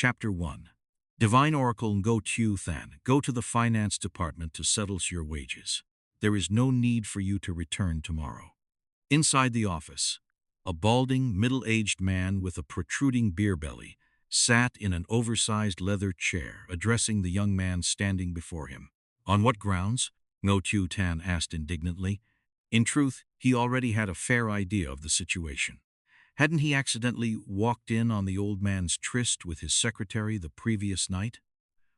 Chapter 1. Divine Oracle Ngo Thieu Than, go to the finance department to settle your wages. There is no need for you to return tomorrow. Inside the office, a balding, middle-aged man with a protruding beer belly sat in an oversized leather chair, addressing the young man standing before him. On what grounds? Ngo Thieu Than asked indignantly. In truth, he already had a fair idea of the situation. Hadn't he accidentally walked in on the old man's tryst with his secretary the previous night?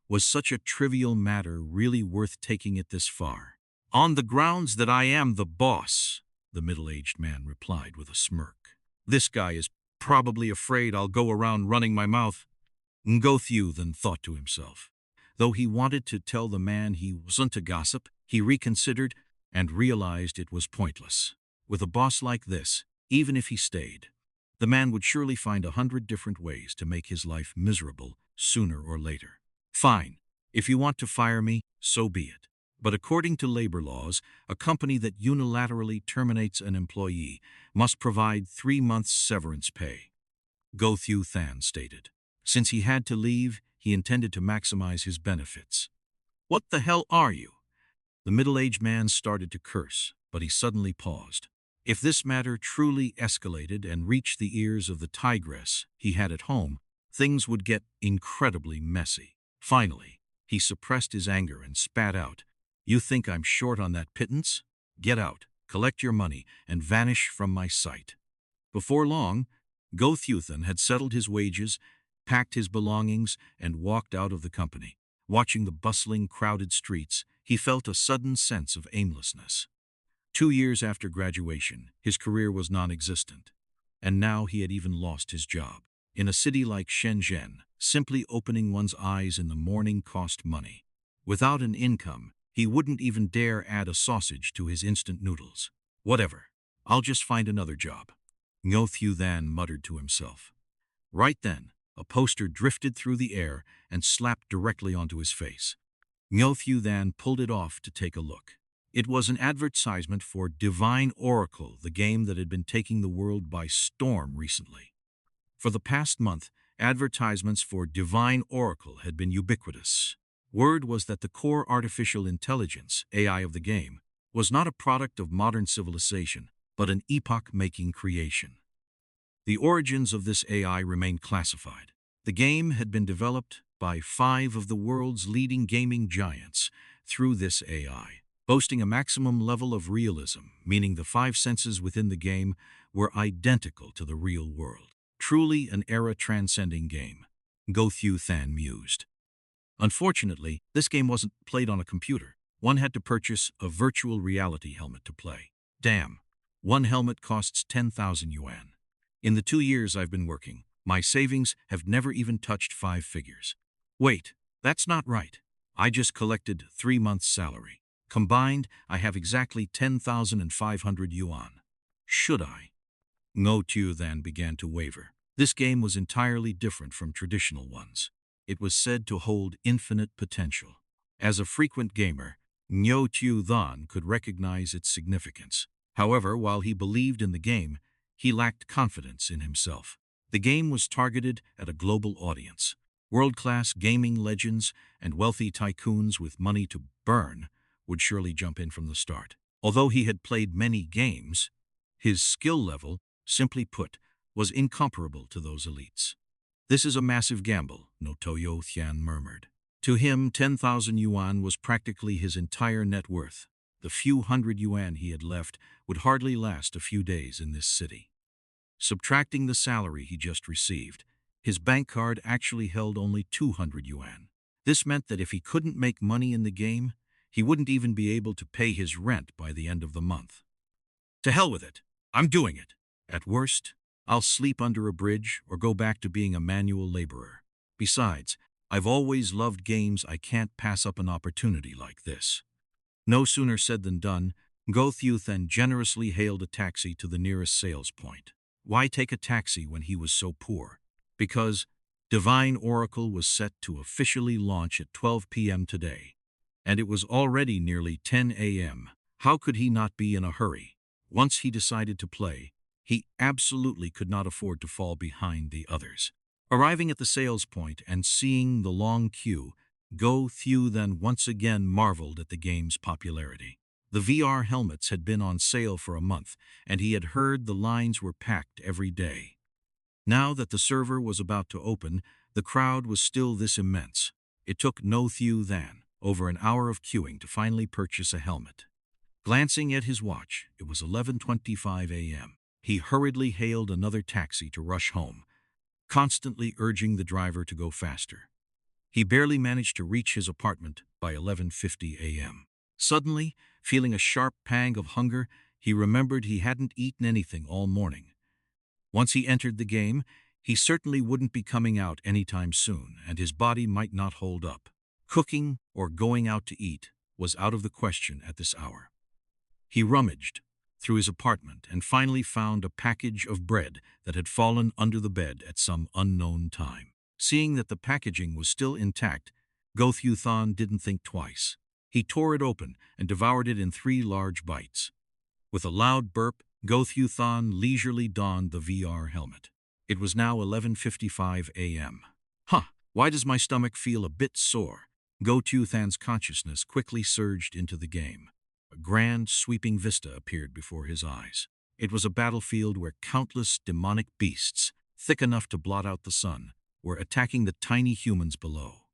Was such a trivial matter really worth taking it this far? On the grounds that I am the boss, the middle-aged man replied with a smirk. This guy is probably afraid I'll go around running my mouth. Ngo Thieu Than thought to himself. Though he wanted to tell the man he wasn't a gossip, he reconsidered and realized it was pointless. With a boss like this, even if he stayed, the man would surely find 100 different ways to make his life miserable sooner or later. Fine, if you want to fire me, so be it. But according to labor laws, a company that unilaterally terminates an employee must provide 3 months' severance pay. Ngo Thieu Than stated. Since he had to leave, he intended to maximize his benefits. What the hell are you? The middle-aged man started to curse, but he suddenly paused. If this matter truly escalated and reached the ears of the tigress he had at home, things would get incredibly messy. Finally, he suppressed his anger and spat out, "You think I'm short on that pittance? Get out, collect your money, and vanish from my sight." Before long, Ngo Thieu Than had settled his wages, packed his belongings, and walked out of the company. Watching the bustling, crowded streets, he felt a sudden sense of aimlessness. 2 years after graduation, his career was non-existent, and now he had even lost his job. In a city like Shenzhen, simply opening one's eyes in the morning cost money. Without an income, he wouldn't even dare add a sausage to his instant noodles. Whatever, I'll just find another job, Ngo Thieu Than muttered to himself. Right then, a poster drifted through the air and slapped directly onto his face. Ngo Thieu Than pulled it off to take a look. It was an advertisement for Divine Oracle, the game that had been taking the world by storm recently. For the past month, advertisements for Divine Oracle had been ubiquitous. Word was that the core artificial intelligence, AI of the game, was not a product of modern civilization, but an epoch-making creation. The origins of this AI remained classified. The game had been developed by 5 of the world's leading gaming giants through this AI. Boasting a maximum level of realism, meaning the 5 senses within the game were identical to the real world. Truly an era-transcending game, Ngo Thieu Than mused. Unfortunately, this game wasn't played on a computer. One had to purchase a virtual reality helmet to play. Damn, one helmet costs 10,000 yuan. In the 2 years I've been working, my savings have never even touched 5 figures. Wait, that's not right. I just collected 3 months' salary. Combined, I have exactly 10,500 yuan. Should I? Ngo Thieu Than began to waver. This game was entirely different from traditional ones. It was said to hold infinite potential. As a frequent gamer, Ngo Thieu Than could recognize its significance. However, while he believed in the game, he lacked confidence in himself. The game was targeted at a global audience. World-class gaming legends and wealthy tycoons with money to burn would surely jump in from the start. Although he had played many games, his skill level, simply put, was incomparable to those elites. This is a massive gamble, Ngo Thieu Than murmured. To him, 10,000 yuan was practically his entire net worth. The few hundred yuan he had left would hardly last a few days in this city. Subtracting the salary he just received, his bank card actually held only 200 yuan. This meant that if he couldn't make money in the game, he wouldn't even be able to pay his rent by the end of the month. To hell with it. I'm doing it. At worst, I'll sleep under a bridge or go back to being a manual laborer. Besides, I've always loved games. I can't pass up an opportunity like this. No sooner said than done, Ngo Thieu Than generously hailed a taxi to the nearest sales point. Why take a taxi when he was so poor? Because Divine Oracle was set to officially launch at 12 p.m. today. And it was already nearly 10 a.m. How could he not be in a hurry? Once he decided to play, he absolutely could not afford to fall behind the others. Arriving at the sales point and seeing the long queue, Ngo Thieu Than once again marveled at the game's popularity. The VR helmets had been on sale for a month, and he had heard the lines were packed every day. Now that the server was about to open, the crowd was still this immense. It took Ngo Thieu Than over an hour of queuing to finally purchase a helmet. Glancing at his watch, it was 11:25 a.m. He hurriedly hailed another taxi to rush home, constantly urging the driver to go faster. He barely managed to reach his apartment by 11:50 a.m. Suddenly, feeling a sharp pang of hunger, he remembered he hadn't eaten anything all morning. Once he entered the game, he certainly wouldn't be coming out anytime soon, and his body might not hold up. Cooking or going out to eat was out of the question at this hour. He rummaged through his apartment and finally found a package of bread that had fallen under the bed at some unknown time. Seeing that the packaging was still intact, Ngo Thieu Than didn't think twice. He tore it open and devoured it in 3 large bites. With a loud burp, Ngo Thieu Than leisurely donned the VR helmet. It was now 11:55 a.m. Why does my stomach feel a bit sore? Ngo Thieu Than's consciousness quickly surged into the game. A grand, sweeping vista appeared before his eyes. It was a battlefield where countless demonic beasts, thick enough to blot out the sun, were attacking the tiny humans below.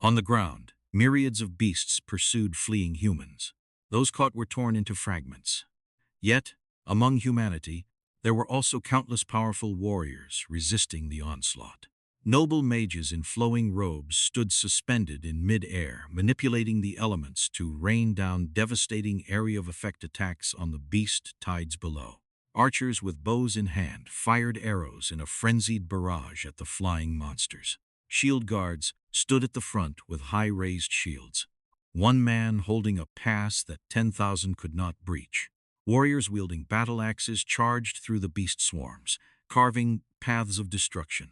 On the ground, myriads of beasts pursued fleeing humans. Those caught were torn into fragments. Yet, among humanity, there were also countless powerful warriors resisting the onslaught. Noble mages in flowing robes stood suspended in mid-air, manipulating the elements to rain down devastating area of effect attacks on the beast tides below. Archers with bows in hand fired arrows in a frenzied barrage at the flying monsters. Shield guards stood at the front with high-raised shields, one man holding a pass that 10,000 could not breach. Warriors wielding battle axes charged through the beast swarms, carving paths of destruction.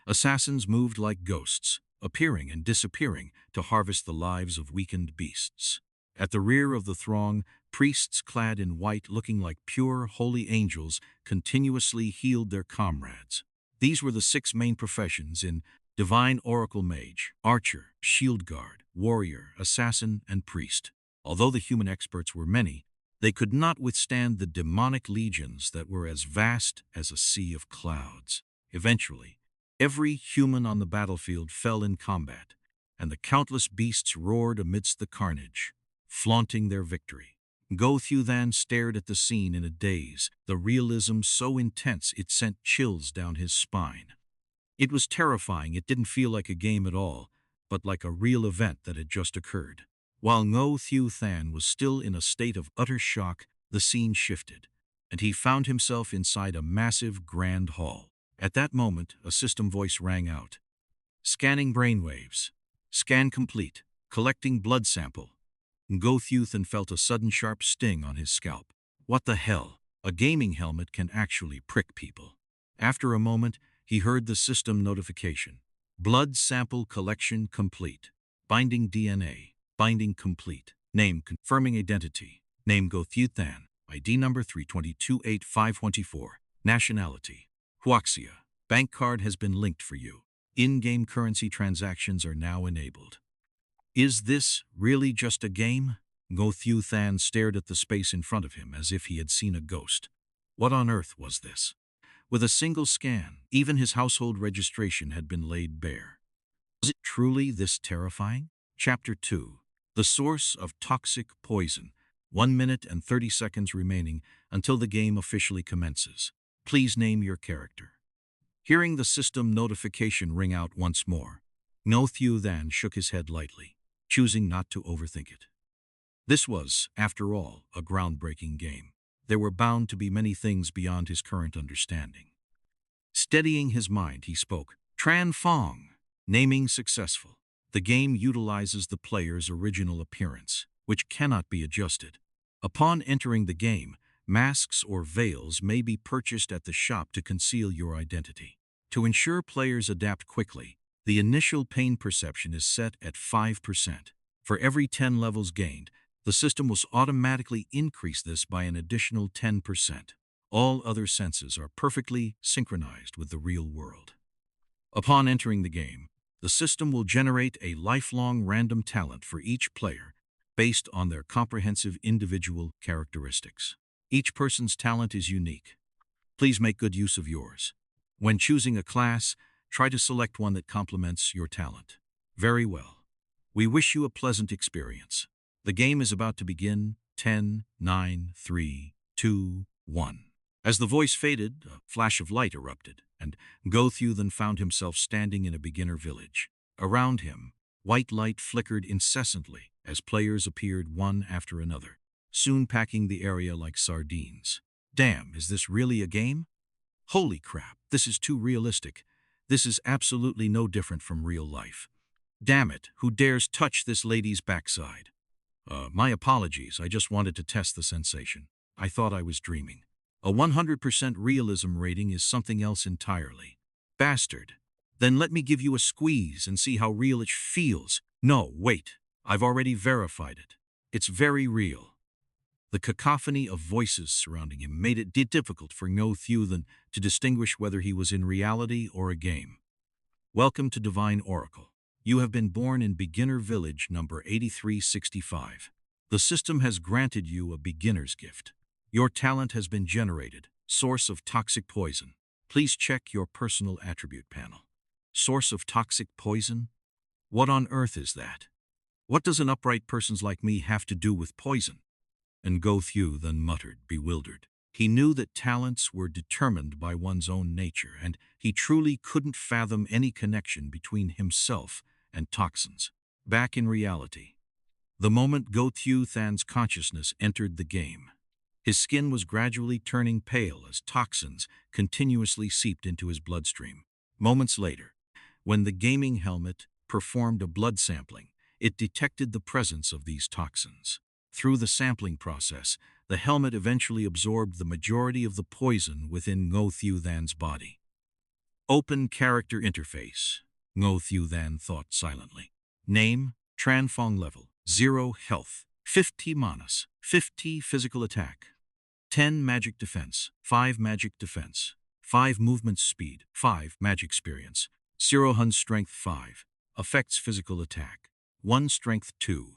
Assassins moved like ghosts, appearing and disappearing to harvest the lives of weakened beasts. At the rear of the throng, priests clad in white looking like pure, holy angels continuously healed their comrades. These were the 6 main professions in Divine Oracle Mage, Archer, Shield Guard, Warrior, Assassin, and Priest. Although the human experts were many, they could not withstand the demonic legions that were as vast as a sea of clouds. Eventually, every human on the battlefield fell in combat, and the countless beasts roared amidst the carnage, flaunting their victory. Ngo Thieu Than stared at the scene in a daze, the realism so intense it sent chills down his spine. It was terrifying. It didn't feel like a game at all, but like a real event that had just occurred. While Ngo Thieu Than was still in a state of utter shock, the scene shifted, and he found himself inside a massive grand hall. At that moment, a system voice rang out. Scanning brainwaves. Scan complete. Collecting blood sample. Ngo Thieu Than felt a sudden sharp sting on his scalp. What the hell? A gaming helmet can actually prick people. After a moment, he heard the system notification. Blood sample collection complete. Binding DNA. Binding complete. Name confirming identity. Name Ngo Thieu Than. ID number 3228524. Nationality. Xianxia. Bank card has been linked for you. In-game currency transactions are now enabled. Is this really just a game? Ngo Thieu Than stared at the space in front of him as if he had seen a ghost. What on earth was this? With a single scan, even his household registration had been laid bare. Was it truly this terrifying? Chapter 2. The Source of Toxic Poison. 1 minute and 30 seconds remaining until the game officially commences. Please name your character. Hearing the system notification ring out once more, Ngo Thieu Than shook his head lightly, choosing not to overthink it. This was, after all, a groundbreaking game. There were bound to be many things beyond his current understanding. Steadying his mind, he spoke. Tran Fong. Naming successful. The game utilizes the player's original appearance, which cannot be adjusted. Upon entering the game, masks or veils may be purchased at the shop to conceal your identity. To ensure players adapt quickly, the initial pain perception is set at 5%. For every 10 levels gained, the system will automatically increase this by an additional 10%. All other senses are perfectly synchronized with the real world. Upon entering the game, the system will generate a lifelong random talent for each player based on their comprehensive individual characteristics. Each person's talent is unique. Please make good use of yours. When choosing a class, try to select one that complements your talent. Very well. We wish you a pleasant experience. The game is about to begin. 10, 9, 3, 2, 1. As the voice faded, a flash of light erupted, and Ngo Thieu Than found himself standing in a beginner village. Around him, white light flickered incessantly as players appeared one after another, soon packing the area like sardines. Damn, is this really a game? Holy crap, this is too realistic. This is absolutely no different from real life. Damn it, who dares touch this lady's backside? My apologies, I just wanted to test the sensation. I thought I was dreaming. A 100% realism rating is something else entirely. Bastard. Then let me give you a squeeze and see how real it feels. No, wait. I've already verified it. It's very real. The cacophony of voices surrounding him made it difficult for Ngo Thieu Than to distinguish whether he was in reality or a game. Welcome to Divine Oracle. You have been born in Beginner Village number 8365. The system has granted you a beginner's gift. Your talent has been generated. Source of toxic poison. Please check your personal attribute panel. Source of toxic poison? What on earth is that? What does an upright person like me have to do with poison? And Ngo Thieu Than muttered, bewildered. He knew that talents were determined by one's own nature, and he truly couldn't fathom any connection between himself and toxins. Back in reality, the moment Ngo Thieu Than's consciousness entered the game, his skin was gradually turning pale as toxins continuously seeped into his bloodstream. Moments later, when the gaming helmet performed a blood sampling, it detected the presence of these toxins. Through the sampling process, the helmet eventually absorbed the majority of the poison within Ngo Thieu Than's body. Open character interface, Ngo Thieu Than thought silently. Name, Tranfong level, 0 health, 50 manas, 50 physical attack, 10 magic defense, 5 magic defense, 5 movement speed, 5 magic experience, 0 Hun strength 5, affects physical attack, 1 strength 2.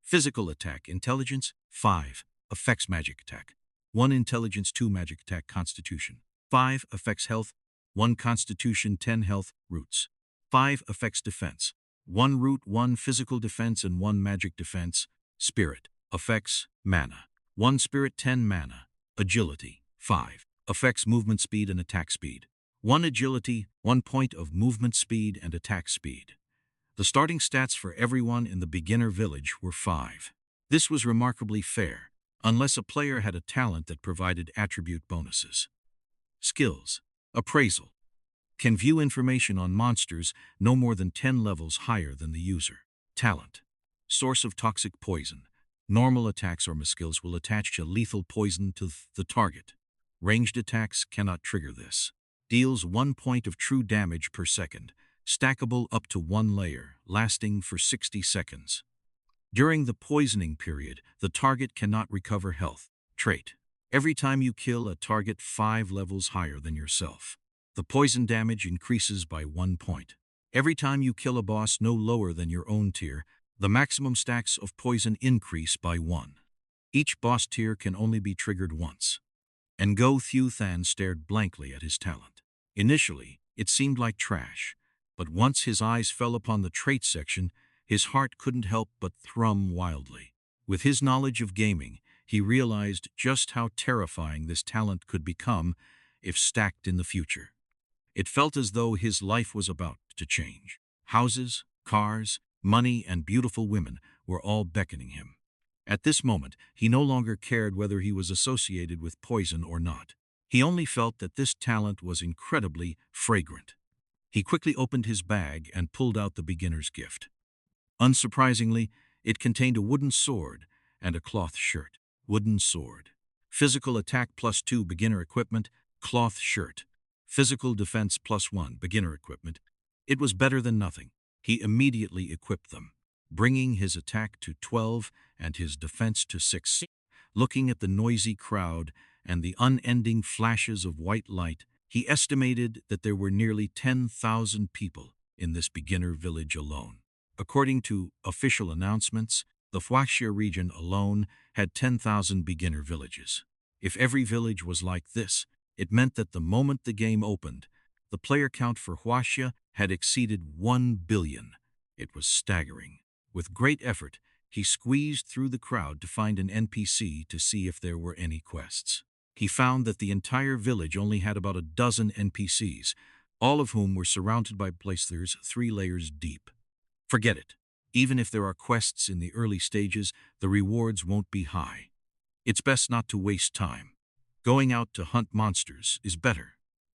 Physical attack, intelligence, 5, affects magic attack, 1 intelligence 2 magic attack constitution, 5 affects health, 1 constitution 10 health, roots, 5 affects defense, 1 root 1 physical defense and 1 magic defense, spirit, affects mana, 1 spirit 10 mana, agility, 5, affects movement speed and attack speed, 1 agility, 1 point of movement speed and attack speed. The starting stats for everyone in the beginner village were 5. This was remarkably fair, unless a player had a talent that provided attribute bonuses. Skills. Appraisal. Can view information on monsters no more than 10 levels higher than the user. Talent. Source of toxic poison. Normal attacks or skills will attach a lethal poison to the target. Ranged attacks cannot trigger this. Deals 1 point of true damage per second. Stackable up to 1 layer, lasting for 60 seconds. During the poisoning period, the target cannot recover health. Trait. Every time you kill a target 5 levels higher than yourself, the poison damage increases by 1 point. Every time you kill a boss no lower than your own tier, the maximum stacks of poison increase by 1. Each boss tier can only be triggered once. And Ngo Thieu Than stared blankly at his talent. Initially, it seemed like trash. But once his eyes fell upon the trait section, his heart couldn't help but thrum wildly. With his knowledge of gaming, he realized just how terrifying this talent could become if stacked in the future. It felt as though his life was about to change. Houses, cars, money, and beautiful women were all beckoning him. At this moment, he no longer cared whether he was associated with poison or not. He only felt that this talent was incredibly fragrant. He quickly opened his bag and pulled out the beginner's gift. Unsurprisingly, it contained a wooden sword and a cloth shirt. Wooden sword. Physical attack +2 beginner equipment, cloth shirt. Physical defense +1 beginner equipment. It was better than nothing. He immediately equipped them, bringing his attack to 12 and his defense to 6. Looking at the noisy crowd and the unending flashes of white light, He estimated that there were nearly 10,000 people in this beginner village alone. According to official announcements, the Xianxia region alone had 10,000 beginner villages. If every village was like this, it meant that the moment the game opened, the player count for Xianxia had exceeded 1 billion. It was staggering. With great effort, he squeezed through the crowd to find an NPC to see if there were any quests. He found that the entire village only had about a dozen NPCs, all of whom were surrounded by players 3 layers deep. Forget it. Even if there are quests in the early stages, the rewards won't be high. It's best not to waste time. Going out to hunt monsters is better,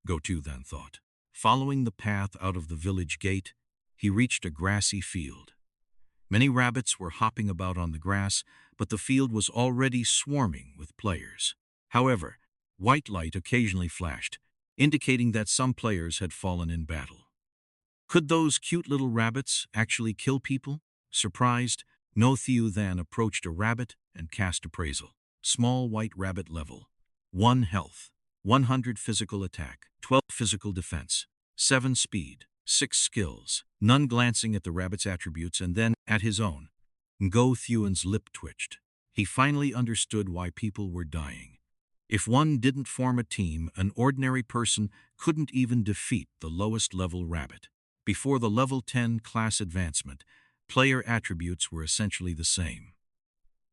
Ngo Thieu Than thought. Following the path out of the village gate, he reached a grassy field. Many rabbits were hopping about on the grass, but the field was already swarming with players. However, white light occasionally flashed, indicating that some players had fallen in battle. Could those cute little rabbits actually kill people? Surprised, Ngo Thieu Than approached a rabbit and cast appraisal. Small white rabbit level. 1 health, 100 physical attack, 12 physical defense, 7 speed, 6 skills. None glancing at the rabbit's attributes and then at his own. Ngo Thieu Than's lip twitched. He finally understood why people were dying. If one didn't form a team, an ordinary person couldn't even defeat the lowest level rabbit. Before the level 10 class advancement, player attributes were essentially the same.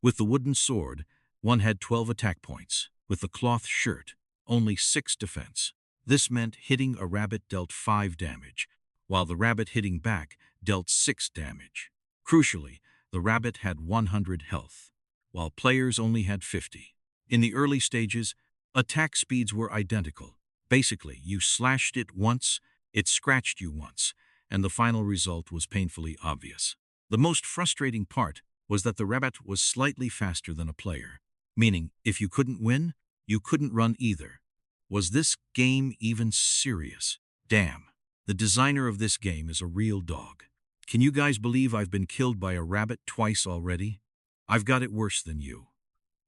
With the wooden sword, one had 12 attack points. With the cloth shirt, only 6 defense. This meant hitting a rabbit dealt 5 damage, while the rabbit hitting back dealt 6 damage. Crucially, the rabbit had 100 health, while players only had 50. In the early stages, attack speeds were identical. Basically, you slashed it once, it scratched you once, and the final result was painfully obvious. The most frustrating part was that the rabbit was slightly faster than a player, meaning if you couldn't win, you couldn't run either. Was this game even serious? Damn. The designer of this game is a real dog. Can you guys believe I've been killed by a rabbit twice already? I've got it worse than you.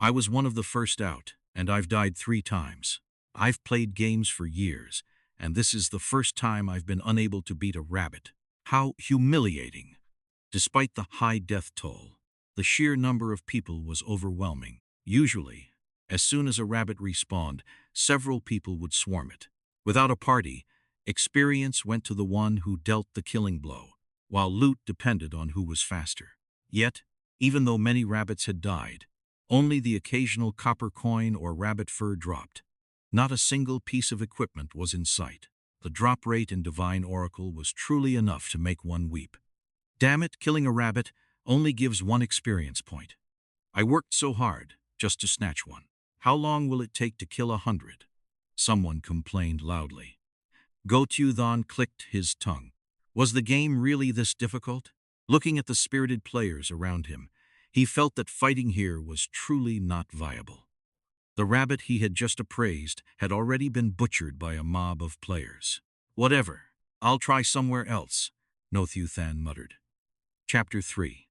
I was one of the first out, and I've died 3 times. I've played games for years, and this is the first time I've been unable to beat a rabbit. How humiliating. Despite the high death toll, the sheer number of people was overwhelming. Usually, as soon as a rabbit respawned, several people would swarm it. Without a party, experience went to the one who dealt the killing blow, while loot depended on who was faster. Yet, even though many rabbits had died, only the occasional copper coin or rabbit fur dropped. Not a single piece of equipment was in sight. The drop rate in Divine Oracle was truly enough to make one weep. Damn it, killing a rabbit only gives 1 experience point. I worked so hard just to snatch one. How long will it take to kill 100? Someone complained loudly. Ngo Thieu Than clicked his tongue. Was the game really this difficult? Looking at the spirited players around him, he felt that fighting here was truly not viable. The rabbit he had just appraised had already been butchered by a mob of players. Whatever, I'll try somewhere else, Ngo Thieu Than muttered. Chapter 3.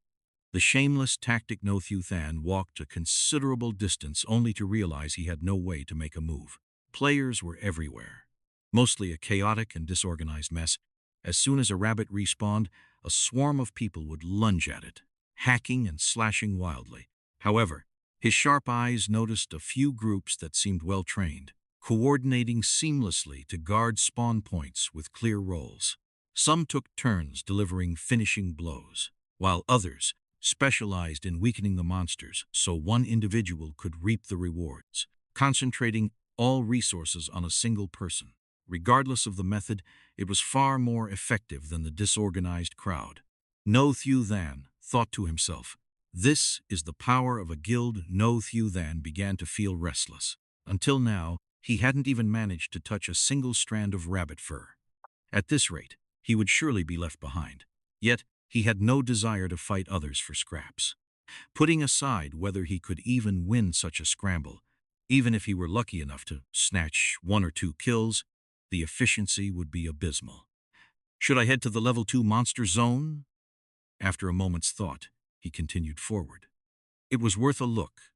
The shameless tactic. Ngo Thieu Than walked a considerable distance only to realize he had no way to make a move. Players were everywhere, mostly a chaotic and disorganized mess. As soon as a rabbit respawned, a swarm of people would lunge at it, hacking and slashing wildly. However, his sharp eyes noticed a few groups that seemed well-trained, coordinating seamlessly to guard spawn points with clear roles. Some took turns delivering finishing blows, while others specialized in weakening the monsters so one individual could reap the rewards, concentrating all resources on a single person. Regardless of the method, it was far more effective than the disorganized crowd. Ngo Thieu Than thought to himself, "This is the power of a guild." Ngo Thieu Than began to feel restless. Until now, he hadn't even managed to touch a single strand of rabbit fur. At this rate, he would surely be left behind. Yet, he had no desire to fight others for scraps. Putting aside whether he could even win such a scramble, even if he were lucky enough to snatch 1 or 2 kills, the efficiency would be abysmal. Should I head to the level 2 monster zone? After a moment's thought, he continued forward. It was worth a look.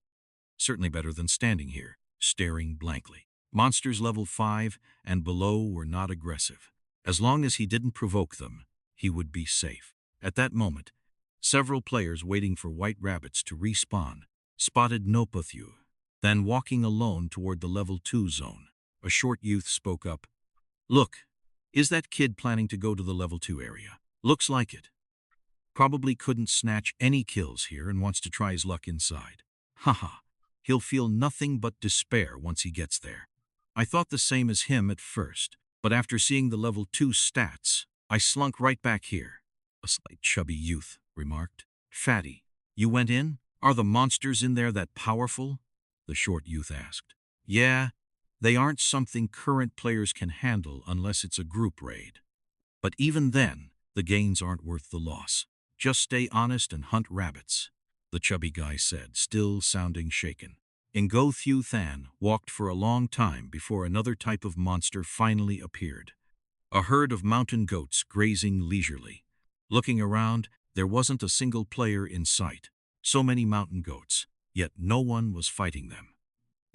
Certainly better than standing here, staring blankly. Monsters level 5 and below were not aggressive. As long as he didn't provoke them, he would be safe. At that moment, several players waiting for white rabbits to respawn spotted Ngo Thieu Than walking alone toward the level 2 zone. A short youth spoke up. "Look, is that kid planning to go to the level 2 area? Looks like it. Probably couldn't snatch any kills here and wants to try his luck inside. Haha, he'll feel nothing but despair once he gets there. I thought the same as him at first, but after seeing the level 2 stats, I slunk right back here," a slight chubby youth remarked. "Fatty, you went in? Are the monsters in there that powerful?" the short youth asked. "Yeah, they aren't something current players can handle unless it's a group raid. But even then, the gains aren't worth the loss. Just stay honest and hunt rabbits," the chubby guy said, still sounding shaken. Ngo Thieu Than walked for a long time before another type of monster finally appeared. A herd of mountain goats grazing leisurely. Looking around, there wasn't a single player in sight. So many mountain goats, yet no one was fighting them.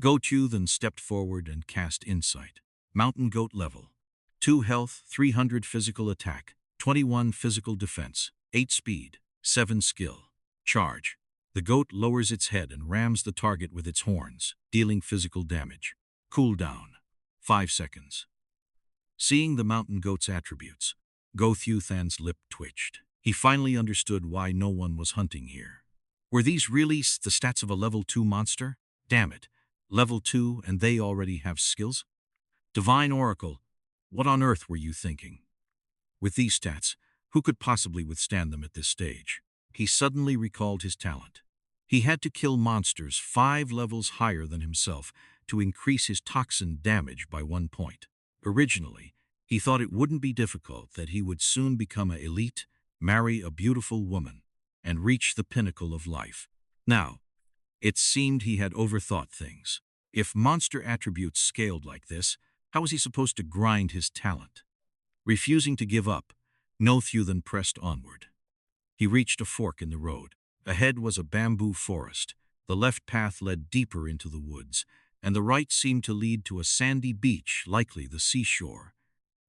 Ngo Thieu Than stepped forward and cast Insight. Mountain goat level. 2 health, 300 physical attack, 21 physical defense, 8 speed, 7 skill. Charge. The goat lowers its head and rams the target with its horns, dealing physical damage. Cooldown. 5 seconds. Seeing the mountain goat's attributes, Ngo Thieu Than's lip twitched. He finally understood why no one was hunting here. Were these really the stats of a level 2 monster? Damn it. Level 2 and they already have skills? Divine Oracle, what on earth were you thinking? With these stats, who could possibly withstand them at this stage? He suddenly recalled his talent. He had to kill monsters 5 levels higher than himself to increase his toxin damage by 1 point. Originally, he thought it wouldn't be difficult, that he would soon become an elite, marry a beautiful woman, and reach the pinnacle of life. Now, it seemed he had overthought things. If monster attributes scaled like this, how was he supposed to grind his talent? Refusing to give up, Ngo Thieu Than pressed onward. He reached a fork in the road. Ahead was a bamboo forest. The left path led deeper into the woods, and the right seemed to lead to a sandy beach, likely the seashore.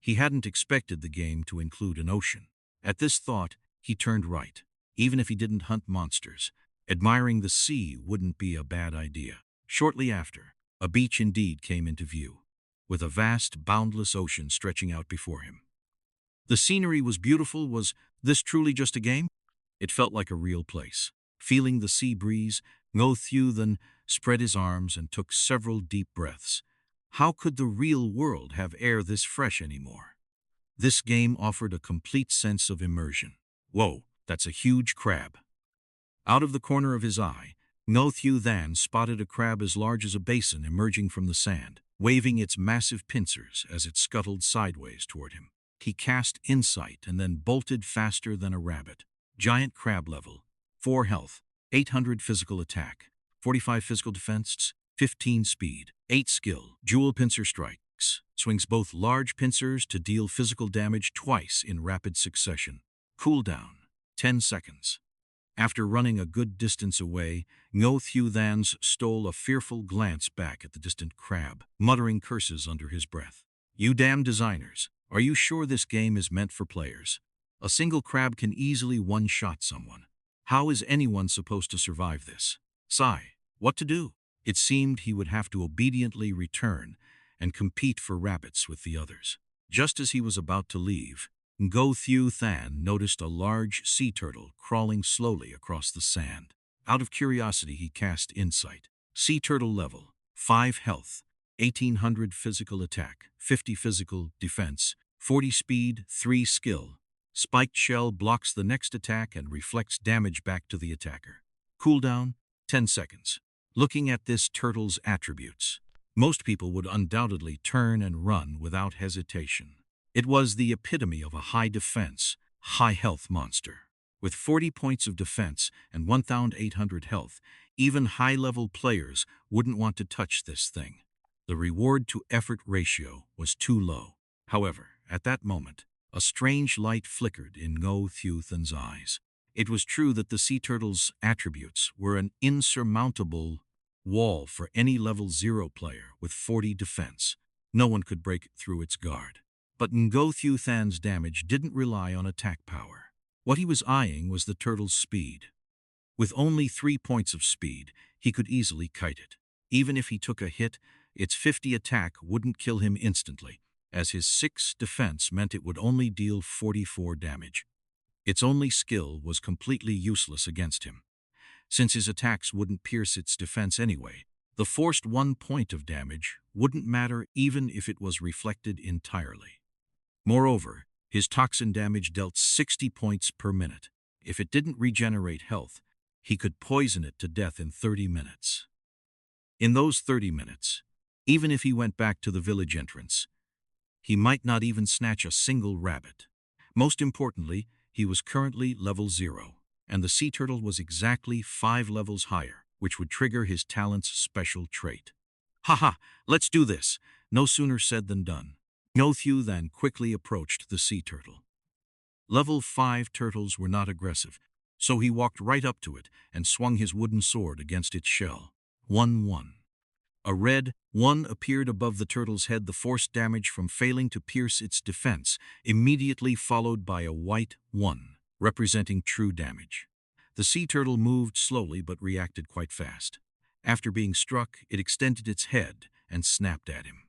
He hadn't expected the game to include an ocean. At this thought, he turned right. Even if he didn't hunt monsters, admiring the sea wouldn't be a bad idea. Shortly after, a beach indeed came into view, with a vast, boundless ocean stretching out before him. The scenery was beautiful. Was this truly just a game? It felt like a real place. Feeling the sea breeze, Ngo Thieu Than spread his arms and took several deep breaths. How could the real world have air this fresh anymore? This game offered a complete sense of immersion. Whoa, that's a huge crab. Out of the corner of his eye, Ngo Thieu Than spotted a crab as large as a basin emerging from the sand, waving its massive pincers as it scuttled sideways toward him. He cast Insight and then bolted faster than a rabbit. Giant crab level, 4 health, 800 physical attack, 45 physical defense, 15 speed, 8 skill. Jewel pincer strikes. Swings both large pincers to deal physical damage twice in rapid succession. Cooldown, 10 seconds. After running a good distance away, Ngo Thieu Than stole a fearful glance back at the distant crab, muttering curses under his breath. You damn designers, are you sure this game is meant for players? A single crab can easily one-shot someone. How is anyone supposed to survive this? Sigh, what to do? It seemed he would have to obediently return and compete for rabbits with the others. Just as he was about to leave, Ngo Thieu Than noticed a large sea turtle crawling slowly across the sand. Out of curiosity, he cast Insight. Sea turtle level, 5 health, 1800 physical attack, 50 physical defense, 40 speed, 3 skill. Spiked shell blocks the next attack and reflects damage back to the attacker. Cooldown, 10 seconds. Looking at this turtle's attributes, most people would undoubtedly turn and run without hesitation. It was the epitome of a high defense, high health monster. With 40 points of defense and 1,800 health, even high-level players wouldn't want to touch this thing. The reward-to-effort ratio was too low. However, at that moment, a strange light flickered in Ngo Thieu Than's eyes. It was true that the sea turtle's attributes were an insurmountable wall for any level 0 player with 40 defense. No one could break through its guard. But Ngo Thieu Than's damage didn't rely on attack power. What he was eyeing was the turtle's speed. With only 3 points of speed, he could easily kite it. Even if he took a hit, its 50 attack wouldn't kill him instantly, as his 6 defense meant it would only deal 44 damage. Its only skill was completely useless against him. Since his attacks wouldn't pierce its defense anyway, the forced 1 point of damage wouldn't matter even if it was reflected entirely. Moreover, his toxin damage dealt 60 points per minute. If it didn't regenerate health, he could poison it to death in 30 minutes. In those 30 minutes, even if he went back to the village entrance, he might not even snatch a single rabbit. Most importantly, he was currently level 0, and the sea turtle was exactly 5 levels higher, which would trigger his talent's special trait. "Haha, let's do this." No sooner said than done. Ngo Thieu Than quickly approached the sea turtle. Level 5 turtles were not aggressive, so he walked right up to it and swung his wooden sword against its shell. 1-1. A red 1 appeared above the turtle's head, the forced damage from failing to pierce its defense, immediately followed by a white 1, representing true damage. The sea turtle moved slowly but reacted quite fast. After being struck, it extended its head and snapped at him.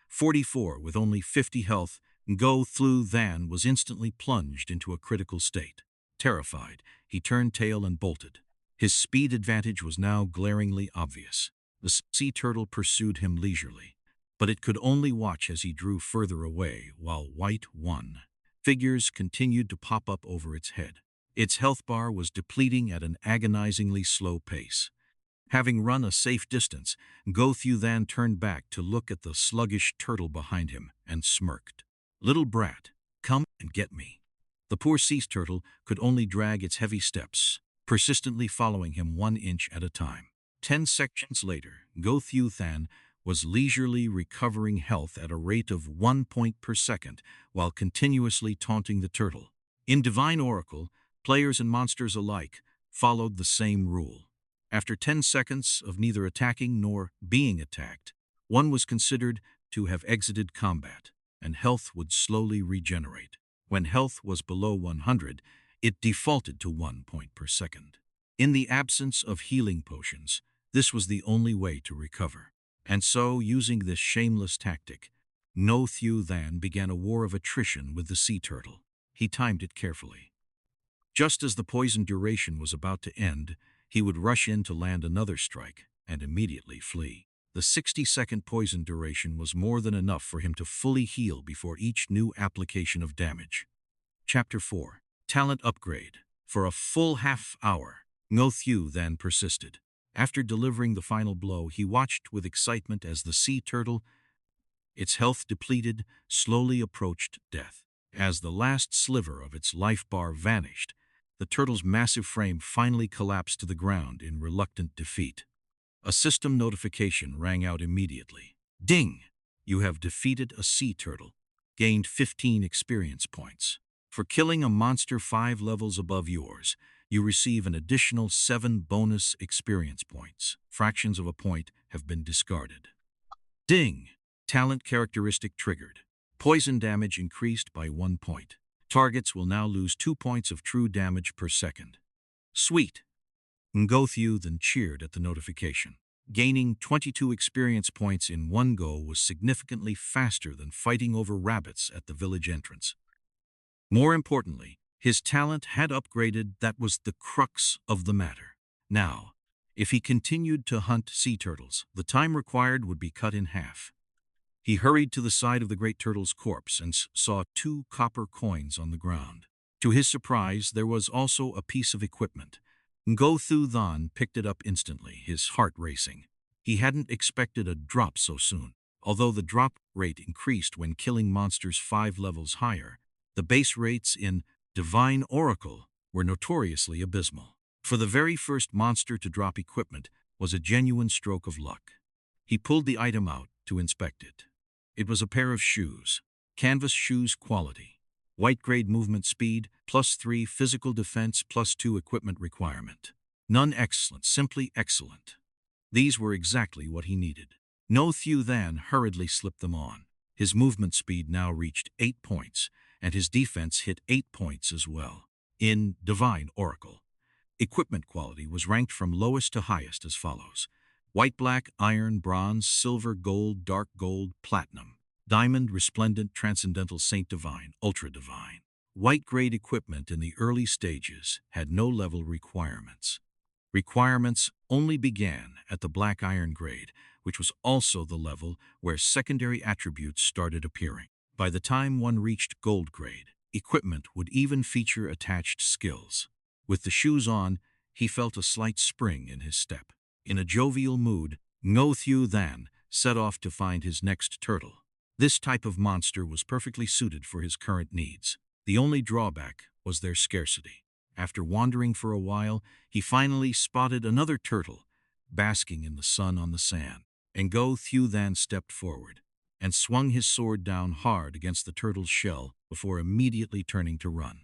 44 with only 50 health, Ngo Thieu Than was instantly plunged into a critical state. Terrified, he turned tail and bolted. His speed advantage was now glaringly obvious. The sea turtle pursued him leisurely, but it could only watch as he drew further away while white 1 figures continued to pop up over its head. Its health bar was depleting at an agonizingly slow pace. Having run a safe distance, Ngo Thieu Than turned back to look at the sluggish turtle behind him and smirked. "Little brat, come and get me." The poor sea turtle could only drag its heavy steps, persistently following him 1 inch at a time. 10 seconds later, Ngo Thieu Than was leisurely recovering health at a rate of 1 point per second while continuously taunting the turtle. In Divine Oracle, players and monsters alike followed the same rule. After 10 seconds of neither attacking nor being attacked, one was considered to have exited combat, and health would slowly regenerate. When health was below 100, it defaulted to 1 point per second. In the absence of healing potions, this was the only way to recover. And so, using this shameless tactic, Ngo Thieu Than began a war of attrition with the sea turtle. He timed it carefully. Just as the poison duration was about to end, he would rush in to land another strike and immediately flee. The 60-second poison duration was more than enough for him to fully heal before each new application of damage. Chapter 4. Talent Upgrade. For a full half hour, Ngo Thieu Than persisted. After delivering the final blow, he watched with excitement as the sea turtle, its health depleted, slowly approached death. As the last sliver of its life bar vanished, the turtle's massive frame finally collapsed to the ground in reluctant defeat. A system notification rang out immediately. "Ding! You have defeated a sea turtle. Gained 15 experience points. For killing a monster 5 levels above yours, you receive an additional 7 bonus experience points. Fractions of a point have been discarded." Ding! Talent characteristic triggered. Poison damage increased by 1 point. Targets will now lose 2 points of true damage per second. Sweet! Ngo Thieu Than cheered at the notification. Gaining 22 experience points in one go was significantly faster than fighting over rabbits at the village entrance. More importantly, his talent had upgraded. That was the crux of the matter. Now, if he continued to hunt sea turtles, the time required would be cut in half. He hurried to the side of the great turtle's corpse and saw 2 copper coins on the ground. To his surprise, there was also a piece of equipment. Ngo Thieu Than picked it up instantly, his heart racing. He hadn't expected a drop so soon. Although the drop rate increased when killing monsters 5 levels higher, the base rates in Divine Oracle were notoriously abysmal. For the very first monster to drop equipment was a genuine stroke of luck. He pulled the item out to inspect it. It was a pair of shoes, canvas shoes quality, white grade movement speed, +3 physical defense, +2 equipment requirement. None excellent, simply excellent. These were exactly what he needed. Ngo Thieu Than hurriedly slipped them on. His movement speed now reached 8 points, and his defense hit 8 points as well. In Divine Oracle, equipment quality was ranked from lowest to highest as follows: white, black, iron, bronze, silver, gold, dark gold, platinum, diamond, resplendent, transcendental, saint divine, ultra divine. White grade equipment in the early stages had no level requirements. Requirements only began at the black iron grade, which was also the level where secondary attributes started appearing. By the time one reached gold grade, equipment would even feature attached skills. With the shoes on, he felt a slight spring in his step. In a jovial mood, Ngo Thieu Than set off to find his next turtle. This type of monster was perfectly suited for his current needs. The only drawback was their scarcity. After wandering for a while, he finally spotted another turtle, basking in the sun on the sand. Ngo Thieu Than stepped forward and swung his sword down hard against the turtle's shell before immediately turning to run.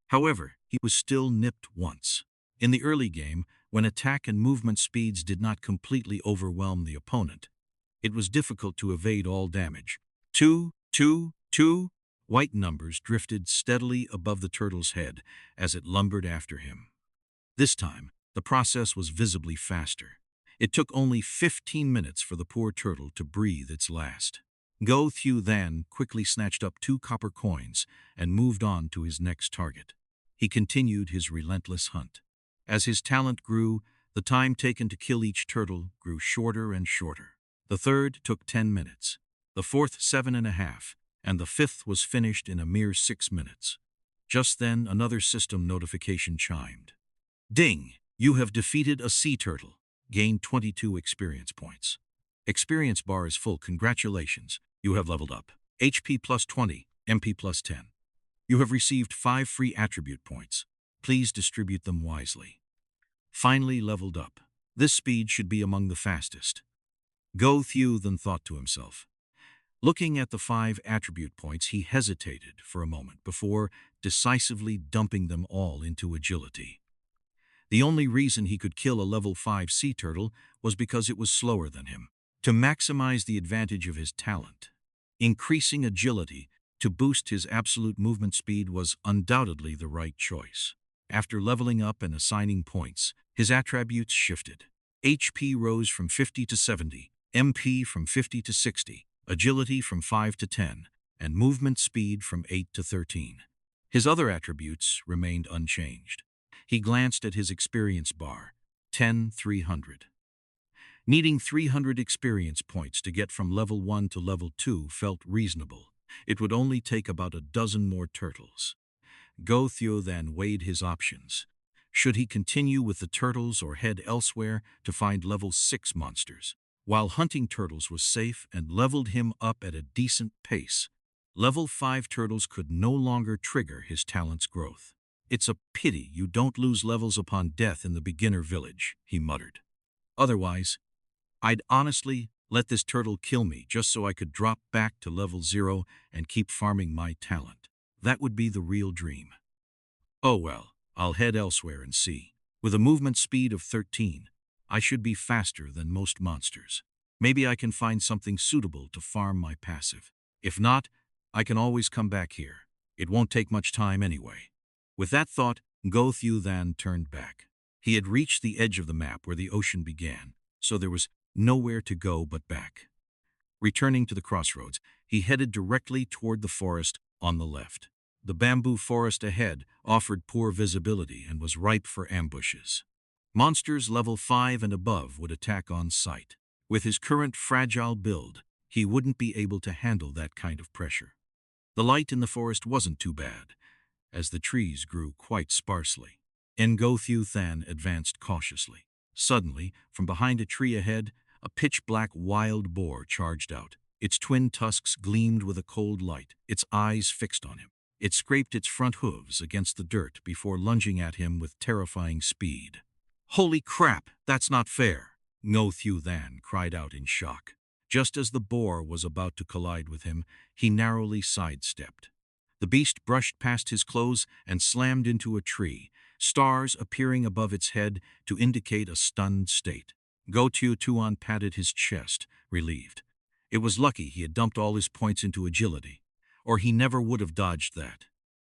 However, he was still nipped once. In the early game, when attack and movement speeds did not completely overwhelm the opponent, it was difficult to evade all damage. 2, 2, 2. White numbers drifted steadily above the turtle's head as it lumbered after him. This time, the process was visibly faster. It took only 15 minutes for the poor turtle to breathe its last. Ngo Thieu Than quickly snatched up 2 copper coins and moved on to his next target. He continued his relentless hunt. As his talent grew, the time taken to kill each turtle grew shorter and shorter. The third took 10 minutes, the fourth 7.5, and the fifth was finished in a mere 6 minutes. Just then, another system notification chimed. Ding! You have defeated a sea turtle. Gain 22 experience points. Experience bar is full. Congratulations. You have leveled up. HP plus 20, MP plus 10. You have received 5 free attribute points. Please distribute them wisely. Finally leveled up. This speed should be among the fastest. Ngo Thieu Than thought to himself. Looking at the 5 attribute points, he hesitated for a moment before decisively dumping them all into agility. The only reason he could kill a level 5 sea turtle was because it was slower than him. To maximize the advantage of his talent, increasing agility to boost his absolute movement speed was undoubtedly the right choice. After leveling up and assigning points, his attributes shifted. HP rose from 50 to 70, MP from 50 to 60, agility from 5 to 10, and movement speed from 8 to 13. His other attributes remained unchanged. He glanced at his experience bar, 10,300. Needing 300 experience points to get from level 1 to level 2 felt reasonable. It would only take about a dozen more turtles. Ngo Thieu Than weighed his options. Should he continue with the turtles or head elsewhere to find level 6 monsters? While hunting turtles was safe and leveled him up at a decent pace, level 5 turtles could no longer trigger his talent's growth. It's a pity you don't lose levels upon death in the beginner village, he muttered. Otherwise, I'd honestly let this turtle kill me just so I could drop back to level 0 and keep farming my talent. That would be the real dream. Oh well, I'll head elsewhere and see. With a movement speed of 13, I should be faster than most monsters. Maybe I can find something suitable to farm my passive. If not, I can always come back here. It won't take much time anyway. With that thought, Ngo Thieu Than turned back. He had reached the edge of the map where the ocean began, so there was nowhere to go but back. Returning to the crossroads, he headed directly toward the forest on the left. The bamboo forest ahead offered poor visibility and was ripe for ambushes. Monsters level 5 and above would attack on sight. With his current fragile build, he wouldn't be able to handle that kind of pressure. The light in the forest wasn't too bad, as the trees grew quite sparsely. Ngo Thieu Than advanced cautiously. Suddenly, from behind a tree ahead, a pitch-black wild boar charged out. Its twin tusks gleamed with a cold light, its eyes fixed on him. It scraped its front hooves against the dirt before lunging at him with terrifying speed. Holy crap, that's not fair! Ngo Thieu Than cried out in shock. Just as the boar was about to collide with him, he narrowly sidestepped. The beast brushed past his clothes and slammed into a tree, stars appearing above its head to indicate a stunned state. Ngo Thieu Than patted his chest, relieved. It was lucky he had dumped all his points into agility, or he never would have dodged that.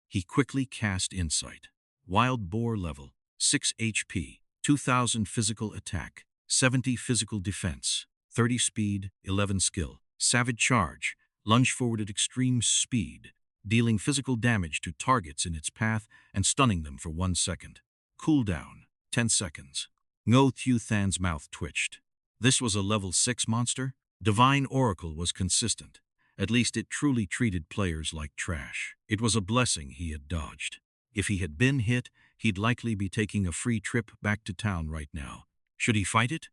He quickly cast Insight. Wild Boar level, 6 HP, 2000 physical attack, 70 physical defense, 30 speed, 11 skill. Savage Charge, lunge forward at extreme speed, dealing physical damage to targets in its path and stunning them for 1 second. Cooldown, 10 seconds. Ngo Thieu Than's mouth twitched. This was a level 6 monster? Divine Oracle was consistent. At least it truly treated players like trash. It was a blessing he had dodged. If he had been hit, he'd likely be taking a free trip back to town right now. Should he fight it?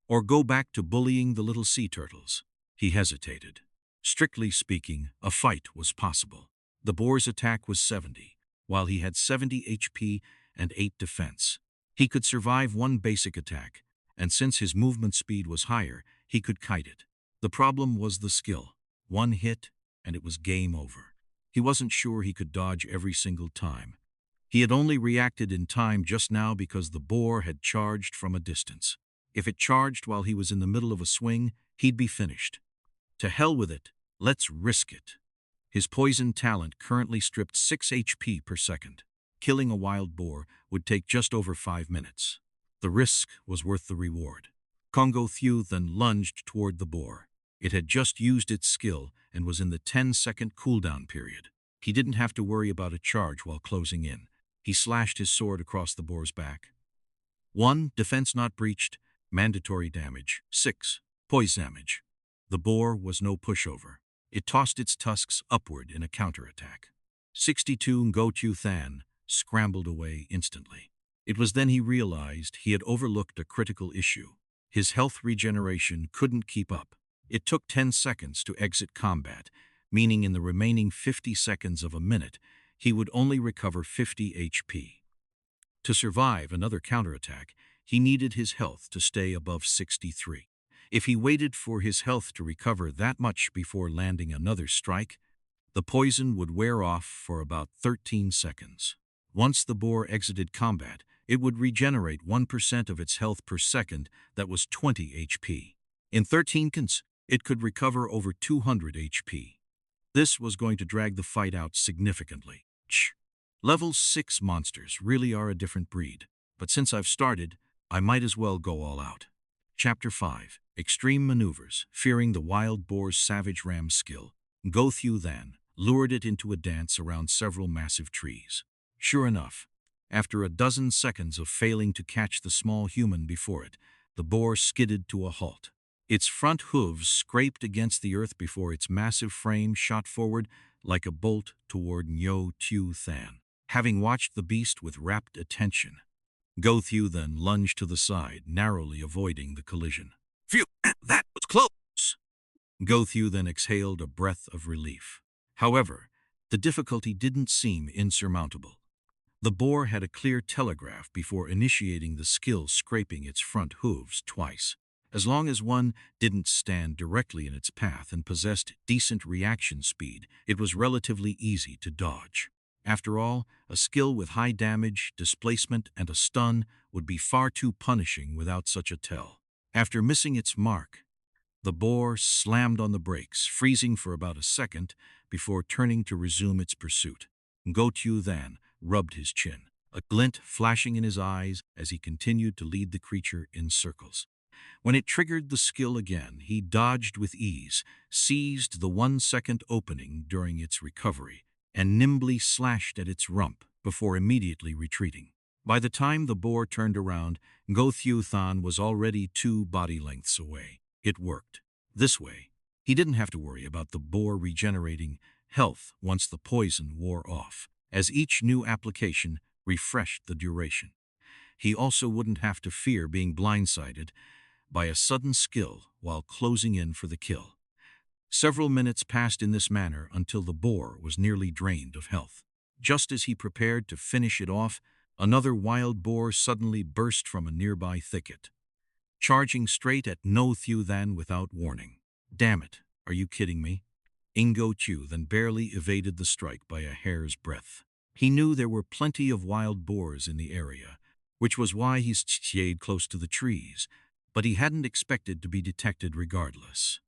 Or go back to bullying the little sea turtles? He hesitated. Strictly speaking, a fight was possible. The boar's attack was 70, while he had 70 HP and 8 defense. He could survive one basic attack, and since his movement speed was higher, he could kite it. The problem was the skill. One hit, and it was game over. He wasn't sure he could dodge every single time. He had only reacted in time just now because the boar had charged from a distance. If it charged while he was in the middle of a swing, he'd be finished. To hell with it, let's risk it. His poison talent currently stripped 6 HP per second. Killing a wild boar would take just over 5 minutes. The risk was worth the reward. Ngo Thieu Than lunged toward the boar. It had just used its skill and was in the 10-second cooldown period. He didn't have to worry about a charge while closing in. He slashed his sword across the boar's back. 1. Defense not breached. Mandatory damage. 6. Poison damage. The boar was no pushover. It tossed its tusks upward in a counterattack. 62 Ngo Thieu Than scrambled away instantly. It was then he realized he had overlooked a critical issue. His health regeneration couldn't keep up. It took 10 seconds to exit combat, meaning in the remaining 50 seconds of a minute, he would only recover 50 HP. To survive another counterattack, he needed his health to stay above 63. If he waited for his health to recover that much before landing another strike, the poison would wear off for about 13 seconds. Once the boar exited combat, it would regenerate 1% of its health per second, that was 20 HP. In 13 seconds, it could recover over 200 HP. This was going to drag the fight out significantly. Level 6 monsters really are a different breed, but since I've started, I might as well go all out. Chapter 5. Extreme Maneuvers. Fearing the wild boar's savage ram skill, Ngo Thieu Than lured it into a dance around several massive trees. Sure enough, after a dozen seconds of failing to catch the small human before it, the boar skidded to a halt. Its front hooves scraped against the earth before its massive frame shot forward like a bolt toward Ngo Thieu Than. Having watched the beast with rapt attention, Ngo Thieu Than lunged to the side, narrowly avoiding the collision. Phew, that was close! Ngo Thieu Than exhaled a breath of relief. However, the difficulty didn't seem insurmountable. The boar had a clear telegraph before initiating the skill, scraping its front hooves twice. As long as one didn't stand directly in its path and possessed decent reaction speed, it was relatively easy to dodge. After all, a skill with high damage, displacement, and a stun would be far too punishing without such a tell. After missing its mark, the boar slammed on the brakes, freezing for about a second before turning to resume its pursuit. Ngo Thieu Than rubbed his chin, a glint flashing in his eyes as he continued to lead the creature in circles. When it triggered the skill again, he dodged with ease, seized the 1-second opening during its recovery, and nimbly slashed at its rump before immediately retreating. By the time the boar turned around, Ngo Thieu Than was already 2 body lengths away. It worked. This way, he didn't have to worry about the boar regenerating health once the poison wore off, as each new application refreshed the duration. He also wouldn't have to fear being blindsided by a sudden skill while closing in for the kill. Several minutes passed in this manner until the boar was nearly drained of health. Just as he prepared to finish it off, another wild boar suddenly burst from a nearby thicket, charging straight at Ngo Thieu Than without warning. Damn it, are you kidding me? Ngo Thieu Than barely evaded the strike by a hair's breadth. He knew there were plenty of wild boars in the area, which was why he stayed close to the trees, but he hadn't expected to be detected regardless.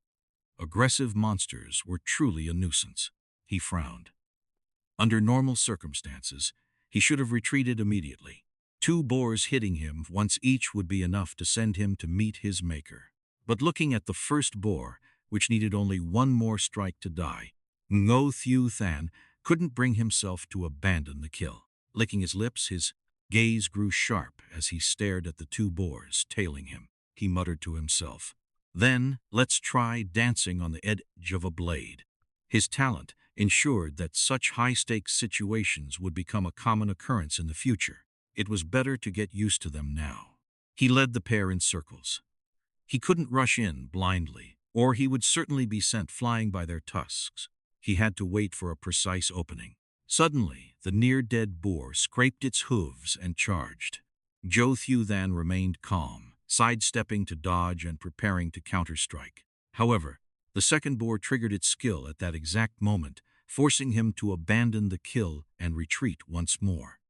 Aggressive monsters were truly a nuisance. He frowned. Under normal circumstances, he should have retreated immediately. 2 boars hitting him once each would be enough to send him to meet his maker. But looking at the first boar, which needed only 1 more strike to die, Ngo Thieu Than couldn't bring himself to abandon the kill. Licking his lips, his gaze grew sharp as he stared at the 2 boars tailing him. He muttered to himself, "Then let's try dancing on the edge of a blade." His talent ensured that such high-stakes situations would become a common occurrence in the future. It was better to get used to them now. He led the pair in circles. He couldn't rush in blindly, or he would certainly be sent flying by their tusks. He had to wait for a precise opening. Suddenly, the near-dead boar scraped its hooves and charged. Ngo Thieu Than remained calm, sidestepping to dodge and preparing to counterstrike. However, the second boar triggered its skill at that exact moment, forcing him to abandon the kill and retreat once more.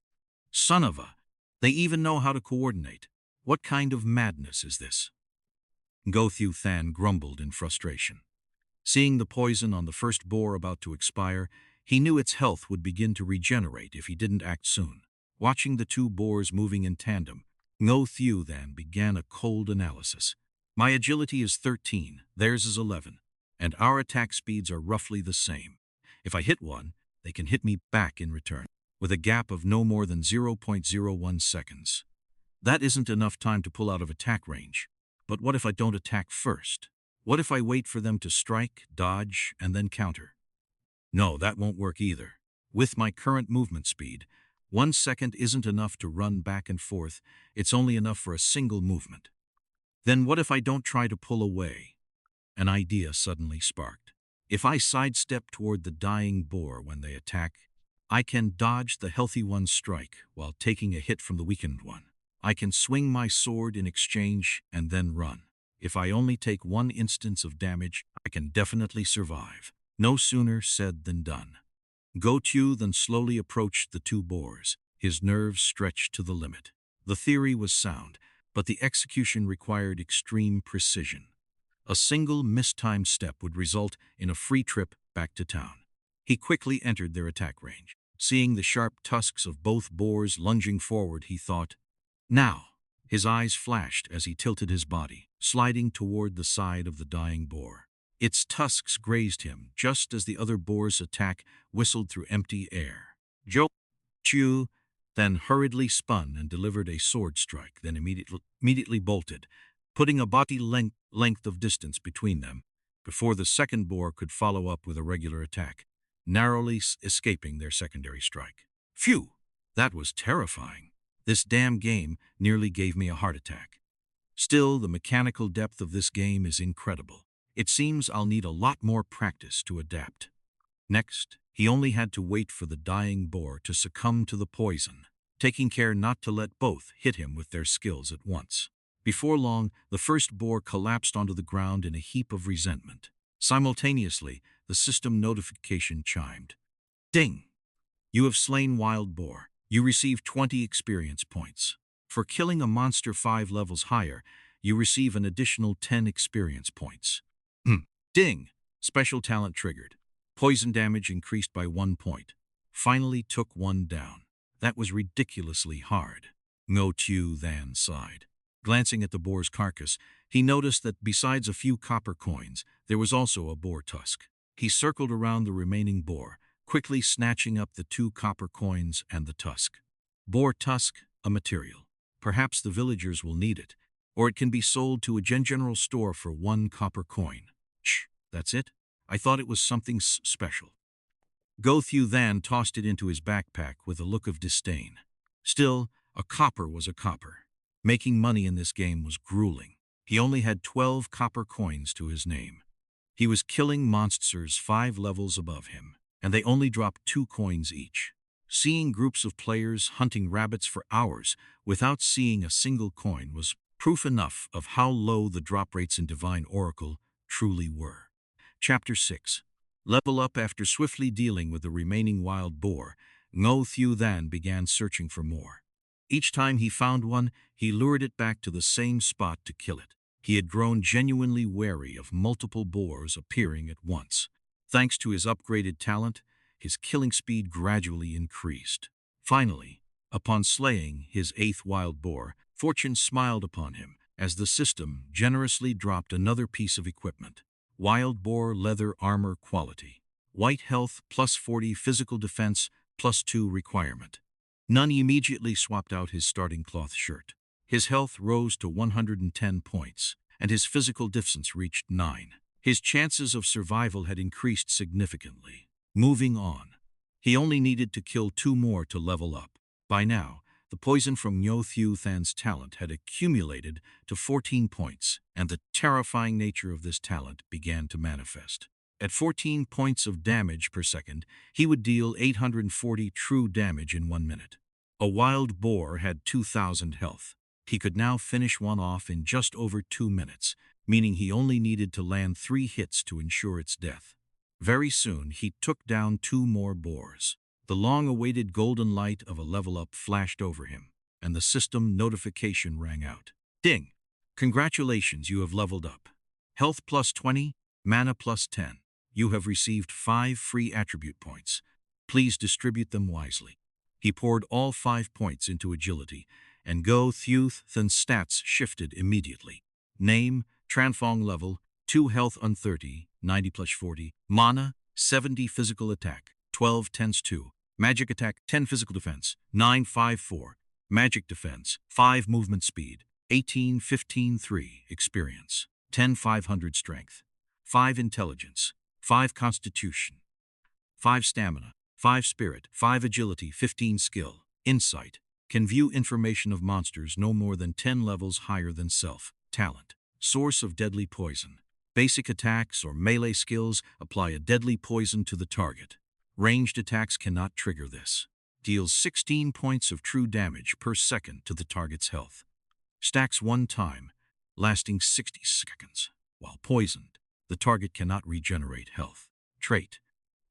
Son of a... They even know how to coordinate. What kind of madness is this? Ngo Thieu Than grumbled in frustration. Seeing the poison on the first boar about to expire, he knew its health would begin to regenerate if he didn't act soon. Watching the 2 boars moving in tandem, Ngo Thieu Than began a cold analysis. My agility is 13, theirs is 11, and our attack speeds are roughly the same. If I hit one, they can hit me back in return, with a gap of no more than 0.01 seconds. That isn't enough time to pull out of attack range. But what if I don't attack first? What if I wait for them to strike, dodge, and then counter? No, that won't work either. With my current movement speed, 1 second isn't enough to run back and forth, it's only enough for a single movement. Then what if I don't try to pull away? An idea suddenly sparked. If I sidestep toward the dying boar when they attack, I can dodge the healthy one's strike while taking a hit from the weakened one. I can swing my sword in exchange and then run. If I only take 1 instance of damage, I can definitely survive. No sooner said than done. Ngo Thieu Than slowly approached the 2 boars, his nerves stretched to the limit. The theory was sound, but the execution required extreme precision. A single mistimed step would result in a free trip back to town. He quickly entered their attack range. Seeing the sharp tusks of both boars lunging forward, he thought, "Now!" His eyes flashed as he tilted his body, sliding toward the side of the dying boar. Its tusks grazed him just as the other boar's attack whistled through empty air. Ngo Thieu Than hurriedly spun and delivered a sword strike, then immediately bolted, putting a body length of distance between them, before the second boar could follow up with a regular attack, narrowly escaping their secondary strike. Phew! That was terrifying. This damn game nearly gave me a heart attack. Still, the mechanical depth of this game is incredible. It seems I'll need a lot more practice to adapt. Next, he only had to wait for the dying boar to succumb to the poison, taking care not to let both hit him with their skills at once. Before long, the first boar collapsed onto the ground in a heap of resentment. Simultaneously, the system notification chimed. Ding! You have slain wild boar. You receive 20 experience points. For killing a monster 5 levels higher, you receive an additional 10 experience points. Ding! Special talent triggered. Poison damage increased by 1 point. Finally took 1 down. That was ridiculously hard. Ngo Thieu Than sighed. Glancing at the boar's carcass, he noticed that besides a few copper coins, there was also a boar tusk. He circled around the remaining boar, quickly snatching up the 2 copper coins and the tusk. Boar tusk, a material. Perhaps the villagers will need it, or it can be sold to a general store for 1 copper coin. Shh, that's it? I thought it was something special. Ngo Thieu Than tossed it into his backpack with a look of disdain. Still, a copper was a copper. Making money in this game was grueling. He only had 12 copper coins to his name. He was killing monsters 5 levels above him, and they only dropped 2 coins each. Seeing groups of players hunting rabbits for hours without seeing a single coin was proof enough of how low the drop rates in Divine Oracle truly were. Chapter 6. Level up. After swiftly dealing with the remaining wild boar, Ngo Thieu Than began searching for more. Each time he found one, he lured it back to the same spot to kill it. He had grown genuinely wary of multiple boars appearing at once. Thanks to his upgraded talent, his killing speed gradually increased. Finally, upon slaying his 8th wild boar, fortune smiled upon him as the system generously dropped another piece of equipment. Wild boar leather armor quality. White health plus 40 physical defense plus 2 requirement. None immediately swapped out his starting cloth shirt. His health rose to 110 points, and his physical defense reached 9. His chances of survival had increased significantly. Moving on. He only needed to kill 2 more to level up. By now, the poison from Ngo Thieu Than's talent had accumulated to 14 points, and the terrifying nature of this talent began to manifest. At 14 points of damage per second, he would deal 840 true damage in 1 minute. A wild boar had 2,000 health. He could now finish one off in just over 2 minutes, meaning he only needed to land 3 hits to ensure its death. Very soon, he took down 2 more boars. The long-awaited golden light of a level-up flashed over him, and the system notification rang out. Ding! Congratulations, you have leveled up. Health plus 20, mana plus 10. You have received 5 free attribute points. Please distribute them wisely. He poured all 5 points into agility, and Ngo Thieu Than's stats shifted immediately. Name, Transfong level, 2 health on 30, 90 plus 40. Mana, 70 physical attack, 12 10s 2. Magic attack, 10 physical defense, 9 5 4. Magic defense, 5 movement speed, 18 15 3. Experience, 10 500 strength, 5 intelligence, 5 constitution, 5 stamina, 5 spirit, 5 agility, 15 skill. Insight, can view information of monsters no more than 10 levels higher than self. Talent, source of deadly poison. Basic attacks or melee skills apply a deadly poison to the target. Ranged attacks cannot trigger this. Deals 16 points of true damage per second to the target's health. Stacks 1 time, lasting 60 seconds. While poisoned, the target cannot regenerate health. Trait,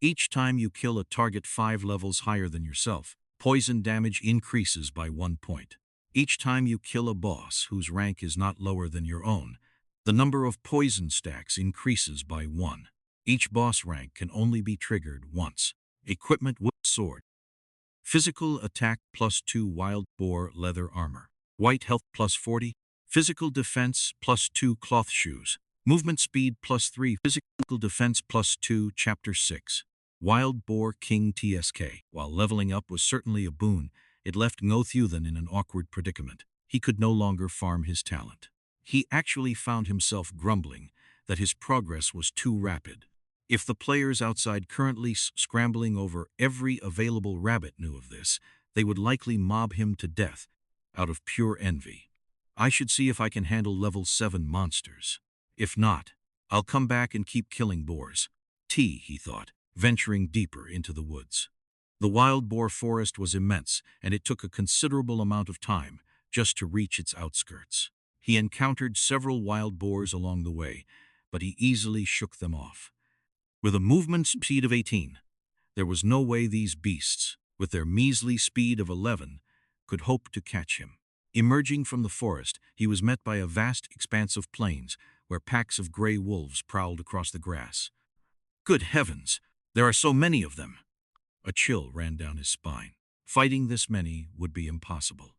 each time you kill a target 5 levels higher than yourself, poison damage increases by 1 point. Each time you kill a boss whose rank is not lower than your own, the number of poison stacks increases by 1. Each boss rank can only be triggered once. Equipment wood sword. Physical attack plus 2 wild boar leather armor. White health plus 40. Physical defense plus 2 cloth shoes. Movement speed plus 3. Physical defense plus 2. Chapter 6. Wild boar king TSK. While leveling up was certainly a boon, it left Ngo Thieu Than in an awkward predicament. He could no longer farm his talent. He actually found himself grumbling that his progress was too rapid. If the players outside currently scrambling over every available rabbit knew of this, they would likely mob him to death out of pure envy. I should see if I can handle level 7 monsters. If not, I'll come back and keep killing boars. He thought, venturing deeper into the woods. The wild boar forest was immense, and it took a considerable amount of time just to reach its outskirts. He encountered several wild boars along the way, but he easily shook them off. With a movement speed of 18, there was no way these beasts, with their measly speed of 11, could hope to catch him. Emerging from the forest, he was met by a vast expanse of plains where packs of gray wolves prowled across the grass. Good heavens, there are so many of them! A chill ran down his spine. Fighting this many would be impossible.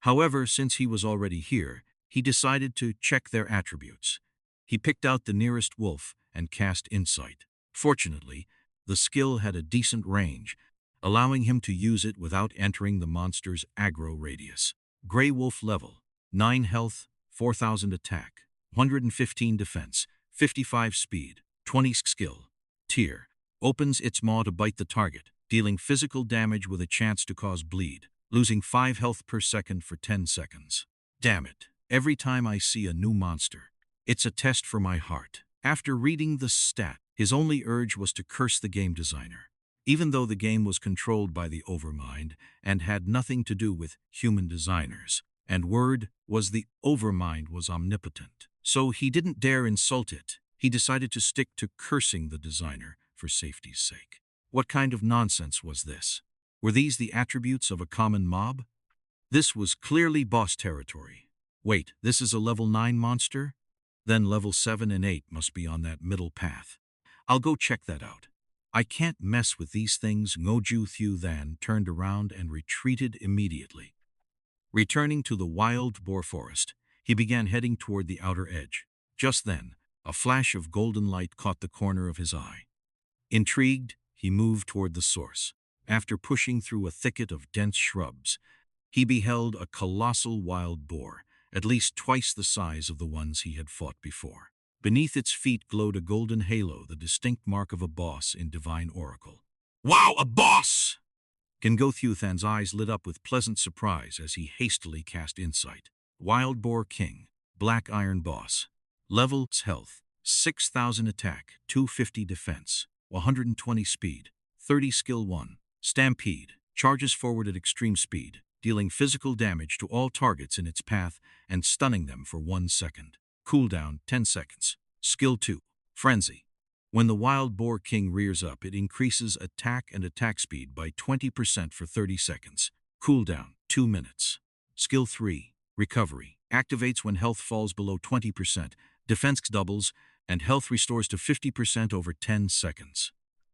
However, since he was already here, he decided to check their attributes. He picked out the nearest wolf and cast Insight. Fortunately, the skill had a decent range, allowing him to use it without entering the monster's aggro radius. Grey Wolf level, 9 health, 4000 attack, 115 defense, 55 speed, 20 skill. Tier, opens its maw to bite the target, dealing physical damage with a chance to cause bleed, losing 5 health per second for 10 seconds. Damn it, every time I see a new monster, it's a test for my heart. After reading the stat, his only urge was to curse the game designer. Even though the game was controlled by the Overmind and had nothing to do with human designers, and word was the Overmind was omnipotent. So he didn't dare insult it. He decided to stick to cursing the designer for safety's sake. What kind of nonsense was this? Were these the attributes of a common mob? This was clearly boss territory. Wait, this is a level 9 monster? Then level 7 and 8 must be on that middle path. I'll go check that out. I can't mess with these things. Ngo Thieu Than turned around and retreated immediately. Returning to the wild boar forest, he began heading toward the outer edge. Just then, a flash of golden light caught the corner of his eye. Intrigued, he moved toward the source. After pushing through a thicket of dense shrubs, he beheld a colossal wild boar, at least twice the size of the ones he had fought before. Beneath its feet glowed a golden halo, the distinct mark of a boss in Divine Oracle. Wow, a boss! Ngo Thieu Than's eyes lit up with pleasant surprise as he hastily cast Insight. Wild Boar King, Black Iron Boss. Level Health, 6,000 Attack, 250 Defense, 120 Speed, 30 Skill 1. Stampede, charges forward at extreme speed, dealing physical damage to all targets in its path and stunning them for 1 second. Cooldown, 10 seconds. Skill 2. Frenzy. When the Wild Boar King rears up, it increases attack and attack speed by 20% for 30 seconds. Cooldown, 2 minutes. Skill 3. Recovery. Activates when health falls below 20%, defense doubles, and health restores to 50% over 10 seconds.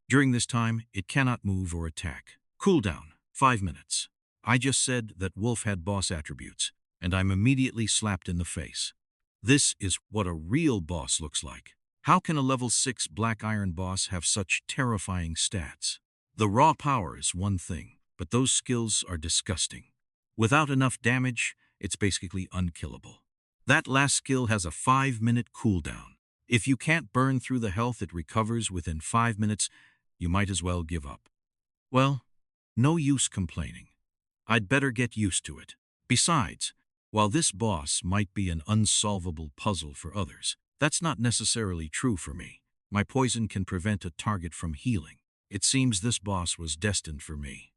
During this time, it cannot move or attack. Cooldown, 5 minutes. I just said that Wolf had boss attributes, and I'm immediately slapped in the face. This is what a real boss looks like. How can a level 6 Black Iron boss have such terrifying stats? The raw power is one thing, but those skills are disgusting. Without enough damage, it's basically unkillable. That last skill has a 5-minute cooldown. If you can't burn through the health it recovers within 5 minutes, you might as well give up. Well, no use complaining. I'd better get used to it. Besides, while this boss might be an unsolvable puzzle for others, that's not necessarily true for me. My poison can prevent a target from healing. It seems this boss was destined for me.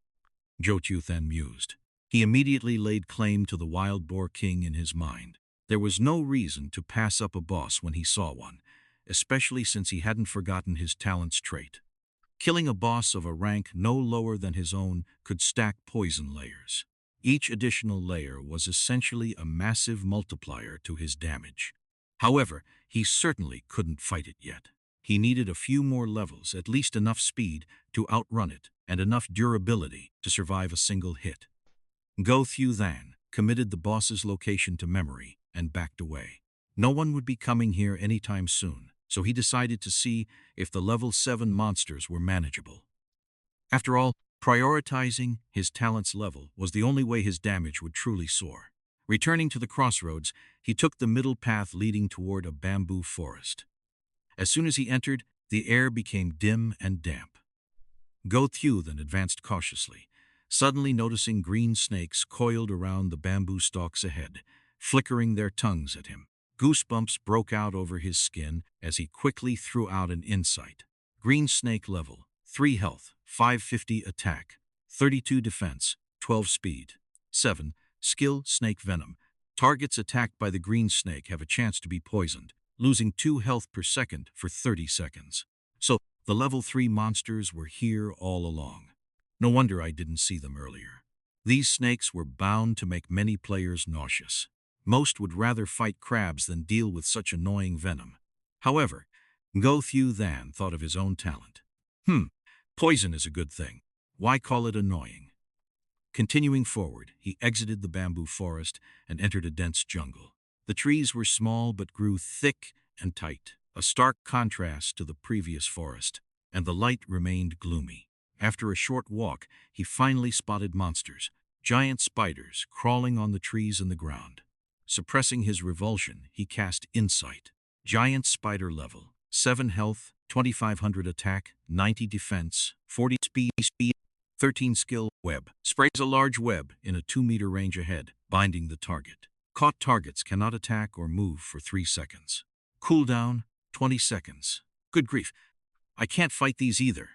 Ngo Thieu Than mused. He immediately laid claim to the Wild Boar King in his mind. There was no reason to pass up a boss when he saw one, especially since he hadn't forgotten his talent's trait. Killing a boss of a rank no lower than his own could stack poison layers. Each additional layer was essentially a massive multiplier to his damage. However, he certainly couldn't fight it yet. He needed a few more levels, at least enough speed to outrun it, and enough durability to survive a single hit. Ngo Thieu Than committed the boss's location to memory and backed away. No one would be coming here anytime soon, so he decided to see if the level 7 monsters were manageable. After all, prioritizing his talent's level was the only way his damage would truly soar. Returning to the crossroads, he took the middle path leading toward a bamboo forest. As soon as he entered, the air became dim and damp. Ngo Thieu Than advanced cautiously, suddenly noticing green snakes coiled around the bamboo stalks ahead, flickering their tongues at him. Goosebumps broke out over his skin as he quickly threw out an insight. Green snake level, 3 health, 550 attack, 32 defense, 12 speed. 7. Skill Snake Venom. Targets attacked by the green snake have a chance to be poisoned, losing 2 health per second for 30 seconds. So, the level 3 monsters were here all along. No wonder I didn't see them earlier. These snakes were bound to make many players nauseous. Most would rather fight crabs than deal with such annoying venom. However, Ngo Thieu Than thought of his own talent. Poison is a good thing. Why call it annoying? Continuing forward, he exited the bamboo forest and entered a dense jungle. The trees were small but grew thick and tight, a stark contrast to the previous forest, and the light remained gloomy. After a short walk, he finally spotted monsters, giant spiders crawling on the trees and the ground. Suppressing his revulsion, he cast Insight. Giant spider level, 7 health, 2500 attack, 90 defense, 40 speed, 13 skill. Web. Sprays a large web in a 2-meter range ahead, binding the target. Caught targets cannot attack or move for 3 seconds. Cooldown, 20 seconds. Good grief, I can't fight these either.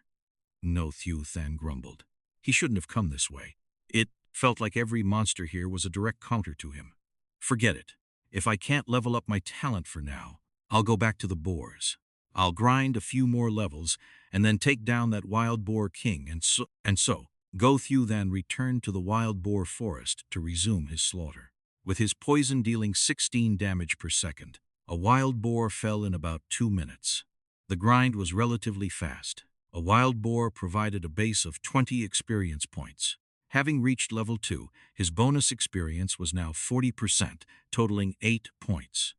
Ngo Thieu Than grumbled. He shouldn't have come this way. It felt like every monster here was a direct counter to him. Forget it. If I can't level up my talent for now, I'll go back to the boars. I'll grind a few more levels and then take down that Wild Boar King, and so Ngo Thieu Than returned to the Wild Boar Forest to resume his slaughter. with his poison dealing 16 damage per second. A wild boar fell in about 2 minutes. The grind was relatively fast. A wild boar provided a base of 20 experience points. Having reached level 2, his bonus experience was now 40%, totaling 8 points.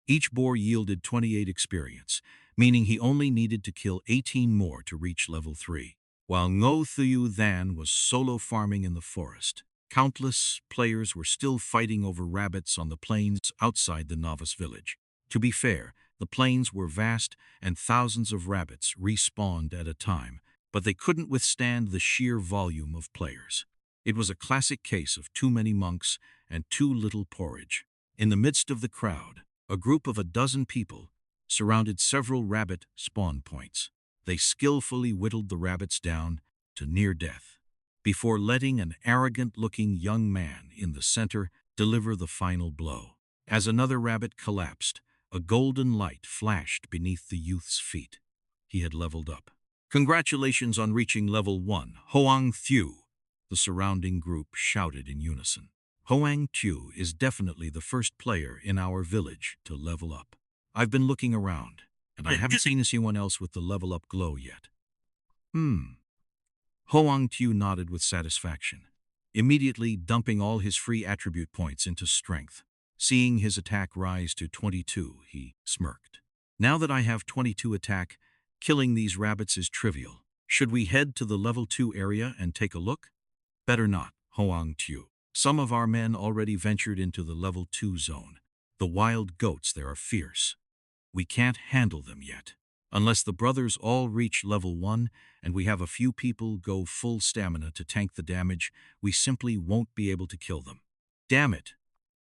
Each boar yielded 28 experience, meaning he only needed to kill 18 more to reach level 3. While Ngo Thieu Than was solo farming in the forest, countless players were still fighting over rabbits on the plains outside the novice village. To be fair, the plains were vast and thousands of rabbits respawned at a time, but they couldn't withstand the sheer volume of players. It was a classic case of too many monks and too little porridge. In the midst of the crowd, a group of a dozen people surrounded several rabbit spawn points. They skillfully whittled the rabbits down to near death, before letting an arrogant-looking young man in the center deliver the final blow. As another rabbit collapsed, a golden light flashed beneath the youth's feet. He had leveled up. "Congratulations on reaching level 1, Ngo Thieu," the surrounding group shouted in unison. Ngo Thieu is definitely the first player in our village to level up. I've been looking around, and I haven't seen anyone else with the level up glow yet. Ngo Thieu nodded with satisfaction, immediately dumping all his free attribute points into strength. Seeing his attack rise to 22, he smirked. "Now that I have 22 attack, killing these rabbits is trivial. Should we head to the level 2 area and take a look?" "Better not, Ngo Thieu. Some of our men already ventured into the level 2 zone. The wild goats there are fierce. We can't handle them yet. Unless the brothers all reach level 1 and we have a few people go full stamina to tank the damage, we simply won't be able to kill them. Damn it!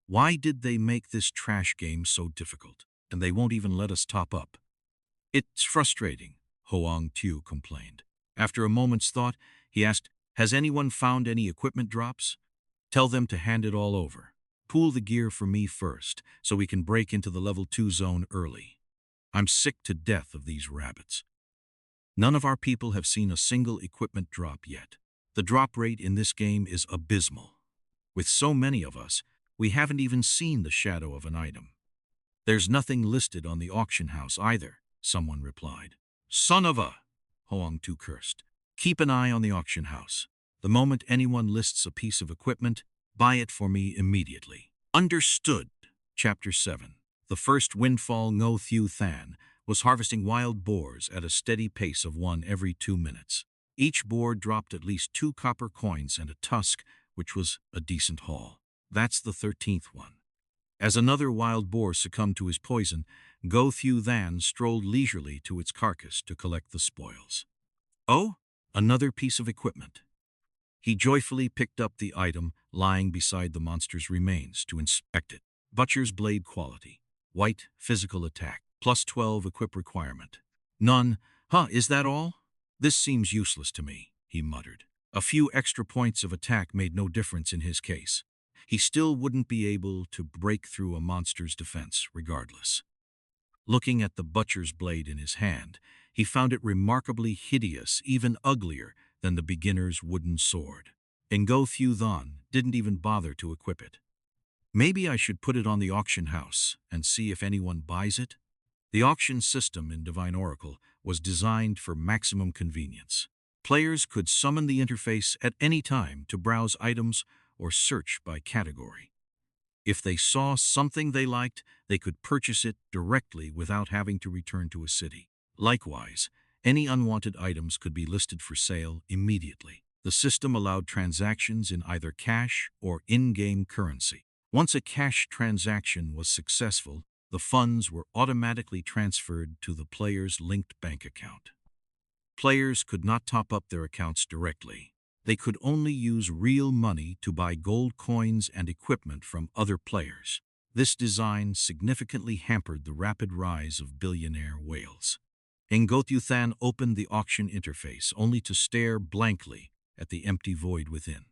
Why did they make this trash game so difficult? And they won't even let us top up." "It's frustrating," Ngo Thieu complained. After a moment's thought, he asked, "Has anyone found any equipment drops? Tell them to hand it all over. Pool the gear for me first, so we can break into the level 2 zone early. I'm sick to death of these rabbits." None of our people have seen a single equipment drop yet. The drop rate in this game is abysmal. With so many of us, we haven't even seen the shadow of an item. "There's nothing listed on the auction house either," someone replied. "Son of a," Ngo Thieu cursed. "Keep an eye on the auction house. The moment anyone lists a piece of equipment, buy it for me immediately." Understood. Chapter 7. The first windfall Ngo Thieu Than was harvesting wild boars at a steady pace of 1 every 2 minutes. Each boar dropped at least 2 copper coins and a tusk, which was a decent haul. That's the 13th one. As another wild boar succumbed to his poison, Ngo Thieu Than strolled leisurely to its carcass to collect the spoils. Oh, another piece of equipment. He joyfully picked up the item lying beside the monster's remains to inspect it. Butcher's blade quality. White, physical attack. Plus 12 equip requirement. None. Is that all? This seems useless to me, he muttered. A few extra points of attack made no difference in his case. He still wouldn't be able to break through a monster's defense, regardless. Looking at the butcher's blade in his hand, he found it remarkably hideous, even uglier than the beginner's wooden sword. Ngo Thieu Than didn't even bother to equip it. Maybe I should put it on the auction house and see if anyone buys it? The auction system in Divine Oracle was designed for maximum convenience. Players could summon the interface at any time to browse items or search by category. If they saw something they liked, they could purchase it directly without having to return to a city. Likewise, any unwanted items could be listed for sale immediately. The system allowed transactions in either cash or in-game currency. Once a cash transaction was successful, the funds were automatically transferred to the player's linked bank account. Players could not top up their accounts directly. They could only use real money to buy gold coins and equipment from other players. This design significantly hampered the rapid rise of billionaire whales. Ngo Thieu Than opened the auction interface only to stare blankly at the empty void within.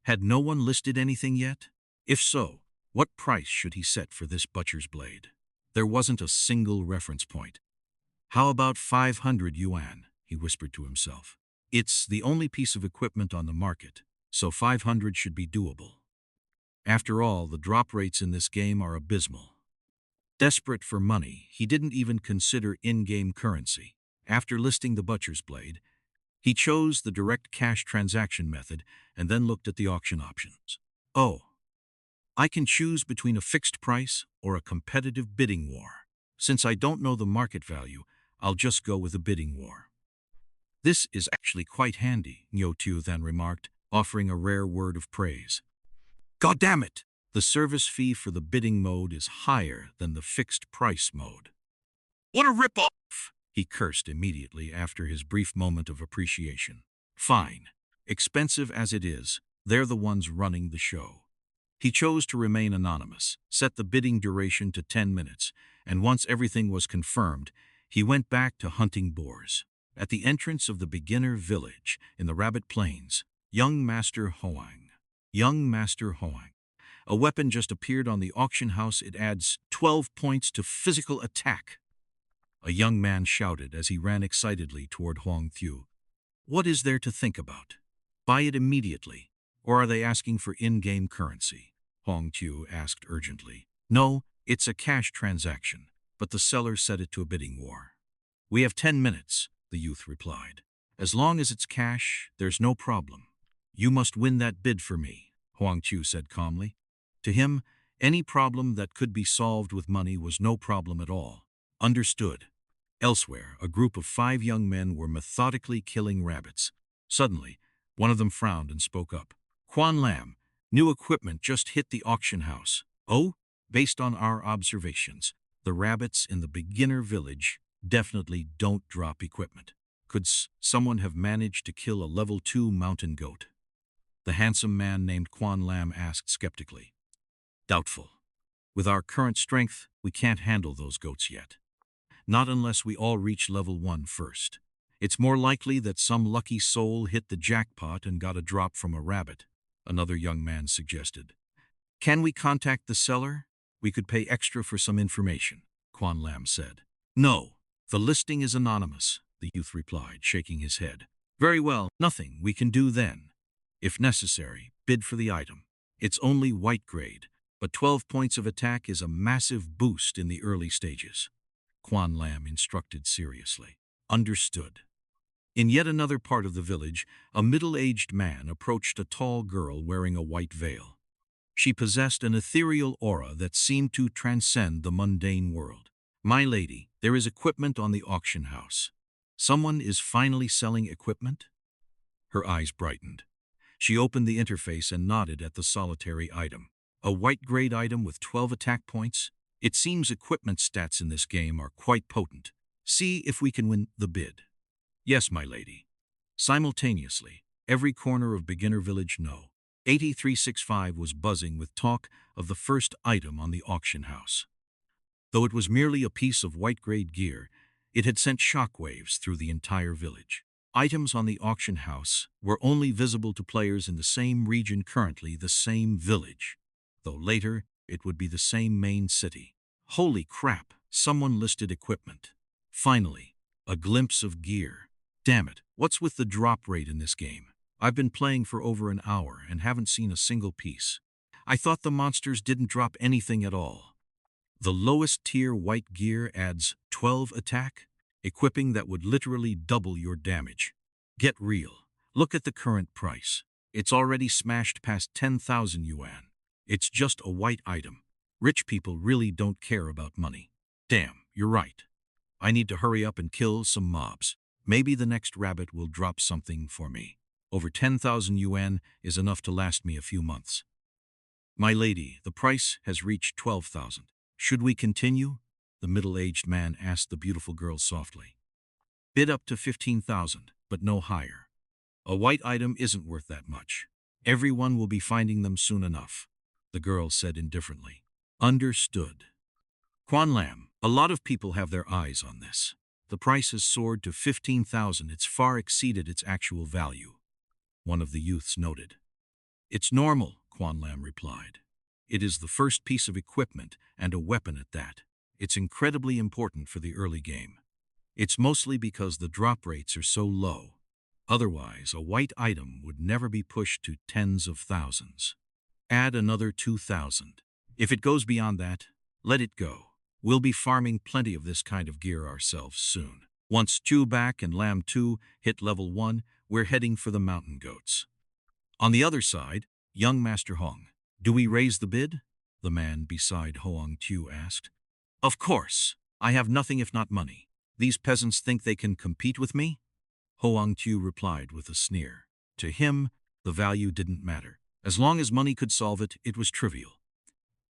Had no one listed anything yet? If so, what price should he set for this butcher's blade? There wasn't a single reference point. "How about 500 yuan?" he whispered to himself. "It's the only piece of equipment on the market, so 500 should be doable." After all, the drop rates in this game are abysmal. Desperate for money, he didn't even consider in-game currency. After listing the butcher's blade, he chose the direct cash transaction method and then looked at the auction options. Oh, I can choose between a fixed price or a competitive bidding war. Since I don't know the market value, I'll just go with a bidding war. This is actually quite handy, Ngo Thieu Than remarked, offering a rare word of praise. God damn it! The service fee for the bidding mode is higher than the fixed price mode. What a rip-off! He cursed immediately after his brief moment of appreciation. Fine. Expensive as it is, they're the ones running the show. He chose to remain anonymous, set the bidding duration to 10 minutes, and once everything was confirmed, he went back to hunting boars. At the entrance of the beginner village in the Rabbit Plains, young Master Hoang. A weapon just appeared on the auction house. It adds 12 points to physical attack. A young man shouted as he ran excitedly toward Ngo Thieu. What is there to think about? Buy it immediately, or are they asking for in-game currency? Ngo Thieu asked urgently. No, it's a cash transaction, but the seller set it to a bidding war. We have 10 minutes, the youth replied. As long as it's cash, there's no problem. You must win that bid for me, Ngo Thieu said calmly. To him, any problem that could be solved with money was no problem at all. Understood. Elsewhere, a group of 5 young men were methodically killing rabbits. Suddenly, one of them frowned and spoke up. Quan Lam, new equipment just hit the auction house. Oh, based on our observations, the rabbits in the beginner village definitely don't drop equipment. Could someone have managed to kill a level 2 mountain goat? The handsome man named Quan Lam asked skeptically. Doubtful. With our current strength, we can't handle those goats yet. Not unless we all reach level 1 first. It's more likely that some lucky soul hit the jackpot and got a drop from a rabbit, another young man suggested. Can we contact the seller? We could pay extra for some information, Quan Lam said. No, the listing is anonymous, the youth replied, shaking his head. Very well, nothing we can do then. If necessary, bid for the item. It's only white grade, but 12 points of attack is a massive boost in the early stages. Quan Lam instructed seriously. Understood. In yet another part of the village, a middle-aged man approached a tall girl wearing a white veil. She possessed an ethereal aura that seemed to transcend the mundane world. My lady, there is equipment on the auction house. Someone is finally selling equipment? Her eyes brightened. She opened the interface and nodded at the solitary item. A white-grade item with 12 attack points? It seems equipment stats in this game are quite potent. See if we can win the bid. Yes, my lady. Simultaneously, every corner of Beginner Village No. 8365 was buzzing with talk of the first item on the auction house. Though it was merely a piece of white-grade gear, it had sent shockwaves through the entire village. Items on the auction house were only visible to players in the same region, currently the same village, though later it would be the same main city. Holy crap, someone listed equipment. Finally, a glimpse of gear. Damn it, what's with the drop rate in this game? I've been playing for over an hour and haven't seen a single piece. I thought the monsters didn't drop anything at all. The lowest tier white gear adds 12 attack, equipping that would literally double your damage. Get real. Look at the current price. It's already smashed past 10,000 yuan. It's just a white item. Rich people really don't care about money. Damn, you're right. I need to hurry up and kill some mobs. Maybe the next rabbit will drop something for me. Over 10,000 yuan is enough to last me a few months. My lady, the price has reached 12,000. Should we continue? The middle-aged man asked the beautiful girl softly. Bid up to 15,000, but no higher. A white item isn't worth that much. Everyone will be finding them soon enough, the girl said indifferently. Understood. Quan Lam, a lot of people have their eyes on this. The price has soared to 15,000. It's far exceeded its actual value, one of the youths noted. It's normal, Quan Lam replied. It is the first piece of equipment, and a weapon at that. It's incredibly important for the early game. It's mostly because the drop rates are so low. Otherwise, a white item would never be pushed to tens of thousands. Add another 2,000. If it goes beyond that, let it go. We'll be farming plenty of this kind of gear ourselves soon. Once Chu Back and Lam 2 hit level 1, we're heading for the mountain goats. On the other side, young Master Hong. Do we raise the bid? The man beside Hoang Tu asked. Of course. I have nothing if not money. These peasants think they can compete with me? Hoang Tu replied with a sneer. To him, the value didn't matter. As long as money could solve it, it was trivial.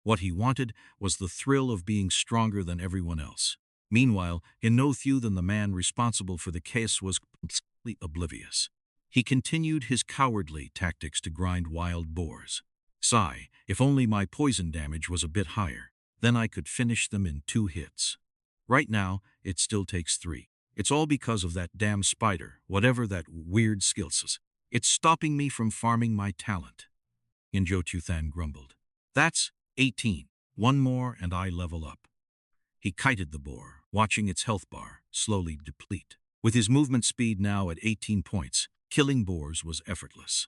What he wanted was the thrill of being stronger than everyone else. Meanwhile, Ngo Thieu Than, the man responsible for the case, was completely oblivious. He continued his cowardly tactics to grind wild boars. Sigh, if only my poison damage was a bit higher, then I could finish them in 2 hits. Right now, it still takes 3. It's all because of that damn spider, whatever that weird skill is. It's stopping me from farming my talent. Ngo Thieu Than grumbled. That's 18. One more and I level up. He kited the boar, watching its health bar slowly deplete. With his movement speed now at 18 points, killing boars was effortless.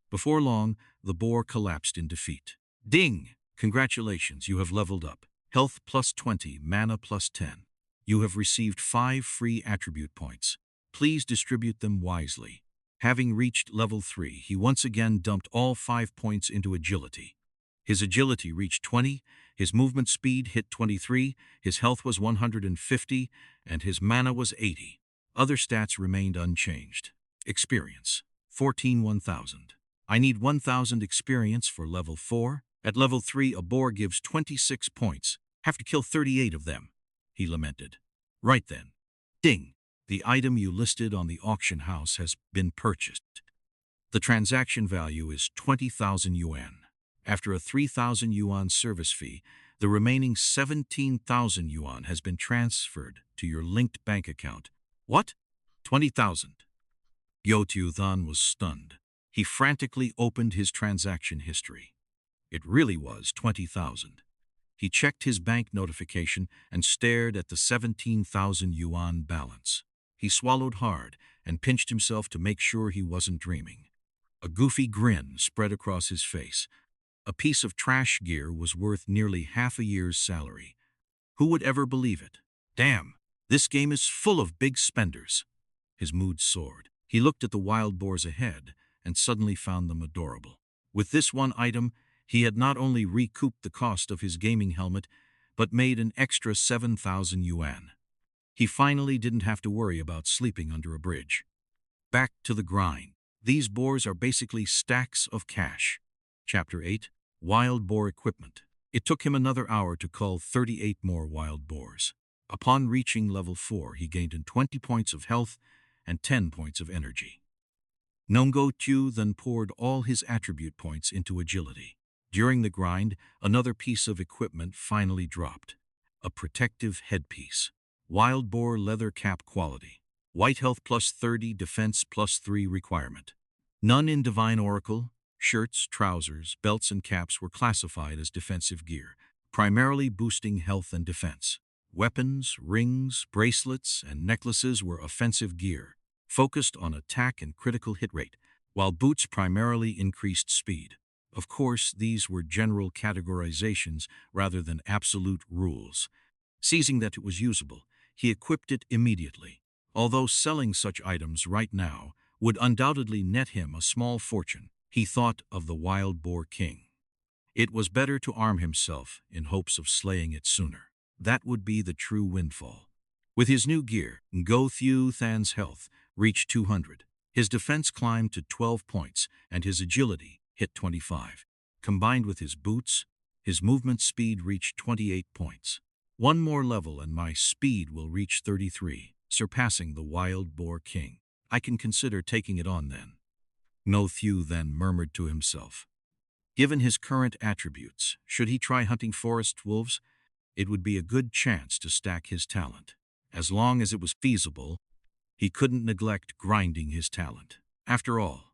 Before long, the boar collapsed in defeat. Ding! Congratulations, you have leveled up. Health plus 20, mana plus 10. You have received 5 free attribute points. Please distribute them wisely. Having reached level 3, he once again dumped all 5 points into agility. His agility reached 20, his movement speed hit 23, his health was 150, and his mana was 80. Other stats remained unchanged. Experience, 1,000. I need 1,000 experience for level 4. At level 3, a boar gives 26 points. Have to kill 38 of them, he lamented. Right then. Ding! The item you listed on the auction house has been purchased. The transaction value is 20,000 yuan. After a 3,000 yuan service fee, the remaining 17,000 yuan has been transferred to your linked bank account. What? 20,000? Ngo Thieu Than was stunned. He frantically opened his transaction history. It really was 20,000. He checked his bank notification and stared at the 17,000 yuan balance. He swallowed hard and pinched himself to make sure he wasn't dreaming. A goofy grin spread across his face. A piece of trash gear was worth nearly half a year's salary. Who would ever believe it? Damn, this game is full of big spenders. His mood soared. He looked at the wild boars ahead and suddenly found them adorable. With this one item, he had not only recouped the cost of his gaming helmet, but made an extra 7,000 yuan. He finally didn't have to worry about sleeping under a bridge. Back to the grind. These boars are basically stacks of cash. Chapter 8. Wild Boar Equipment. It took him another hour to cull 38 more wild boars. Upon reaching level 4, he gained 20 points of health and 10 points of energy. Ngo Thieu then poured all his attribute points into agility. During the grind, another piece of equipment finally dropped. A protective headpiece. Wild boar leather cap quality. White health plus 30, defense plus 3 requirement. None in Divine Oracle. Shirts, trousers, belts, and caps were classified as defensive gear, primarily boosting health and defense. Weapons, rings, bracelets, and necklaces were offensive gear, focused on attack and critical hit rate, while boots primarily increased speed. Of course, these were general categorizations rather than absolute rules. Seizing that it was usable, he equipped it immediately. Although selling such items right now would undoubtedly net him a small fortune, he thought of the wild boar king. It was better to arm himself in hopes of slaying it sooner. That would be the true windfall. With his new gear, Ngo Thieu Than's health reached 200. His defense climbed to 12 points, and his agility hit 25. Combined with his boots, his movement speed reached 28 points. One more level and my speed will reach 33, surpassing the wild boar king. I can consider taking it on then. Ngo Thieu then murmured to himself. Given his current attributes, should he try hunting forest wolves? It would be a good chance to stack his talent. As long as it was feasible, he couldn't neglect grinding his talent. After all,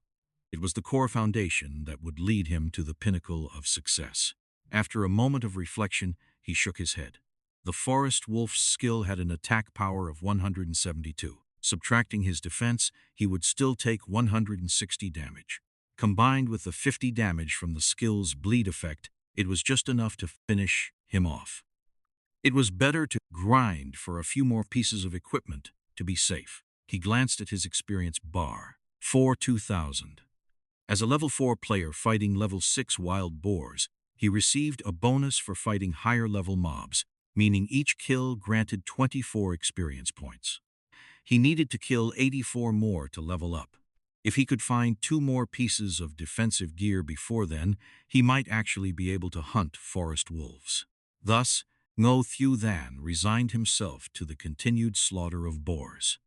it was the core foundation that would lead him to the pinnacle of success. After a moment of reflection, he shook his head. The forest wolf's skill had an attack power of 172. Subtracting his defense, he would still take 160 damage. Combined with the 50 damage from the skill's bleed effect, it was just enough to finish him off. It was better to grind for a few more pieces of equipment to be safe. He glanced at his experience bar. 2000. As a level 4 player fighting level 6 wild boars, he received a bonus for fighting higher level mobs, meaning each kill granted 24 experience points. He needed to kill 84 more to level up. If he could find 2 more pieces of defensive gear before then, he might actually be able to hunt forest wolves. Thus, Ngo Thieu Than resigned himself to the continued slaughter of boars.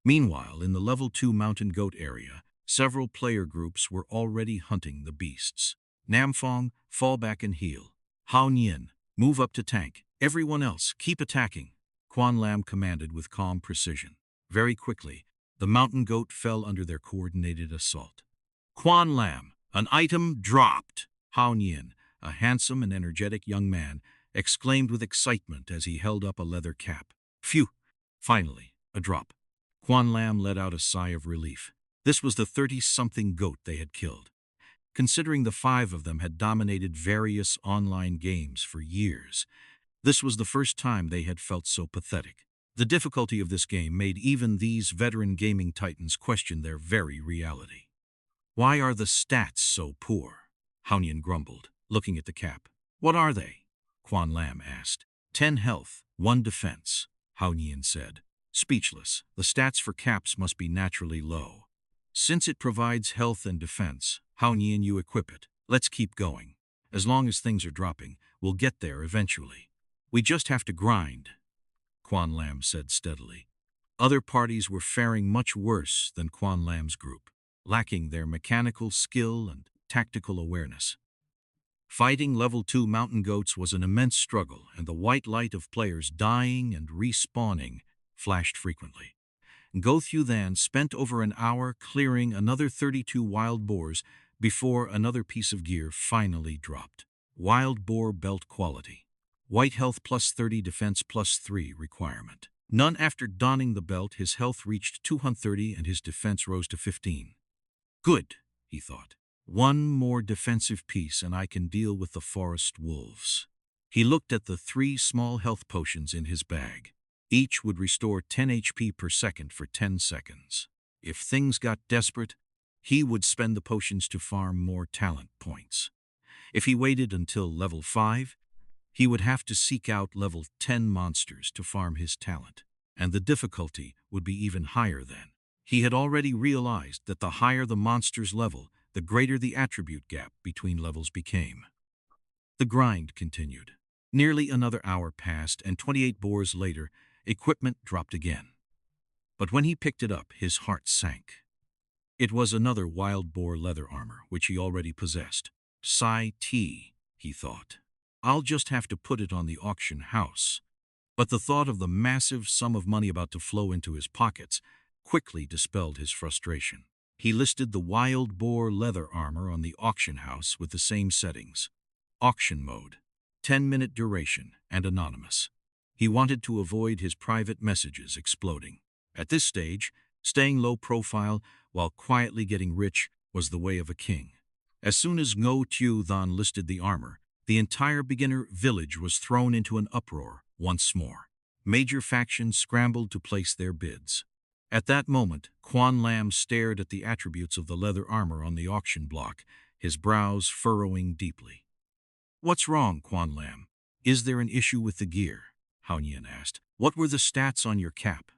Meanwhile, in the level 2 mountain goat area, several player groups were already hunting the beasts. Namfong, fall back and heal. Hao Nian, move up to tank. Everyone else, keep attacking, Quan Lam commanded with calm precision. Very quickly, the mountain goat fell under their coordinated assault. Quan Lam, an item dropped. Hao Nian, a handsome and energetic young man, exclaimed with excitement as he held up a leather cap. Phew! Finally, a drop. Quan Lam let out a sigh of relief. This was the 30-something goat they had killed. Considering the 5 of them had dominated various online games for years, this was the first time they had felt so pathetic. The difficulty of this game made even these veteran gaming titans question their very reality. Why are the stats so poor? Hao Nian grumbled, looking at the cap. What are they? Quan Lam asked. 10 health, 1 defense, Hao Nian said. Speechless, the stats for caps must be naturally low. Since it provides health and defense, Hao Nian, you equip it. Let's keep going. As long as things are dropping, we'll get there eventually. We just have to grind, Quan Lam said steadily. Other parties were faring much worse than Quan Lam's group, lacking their mechanical skill and tactical awareness. Fighting level 2 mountain goats was an immense struggle, and the white light of players dying and respawning flashed frequently. Ngo Thieu Than spent over an hour clearing another 32 wild boars before another piece of gear finally dropped. Wild boar belt quality. White health plus 30, defense plus 3 requirement. None after donning the belt, his health reached 230 and his defense rose to 15. Good, he thought. 1 more defensive piece and I can deal with the forest wolves. He looked at the 3 small health potions in his bag. Each would restore 10 HP per second for 10 seconds. If things got desperate, he would spend the potions to farm more talent points. If he waited until level 5, he would have to seek out level 10 monsters to farm his talent, and the difficulty would be even higher then. He had already realized that the higher the monster's level, the greater the attribute gap between levels became. The grind continued. Nearly another hour passed, and 28 boars later, equipment dropped again. But when he picked it up, his heart sank. It was another wild boar leather armor, which he already possessed. Sai T, he thought. I'll just have to put it on the auction house. But the thought of the massive sum of money about to flow into his pockets quickly dispelled his frustration. He listed the wild boar leather armor on the auction house with the same settings. Auction mode, 10-minute duration, and anonymous. He wanted to avoid his private messages exploding. At this stage, staying low profile while quietly getting rich was the way of a king. As soon as Ngo Thieu Than listed the armor, the entire beginner village was thrown into an uproar once more. Major factions scrambled to place their bids. At that moment, Quan Lam stared at the attributes of the leather armor on the auction block, his brows furrowing deeply. What's wrong, Quan Lam? Is there an issue with the gear? Hao Nian asked. What were the stats on your cap?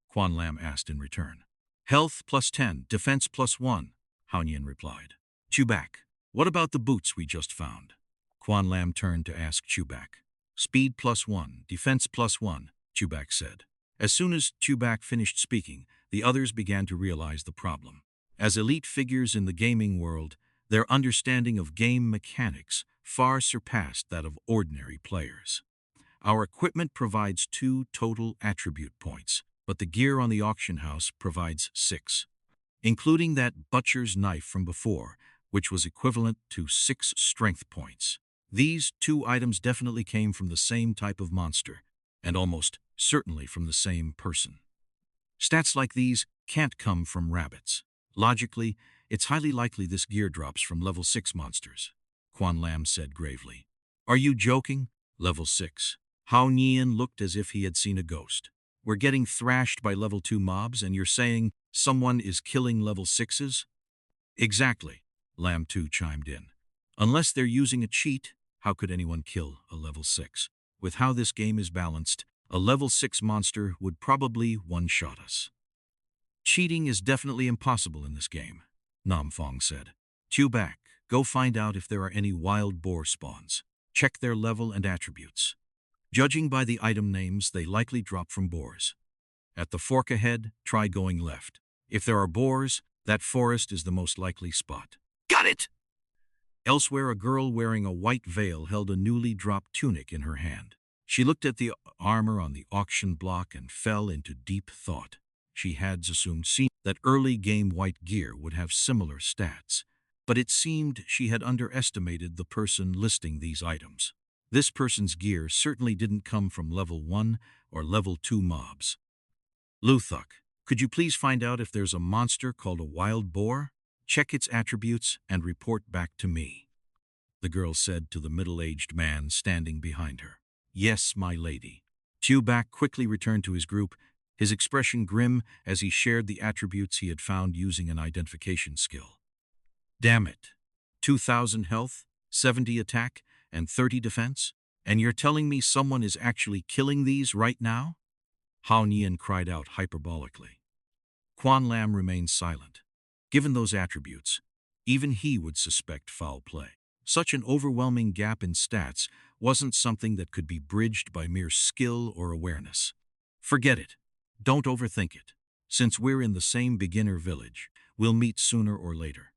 Quan Lam asked in return. Health plus 10, defense plus 1, Hao Nian replied. Chubak, what about the boots we just found? Quan Lam turned to ask Chubak. Speed plus 1, defense plus 1, Chubak said. As soon as Chubak finished speaking, the others began to realize the problem. As elite figures in the gaming world, their understanding of game mechanics far surpassed that of ordinary players. Our equipment provides 2 total attribute points, but the gear on the auction house provides 6, including that butcher's knife from before, which was equivalent to 6 strength points. These 2 items definitely came from the same type of monster, and almost certainly from the same person. Stats like these can't come from rabbits. Logically, It's highly likely this gear drops from level 6 monsters, Quan Lam said gravely. Are you joking? Level 6. Hao Nian looked as if he had seen a ghost. We're getting thrashed by level 2 mobs and you're saying someone is killing level 6s? Exactly, Lam 2 chimed in. Unless they're using a cheat, how could anyone kill a level 6? With how this game is balanced, a level 6 monster would probably one-shot us. Cheating is definitely impossible in this game, Nam Fong said. Tu back, go find out if there are any wild boar spawns. Check their level and attributes. Judging by the item names, they likely drop from boars. At the fork ahead, try going left. If there are boars, that forest is the most likely spot. Got it! Elsewhere, a girl wearing a white veil held a newly dropped tunic in her hand. She looked at the armor on the auction block and fell into deep thought. She had assumed that early game white gear would have similar stats, but it seemed she had underestimated the person listing these items. This person's gear certainly didn't come from level 1 or level 2 mobs. Luthuk, could you please find out if there's a monster called a wild boar? Check its attributes and report back to me, the girl said to the middle-aged man standing behind her. Yes, my lady. Tu Back quickly returned to his group, his expression grim as he shared the attributes he had found using an identification skill. Damn it. 2,000 health, 70 attack, and 30 defense? And you're telling me someone is actually killing these right now? Hao Nian cried out hyperbolically. Quan Lam remained silent. Given those attributes, even he would suspect foul play. Such an overwhelming gap in stats wasn't something that could be bridged by mere skill or awareness. Forget it. Don't overthink it. Since we're in the same beginner village, we'll meet sooner or later.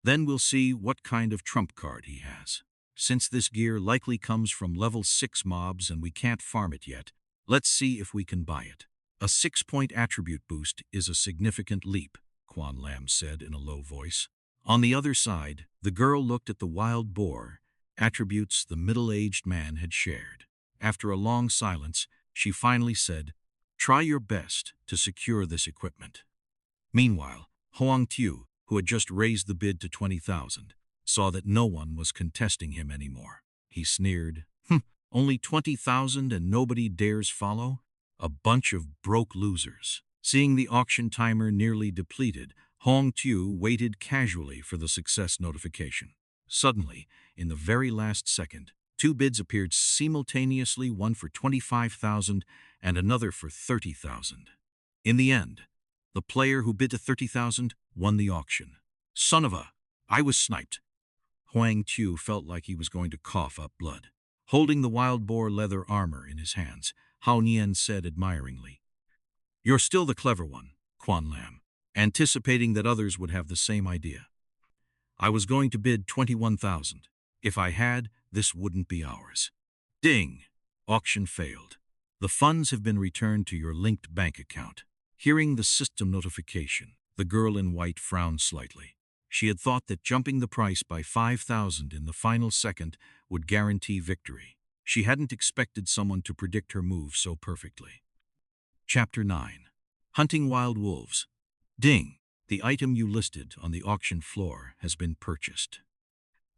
Then we'll see what kind of trump card he has. Since this gear likely comes from level 6 mobs and we can't farm it yet, let's see if we can buy it. A 6-point attribute boost is a significant leap, Quan Lam said in a low voice. On the other side, the girl looked at the wild boar, attributes the middle-aged man had shared. After a long silence, she finally said, try your best to secure this equipment. Meanwhile, Ngo Thieu, who had just raised the bid to 20,000, saw that no one was contesting him anymore. He sneered, only 20,000 and nobody dares follow? A bunch of broke losers. Seeing the auction timer nearly depleted, Ngo Thieu waited casually for the success notification. Suddenly, in the very last second, 2 bids appeared simultaneously, one for 25,000 and another for 30,000. In the end, the player who bid to 30,000 won the auction. Son of a... I was sniped. Ngo Thieu felt like he was going to cough up blood. Holding the wild boar leather armor in his hands, Hao Nian said admiringly, You're still the clever one, Quan Lam, anticipating that others would have the same idea. I was going to bid 21,000. If I had, this wouldn't be ours. Ding! Auction failed. The funds have been returned to your linked bank account. Hearing the system notification, the girl in white frowned slightly. She had thought that jumping the price by 5,000 in the final second would guarantee victory. She hadn't expected someone to predict her move so perfectly. Chapter 9. Hunting Wild Wolves. Ding! The item you listed on the auction floor has been purchased.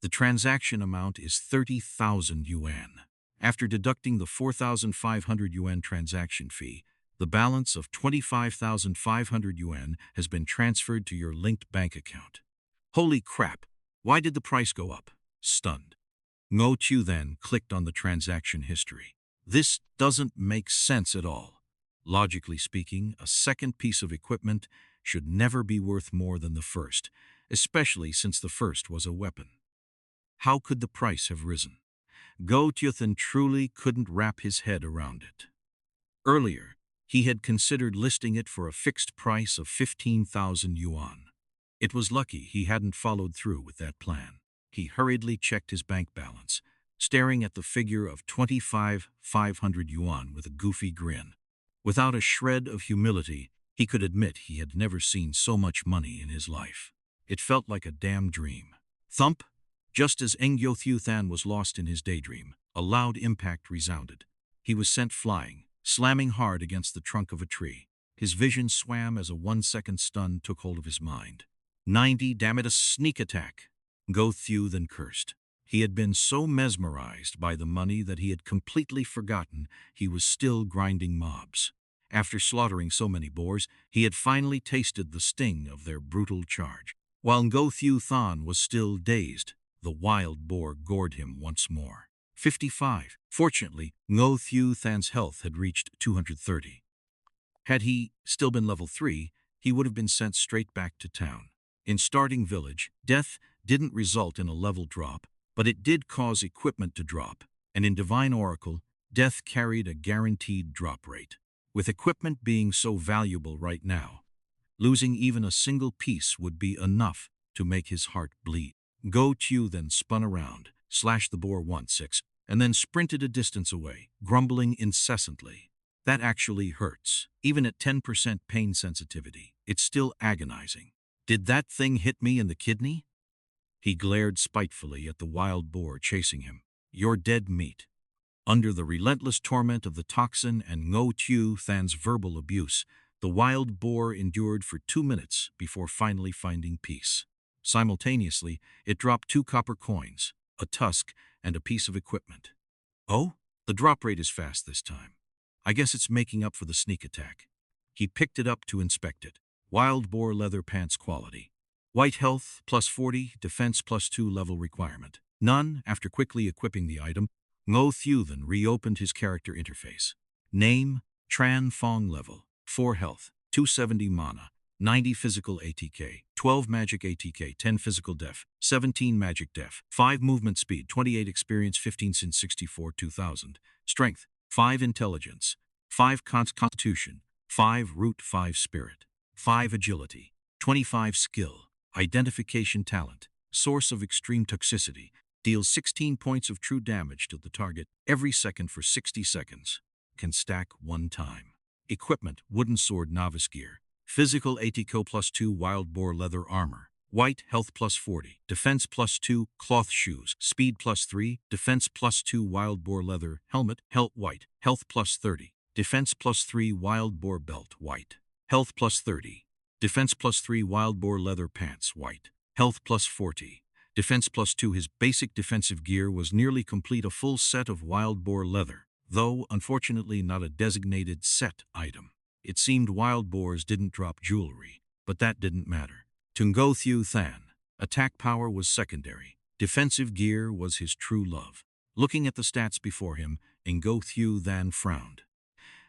The transaction amount is 30,000 yuan. After deducting the 4,500 yuan transaction fee, the balance of 25,500 yuan has been transferred to your linked bank account. Holy crap! Why did the price go up? Stunned, Ngo Thieu Than clicked on the transaction history. This doesn't make sense at all. Logically speaking, a second piece of equipment should never be worth more than the first, especially since the first was a weapon. How could the price have risen? Ngo Thieu Than truly couldn't wrap his head around it. Earlier, he had considered listing it for a fixed price of 15,000 yuan. It was lucky he hadn't followed through with that plan. He hurriedly checked his bank balance, staring at the figure of 25,500 yuan with a goofy grin. Without a shred of humility, he could admit he had never seen so much money in his life. It felt like a damn dream. Thump! Just as Ngo Thieu Than was lost in his daydream, a loud impact resounded. He was sent flying, slamming hard against the trunk of a tree. His vision swam as a 1-second stun took hold of his mind. 90, damn it, a sneak attack. Ngo Thieu Than cursed. He had been so mesmerized by the money that he had completely forgotten he was still grinding mobs. After slaughtering so many boars, he had finally tasted the sting of their brutal charge. While Ngo Thieu Than was still dazed, the wild boar gored him once more. 55. Fortunately, Ngo Thieu Than's health had reached 230. Had he still been level 3, he would have been sent straight back to town. In Starting Village, death didn't result in a level drop, but it did cause equipment to drop, and in Divine Oracle, death carried a guaranteed drop rate. With equipment being so valuable right now, losing even a single piece would be enough to make his heart bleed. Ngo Thieu then spun around, slashed the boar once, and then sprinted a distance away, grumbling incessantly. That actually hurts. Even at 10% pain sensitivity, it's still agonizing. Did that thing hit me in the kidney? He glared spitefully at the wild boar chasing him. You're dead meat. Under the relentless torment of the toxin and Ngo Thieu Than's verbal abuse, the wild boar endured for 2 minutes before finally finding peace. Simultaneously, it dropped 2 copper coins, a tusk, and a piece of equipment. Oh, the drop rate is fast this time. I guess it's making up for the sneak attack. He picked it up to inspect it. Wild boar leather pants quality. White health plus 40, defense plus 2 level requirement. None. After quickly equipping the item, Ngo Thieu Than reopened his character interface. Name, Tran Fong level, 4 health, 270 mana, 90 physical ATK, 12 magic ATK, 10 physical def, 17 magic def, 5 movement speed, 28 experience, 15 since 64 2000, strength, 5 intelligence, 5 constitution, 5 root, 5 spirit, 5 agility, 25 skill, identification talent, source of extreme toxicity, deals 16 points of true damage to the target every second for 60 seconds. Can stack 1 time. Equipment, wooden sword novice gear. Physical ATK plus 2 wild boar leather armor. White, health plus 40. Defense plus 2, cloth shoes. Speed plus 3, defense plus 2 wild boar leather helmet, white. Health plus 30. Defense plus 3 wild boar belt, white. Health plus 30. Defense plus 3 wild boar leather pants, white. Health plus 40. Defense plus 2. His basic defensive gear was nearly complete, a full set of wild boar leather, though unfortunately not a designated set item. It seemed wild boars didn't drop jewelry, but that didn't matter. To Ngo Thieu Than, attack power was secondary. Defensive gear was his true love. Looking at the stats before him, Ngo Thieu Than frowned.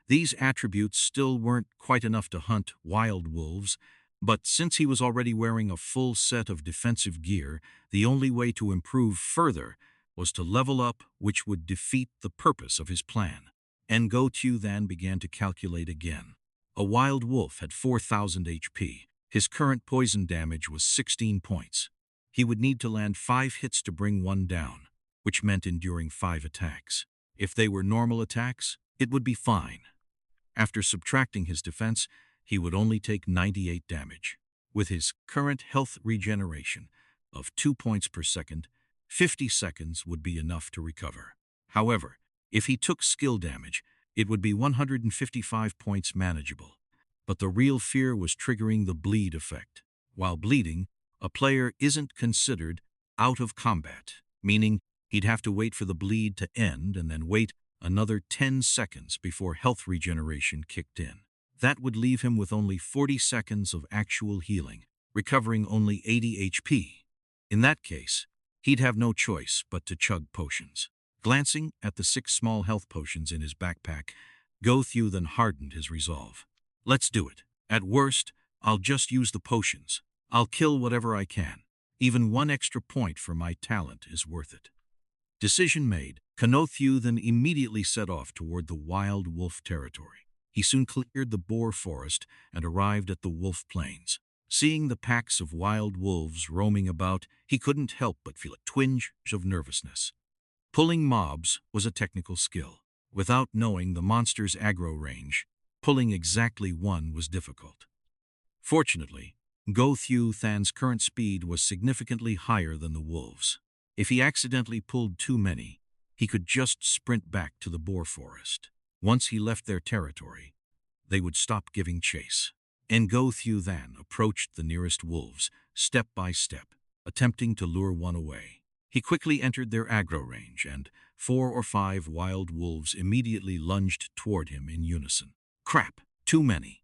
These attributes still weren't quite enough to hunt wild wolves, but since he was already wearing a full set of defensive gear, the only way to improve further was to level up, which would defeat the purpose of his plan. And Ngo Thieu Than began to calculate again. A wild wolf had 4,000 HP. His current poison damage was 16 points. He would need to land 5 hits to bring one down, which meant enduring 5 attacks. If they were normal attacks, it would be fine. After subtracting his defense, he would only take 98 damage. With his current health regeneration of 2 points per second, 50 seconds would be enough to recover. However, if he took skill damage, it would be 155 points manageable. But the real fear was triggering the bleed effect. While bleeding, a player isn't considered out of combat, meaning he'd have to wait for the bleed to end and then wait another 10 seconds before health regeneration kicked in. That would leave him with only 40 seconds of actual healing, recovering only 80 HP. In that case, he'd have no choice but to chug potions. Glancing at the 6 small health potions in his backpack, Ngo Thieu Than hardened his resolve. Let's do it. At worst, I'll just use the potions. I'll kill whatever I can. Even 1 extra point for my talent is worth it. Decision made, Ngo Thieu Than immediately set off toward the wild wolf territory. He soon cleared the boar forest and arrived at the wolf plains. Seeing the packs of wild wolves roaming about, he couldn't help but feel a twinge of nervousness. Pulling mobs was a technical skill. Without knowing the monster's aggro range, pulling exactly one was difficult. Fortunately, Ngo Thieu Than's current speed was significantly higher than the wolves. If he accidentally pulled too many, he could just sprint back to the boar forest. Once he left their territory, they would stop giving chase. Ngo Thieu Than approached the nearest wolves, step by step, attempting to lure one away. He quickly entered their aggro range, and 4 or 5 wild wolves immediately lunged toward him in unison. Crap! Too many!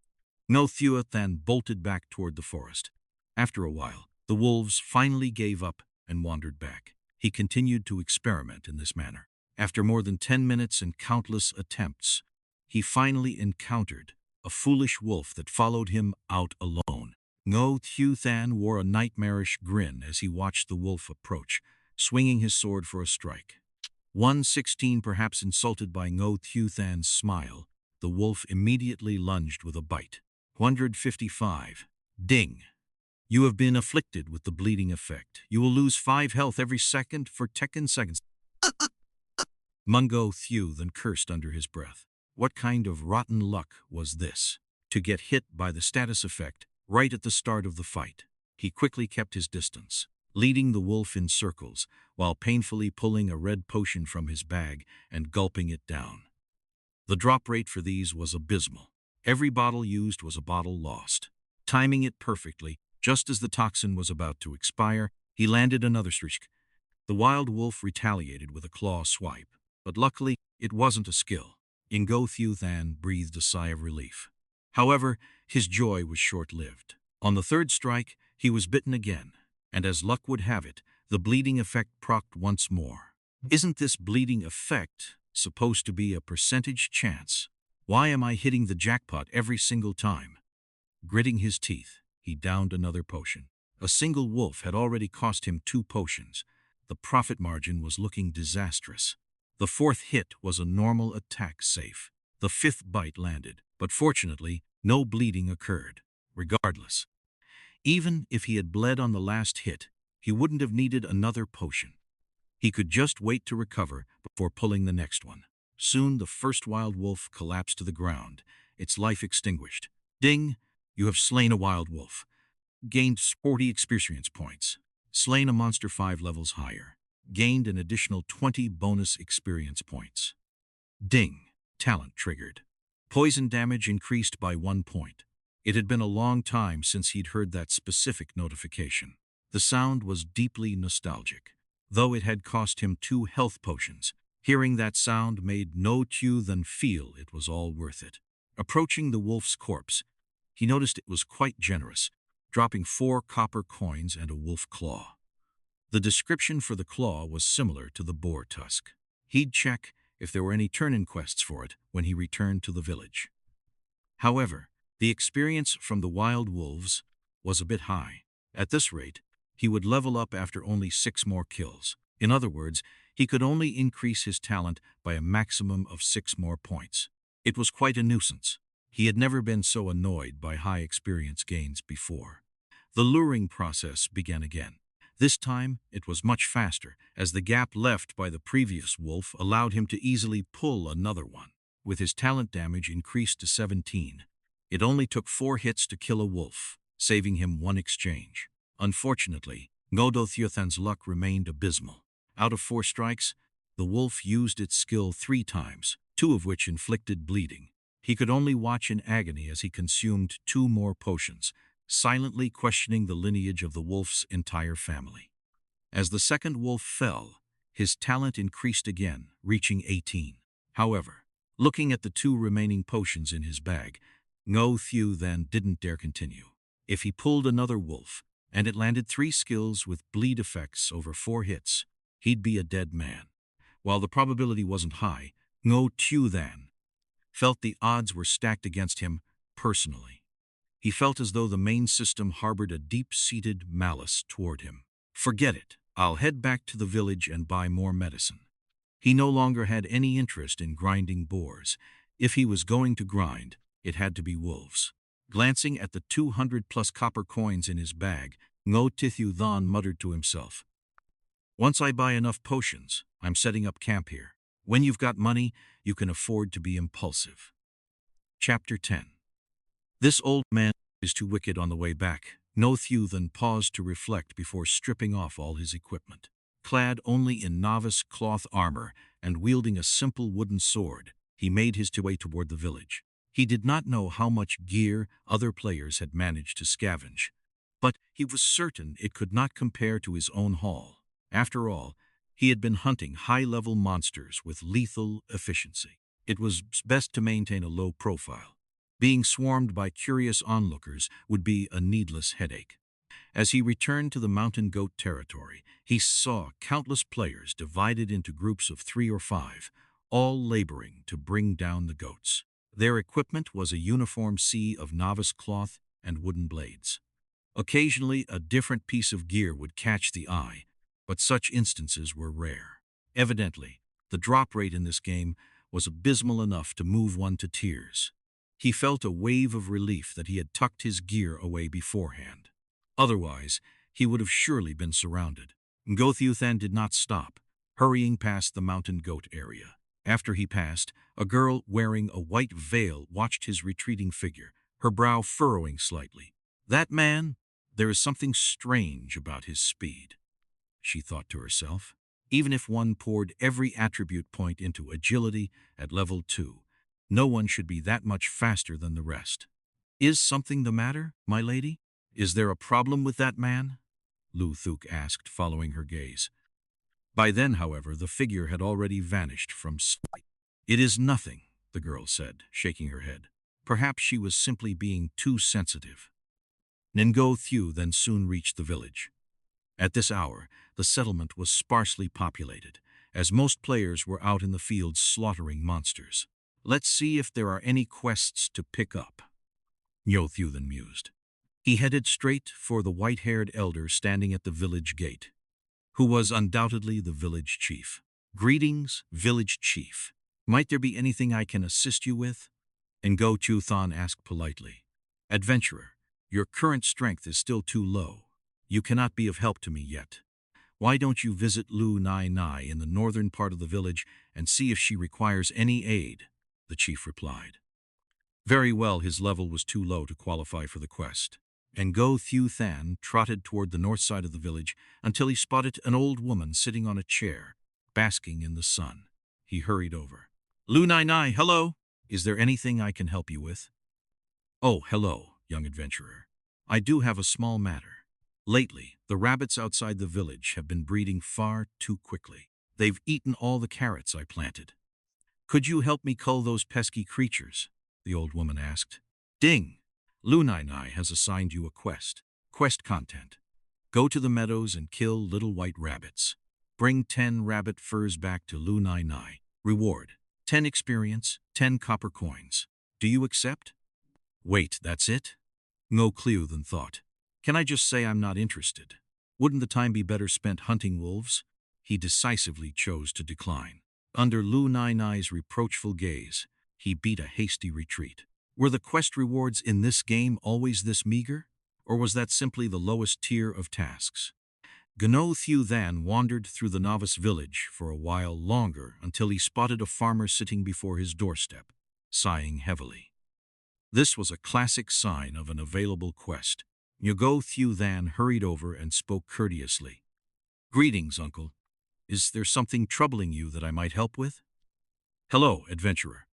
Ngo Thieu Than bolted back toward the forest. After a while, the wolves finally gave up and wandered back. He continued to experiment in this manner. After more than 10 minutes and countless attempts, he finally encountered a foolish wolf that followed him out alone. Ngo Thieu Than wore a nightmarish grin as he watched the wolf approach, swinging his sword for a strike. 116, perhaps insulted by Ngo Thieu Than's smile, the wolf immediately lunged with a bite. 155. Ding! You have been afflicted with the bleeding effect. You will lose 5 health every second for 10 seconds. Ngo Thieu Than cursed under his breath. What kind of rotten luck was this? To get hit by the status effect right at the start of the fight. He quickly kept his distance, leading the wolf in circles while painfully pulling a red potion from his bag and gulping it down. The drop rate for these was abysmal. Every bottle used was a bottle lost. Timing it perfectly, just as the toxin was about to expire, he landed another streak. The wild wolf retaliated with a claw swipe, but luckily it wasn't a skill. Ngo Thieu Than breathed a sigh of relief. However, his joy was short-lived. On the 3rd strike, he was bitten again, and as luck would have it, the bleeding effect procced once more. Isn't this bleeding effect supposed to be a percentage chance? Why am I hitting the jackpot every single time? Gritting his teeth, he downed another potion. A single wolf had already cost him 2 potions. The profit margin was looking disastrous. The 4th hit was a normal attack safe. The 5th bite landed, but fortunately, no bleeding occurred. Regardless, even if he had bled on the last hit, he wouldn't have needed another potion. He could just wait to recover before pulling the next one. Soon the first wild wolf collapsed to the ground, its life extinguished. Ding! You have slain a wild wolf. Gained 40 experience points. Slain a monster 5 levels higher. Gained an additional 20 bonus experience points. Ding! Talent triggered. Poison damage increased by 1 point. It had been a long time since he'd heard that specific notification. The sound was deeply nostalgic. Though it had cost him 2 health potions, hearing that sound made Ngo Thieu Than feel it was all worth it. Approaching the wolf's corpse, he noticed it was quite generous, dropping 4 copper coins and a wolf claw. The description for the claw was similar to the boar tusk. He'd check if there were any turn-in quests for it when he returned to the village. However, the experience from the wild wolves was a bit high. At this rate, he would level up after only 6 more kills. In other words, he could only increase his talent by a maximum of 6 more points. It was quite a nuisance. He had never been so annoyed by high experience gains before. The luring process began again. This time, it was much faster, as the gap left by the previous wolf allowed him to easily pull another one. With his talent damage increased to 17, it only took 4 hits to kill a wolf, saving him 1 exchange. Unfortunately, Ngo Thieu Than's luck remained abysmal. Out of 4 strikes, the wolf used its skill 3 times, 2 of which inflicted bleeding. He could only watch in agony as he consumed 2 more potions, silently questioning the lineage of the wolf's entire family. As the second wolf fell, his talent increased again, reaching 18. However, looking at the 2 remaining potions in his bag, Ngo Thieu Than didn't dare continue. If he pulled another wolf, and it landed 3 skills with bleed effects over 4 hits, he'd be a dead man. While the probability wasn't high, Ngo Thieu Than felt the odds were stacked against him personally. He felt as though the main system harbored a deep-seated malice toward him. Forget it. I'll head back to the village and buy more medicine. He no longer had any interest in grinding boars. If he was going to grind, it had to be wolves. Glancing at the 200-plus copper coins in his bag, Ngo Thieu Than muttered to himself, "Once I buy enough potions, I'm setting up camp here. When you've got money, you can afford to be impulsive." Chapter 10. This old man is too wicked. On the way back, Ngo Thieu Than paused to reflect before stripping off all his equipment. Clad only in novice cloth armor and wielding a simple wooden sword, he made his way toward the village. He did not know how much gear other players had managed to scavenge, but he was certain it could not compare to his own haul. After all, he had been hunting high-level monsters with lethal efficiency. It was best to maintain a low profile. Being swarmed by curious onlookers would be a needless headache. As he returned to the mountain goat territory, he saw countless players divided into groups of 3 or 5, all laboring to bring down the goats. Their equipment was a uniform sea of novice cloth and wooden blades. Occasionally, a different piece of gear would catch the eye, but such instances were rare. Evidently, the drop rate in this game was abysmal enough to move one to tears. He felt a wave of relief that he had tucked his gear away beforehand. Otherwise, he would have surely been surrounded. Ngo Thieu Than did not stop, hurrying past the mountain goat area. After he passed, a girl wearing a white veil watched his retreating figure, her brow furrowing slightly. That man, there is something strange about his speed, she thought to herself. Even if one poured every attribute point into agility at level 2, no one should be that much faster than the rest. Is something the matter, my lady? Is there a problem with that man? Lu Thuk asked, following her gaze. By then, however, the figure had already vanished from sight. It is nothing, the girl said, shaking her head. Perhaps she was simply being too sensitive. Ngo Thieu then soon reached the village. At this hour, the settlement was sparsely populated, as most players were out in the fields slaughtering monsters. Let's see if there are any quests to pick up, Ngo Thieu Than mused. He headed straight for the white-haired elder standing at the village gate, who was undoubtedly the village chief. Greetings, village chief. Might there be anything I can assist you with? Ngo Thieu Than asked politely. Adventurer, your current strength is still too low. You cannot be of help to me yet. Why don't you visit Lu Nai Nai in the northern part of the village and see if she requires any aid? The chief replied. Very well, his level was too low to qualify for the quest. Ngo Thieu Than trotted toward the north side of the village until he spotted an old woman sitting on a chair, basking in the sun. He hurried over. Lu Nai Nai, hello! Is there anything I can help you with? Oh, hello, young adventurer. I do have a small matter. Lately, the rabbits outside the village have been breeding far too quickly. They've eaten all the carrots I planted. Could you help me cull those pesky creatures? The old woman asked. Ding! Lu Nai Nai has assigned you a quest. Quest content. Go to the meadows and kill little white rabbits. Bring 10 rabbit furs back to Lu Nai Nai. Reward: 10 experience, 10 copper coins. Do you accept? Wait, that's it? Ngo Thieu Than thought. Can I just say I'm not interested? Wouldn't the time be better spent hunting wolves? He decisively chose to decline. Under Lu Nai Nai's reproachful gaze, he beat a hasty retreat. Were the quest rewards in this game always this meager? Or was that simply the lowest tier of tasks? Ngo Thieu Than wandered through the novice village for a while longer until he spotted a farmer sitting before his doorstep, sighing heavily. This was a classic sign of an available quest. Ngo Thieu Than hurried over and spoke courteously. Greetings, uncle. Is there something troubling you that I might help with? Hello, adventurer.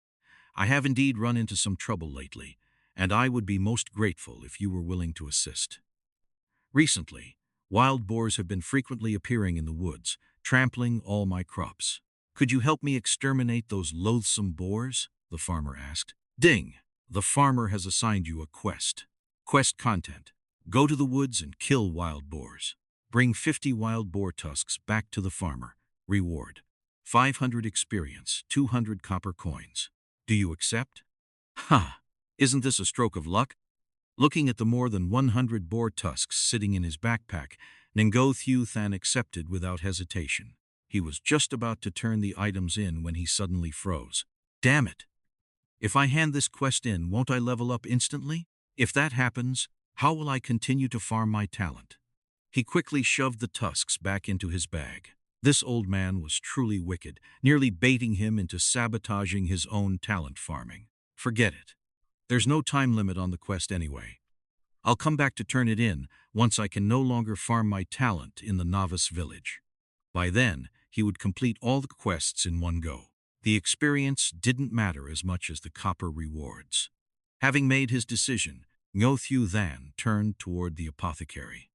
I have indeed run into some trouble lately, and I would be most grateful if you were willing to assist. Recently, wild boars have been frequently appearing in the woods, trampling all my crops. Could you help me exterminate those loathsome boars? The farmer asked. Ding! The farmer has assigned you a quest. Quest content. Go to the woods and kill wild boars. Bring 50 wild boar tusks back to the farmer. Reward: 500 experience, 200 copper coins. Do you accept? Ha! Isn't this a stroke of luck? Looking at the more than 100 boar tusks sitting in his backpack, Ngo Thieu Than accepted without hesitation. He was just about to turn the items in when he suddenly froze. Damn it! If I hand this quest in, won't I level up instantly? If that happens, how will I continue to farm my talent? He quickly shoved the tusks back into his bag. This old man was truly wicked, nearly baiting him into sabotaging his own talent farming. Forget it. There's no time limit on the quest anyway. I'll come back to turn it in once I can no longer farm my talent in the novice village. By then, he would complete all the quests in one go. The experience didn't matter as much as the copper rewards. Having made his decision, Ngo Thieu Than turned toward the apothecary.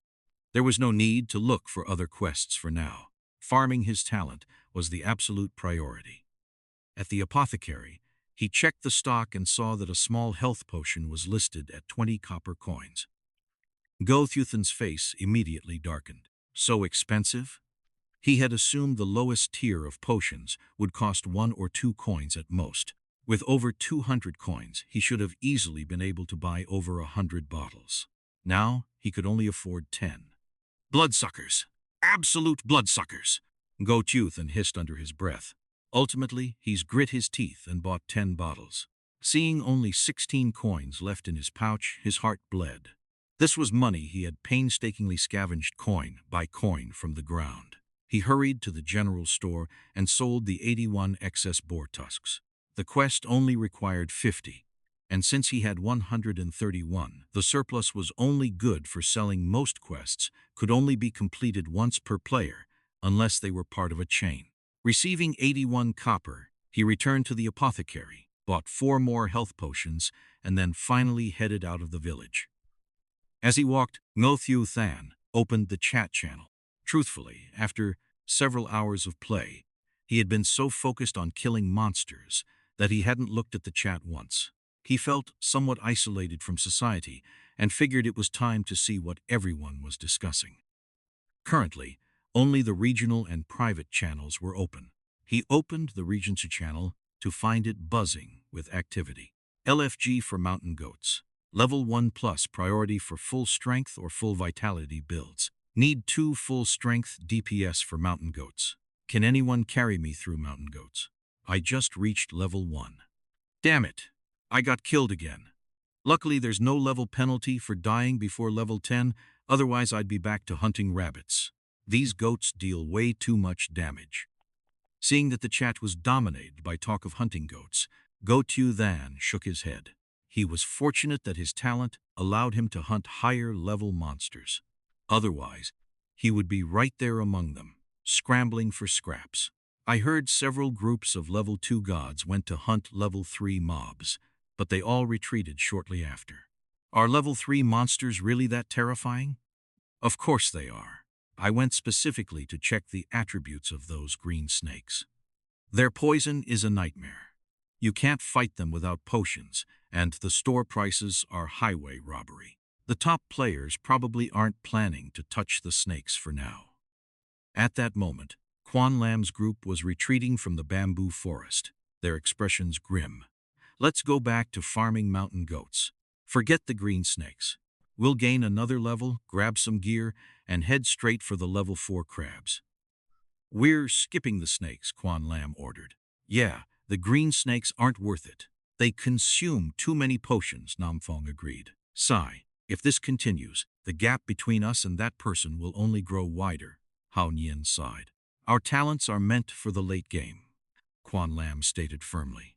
There was no need to look for other quests for now. Farming his talent was the absolute priority. At the apothecary, he checked the stock and saw that a small health potion was listed at 20 copper coins. Ngo Thieu Than's face immediately darkened. So expensive? He had assumed the lowest tier of potions would cost 1 or 2 coins at most. With over 200 coins, he should have easily been able to buy over 100 bottles. Now, he could only afford 10. Bloodsuckers! Absolute bloodsuckers! Ngo Thieu Than hissed under his breath. Ultimately, he's grit his teeth and bought 10 bottles. Seeing only 16 coins left in his pouch, his heart bled. This was money he had painstakingly scavenged coin by coin from the ground. He hurried to the general store and sold the 81 excess boar tusks. The quest only required 50, and since he had 131, the surplus was only good for selling. Most quests could only be completed once per player, unless they were part of a chain. Receiving 81 copper, he returned to the apothecary, bought 4 more health potions, and then finally headed out of the village. As he walked, Ngo Thieu Than opened the chat channel. Truthfully, after several hours of play, he had been so focused on killing monsters that he hadn't looked at the chat once. He felt somewhat isolated from society and figured it was time to see what everyone was discussing. Currently, only the regional and private channels were open. He opened the Regency channel to find it buzzing with activity. LFG for mountain goats. Level 1 plus priority for full strength or full vitality builds. Need 2 full strength DPS for mountain goats. Can anyone carry me through mountain goats? I just reached level 1. Damn it, I got killed again. Luckily there's no level penalty for dying before level 10, otherwise I'd be back to hunting rabbits. These goats deal way too much damage. Seeing that the chat was dominated by talk of hunting goats, Ngo Thieu Than shook his head. He was fortunate that his talent allowed him to hunt higher level monsters. Otherwise, he would be right there among them, scrambling for scraps. I heard several groups of level 2 gods went to hunt level 3 mobs, but they all retreated shortly after. Are level 3 monsters really that terrifying? Of course they are. I went specifically to check the attributes of those green snakes. Their poison is a nightmare. You can't fight them without potions, and the store prices are highway robbery. The top players probably aren't planning to touch the snakes for now. At that moment, Quan Lam's group was retreating from the bamboo forest, their expressions grim. Let's go back to farming mountain goats. Forget the green snakes. We'll gain another level, grab some gear, and head straight for the level 4 crabs. We're skipping the snakes, Quan Lam ordered. Yeah, the green snakes aren't worth it. They consume too many potions, Namfong agreed. Sigh. If this continues, the gap between us and that person will only grow wider, Hao Nian sighed. Our talents are meant for the late game, Quan Lam stated firmly.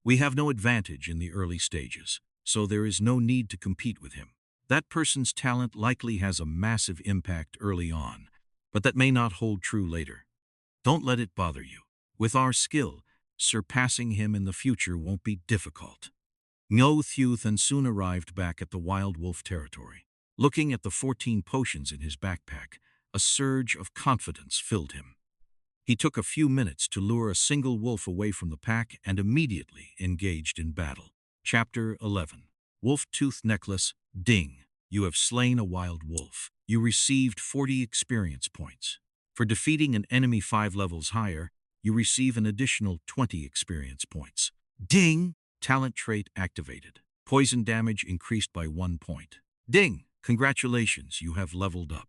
We have no advantage in the early stages, so there is no need to compete with him. That person's talent likely has a massive impact early on, but that may not hold true later. Don't let it bother you. With our skill, surpassing him in the future won't be difficult. Ngo Thieu Than soon arrived back at the wild wolf territory. Looking at the 14 potions in his backpack, a surge of confidence filled him. He took a few minutes to lure a single wolf away from the pack and immediately engaged in battle. Chapter 11. Wolf Tooth Necklace. Ding. You have slain a wild wolf. You received 40 experience points. For defeating an enemy 5 levels higher, you receive an additional 20 experience points. Ding! Talent trait activated. Poison damage increased by 1 point. Ding! Congratulations, you have leveled up.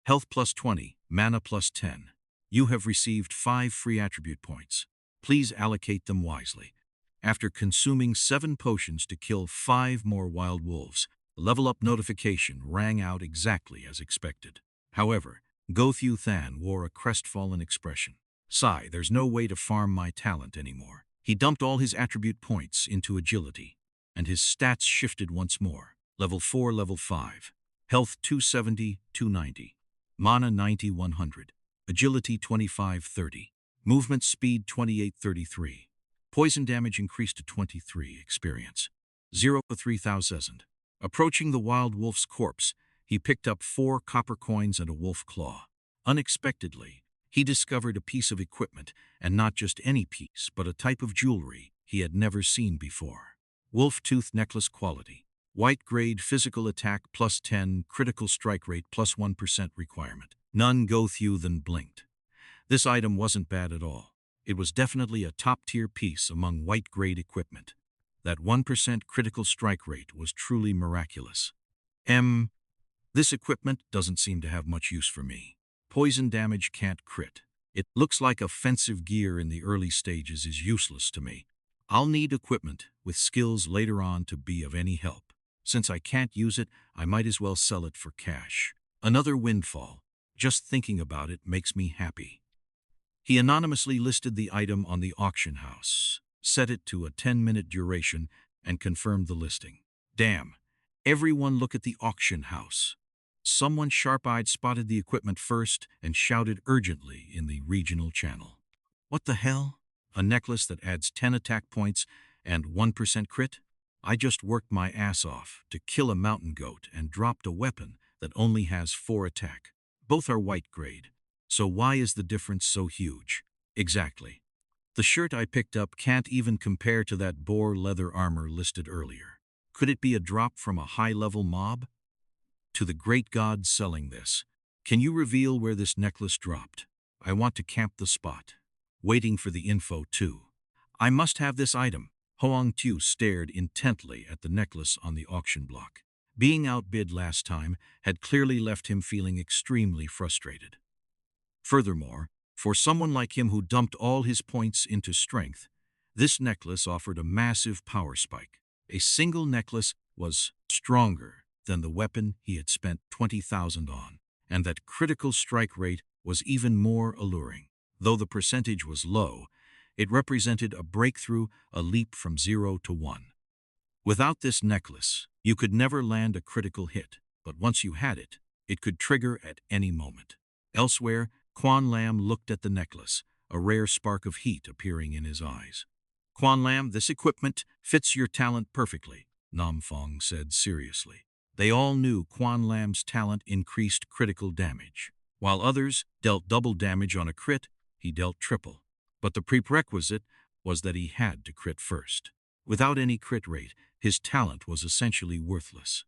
Health plus 20, mana plus 10. You have received 5 free attribute points. Please allocate them wisely. After consuming 7 potions to kill 5 more wild wolves, the level up notification rang out exactly as expected. However, Ngo Thieu Than wore a crestfallen expression. Sigh, there's no way to farm my talent anymore. He dumped all his attribute points into agility, and his stats shifted once more. Level 4, level 5. Health 270, 290. Mana 90, 100. Agility 25, 30. Movement speed 2833. Poison damage increased to 23. Experience 0 to 3000. Approaching the wild wolf's corpse, he picked up 4 copper coins and a wolf claw. Unexpectedly, he discovered a piece of equipment, and not just any piece, but a type of jewelry he had never seen before. Wolf tooth necklace quality. White grade physical attack +10, critical strike rate +1% requirement. None Ngo Thieu Than blinked. This item wasn't bad at all. It was definitely a top-tier piece among white-grade equipment. That 1% critical strike rate was truly miraculous. This equipment doesn't seem to have much use for me. Poison damage can't crit. It looks like offensive gear in the early stages is useless to me. I'll need equipment with skills later on to be of any help. Since I can't use it, I might as well sell it for cash. Another windfall. Just thinking about it makes me happy. He anonymously listed the item on the auction house, set it to a 10-minute duration, and confirmed the listing. Damn, everyone look at the auction house. Someone sharp-eyed spotted the equipment first and shouted urgently in the regional channel. What the hell? A necklace that adds 10 attack points and 1% crit? I just worked my ass off to kill a mountain goat and dropped a weapon that only has 4 attack. Both are white grade. So why is the difference so huge? Exactly. The shirt I picked up can't even compare to that boar leather armor listed earlier. Could it be a drop from a high-level mob? To the great gods selling this, can you reveal where this necklace dropped? I want to camp the spot. Waiting for the info too. I must have this item. Ngo Thieu stared intently at the necklace on the auction block. Being outbid last time had clearly left him feeling extremely frustrated. Furthermore, for someone like him who dumped all his points into strength, this necklace offered a massive power spike. A single necklace was stronger than the weapon he had spent 20,000 on, and that critical strike rate was even more alluring. Though the percentage was low, it represented a breakthrough, a leap from 0 to 1. Without this necklace, you could never land a critical hit, but once you had it, it could trigger at any moment. Elsewhere, Quan Lam looked at the necklace, a rare spark of heat appearing in his eyes. Quan Lam, this equipment fits your talent perfectly, Nam Fong said seriously. They all knew Quan Lam's talent increased critical damage. While others dealt double damage on a crit, he dealt triple. But the prerequisite was that he had to crit first. Without any crit rate, his talent was essentially worthless.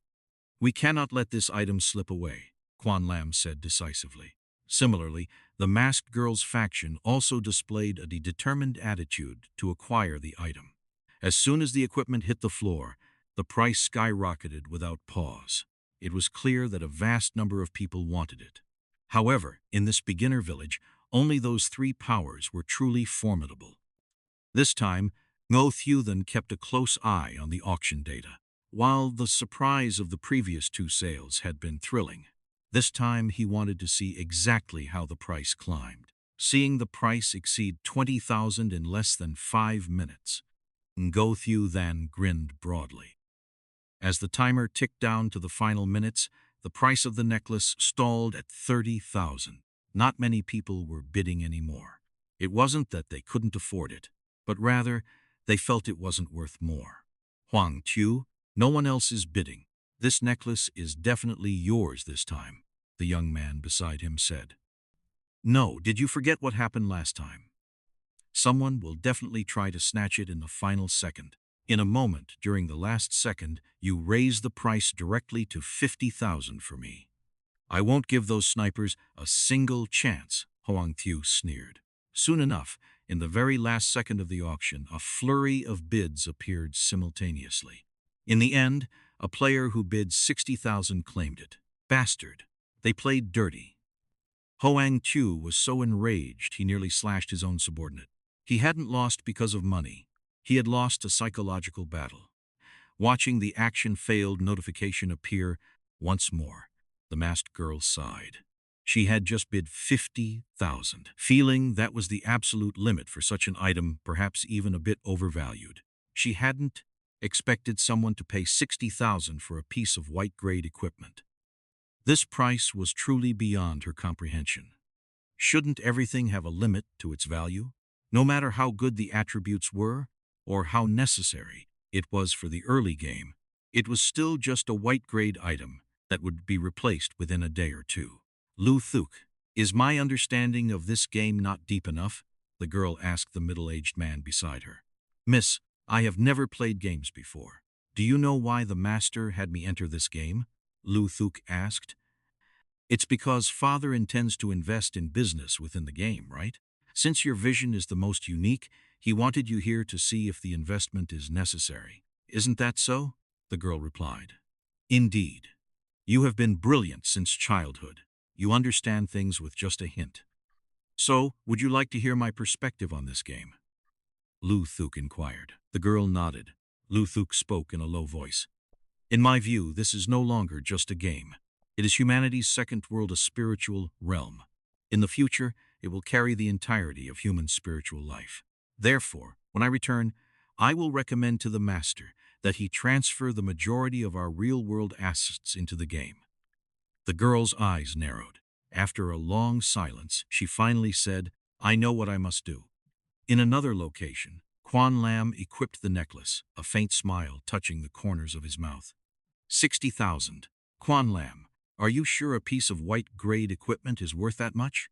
We cannot let this item slip away, Quan Lam said decisively. Similarly, the masked girl's faction also displayed a determined attitude to acquire the item. As soon as the equipment hit the floor, the price skyrocketed without pause. It was clear that a vast number of people wanted it. However, in this beginner village, only those 3 powers were truly formidable. This time, Ngo Thieu Than kept a close eye on the auction data. While the surprise of the previous 2 sales had been thrilling, this time he wanted to see exactly how the price climbed. Seeing the price exceed 20,000 in less than 5 minutes, Ngo Thieu Than grinned broadly. As the timer ticked down to the final minutes, the price of the necklace stalled at 30,000. Not many people were bidding anymore. It wasn't that they couldn't afford it, but rather they felt it wasn't worth more. Ngo Thieu, no one else is bidding. This necklace is definitely yours this time, the young man beside him said. No, did you forget what happened last time? Someone will definitely try to snatch it in the final second. In a moment, during the last second, you raise the price directly to 50,000 for me. I won't give those snipers a single chance, Ngo Thieu sneered. Soon enough, in the very last second of the auction, a flurry of bids appeared simultaneously. In the end, a player who bid 60,000 claimed it. Bastard. They played dirty. Ngo Thieu was so enraged he nearly slashed his own subordinate. He hadn't lost because of money. He had lost a psychological battle. Watching the action failed notification appear once more, the masked girl sighed. She had just bid 50,000, feeling that was the absolute limit for such an item, perhaps even a bit overvalued. She hadn't expected someone to pay 60,000 for a piece of white-grade equipment. This price was truly beyond her comprehension. Shouldn't everything have a limit to its value? No matter how good the attributes were, or how necessary it was for the early game, it was still just a white-grade item that would be replaced within a day or two. Ngo Thieu, is my understanding of this game not deep enough? The girl asked the middle-aged man beside her. Miss, I have never played games before. Do you know why the master had me enter this game? Ngo Thieu asked. It's because father intends to invest in business within the game, right? Since your vision is the most unique, he wanted you here to see if the investment is necessary. Isn't that so? The girl replied. Indeed. You have been brilliant since childhood. You understand things with just a hint. So, would you like to hear my perspective on this game? Ngo Thieu inquired. The girl nodded. Ngo Thieu spoke in a low voice. In my view, this is no longer just a game. It is humanity's second world, a spiritual realm. In the future, it will carry the entirety of human spiritual life. Therefore, when I return, I will recommend to the master that he transfer the majority of our real-world assets into the game. The girl's eyes narrowed. After a long silence, she finally said, I know what I must do. In another location, Quan Lam equipped the necklace, a faint smile touching the corners of his mouth. 60,000. Quan Lam, are you sure a piece of white-grade equipment is worth that much?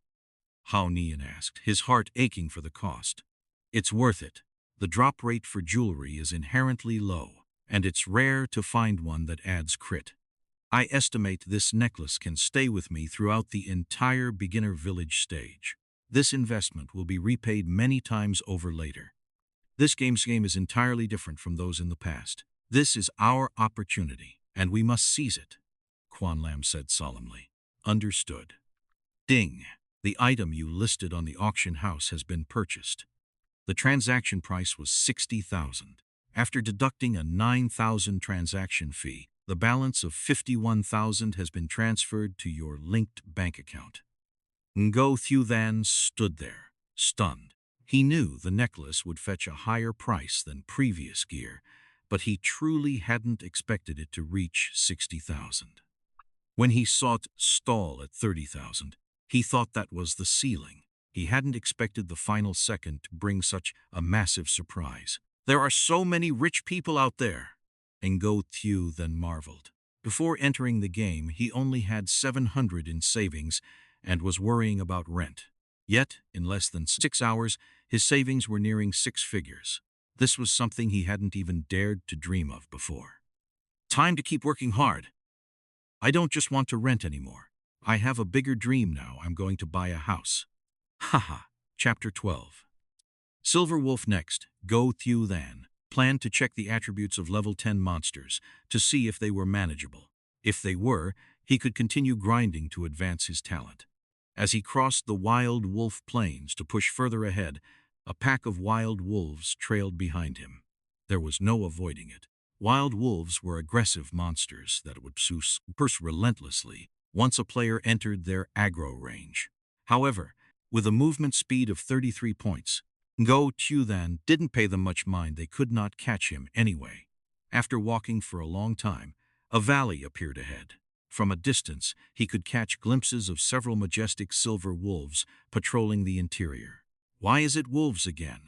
Hao Nian asked, his heart aching for the cost. It's worth it. The drop rate for jewelry is inherently low, and it's rare to find one that adds crit. I estimate this necklace can stay with me throughout the entire beginner village stage. This investment will be repaid many times over later. This game is entirely different from those in the past. This is our opportunity, and we must seize it, Quan Lam said solemnly. Understood. Ding. The item you listed on the auction house has been purchased. The transaction price was 60,000. After deducting a 9,000 transaction fee, the balance of 51,000 has been transferred to your linked bank account. Ngo Thieu Than stood there, stunned. He knew the necklace would fetch a higher price than previous gear, but he truly hadn't expected it to reach 60,000. When he saw it stall at 30,000, he thought that was the ceiling. He hadn't expected the final second to bring such a massive surprise. There are so many rich people out there, Ngo Thieu Than marveled. Before entering the game, he only had 700 in savings and was worrying about rent. Yet, in less than 6 hours, his savings were nearing 6 figures. This was something he hadn't even dared to dream of before. Time to keep working hard. I don't just want to rent anymore. I have a bigger dream now. I'm going to buy a house. Haha. Chapter 12. Silver Wolf next, Ngo Thieu Than, planned to check the attributes of level 10 monsters to see if they were manageable. If they were, he could continue grinding to advance his talent. As he crossed the wild wolf plains to push further ahead, a pack of wild wolves trailed behind him. There was no avoiding it. Wild wolves were aggressive monsters that would pursue relentlessly once a player entered their aggro range. However, with a movement speed of 33 points, Ngo Thieu Than didn't pay them much mind. They could not catch him anyway. After walking for a long time, a valley appeared ahead. From a distance, he could catch glimpses of several majestic silver wolves patrolling the interior. Why is it wolves again?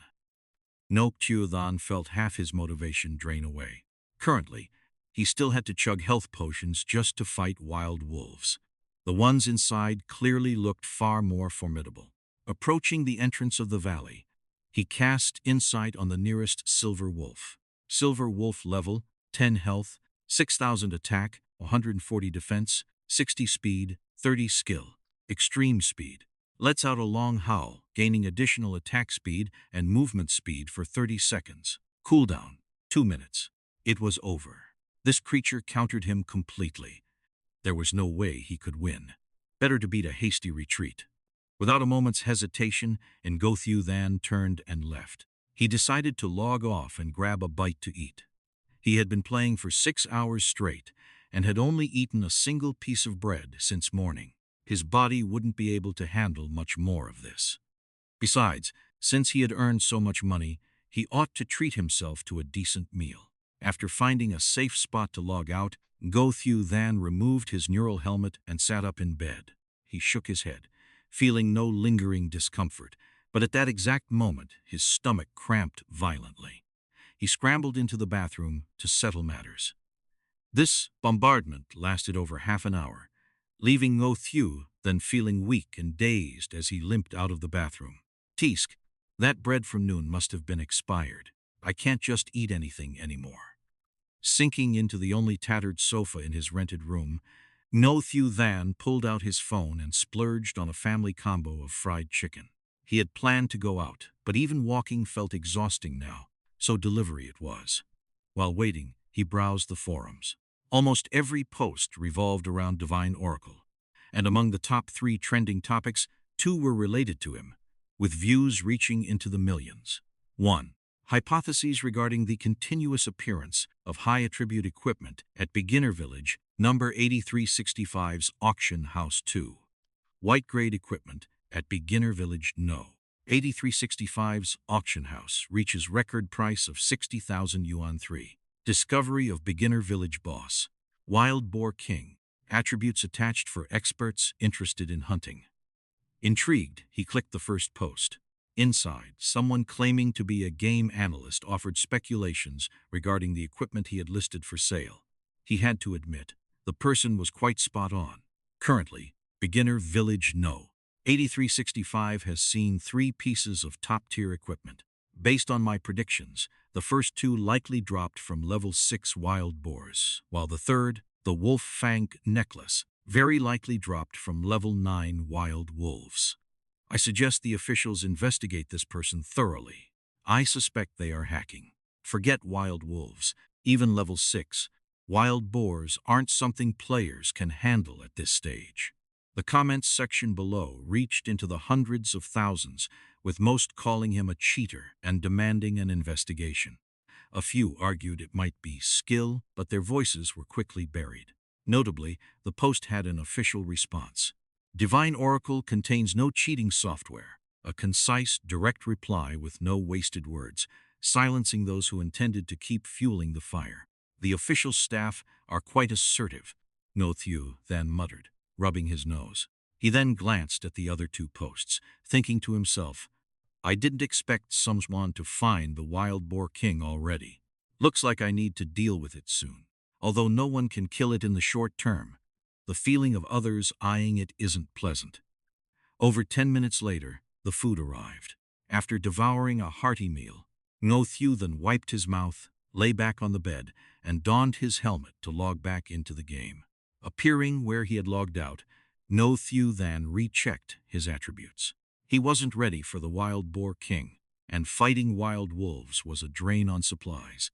Ngo Thieu Than felt half his motivation drain away. Currently, he still had to chug health potions just to fight wild wolves. The ones inside clearly looked far more formidable. Approaching the entrance of the valley, he cast insight on the nearest silver wolf. Silver wolf level, 10 health, 6,000 attack, 140 defense, 60 speed, 30 skill. Extreme speed. Lets out a long howl, gaining additional attack speed and movement speed for 30 seconds. Cooldown, 2 minutes. It was over. This creature countered him completely. There was no way he could win. Better to beat a hasty retreat. Without a moment's hesitation, Ngo Thieu Than turned and left. He decided to log off and grab a bite to eat. He had been playing for 6 hours straight and had only eaten a single piece of bread since morning. His body wouldn't be able to handle much more of this. Besides, since he had earned so much money, he ought to treat himself to a decent meal. After finding a safe spot to log out, Ngo Thieu Than removed his neural helmet and sat up in bed. He shook his head. feeling no lingering discomfort, but at that exact moment his stomach cramped violently. He scrambled into the bathroom to settle matters. This bombardment lasted over half an hour, leaving Ngo Thieu Than feeling weak and dazed as he limped out of the bathroom. Tisk, that bread from noon must have been expired. I can't just eat anything anymore. Sinking into the only tattered sofa in his rented room, Ngo Thieu Than pulled out his phone and splurged on a family combo of fried chicken. He had planned to go out, but even walking felt exhausting now, so delivery it was. While waiting, he browsed the forums. Almost every post revolved around Divine Oracle, and among the top 3 trending topics, 2 were related to him, with views reaching into the millions. 1. Hypotheses regarding the continuous appearance of high-attribute equipment at Beginner Village, number 8365's Auction House 2. White-grade equipment at Beginner Village No. 8365's Auction House reaches record price of 60,000 yuan 3. Discovery of Beginner Village Boss. Wild Boar King. Attributes attached for experts interested in hunting. Intrigued, he clicked the first post. Inside, someone claiming to be a game analyst offered speculations regarding the equipment he had listed for sale. He had to admit, the person was quite spot on. Currently, Beginner Village No. 8365 has seen 3 pieces of top-tier equipment. Based on my predictions, the first 2 likely dropped from level 6 wild boars, while the third, the wolf fang necklace, very likely dropped from level 9 wild wolves. I suggest the officials investigate this person thoroughly. I suspect they are hacking. Forget wild wolves, even level 6. Wild boars aren't something players can handle at this stage. The comments section below reached into the hundreds of thousands, with most calling him a cheater and demanding an investigation. A few argued it might be skill, but their voices were quickly buried. Notably, the post had an official response. Divine Oracle contains no cheating software, a concise, direct reply with no wasted words, silencing those who intended to keep fueling the fire. The official staff are quite assertive, Ngo Thieu Than muttered, rubbing his nose. He then glanced at the other 2 posts, thinking to himself, I didn't expect someone to find the Wild Boar King already. Looks like I need to deal with it soon. Although no one can kill it in the short term, the feeling of others eyeing it isn't pleasant. Over 10 minutes later, the food arrived. After devouring a hearty meal, Ngo Thieu Than wiped his mouth, lay back on the bed, and donned his helmet to log back into the game. Appearing where he had logged out, Ngo Thieu Than rechecked his attributes. He wasn't ready for the Wild Boar King, and fighting wild wolves was a drain on supplies.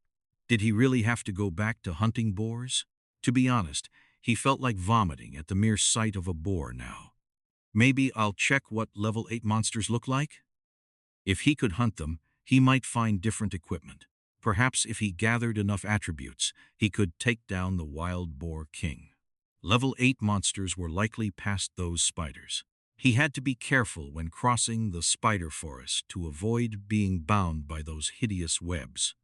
Did he really have to go back to hunting boars? To be honest, he felt like vomiting at the mere sight of a boar now. Maybe I'll check what level 8 monsters look like? If he could hunt them, he might find different equipment. Perhaps if he gathered enough attributes, he could take down the Wild Boar King. Level 8 monsters were likely past those spiders. He had to be careful when crossing the spider forest to avoid being bound by those hideous webs.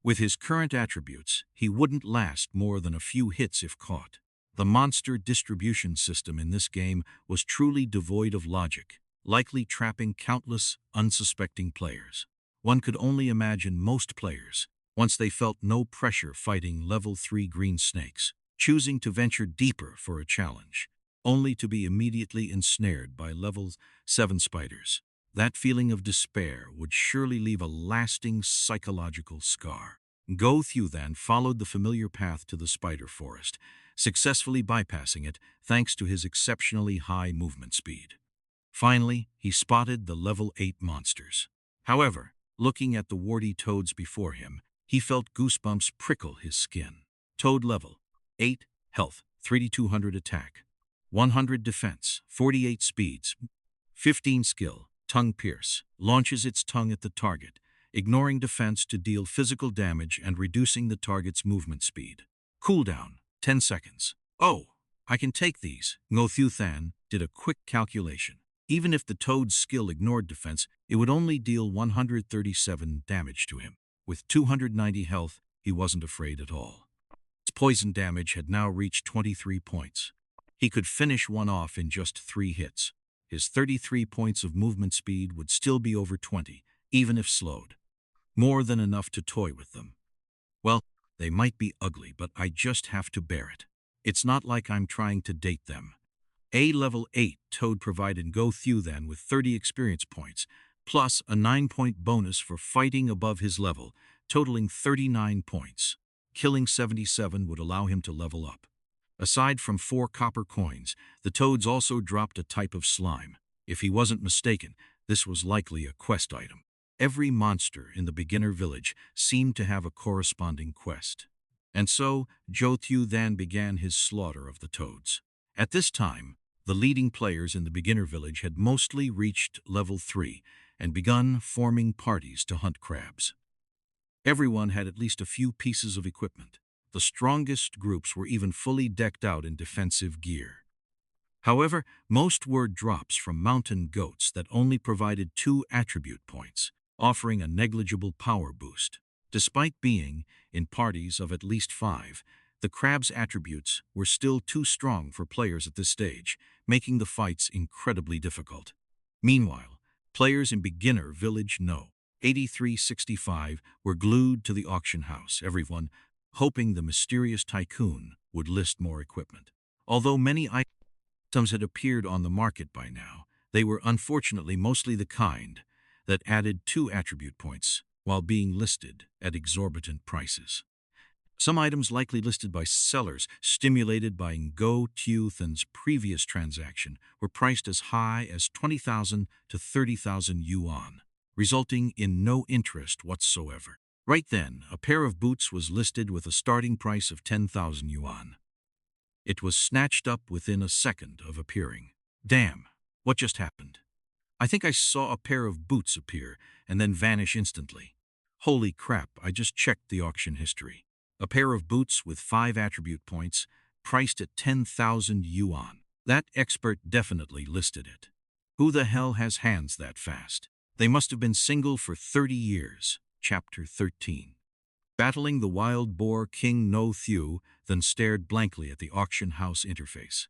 With his current attributes, he wouldn't last more than a few hits if caught. The monster distribution system in this game was truly devoid of logic, likely trapping countless unsuspecting players. One could only imagine most players, once they felt no pressure fighting level 3 green snakes, choosing to venture deeper for a challenge, only to be immediately ensnared by level 7 spiders. That feeling of despair would surely leave a lasting psychological scar. Ngo Thieu Than followed the familiar path to the spider forest, successfully bypassing it thanks to his exceptionally high movement speed. Finally, he spotted the level 8 monsters. However, looking at the warty toads before him, he felt goosebumps prickle his skin. Toad level 8, health, 3200 attack, 100 defense, 48 speeds, 15 skill, tongue pierce, launches its tongue at the target, ignoring defense to deal physical damage and reducing the target's movement speed. Cooldown, 10 seconds. Oh, I can take these. Ngo Thieu Than did a quick calculation. Even if the toad's skill ignored defense, it would only deal 137 damage to him. With 290 health, he wasn't afraid at all. Its poison damage had now reached 23 points. He could finish one off in just 3 hits. his 33 points of movement speed would still be over 20, even if slowed. More than enough to toy with them. Well, they might be ugly, but I just have to bear it. It's not like I'm trying to date them. A level 8 Toad provided Ngo Thieu Than with 30 experience points, plus a 9-point bonus for fighting above his level, totaling 39 points. Killing 77 would allow him to level up. Aside from 4 copper coins, the Toads also dropped a type of slime. If he wasn't mistaken, this was likely a quest item. Every monster in the beginner village seemed to have a corresponding quest. And so, Ngo Thieu Than began his slaughter of the Toads. At this time, the leading players in the beginner village had mostly reached level 3 and begun forming parties to hunt crabs. Everyone had at least a few pieces of equipment. The strongest groups were even fully decked out in defensive gear. However, most were drops from mountain goats that only provided 2 attribute points, offering a negligible power boost. Despite being in parties of at least 5, the crab's attributes were still too strong for players at this stage, making the fights incredibly difficult. Meanwhile, players in beginner village No. 8365 were glued to the auction house, everyone hoping the mysterious tycoon would list more equipment. Although many items had appeared on the market by now, they were unfortunately mostly the kind that added 2 attribute points while being listed at exorbitant prices. Some items likely listed by sellers, stimulated by Ngo Thieu Than's previous transaction, were priced as high as 20,000 to 30,000 yuan, resulting in no interest whatsoever. Right then, a pair of boots was listed with a starting price of 10,000 yuan. It was snatched up within a second of appearing. Damn, what just happened? I think I saw a pair of boots appear and then vanish instantly. Holy crap, I just checked the auction history. A pair of boots with 5 attribute points, priced at 10,000 yuan. That expert definitely listed it. Who the hell has hands that fast? They must have been single for 30 years. Chapter 13. Battling the wild boar king Ngo Thieu Than stared blankly at the auction house interface.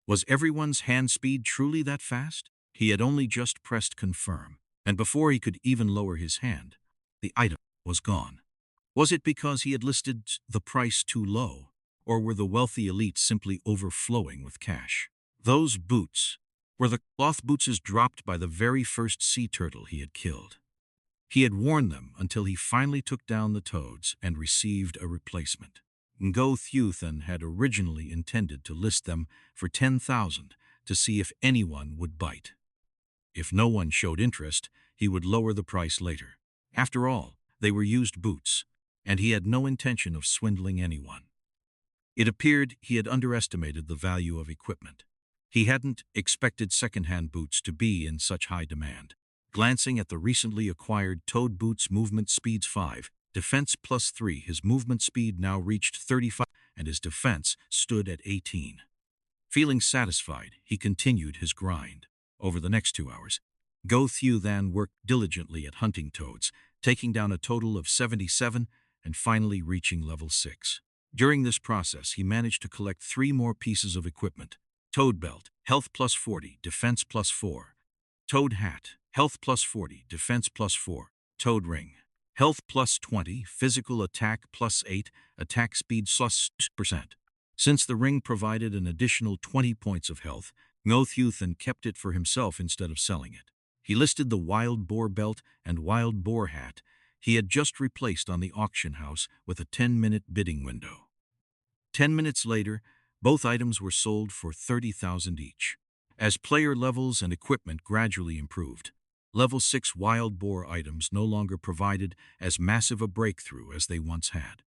Was everyone's hand speed truly that fast? He had only just pressed confirm, and before he could even lower his hand, the item was gone. Was it because he had listed the price too low, or were the wealthy elite simply overflowing with cash? Those boots were the cloth boots dropped by the very first sea turtle he had killed. He had worn them until he finally took down the toads and received a replacement. Ngo Thieu Than had originally intended to list them for 10,000 to see if anyone would bite. If no one showed interest, he would lower the price later. After all, they were used boots, and he had no intention of swindling anyone. It appeared he had underestimated the value of equipment. He hadn't expected second-hand boots to be in such high demand. Glancing at the recently acquired Toad boots movement speeds 5, defense plus 3, his movement speed now reached 35, and his defense stood at 18. Feeling satisfied, he continued his grind. Over the next 2 hours, Ngo Thieu Than worked diligently at hunting toads, taking down a total of 77 and finally reaching level 6. During this process, he managed to collect 3 more pieces of equipment. Toad belt, health plus 40, defense plus 4. Toad hat, health plus 40, defense plus 4. Toad ring, health plus 20, physical attack plus 8, attack speed plus 6%. Since the ring provided an additional 20 points of health, Ngo Thieu Than kept it for himself instead of selling it. He listed the wild boar belt and wild boar hat he had just replaced on the auction house with a 10-minute bidding window. 10 minutes later, both items were sold for 30,000 each. As player levels and equipment gradually improved, level 6 wild boar items no longer provided as massive a breakthrough as they once had.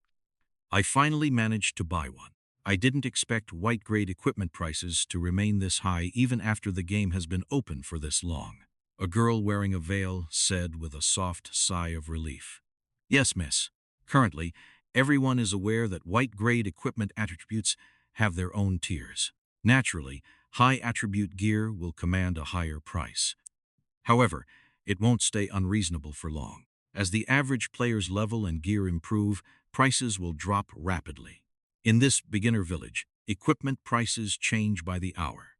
I finally managed to buy one. I didn't expect white-grade equipment prices to remain this high even after the game has been open for this long. A girl wearing a veil said with a soft sigh of relief. Yes, miss. Currently, everyone is aware that white-grade equipment attributes have their own tiers. Naturally, high-attribute gear will command a higher price. However, it won't stay unreasonable for long. As the average player's level and gear improve, prices will drop rapidly. In this beginner village, equipment prices change by the hour.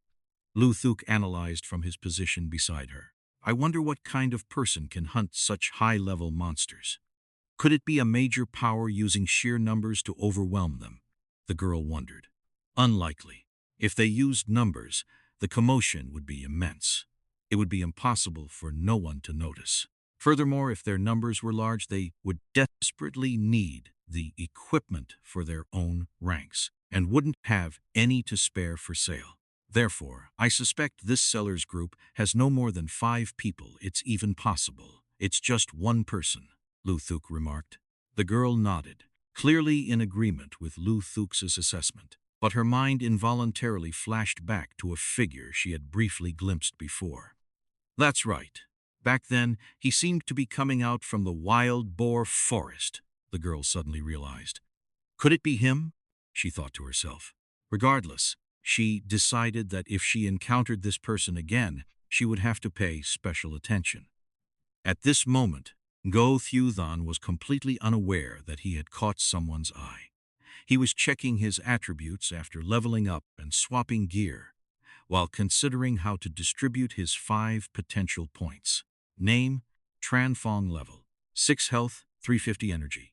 Lu Thuk analyzed from his position beside her. I wonder what kind of person can hunt such high-level monsters. Could it be a major power using sheer numbers to overwhelm them? The girl wondered. Unlikely. If they used numbers, the commotion would be immense. It would be impossible for no one to notice. Furthermore, if their numbers were large, they would desperately need the equipment for their own ranks and wouldn't have any to spare for sale. Therefore, I suspect this seller's group has no more than 5 people. It's even possible it's just one person, Lu Thuk remarked. The girl nodded, clearly in agreement with Lu Thuk's assessment, but her mind involuntarily flashed back to a figure she had briefly glimpsed before. That's right. Back then, he seemed to be coming out from the wild boar forest, the girl suddenly realized. Could it be him? She thought to herself. Regardless, she decided that if she encountered this person again, she would have to pay special attention. At this moment, Ngo Thieu Than was completely unaware that he had caught someone's eye. He was checking his attributes after leveling up and swapping gear, while considering how to distribute his 5 potential points. Name, Tranfong level, 6 health, 350 energy,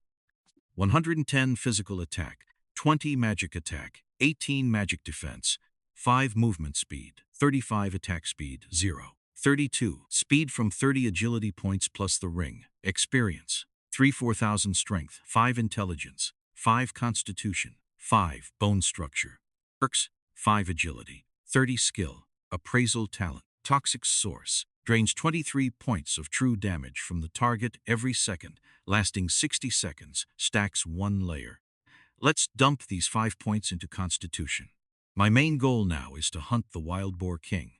110 physical attack, 20 magic attack, 18 magic defense, 5 movement speed, 35 attack speed, 0. 32. Speed from 30 agility points plus the ring. Experience. 4,000 strength, 5 intelligence, 5 constitution, 5 bone structure. Perks. 5 agility, 30 skill, appraisal talent. Toxic source. Drains 23 points of true damage from the target every second, lasting 60 seconds, stacks 1 layer. Let's dump these 5 points into constitution. My main goal now is to hunt the wild boar king,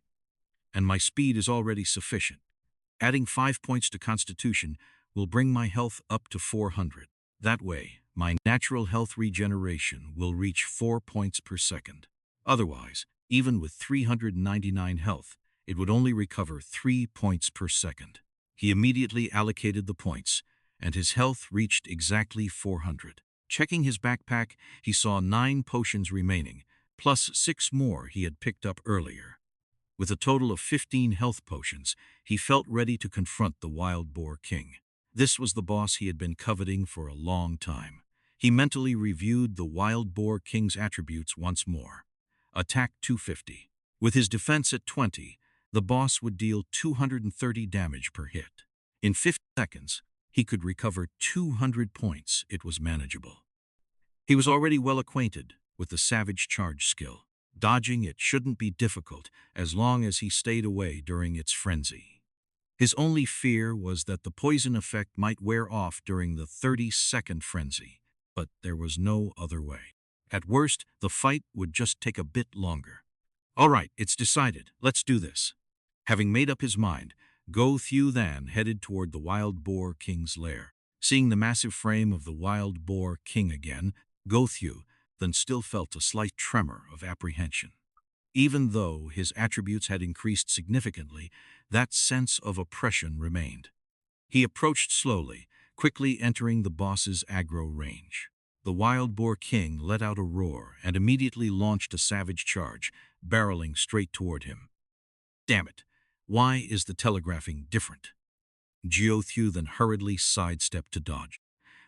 and my speed is already sufficient. Adding 5 points to Constitution will bring my health up to 400. That way, my natural health regeneration will reach 4 points per second. Otherwise, even with 399 health, it would only recover 3 points per second. He immediately allocated the points, and his health reached exactly 400. Checking his backpack, he saw 9 potions remaining, plus 6 more he had picked up earlier. With a total of 15 health potions, he felt ready to confront the wild boar king. This was the boss he had been coveting for a long time. He mentally reviewed the wild boar king's attributes once more. Attack 250. With his defense at 20, the boss would deal 230 damage per hit. In 50 seconds, he could recover 200 points. It was manageable. He was already well acquainted with the savage charge skill. Dodging it shouldn't be difficult as long as he stayed away during its frenzy. His only fear was that the poison effect might wear off during the 30-second frenzy, but there was no other way. At worst, the fight would just take a bit longer. All right, it's decided. Let's do this. Having made up his mind, Ngo Thieu Than headed toward the wild boar king's lair. Seeing the massive frame of the wild boar king again, Ngo Thieu Than still felt a slight tremor of apprehension. Even though his attributes had increased significantly, that sense of oppression remained. He approached slowly, quickly entering the boss's aggro range. The wild boar king let out a roar and immediately launched a savage charge, barreling straight toward him. Damn it! Why is the telegraphing different? Ngo Thieu Than hurriedly sidestepped to dodge.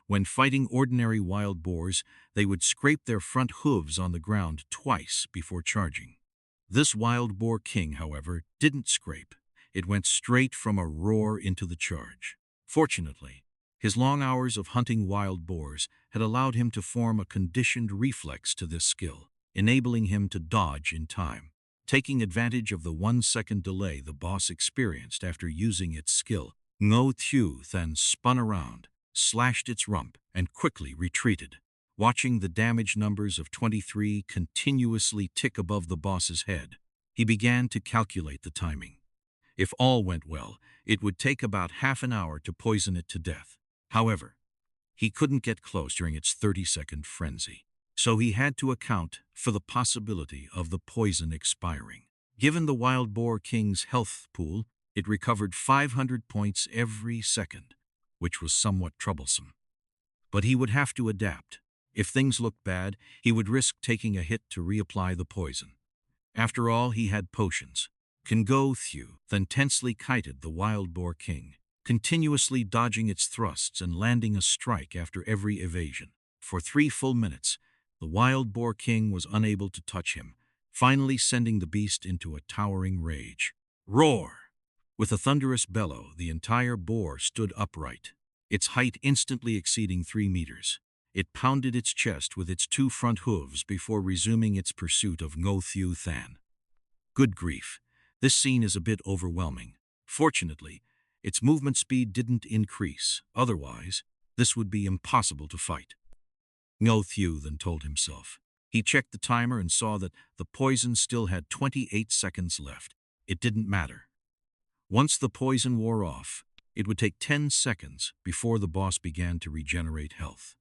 When fighting ordinary wild boars, they would scrape their front hooves on the ground twice before charging. This wild boar king, however, didn't scrape. It went straight from a roar into the charge. Fortunately, his long hours of hunting wild boars had allowed him to form a conditioned reflex to this skill, enabling him to dodge in time. Taking advantage of the 1-second delay the boss experienced after using its skill, Ngo Thieu Than spun around, slashed its rump, and quickly retreated. Watching the damage numbers of 23 continuously tick above the boss's head, he began to calculate the timing. If all went well, it would take about half an hour to poison it to death. However, he couldn't get close during its 30-second frenzy, so he had to account for the possibility of the poison expiring. Given the wild boar king's health pool, it recovered 500 points every second, which was somewhat troublesome. But he would have to adapt. If things looked bad, he would risk taking a hit to reapply the poison. After all, he had potions. Ngo Thieu Than tensely kited the wild boar king, continuously dodging its thrusts and landing a strike after every evasion. For 3 full minutes, the wild boar king was unable to touch him, finally sending the beast into a towering rage. Roar! With a thunderous bellow, the entire boar stood upright, its height instantly exceeding 3 meters. It pounded its chest with its 2 front hooves before resuming its pursuit of Ngo Thieu Than. Good grief, this scene is a bit overwhelming. Fortunately, its movement speed didn't increase, otherwise, this would be impossible to fight. Ngo Thieu Than told himself. He checked the timer and saw that the poison still had 28 seconds left. It didn't matter. Once the poison wore off, it would take 10 seconds before the boss began to regenerate health.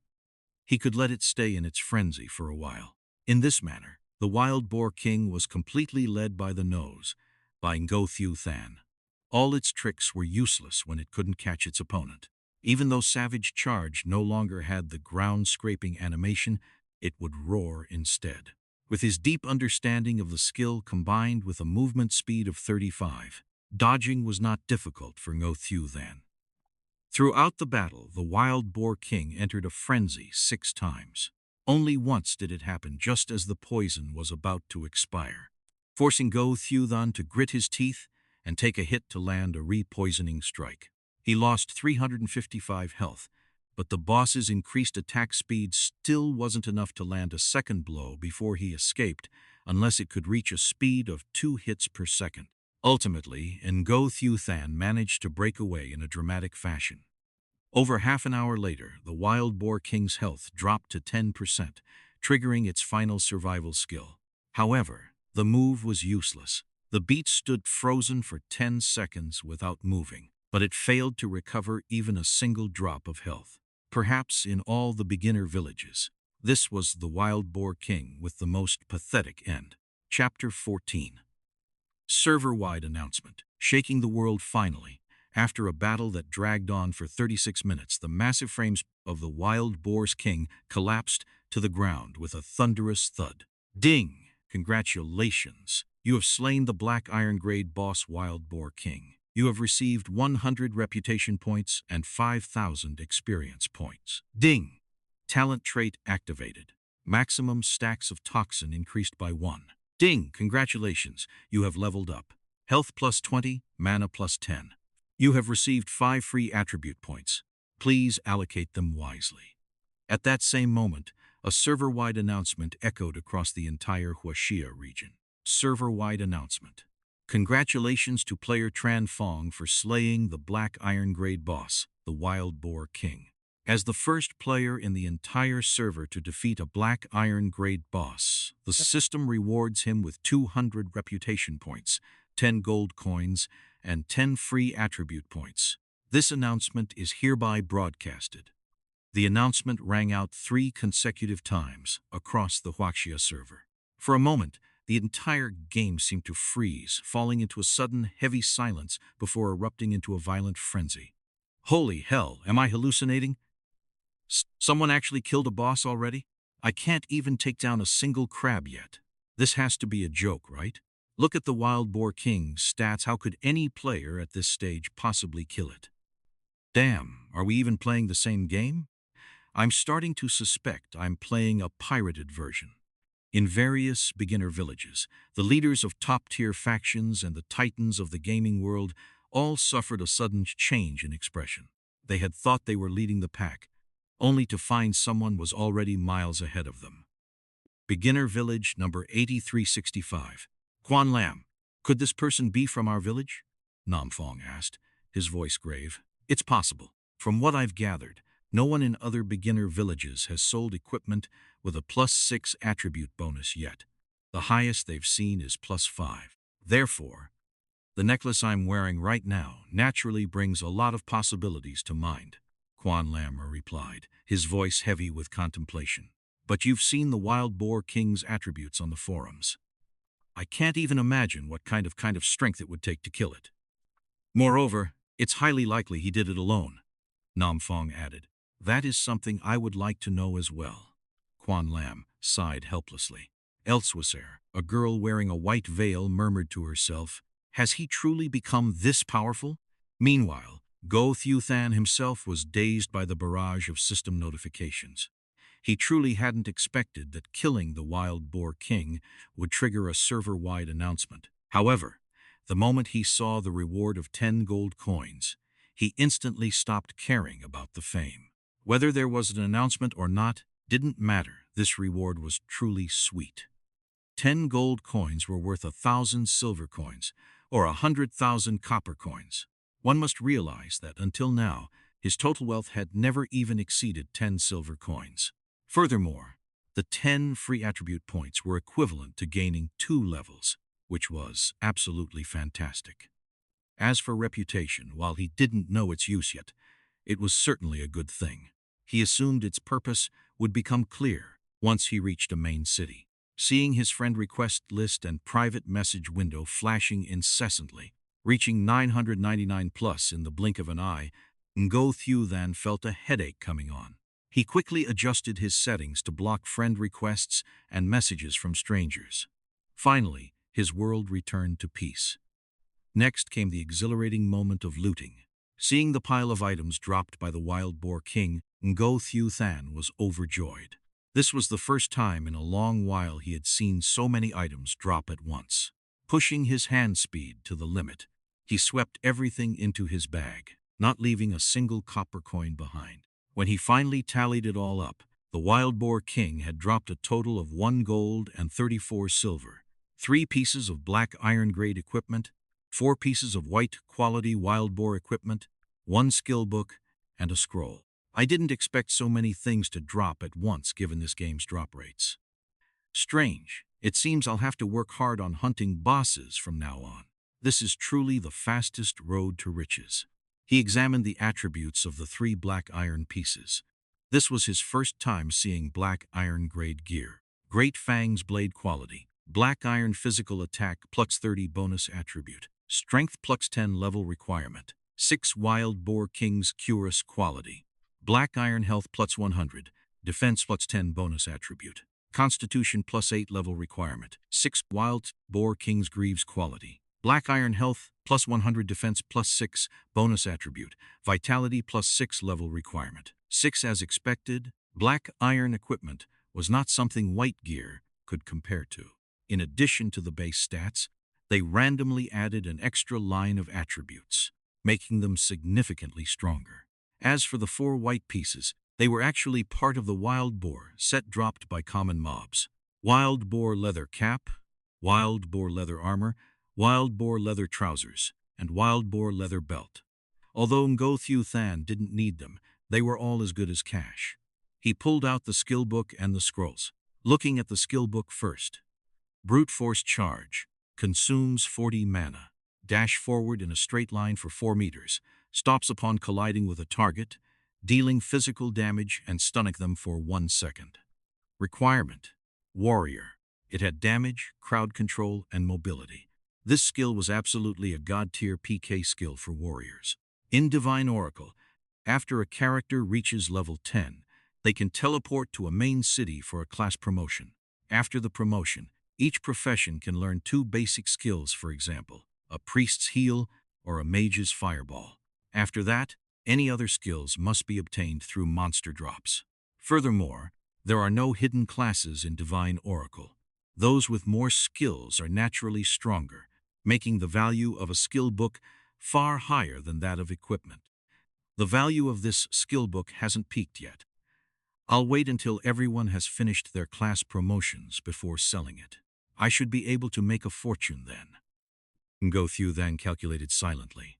He could let it stay in its frenzy for a while. In this manner, the wild boar king was completely led by the nose, by Ngo Thieu Than. All its tricks were useless when it couldn't catch its opponent. Even though Savage Charge no longer had the ground-scraping animation, it would roar instead. With his deep understanding of the skill combined with a movement speed of 35, dodging was not difficult for Ngo Thieu Than. Throughout the battle, the wild boar king entered a frenzy 6 times. Only once did it happen just as the poison was about to expire, forcing Ngo Thieu Than to grit his teeth and take a hit to land a re-poisoning strike. He lost 355 health, but the boss's increased attack speed still wasn't enough to land a second blow before he escaped, unless it could reach a speed of 2 hits per second. Ultimately, Ngo Thieu Than managed to break away in a dramatic fashion. Over half an hour later, the wild boar king's health dropped to 10%, triggering its final survival skill. However, the move was useless. The beast stood frozen for 10 seconds without moving, but it failed to recover even a single drop of health. Perhaps in all the beginner villages, this was the wild boar king with the most pathetic end. Chapter 14. Server-wide announcement. Shaking the world finally. After a battle that dragged on for 36 minutes, the massive frames of the wild boar's king collapsed to the ground with a thunderous thud. Ding! Congratulations! You have slain the Black Iron Grade boss Wild Boar King. You have received 100 reputation points and 5,000 experience points. Ding! Talent trait activated. Maximum stacks of toxin increased by 1. Ding! Congratulations, you have leveled up. Health plus 20, mana plus 10. You have received 5 free attribute points. Please allocate them wisely. At that same moment, a server-wide announcement echoed across the entire Xianxia region. Server-wide announcement. Congratulations to player Tran Fong for slaying the Black Iron Grade boss, the Wild Boar King. As the first player in the entire server to defeat a Black Iron Grade boss, the system rewards him with 200 reputation points, 10 gold coins, and 10 free attribute points. This announcement is hereby broadcasted. The announcement rang out 3 consecutive times across the Xianxia server. For a moment, the entire game seemed to freeze, falling into a sudden, heavy silence before erupting into a violent frenzy. Holy hell, am I hallucinating? Someone actually killed a boss already? I can't even take down a single crab yet. This has to be a joke, right? Look at the Wild Boar King's stats. How could any player at this stage possibly kill it? Damn, are we even playing the same game? I'm starting to suspect I'm playing a pirated version. In various beginner villages, the leaders of top-tier factions and the titans of the gaming world all suffered a sudden change in expression. They had thought they were leading the pack, only to find someone was already miles ahead of them. Beginner Village number 8365. Quan Lam, could this person be from our village? Nam Fong asked, his voice grave. It's possible. From what I've gathered, no one in other beginner villages has sold equipment with a +6 attribute bonus yet. The highest they've seen is +5. Therefore, the necklace I'm wearing right now naturally brings a lot of possibilities to mind, Quan Lam replied, his voice heavy with contemplation. But you've seen the Wild Boar King's attributes on the forums. I can't even imagine what kind of strength it would take to kill it. Moreover, it's highly likely he did it alone, Nam Fong added. That is something I would like to know as well. Quan Lam sighed helplessly. Elsewhere, a girl wearing a white veil murmured to herself, "Has he truly become this powerful?" Meanwhile, Ngo Thieu Than himself was dazed by the barrage of system notifications. He truly hadn't expected that killing the wild boar king would trigger a server-wide announcement. However, the moment he saw the reward of 10 gold coins, he instantly stopped caring about the fame. Whether there was an announcement or not didn't matter. This reward was truly sweet. 10 gold coins were worth 1,000 silver coins, or 100,000 copper coins. One must realize that until now, his total wealth had never even exceeded 10 silver coins. Furthermore, the 10 free attribute points were equivalent to gaining 2 levels, which was absolutely fantastic. As for reputation, while he didn't know its use yet, it was certainly a good thing. He assumed its purpose would become clear once he reached a main city. Seeing his friend request list and private message window flashing incessantly, reaching 999 plus in the blink of an eye, Ngo Thieu Than felt a headache coming on. He quickly adjusted his settings to block friend requests and messages from strangers. Finally, his world returned to peace. Next came the exhilarating moment of looting. Seeing the pile of items dropped by the wild boar king, Ngo Thieu Than was overjoyed. This was the first time in a long while he had seen so many items drop at once. Pushing his hand speed to the limit, he swept everything into his bag, not leaving a single copper coin behind. When he finally tallied it all up, the wild boar king had dropped a total of 1 gold and 34 silver, 3 pieces of black iron grade equipment, 4 pieces of white quality wild boar equipment, 1 skill book, and a scroll. I didn't expect so many things to drop at once given this game's drop rates. Strange. It seems I'll have to work hard on hunting bosses from now on. This is truly the fastest road to riches. He examined the attributes of the 3 black iron pieces. This was his first time seeing black iron grade gear. Great Fang's blade quality. Black iron physical attack plus 30 bonus attribute. Strength plus 10 level requirement. 6 wild boar king's cuirass quality. Black iron health plus 100. Defense plus 10 bonus attribute. Constitution plus 8 level requirement. 6 wild boar king's greaves quality. Black iron health plus 100 defense plus 6 bonus attribute. Vitality plus 6 level requirement. 6 as expected. Black iron equipment was not something white gear could compare to. In addition to the base stats, they randomly added an extra line of attributes, making them significantly stronger. As for the 4 white pieces, they were actually part of the wild boar set dropped by common mobs. Wild boar leather cap, wild boar leather armor, wild boar leather trousers, and wild boar leather belt. Although Ngo Thieu Than didn't need them, they were all as good as cash. He pulled out the skill book and the scrolls. Looking at the skill book first. Brute force charge. Consumes 40 mana. Dash forward in a straight line for 4 meters. Stops upon colliding with a target, dealing physical damage and stunning them for 1 second. Requirement. Warrior. It had damage, crowd control, and mobility. This skill was absolutely a god-tier PK skill for warriors. In Divine Oracle, after a character reaches level 10, they can teleport to a main city for a class promotion. After the promotion, each profession can learn 2 basic skills, for example, a priest's heal or a mage's fireball. After that, any other skills must be obtained through monster drops. Furthermore, there are no hidden classes in Divine Oracle. Those with more skills are naturally stronger, making the value of a skill book far higher than that of equipment. The value of this skill book hasn't peaked yet. I'll wait until everyone has finished their class promotions before selling it. I should be able to make a fortune then. Ngo Thieu Than calculated silently.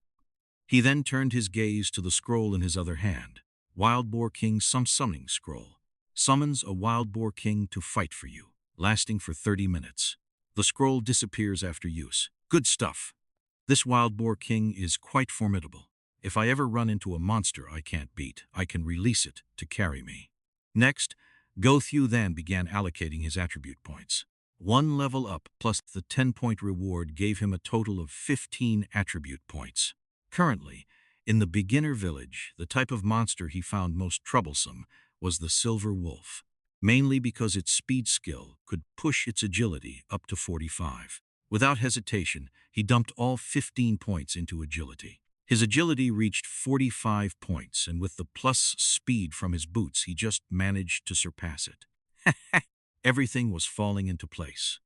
He then turned his gaze to the scroll in his other hand. Wild Boar King Summoning Scroll. Summons a Wild Boar King to fight for you, lasting for 30 minutes. The scroll disappears after use. Good stuff. This Wild Boar King is quite formidable. If I ever run into a monster I can't beat, I can release it to carry me. Next, Ngo Thieu Than began allocating his attribute points. 1 level up plus the 10-point reward gave him a total of 15 attribute points. Currently, in the beginner village, the type of monster he found most troublesome was the silver wolf. mainly because its speed skill could push its agility up to 45. Without hesitation, he dumped all 15 points into agility. His agility reached 45 points, and with the plus speed from his boots, he just managed to surpass it. Everything was falling into place.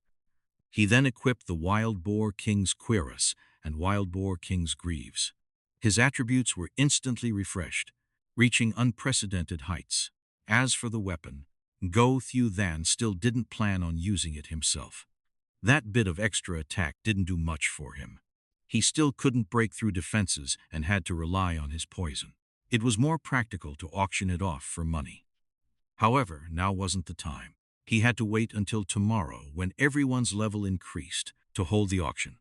He then equipped the Wild Boar King's cuirass and Wild Boar King's greaves. His attributes were instantly refreshed, reaching unprecedented heights. As for the weapon, Ngo Thieu Than still didn't plan on using it himself. That bit of extra attack didn't do much for him. He still couldn't break through defenses and had to rely on his poison. It was more practical to auction it off for money. However, now wasn't the time. He had to wait until tomorrow, when everyone's level increased, to hold the auction,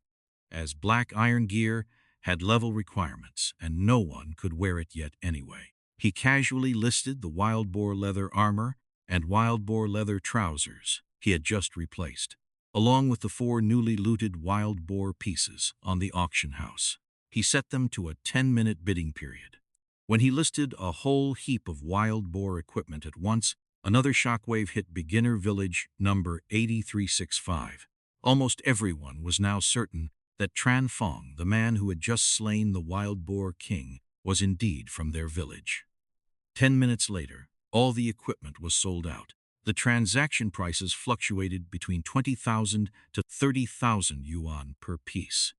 as black iron gear had level requirements and no one could wear it yet anyway. He casually listed the wild boar leather armor and wild boar leather trousers he had just replaced, along with the 4 newly looted wild boar pieces on the auction house. He set them to a 10-minute bidding period. When he listed a whole heap of wild boar equipment at once, another shockwave hit beginner village number 8365. Almost everyone was now certain that Tran Fong, the man who had just slain the Wild Boar King, was indeed from their village. 10 minutes later, all the equipment was sold out. The transaction prices fluctuated between 20,000 to 30,000 yuan per piece.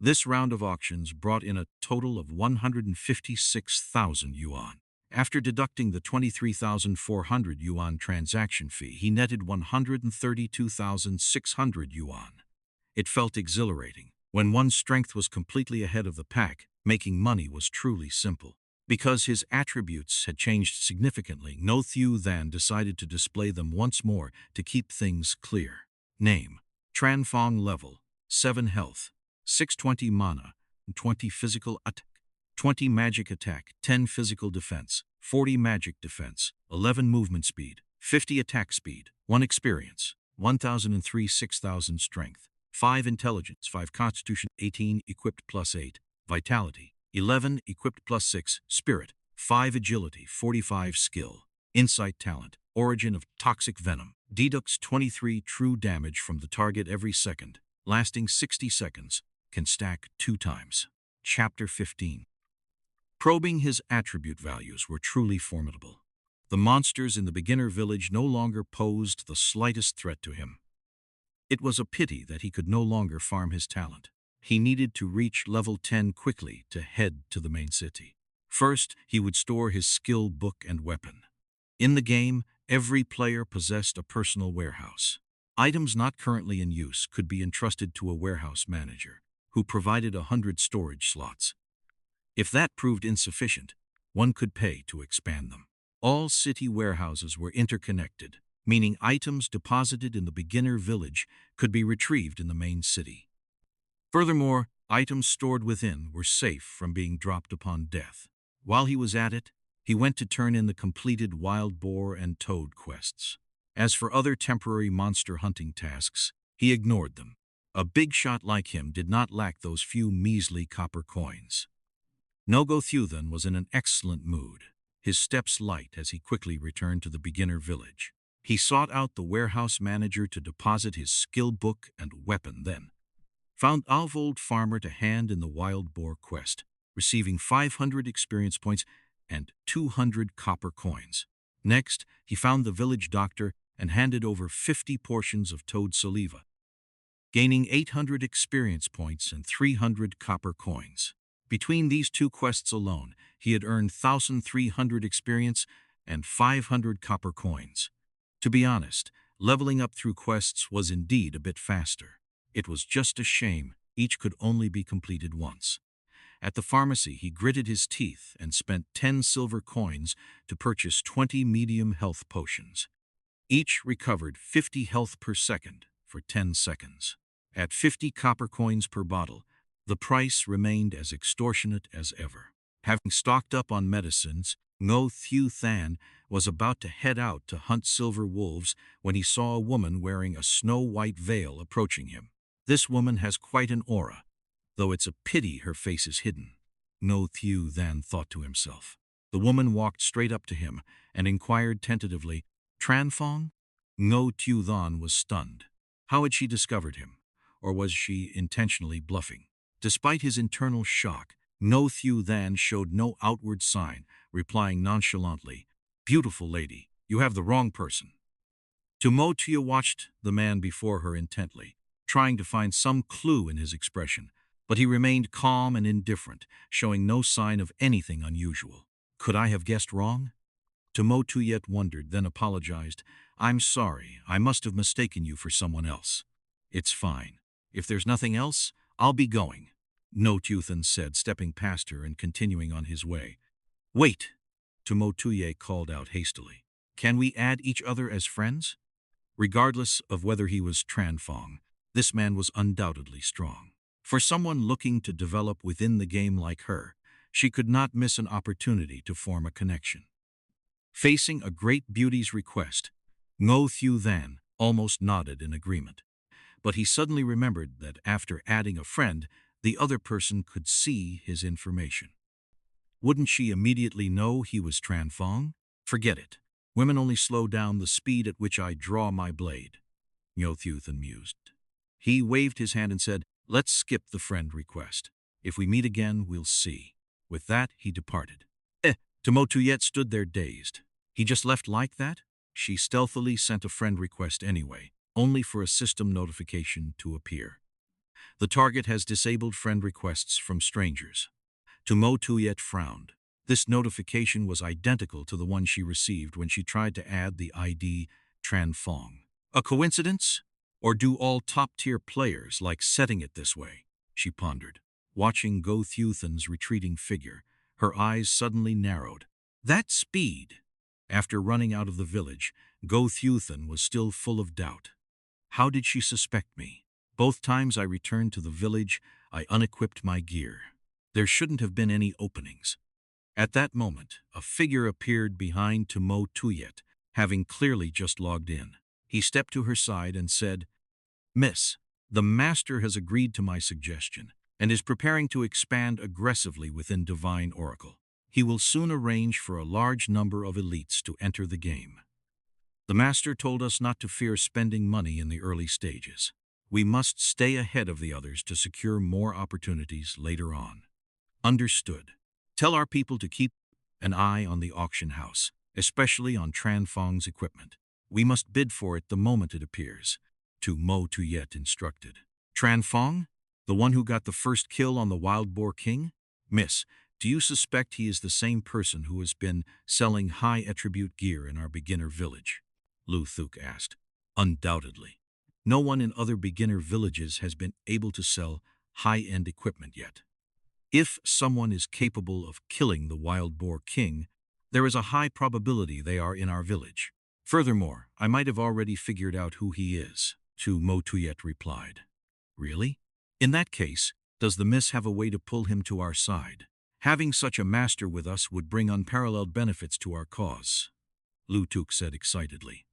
This round of auctions brought in a total of 156,000 yuan. After deducting the 23,400 yuan transaction fee, he netted 132,600 yuan. It felt exhilarating. When one's strength was completely ahead of the pack, making money was truly simple. Because his attributes had changed significantly, Ngo Thieu Than decided to display them once more to keep things clear. Name: Tran Fong. Level: 7 health, 620 mana, 20 physical attack, 20 magic attack, 10 physical defense, 40 magic defense, 11 movement speed, 50 attack speed, 1 experience, 1003 6000 strength, 5 intelligence, 5 constitution, 18 equipped plus 8, vitality, 11 equipped plus 6, spirit, 5 agility, 45 skill, insight talent, origin of toxic venom, deducts 23 true damage from the target every second, lasting 60 seconds, can stack 2 times. Chapter 15. Probing his attribute values were truly formidable. The monsters in the beginner village no longer posed the slightest threat to him. It was a pity that he could no longer farm his talent. He needed to reach level 10 quickly to head to the main city. First, he would store his skill book and weapon. In the game, every player possessed a personal warehouse. Items not currently in use could be entrusted to a warehouse manager, who provided 100 storage slots. If that proved insufficient, one could pay to expand them. All city warehouses were interconnected, meaning items deposited in the beginner village could be retrieved in the main city. Furthermore, items stored within were safe from being dropped upon death. While he was at it, he went to turn in the completed wild boar and toad quests. As for other temporary monster hunting tasks, he ignored them. A big shot like him did not lack those few measly copper coins. Ngo Thieu Than was in an excellent mood, his steps light as he quickly returned to the beginner village. He sought out the warehouse manager to deposit his skill book and weapon, then found Alvold Farmer to hand in the wild boar quest, receiving 500 experience points and 200 copper coins. Next, he found the village doctor and handed over 50 portions of toad saliva, gaining 800 experience points and 300 copper coins. Between these 2 quests alone, he had earned 1,300 experience and 500 copper coins. To be honest, leveling up through quests was indeed a bit faster. It was just a shame each could only be completed once. At the pharmacy, he gritted his teeth and spent 10 silver coins to purchase 20 medium health potions. Each recovered 50 health per second for 10 seconds. At 50 copper coins per bottle, the price remained as extortionate as ever. Having stocked up on medicines, Ngo Thieu Than was about to head out to hunt silver wolves when he saw a woman wearing a snow-white veil approaching him. This woman has quite an aura, though it's a pity her face is hidden, Ngo Thieu Than thought to himself. The woman walked straight up to him and inquired tentatively, Tranfong? Ngo Thieu Than was stunned. How had she discovered him? Or was she intentionally bluffing? Despite his internal shock, Ngo Thieu Than showed no outward sign, replying nonchalantly, "Beautiful lady, you have the wrong person." Ngo Thieu watched the man before her intently, trying to find some clue in his expression, but he remained calm and indifferent, showing no sign of anything unusual. Could I have guessed wrong? Ngo Thieu wondered, then apologized. "I'm sorry, I must have mistaken you for someone else." "It's fine. If there's nothing else, I'll be going," Ngo Thieu Than said, stepping past her and continuing on his way. "Wait!" Ngo Thieu called out hastily. "Can we add each other as friends?" Regardless of whether he was Tranfong, this man was undoubtedly strong. For someone looking to develop within the game like her, she could not miss an opportunity to form a connection. Facing a great beauty's request, Ngo Thieu Than almost nodded in agreement. But he suddenly remembered that after adding a friend, the other person could see his information. Wouldn't she immediately know he was Tranfong? Forget it. Women only slow down the speed at which I draw my blade, Ngo Thieu Than mused. He waved his hand and said, "Let's skip the friend request. If we meet again, we'll see." With that, he departed. Ngo Thieu stood there dazed. He just left like that? She stealthily sent a friend request anyway, only for a system notification to appear. "The target has disabled friend requests from strangers." Ngo Thieu frowned. This notification was identical to the one she received when she tried to add the ID Tranfong. A coincidence? Or do all top-tier players like setting it this way? She pondered. Watching Ngo Thieu Than's retreating figure, her eyes suddenly narrowed. That speed! After running out of the village, Ngo Thieu Than was still full of doubt. How did she suspect me? Both times I returned to the village, I unequipped my gear. There shouldn't have been any openings. At that moment, a figure appeared behind Ngo Thieu, having clearly just logged in. He stepped to her side and said, "Miss, the master has agreed to my suggestion and is preparing to expand aggressively within Divine Oracle. He will soon arrange for a large number of elites to enter the game. The master told us not to fear spending money in the early stages. We must stay ahead of the others to secure more opportunities later on." Understood. Tell our people to keep an eye on the auction house, especially on Tranfong's equipment. We must bid for it the moment it appears, Ngo Thieu instructed. Tranfong? The one who got the first kill on the Wild Boar King? Miss, do you suspect he is the same person who has been selling high-attribute gear in our beginner village? Lu Thuk asked. Undoubtedly. No one in other beginner villages has been able to sell high-end equipment yet. If someone is capable of killing the Wild Boar King, there is a high probability they are in our village. Furthermore, I might have already figured out who he is, Ngo Thieu replied. Really? In that case, does the miss have a way to pull him to our side? Having such a master with us would bring unparalleled benefits to our cause, Lu Thuk said excitedly.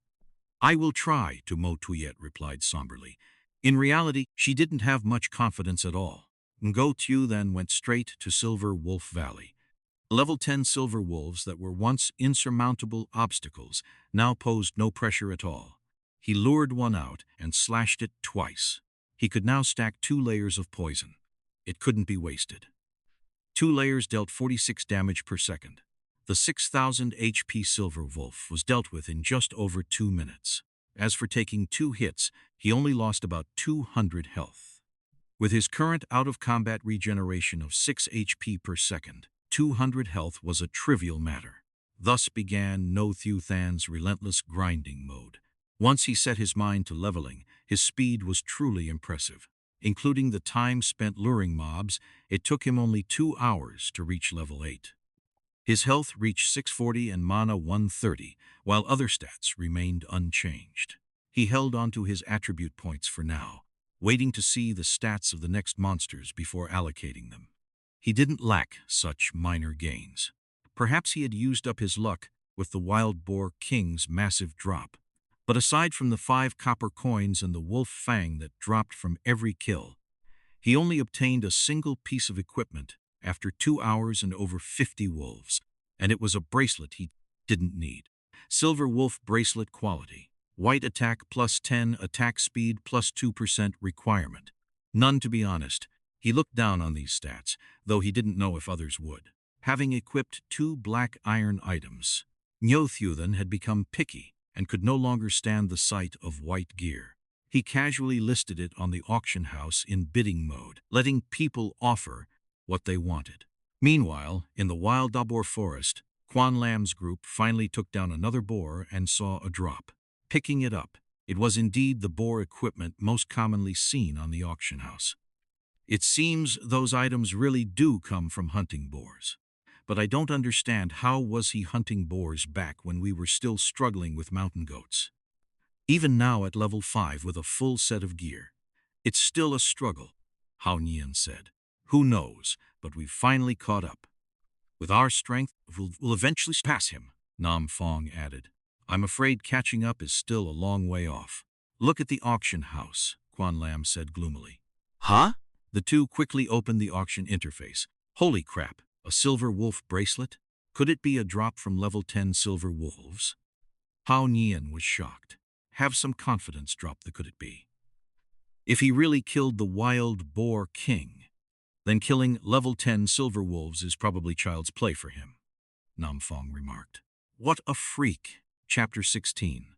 I will try, Ngo Thieu replied somberly. In reality, she didn't have much confidence at all. Ngo Thieu then went straight to Silver Wolf Valley. Level 10 silver wolves that were once insurmountable obstacles now posed no pressure at all. He lured one out and slashed it twice. He could now stack 2 layers of poison. It couldn't be wasted. 2 layers dealt 46 damage per second. The 6,000 HP silver wolf was dealt with in just over 2 minutes. As for taking 2 hits, he only lost about 200 health. With his current out-of-combat regeneration of 6 HP per second, 200 health was a trivial matter. Thus began Ngo Thieu Than's relentless grinding mode. Once he set his mind to leveling, his speed was truly impressive. Including the time spent luring mobs, it took him only 2 hours to reach level 8. His health reached 640 and mana 130, while other stats remained unchanged. He held onto his attribute points for now, waiting to see the stats of the next monsters before allocating them. He didn't lack such minor gains. Perhaps he had used up his luck with the Wild Boar King's massive drop. But aside from the 5 copper coins and the wolf fang that dropped from every kill, he only obtained a single piece of equipment after 2 hours and over 50 wolves, and it was a bracelet he didn't need. Silver wolf bracelet quality. White attack +10, attack speed +2% requirement. None, to be honest. He looked down on these stats, though he didn't know if others would. Having equipped 2 black iron items, Ngo Thieu Than had become picky and could no longer stand the sight of white gear. He casually listed it on the auction house in bidding mode, letting people offer what they wanted. Meanwhile, in the wild Dabor forest, Quan Lam's group finally took down another boar and saw a drop. Picking it up, it was indeed the boar equipment most commonly seen on the auction house. It seems those items really do come from hunting boars. But I don't understand, how was he hunting boars back when we were still struggling with mountain goats? Even now at level 5 with a full set of gear, it's still a struggle, Hao Nian said. Who knows, but we've finally caught up. With our strength, we'll eventually pass him, Nam Fong added. I'm afraid catching up is still a long way off. Look at the auction house, Quan Lam said gloomily. Huh? The two quickly opened the auction interface. Holy crap, a silver wolf bracelet? Could it be a drop from level 10 silver wolves? Hao Nian was shocked. Have some confidence, drop the could it be? If he really killed the wild boar king, then killing level 10 silver wolves is probably child's play for him, Nam Fong remarked. What a freak. Chapter 16.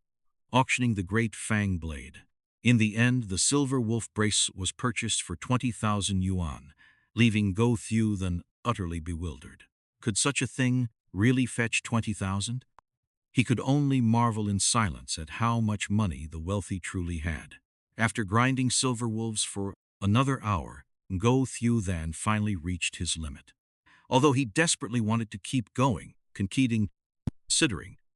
Auctioning the Great Fang Blade. In the end, the silver wolf brace was purchased for 20,000 yuan, leaving Ngo Thieu Than utterly bewildered. Could such a thing really fetch 20,000? He could only marvel in silence at how much money the wealthy truly had. After grinding silver wolves for another hour, Ngo Thieu Than finally reached his limit. Although he desperately wanted to keep going, considering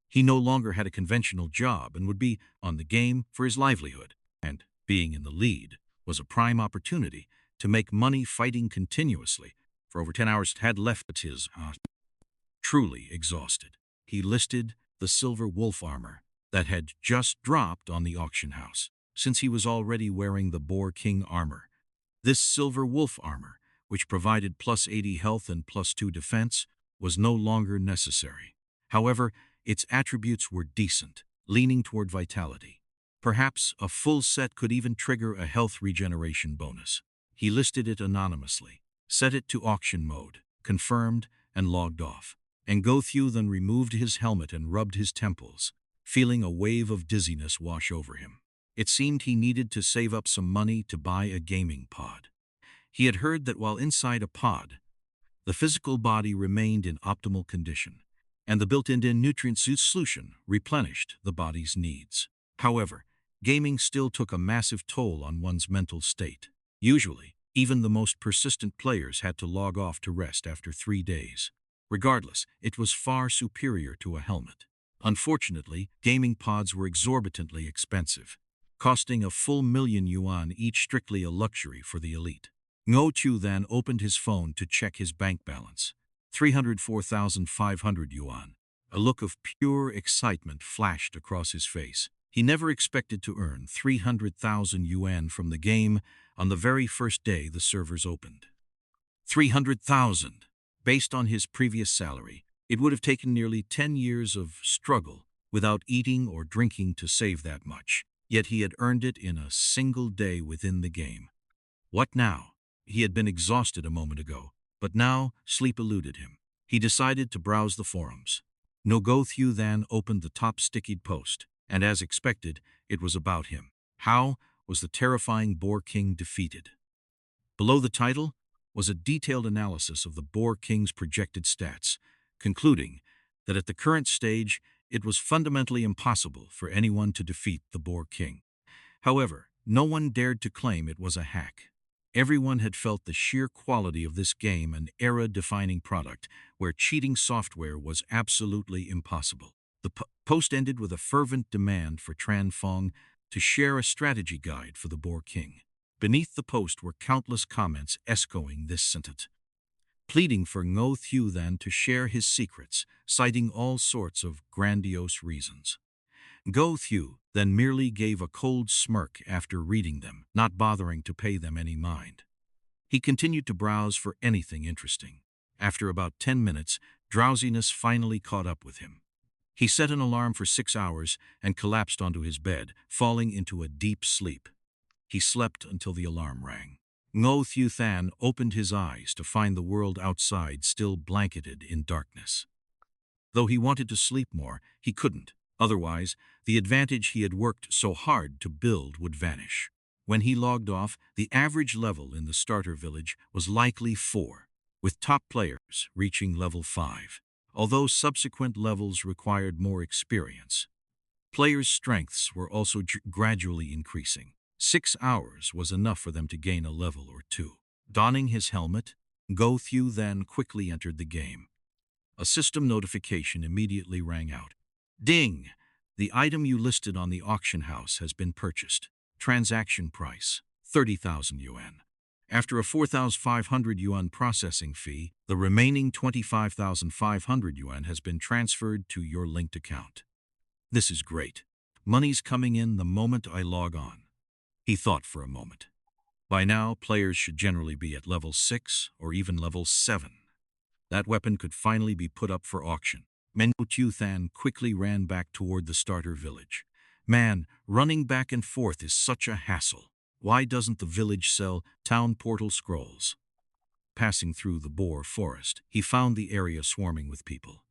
he no longer had a conventional job and would be on the game for his livelihood, and being in the lead was a prime opportunity to make money fighting continuously for over 10 hours had left his truly exhausted. He listed the silver wolf armor that had just dropped on the auction house, since he was already wearing the Boar King armor. This silver wolf armor, which provided +80 health and +2 defense, was no longer necessary. However, its attributes were decent, leaning toward vitality. Perhaps a full set could even trigger a health regeneration bonus. He listed it anonymously, set it to auction mode, confirmed, and logged off. And Ngo Thieu Than removed his helmet and rubbed his temples, feeling a wave of dizziness wash over him. It seemed he needed to save up some money to buy a gaming pod. He had heard that while inside a pod, the physical body remained in optimal condition, and the built-in nutrient solution replenished the body's needs. However, gaming still took a massive toll on one's mental state. Usually, even the most persistent players had to log off to rest after 3 days. Regardless, it was far superior to a helmet. Unfortunately, gaming pods were exorbitantly expensive, costing a full 1,000,000 yuan each, strictly a luxury for the elite. Ngo Thieu Than opened his phone to check his bank balance. 304,500 yuan. A look of pure excitement flashed across his face. He never expected to earn 300,000 yuan from the game on the very first day the servers opened. 300,000. Based on his previous salary, it would have taken nearly 10 years of struggle without eating or drinking to save that much. Yet he had earned it in a single day within the game. What now? He had been exhausted a moment ago, but now sleep eluded him. He decided to browse the forums. Ngo Thieu Than opened the top stickied post, and as expected, it was about him. How was the terrifying Boar King defeated? Below the title was a detailed analysis of the Boar King's projected stats, concluding that at the current stage, it was fundamentally impossible for anyone to defeat the Boar King. However, no one dared to claim it was a hack. Everyone had felt the sheer quality of this game, an era-defining product where cheating software was absolutely impossible. The post ended with a fervent demand for Tran Fong to share a strategy guide for the Boar King. Beneath the post were countless comments echoing this sentiment, pleading for Ngo Thieu Than to share his secrets, citing all sorts of grandiose reasons. Ngo Thieu Than merely gave a cold smirk after reading them, not bothering to pay them any mind. He continued to browse for anything interesting. After about 10 minutes, drowsiness finally caught up with him. He set an alarm for 6 hours and collapsed onto his bed, falling into a deep sleep. He slept until the alarm rang. Ngo Thieu Than opened his eyes to find the world outside still blanketed in darkness. Though he wanted to sleep more, he couldn't. Otherwise, the advantage he had worked so hard to build would vanish. When he logged off, the average level in the starter village was likely 4, with top players reaching level 5, although subsequent levels required more experience. Players' strengths were also gradually increasing. 6 hours was enough for them to gain a level or 2. Donning his helmet, Ngo Thieu Than quickly entered the game. A system notification immediately rang out. Ding! The item you listed on the auction house has been purchased. Transaction price, 30,000 yuan. After a 4,500 yuan processing fee, the remaining 25,500 yuan has been transferred to your linked account. This is great. Money's coming in the moment I log on. He thought for a moment. By now, players should generally be at level 6 or even level 7. That weapon could finally be put up for auction. Ngo Thieu Than quickly ran back toward the starter village. Man, running back and forth is such a hassle. Why doesn't the village sell town portal scrolls? Passing through the boar forest, he found the area swarming with people.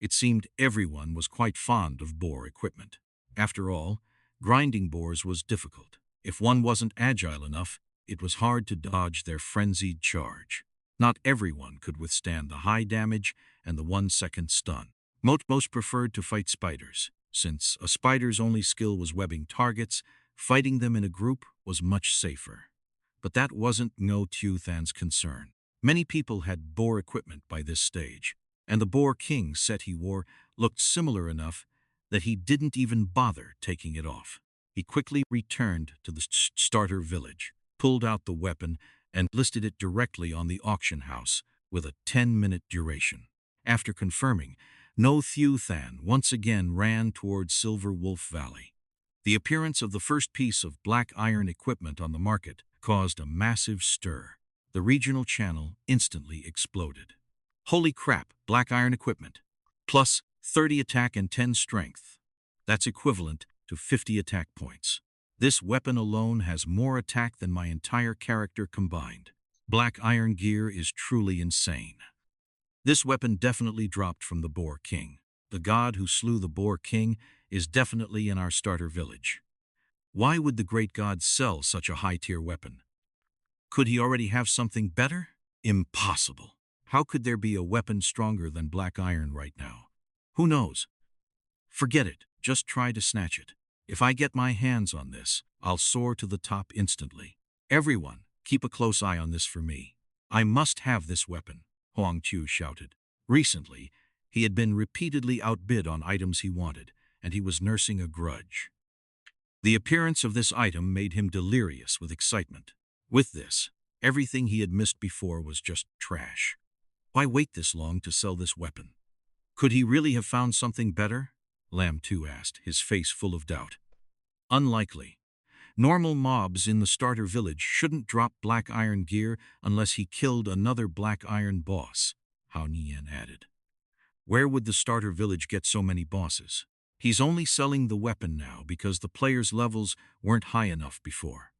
It seemed everyone was quite fond of boar equipment. After all, grinding boars was difficult. If one wasn't agile enough, it was hard to dodge their frenzied charge. Not everyone could withstand the high damage and the 1-second stun. Most preferred to fight spiders. Since a spider's only skill was webbing targets, fighting them in a group was much safer. But that wasn't Ngo Thieu Than's concern. Many people had boar equipment by this stage, and the Boar King set he wore looked similar enough that he didn't even bother taking it off. He quickly returned to the starter village, pulled out the weapon, and listed it directly on the auction house with a 10-minute duration. After confirming, Ngo Thieu Than once again ran towards Silver Wolf Valley. The appearance of the first piece of black iron equipment on the market caused a massive stir. The regional channel instantly exploded. Holy crap, black iron equipment. Plus 30 attack and 10 strength. That's equivalent to 50 attack points. This weapon alone has more attack than my entire character combined. Black iron gear is truly insane. This weapon definitely dropped from the Boar King. The god who slew the Boar King is definitely in our starter village. Why would the great god sell such a high-tier weapon? Could he already have something better? Impossible. How could there be a weapon stronger than black iron right now? Who knows? Forget it. Just try to snatch it. If I get my hands on this, I'll soar to the top instantly. Everyone, keep a close eye on this for me. I must have this weapon, Huang Chu shouted. Recently, he had been repeatedly outbid on items he wanted, and he was nursing a grudge. The appearance of this item made him delirious with excitement. With this, everything he had missed before was just trash. Why wait this long to sell this weapon? Could he really have found something better? Lam Tu asked, his face full of doubt. Unlikely. Normal mobs in the starter village shouldn't drop black iron gear unless he killed another black iron boss, Hao Nian added. Where would the starter village get so many bosses? He's only selling the weapon now because the players' levels weren't high enough before.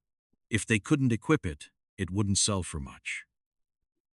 If they couldn't equip it, it wouldn't sell for much.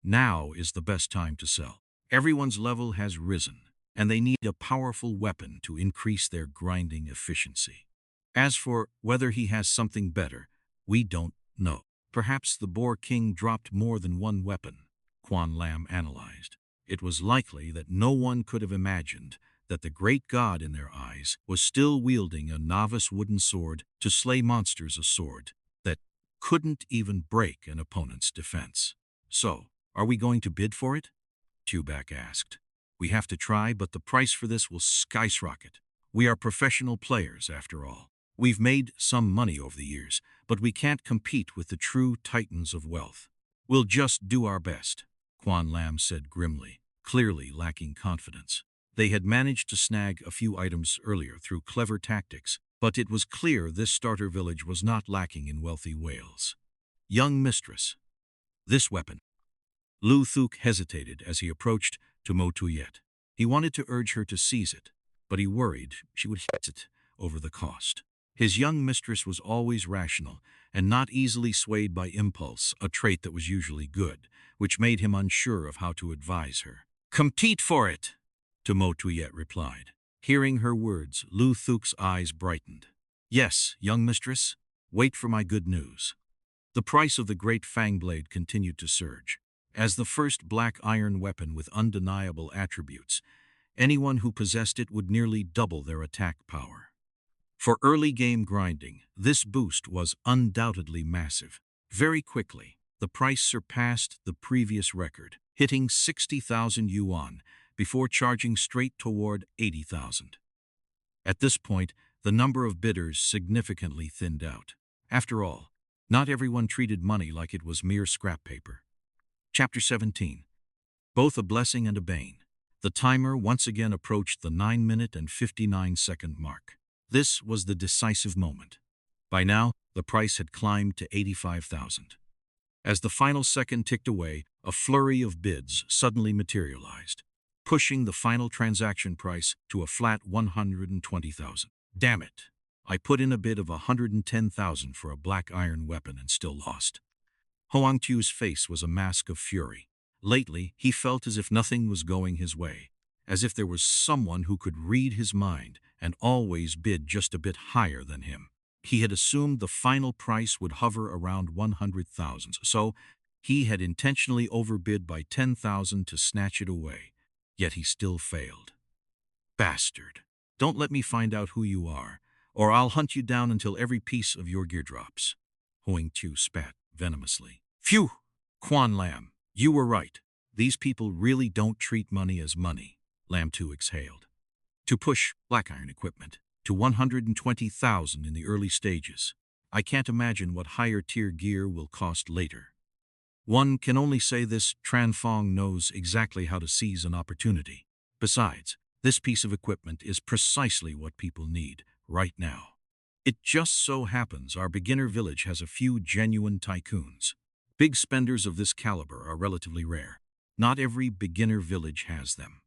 Now is the best time to sell. Everyone's level has risen, and they need a powerful weapon to increase their grinding efficiency. As for whether he has something better, we don't know. Perhaps the Boar King dropped more than one weapon, Quan Lam analyzed. It was likely that no one could have imagined that the great god in their eyes was still wielding a novice wooden sword to slay monsters, a sword that couldn't even break an opponent's defense. So, are we going to bid for it? Tubak asked. We have to try, but the price for this will skyrocket. We are professional players, after all. We've made some money over the years, but we can't compete with the true titans of wealth. We'll just do our best, Quan Lam said grimly, clearly lacking confidence. They had managed to snag a few items earlier through clever tactics, but it was clear this starter village was not lacking in wealthy whales. Young mistress. This weapon. Lu Thuk hesitated as he approached to Mo Tuyet. He wanted to urge her to seize it, but he worried she would hesitate over the cost. His young mistress was always rational and not easily swayed by impulse, a trait that was usually good, which made him unsure of how to advise her. "Compete for it," Ngo Thieu Than replied. Hearing her words, Ngo Thieu Than's eyes brightened. "Yes, young mistress, wait for my good news." The price of the great fang blade continued to surge. As the first black iron weapon with undeniable attributes, anyone who possessed it would nearly double their attack power. For early game grinding, this boost was undoubtedly massive. Very quickly, the price surpassed the previous record, hitting 60,000 yuan before charging straight toward 80,000. At this point, the number of bidders significantly thinned out. After all, not everyone treated money like it was mere scrap paper. Chapter 17. Both a blessing and a bane. The timer once again approached the 9-minute and 59-second mark. This was the decisive moment. By now, the price had climbed to 85,000. As the final second ticked away, a flurry of bids suddenly materialized, pushing the final transaction price to a flat 120,000. Damn it! I put in a bid of 110,000 for a black iron weapon and still lost. Ngo Thieu's face was a mask of fury. Lately, he felt as if nothing was going his way, as if there was someone who could read his mind and always bid just a bit higher than him. He had assumed the final price would hover around 100,000, so he had intentionally overbid by 10,000 to snatch it away, yet he still failed. Bastard! Don't let me find out who you are, or I'll hunt you down until every piece of your gear drops. Ngo Thieu spat venomously. Phew! Quan Lam, you were right. These people really don't treat money as money, Lam Tu exhaled. To push black iron equipment to 120,000 in the early stages, I can't imagine what higher tier gear will cost later. One can only say this Tranfong knows exactly how to seize an opportunity. Besides, this piece of equipment is precisely what people need right now. It just so happens our beginner village has a few genuine tycoons. Big spenders of this caliber are relatively rare. Not every beginner village has them.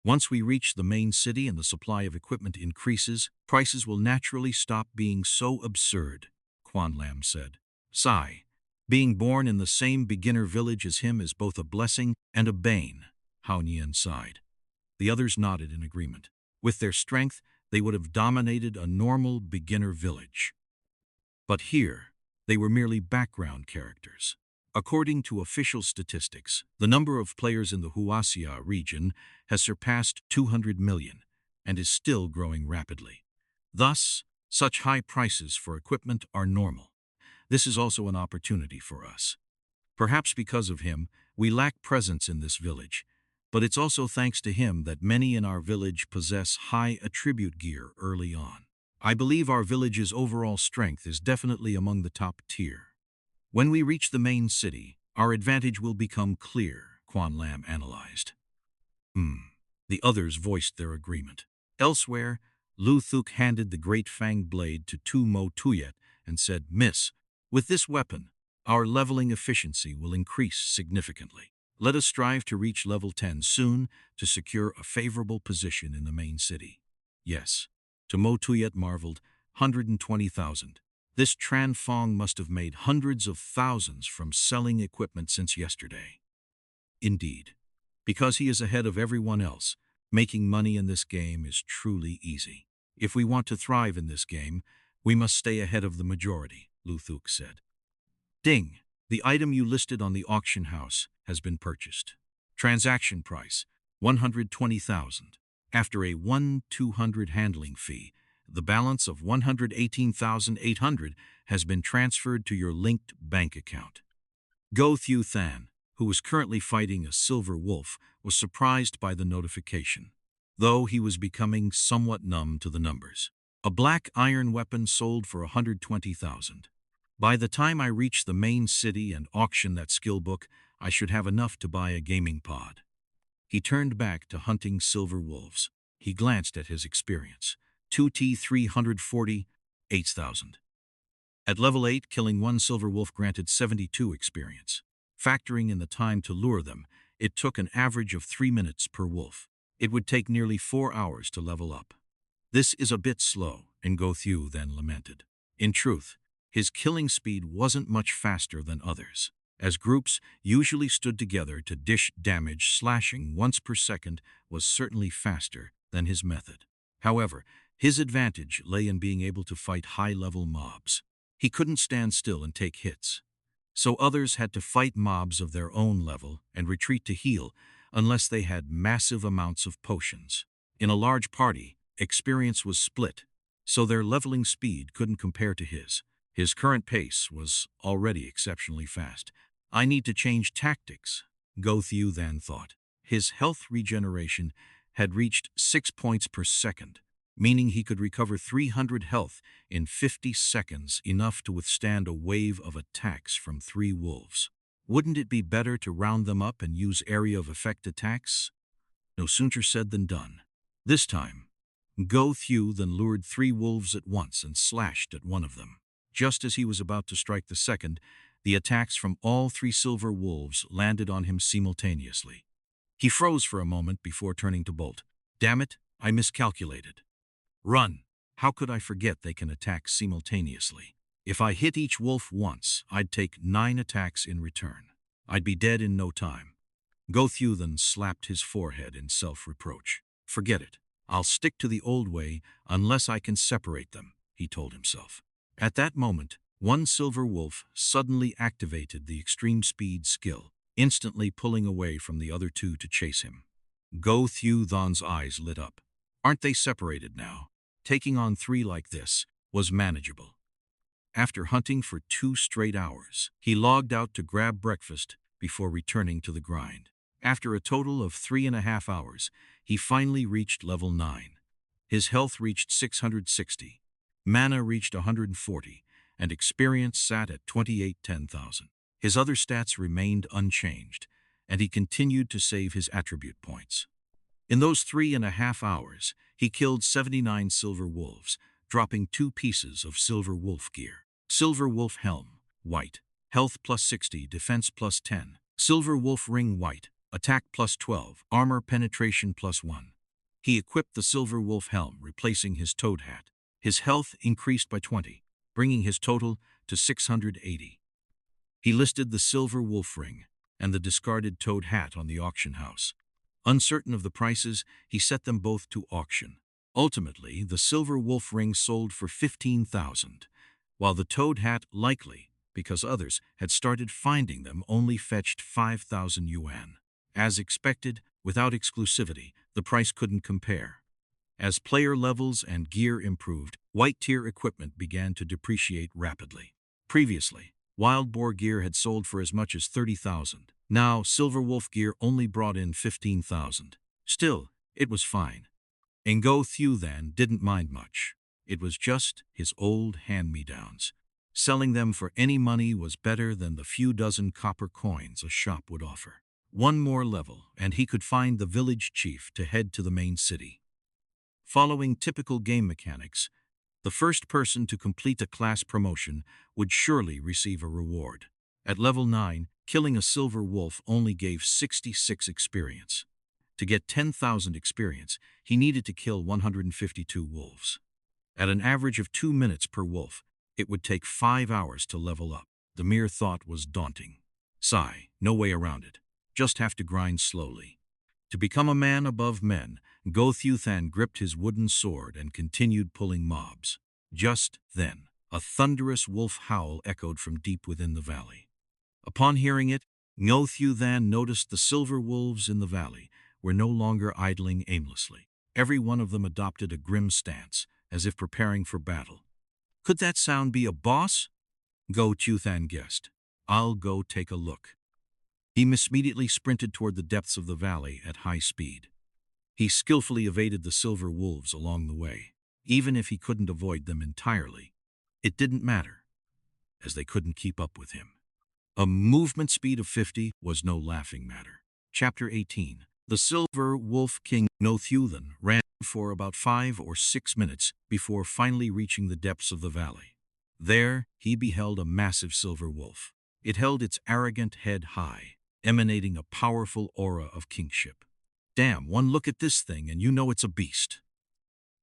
Once we reach the main city and the supply of equipment increases, prices will naturally stop being so absurd, Quan Lam said. Sigh. Being born in the same beginner village as him is both a blessing and a bane, Hao Nian sighed. The others nodded in agreement. With their strength, they would have dominated a normal beginner village. But here, they were merely background characters. According to official statistics, the number of players in the Xianxia region has surpassed 200 million and is still growing rapidly. Thus, such high prices for equipment are normal. This is also an opportunity for us. Perhaps because of him, we lack presence in this village, but it's also thanks to him that many in our village possess high attribute gear early on. I believe our village's overall strength is definitely among the top tier. When we reach the main city, our advantage will become clear, Quan Lam analyzed. The others voiced their agreement. Elsewhere, Ngo Thieu Than handed the great fang blade to Ngo Thieu Than and said, Miss, with this weapon, our leveling efficiency will increase significantly. Let us strive to reach level 10 soon to secure a favorable position in the main city. Yes, Ngo Thieu Than marveled, 120,000. This Tranfong must have made hundreds of thousands from selling equipment since yesterday. Indeed, because he is ahead of everyone else, making money in this game is truly easy. If we want to thrive in this game, we must stay ahead of the majority, Ngo Thieu Than said. Ding! The item you listed on the auction house has been purchased. Transaction price, 120,000. After a 1,200 handling fee, the balance of 118,800 has been transferred to your linked bank account. Ngo Thieu Than, who was currently fighting a silver wolf, was surprised by the notification, though he was becoming somewhat numb to the numbers. A black iron weapon sold for 120,000. By the time I reach the main city and auction that skill book, I should have enough to buy a gaming pod. He turned back to hunting silver wolves. He glanced at his experience. 2T340, 8,000. At level 8, killing one silver wolf granted 72 experience. Factoring in the time to lure them, it took an average of 3 minutes per wolf. It would take nearly 4 hours to level up. This is a bit slow, Ngo Thieu Than lamented. In truth, his killing speed wasn't much faster than others, as groups usually stood together to dish damage. Slashing once per second was certainly faster than his method. However, his advantage lay in being able to fight high-level mobs. He couldn't stand still and take hits, so others had to fight mobs of their own level and retreat to heal unless they had massive amounts of potions. In a large party, experience was split, so their leveling speed couldn't compare to his. His current pace was already exceptionally fast. I need to change tactics, Ngo Thieu Than thought. His health regeneration had reached 6 points per second, meaning he could recover 300 health in 50 seconds, enough to withstand a wave of attacks from 3 wolves. Wouldn't it be better to round them up and use area of effect attacks? No sooner said than done. This time, Ngo Thieu Than lured 3 wolves at once and slashed at one of them. Just as he was about to strike the second, the attacks from all 3 silver wolves landed on him simultaneously. He froze for a moment before turning to bolt. Damn it, I miscalculated. Run! How could I forget they can attack simultaneously? If I hit each wolf once, I'd take 9 attacks in return. I'd be dead in no time. Ngo Thieu Than slapped his forehead in self-reproach. Forget it. I'll stick to the old way unless I can separate them, he told himself. At that moment, one silver wolf suddenly activated the extreme speed skill, instantly pulling away from the other 2 to chase him. Ngo Thieu Than's eyes lit up. Aren't they separated now? Taking on 3 like this was manageable. After hunting for 2 straight hours, he logged out to grab breakfast before returning to the grind. After a total of 3.5 hours, he finally reached level 9. His health reached 660, mana reached 140, and experience sat at 28,10,000. His other stats remained unchanged, and he continued to save his attribute points. In those 3.5 hours, he killed 79 silver wolves, dropping 2 pieces of silver wolf gear. Silver wolf helm, white, health plus 60, defense plus 10. Silver wolf ring, white, attack plus 12, armor penetration plus 1. He equipped the silver wolf helm, replacing his toad hat. His health increased by 20, bringing his total to 680. He listed the silver wolf ring and the discarded toad hat on the auction house. Uncertain of the prices, he set them both to auction. Ultimately, the silver wolf ring sold for 15,000, while the toad hat, likely because others had started finding them, only fetched 5,000 yuan. As expected, without exclusivity, the price couldn't compare. As player levels and gear improved, white-tier equipment began to depreciate rapidly. Previously, wild boar gear had sold for as much as 30,000. Now, silver wolf gear only brought in 15,000. Still, it was fine. Ngo Thieu Than didn't mind much. It was just his old hand-me-downs. Selling them for any money was better than the few dozen copper coins a shop would offer. One more level, and he could find the village chief to head to the main city. Following typical game mechanics, the first person to complete a class promotion would surely receive a reward. At level 9, killing a silver wolf only gave 66 experience. To get 10,000 experience, he needed to kill 152 wolves. At an average of 2 minutes per wolf, it would take 5 hours to level up. The mere thought was daunting. Sigh, no way around it. Just have to grind slowly. To become a man above men, Ngo Thieu Than gripped his wooden sword and continued pulling mobs. Just then, a thunderous wolf howl echoed from deep within the valley. Upon hearing it, Ngo Thieu Than noticed the silver wolves in the valley were no longer idling aimlessly. Every one of them adopted a grim stance, as if preparing for battle. Could that sound be a boss? Ngo Thieu Than guessed. I'll go take a look. He immediately sprinted toward the depths of the valley at high speed. He skillfully evaded the silver wolves along the way. Even if he couldn't avoid them entirely, it didn't matter, as they couldn't keep up with him. A movement speed of 50 was no laughing matter. Chapter 18. The Silver Wolf King Ngo Thieu Than ran for about 5 or 6 minutes before finally reaching the depths of the valley. There, he beheld a massive silver wolf. It held its arrogant head high, emanating a powerful aura of kingship. Damn, one look at this thing and you know it's a beast.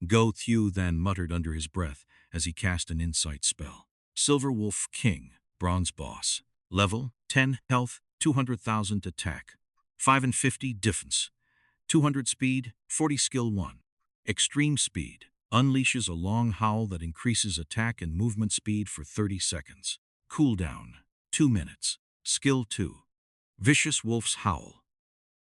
Ngo Thieu Than muttered under his breath as he cast an insight spell. Silver Wolf King, Bronze Boss. Level, 10 health, 200,000 attack. 5 and 50 defense. 200 speed, 40 skill 1. Extreme speed. Unleashes a long howl that increases attack and movement speed for 30 seconds. Cooldown, 2 minutes. Skill 2. Vicious Wolf's Howl.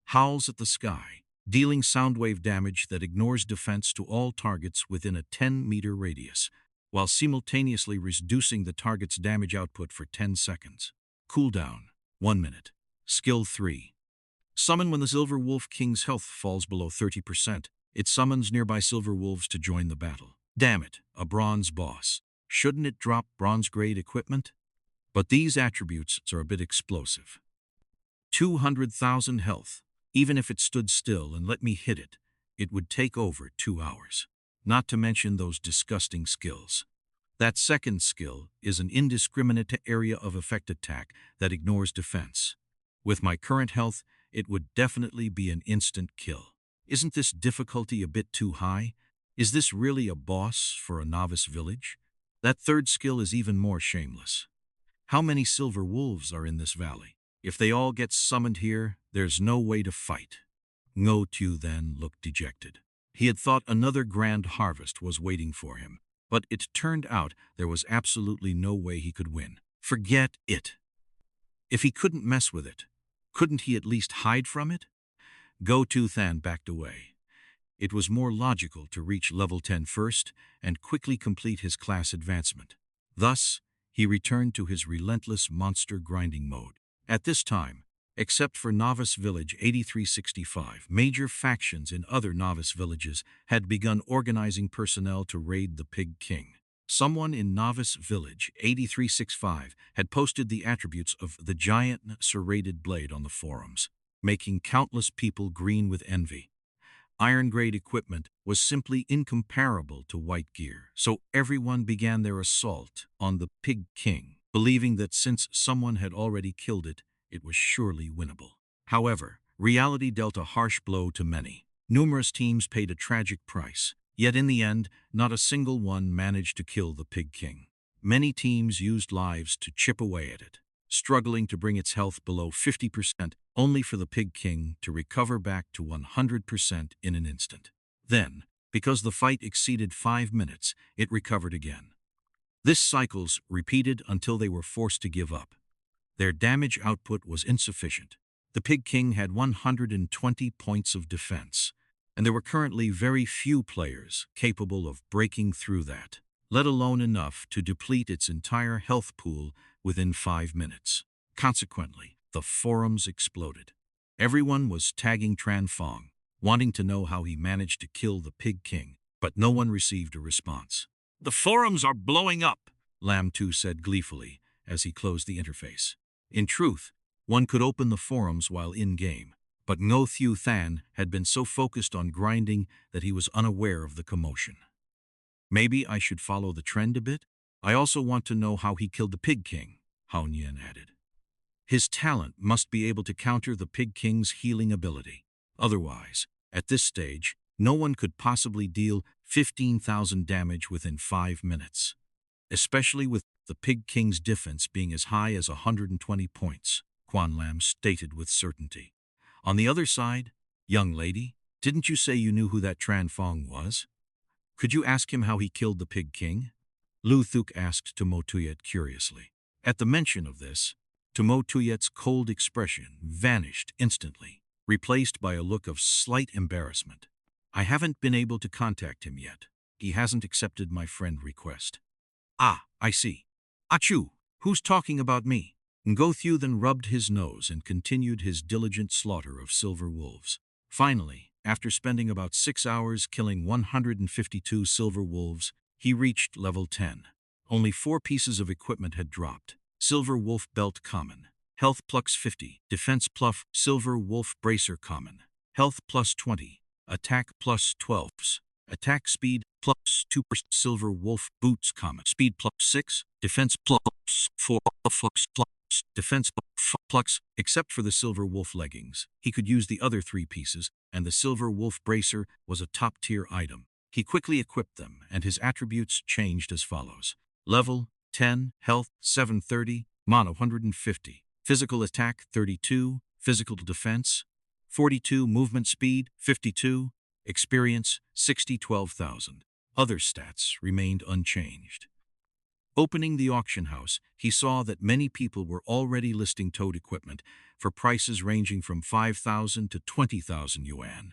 Howls at the sky, dealing soundwave damage that ignores defense to all targets within a 10-meter radius, while simultaneously reducing the target's damage output for 10 seconds. Cooldown, 1 minute. Skill 3. Summon when the Silver Wolf King's health falls below 30%. It summons nearby silver wolves to join the battle. Damn it, a bronze boss. Shouldn't it drop bronze-grade equipment? But these attributes are a bit explosive. 200,000 health. Even if it stood still and let me hit it, it would take over 2 hours. Not to mention those disgusting skills. That second skill is an indiscriminate area of effect attack that ignores defense. With my current health, it would definitely be an instant kill. Isn't this difficulty a bit too high? Is this really a boss for a novice village? That third skill is even more shameless. How many silver wolves are in this valley? If they all get summoned here, there's no way to fight. Ngo Thieu Than looked dejected. He had thought another grand harvest was waiting for him, but it turned out there was absolutely no way he could win. Forget it. If he couldn't mess with it, couldn't he at least hide from it? Ngo Thieu Than backed away. It was more logical to reach level 10 first and quickly complete his class advancement. Thus, he returned to his relentless monster grinding mode. At this time, except for Novice Village 8365, major factions in other novice villages had begun organizing personnel to raid the Pig King. Someone in Novice Village 8365 had posted the attributes of the giant serrated blade on the forums, making countless people green with envy. Iron-grade equipment was simply incomparable to white gear, so everyone began their assault on the Pig King, believing that since someone had already killed it, it was surely winnable. However, reality dealt a harsh blow to many. Numerous teams paid a tragic price, yet in the end, not a single one managed to kill the Pig King. Many teams used lives to chip away at it, struggling to bring its health below 50%, only for the Pig King to recover back to 100% in an instant. Then, because the fight exceeded 5 minutes, it recovered again. This cycles repeated until they were forced to give up. Their damage output was insufficient. The Pig King had 120 points of defense, and there were currently very few players capable of breaking through that, let alone enough to deplete its entire health pool within 5 minutes. Consequently, the forums exploded. Everyone was tagging Tran Fong, wanting to know how he managed to kill the Pig King, but no one received a response. "The forums are blowing up," Lam Tu said gleefully as he closed the interface. In truth, one could open the forums while in-game, but Ngo Thieu Than had been so focused on grinding that he was unaware of the commotion. "Maybe I should follow the trend a bit? I also want to know how he killed the Pig King," Hao Nian added. His talent must be able to counter the Pig King's healing ability. Otherwise, at this stage, no one could possibly deal 15,000 damage within 5 minutes. Especially with the Pig King's defense being as high as 120 points, Quan Lam stated with certainty. On the other side, "Young lady, didn't you say you knew who that Tran Fong was? Could you ask him how he killed the Pig King?" Lu Thuk asked to Ngo Thieu curiously. At the mention of this, Ngo Thieu's cold expression vanished instantly, replaced by a look of slight embarrassment. "I haven't been able to contact him yet. He hasn't accepted my friend request." "Ah, I see. Achoo, who's talking about me?" Ngo Thieu Than rubbed his nose and continued his diligent slaughter of silver wolves. Finally, after spending about 6 hours killing 152 silver wolves, he reached level 10. Only 4 pieces of equipment had dropped. Silver Wolf Belt Common. Health plus 50. Defense plus Silver Wolf Bracer Common. Health plus 20. Attack plus 12. Attack speed plus 2%. Silver Wolf Boots Common. Speed plus 6. Defense plus 4. Flux plus defense plucks, except for the silver wolf leggings. He could use the other 3 pieces, and the silver wolf bracer was a top-tier item. He quickly equipped them, and his attributes changed as follows. Level 10, health 730, mana 150, physical attack 32, physical defense 42, movement speed 52, experience 12,000. Other stats remained unchanged. Opening the auction house, he saw that many people were already listing toad equipment for prices ranging from 5,000 to 20,000 yuan,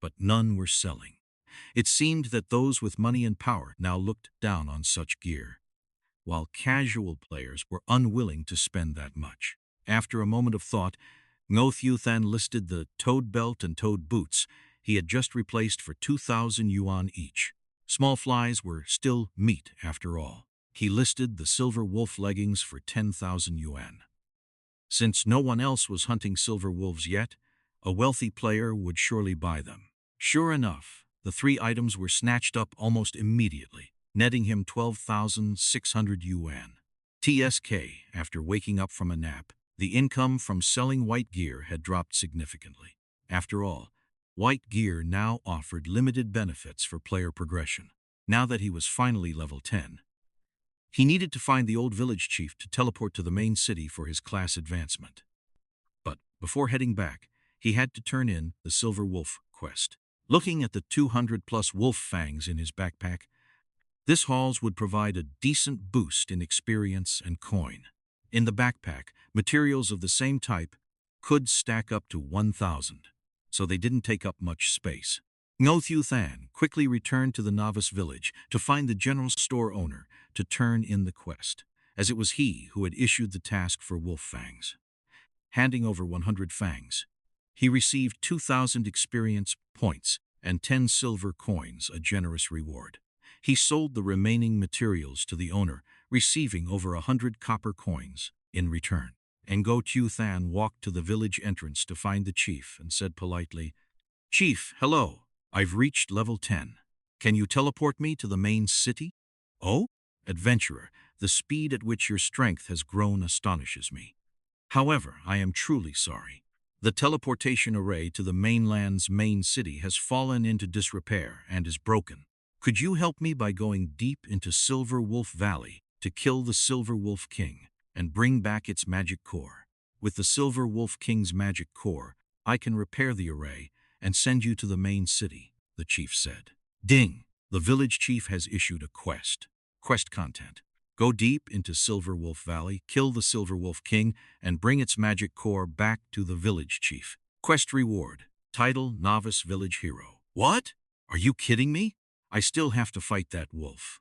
but none were selling. It seemed that those with money and power now looked down on such gear, while casual players were unwilling to spend that much. After a moment of thought, Ngo Thieu Than listed the toad belt and toad boots he had just replaced for 2,000 yuan each. Small flies were still meat after all. He listed the silver wolf leggings for 10,000 yuan. Since no one else was hunting silver wolves yet, a wealthy player would surely buy them. Sure enough, the 3 items were snatched up almost immediately, netting him 12,600 yuan. TSK, after waking up from a nap, the income from selling white gear had dropped significantly. After all, white gear now offered limited benefits for player progression. Now that he was finally level 10, he needed to find the old village chief to teleport to the main city for his class advancement. But before heading back, he had to turn in the Silver Wolf quest. Looking at the 200-plus wolf fangs in his backpack, this hauls would provide a decent boost in experience and coin. In the backpack, materials of the same type could stack up to 1,000, so they didn't take up much space. Ngo Thieu Than quickly returned to the novice village to find the general store owner to turn in the quest, as it was he who had issued the task for wolf fangs. Handing over 100 fangs, he received 2,000 experience points and 10 silver coins, a generous reward. He sold the remaining materials to the owner, receiving over 100 copper coins in return. Ngo Thieu Than walked to the village entrance to find the chief and said politely, "Chief, hello. I've reached level 10. Can you teleport me to the main city?" "Oh? Adventurer, the speed at which your strength has grown astonishes me. However, I am truly sorry. The teleportation array to the mainland's main city has fallen into disrepair and is broken. Could you help me by going deep into Silver Wolf Valley to kill the Silver Wolf King and bring back its magic core? With the Silver Wolf King's magic core, I can repair the array and send you to the main city," the chief said. Ding! The village chief has issued a quest. Quest content: go deep into Silver Wolf Valley, kill the Silver Wolf King, and bring its magic core back to the village chief. Quest reward: title Novice Village Hero. What? Are you kidding me? I still have to fight that wolf.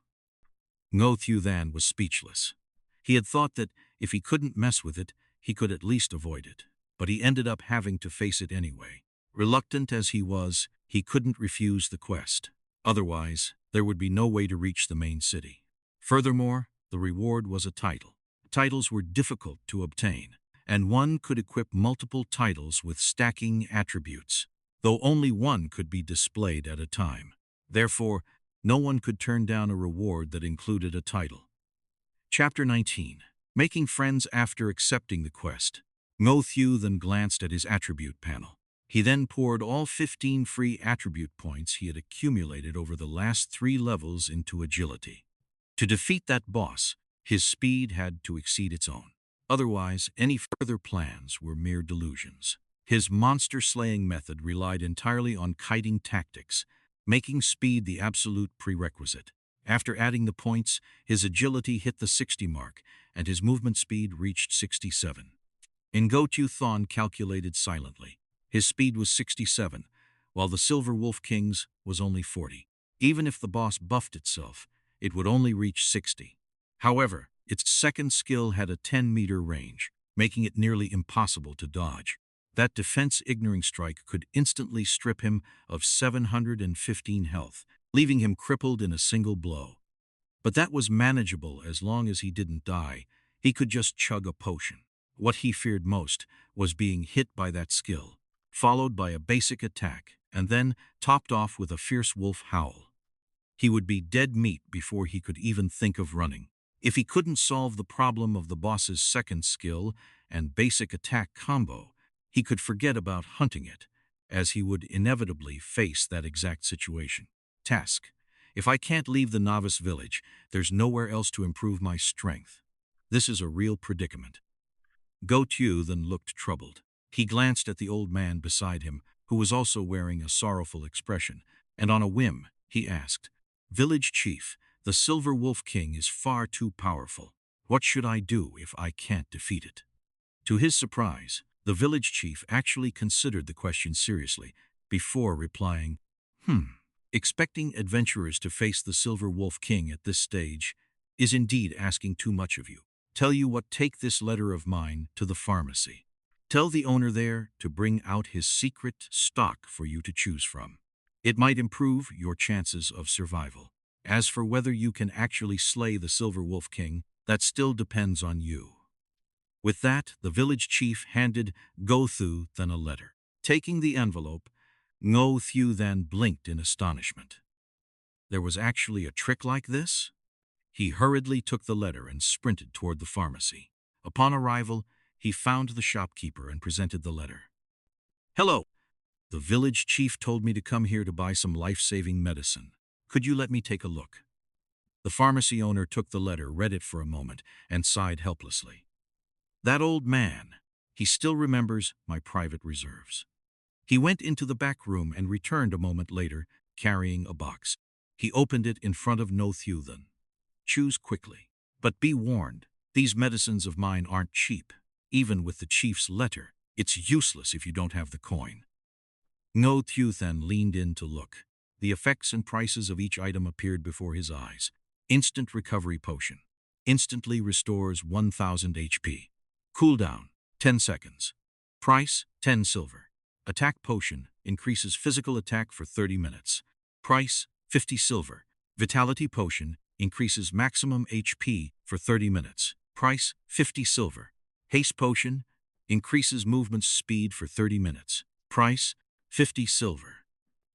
Ngo Thieu Than was speechless. He had thought that if he couldn't mess with it, he could at least avoid it. But he ended up having to face it anyway. Reluctant as he was, he couldn't refuse the quest. Otherwise, there would be no way to reach the main city. Furthermore, the reward was a title. Titles were difficult to obtain, and one could equip multiple titles with stacking attributes, though only one could be displayed at a time. Therefore, no one could turn down a reward that included a title. Chapter 19. Making friends after accepting the quest. Ngo Thieu then glanced at his attribute panel. He then poured all 15 free attribute points he had accumulated over the last 3 levels into agility. To defeat that boss, his speed had to exceed its own. Otherwise, any further plans were mere delusions. His monster-slaying method relied entirely on kiting tactics, making speed the absolute prerequisite. After adding the points, his agility hit the 60 mark, and his movement speed reached 67. Ngo Thieu Than calculated silently. His speed was 67, while the Silver Wolf King's was only 40. Even if the boss buffed itself, it would only reach 60. However, its second skill had a 10-meter range, making it nearly impossible to dodge. That defense-ignoring strike could instantly strip him of 715 health, leaving him crippled in a single blow. But that was manageable as long as he didn't die. He could just chug a potion. What he feared most was being hit by that skill, followed by a basic attack, and then topped off with a fierce wolf howl. He would be dead meat before he could even think of running. If he couldn't solve the problem of the boss's second skill and basic attack combo, he could forget about hunting it, as he would inevitably face that exact situation. Task: if I can't leave the novice village, there's nowhere else to improve my strength. This is a real predicament. Ngo Thieu Than looked troubled. He glanced at the old man beside him, who was also wearing a sorrowful expression, and on a whim, he asked, "Village chief, the Silver Wolf King is far too powerful. What should I do if I can't defeat it?" To his surprise, the village chief actually considered the question seriously before replying, Expecting adventurers to face the Silver Wolf King at this stage is indeed asking too much of you. Tell you what, take this letter of mine to the pharmacy. Tell the owner there to bring out his secret stock for you to choose from. It might improve your chances of survival. As for whether you can actually slay the Silver Wolf King, that still depends on you." With that, the village chief handed Ngo Thieu Than a letter. Taking the envelope, Ngo Thieu Than blinked in astonishment. There was actually a trick like this? He hurriedly took the letter and sprinted toward the pharmacy. Upon arrival, he found the shopkeeper and presented the letter. "Hello. The village chief told me to come here to buy some life-saving medicine. Could you let me take a look?" The pharmacy owner took the letter, read it for a moment, and sighed helplessly. "That old man. He still remembers my private reserves." He went into the back room and returned a moment later, carrying a box. He opened it in front of Ngo Thieu Than. "Choose quickly. But be warned, these medicines of mine aren't cheap. Even with the chief's letter, it's useless if you don't have the coin." Ngo Thieu Than leaned in to look. The effects and prices of each item appeared before his eyes. Instant recovery potion. Instantly restores 1000 HP. Cooldown, 10 seconds. Price, 10 silver. Attack potion, increases physical attack for 30 minutes. Price, 50 silver. Vitality potion, increases maximum HP for 30 minutes. Price, 50 silver. Haste potion, increases movement speed for 30 minutes. Price, 50 silver.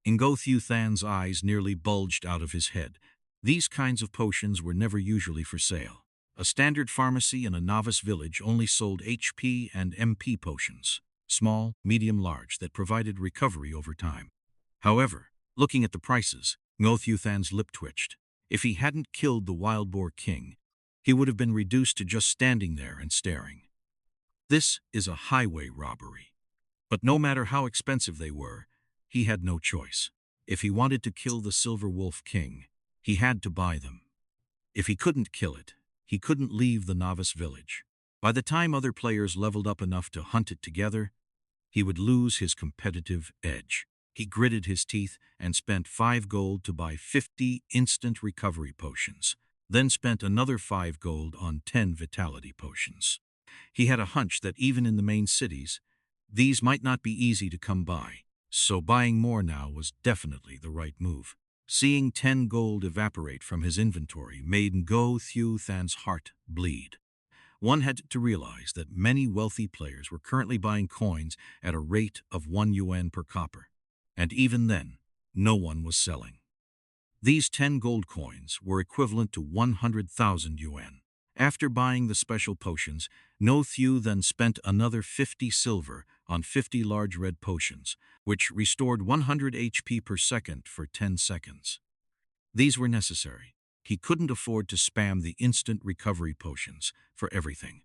Ngo Thieu Than's eyes nearly bulged out of his head. These kinds of potions were never usually for sale. A standard pharmacy in a novice village only sold HP and MP potions, small, medium, large, that provided recovery over time. However, looking at the prices, Ngo Thieu Than's lip twitched. If he hadn't killed the Wild Boar King, he would have been reduced to just standing there and staring. This is a highway robbery. But no matter how expensive they were, he had no choice. If he wanted to kill the Silver Wolf King, he had to buy them. If he couldn't kill it, he couldn't leave the novice village. By the time other players leveled up enough to hunt it together, he would lose his competitive edge. He gritted his teeth and spent 5 gold to buy 50 instant recovery potions, then spent another 5 gold on 10 vitality potions. He had a hunch that even in the main cities, these might not be easy to come by, so buying more now was definitely the right move. Seeing 10 gold evaporate from his inventory made Ngo Thieu Than's heart bleed. One had to realize that many wealthy players were currently buying coins at a rate of 1 yuan per copper. And even then, no one was selling. These 10 gold coins were equivalent to 100,000 yuan. After buying the special potions, Ngo Thieu Than spent another 50 silver on 50 large red potions, which restored 100 HP per second for 10 seconds. These were necessary. He couldn't afford to spam the instant recovery potions for everything.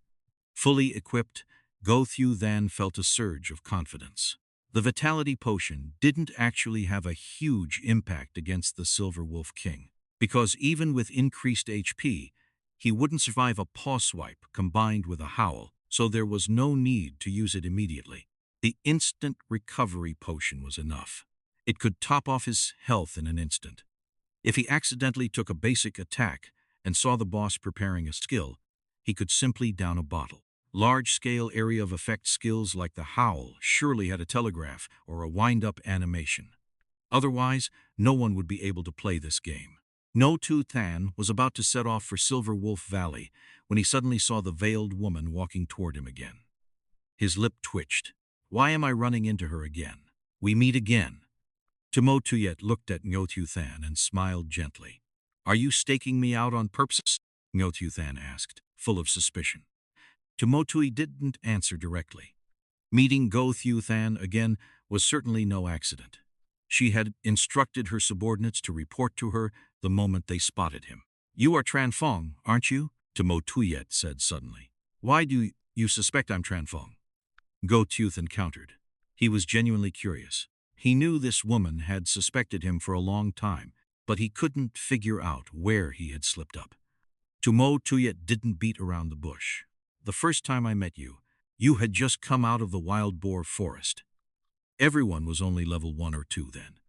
Fully equipped, Ngo Thieu Than felt a surge of confidence. The Vitality Potion didn't actually have a huge impact against the Silver Wolf King, because even with increased HP, he wouldn't survive a paw swipe combined with a howl, so there was no need to use it immediately. The instant recovery potion was enough. It could top off his health in an instant. If he accidentally took a basic attack and saw the boss preparing a skill, he could simply down a bottle. Large-scale area of effect skills like the howl surely had a telegraph or a wind-up animation. Otherwise, no one would be able to play this game. Ngo Thieu Than was about to set off for Silver Wolf Valley when he suddenly saw the veiled woman walking toward him again. His lip twitched. Why am I running into her again? We meet again. Ngo Thieu looked at Ngo Thieu Than and smiled gently. Are you staking me out on purpose? Ngo Thieu Than asked, full of suspicion. Timotui didn't answer directly. Meeting Ngo Thieu Than again was certainly no accident. She had instructed her subordinates to report to her the moment they spotted him. "You are Tran Fong, aren't you?" Timotui said suddenly. "Why do you suspect I'm Tran Fong?" Ngo Thieu Than countered. He was genuinely curious. He knew this woman had suspected him for a long time, but he couldn't figure out where he had slipped up. Timotui didn't beat around the bush. "The first time I met you, you had just come out of the wild boar forest. Everyone was only level 1 or 2 then.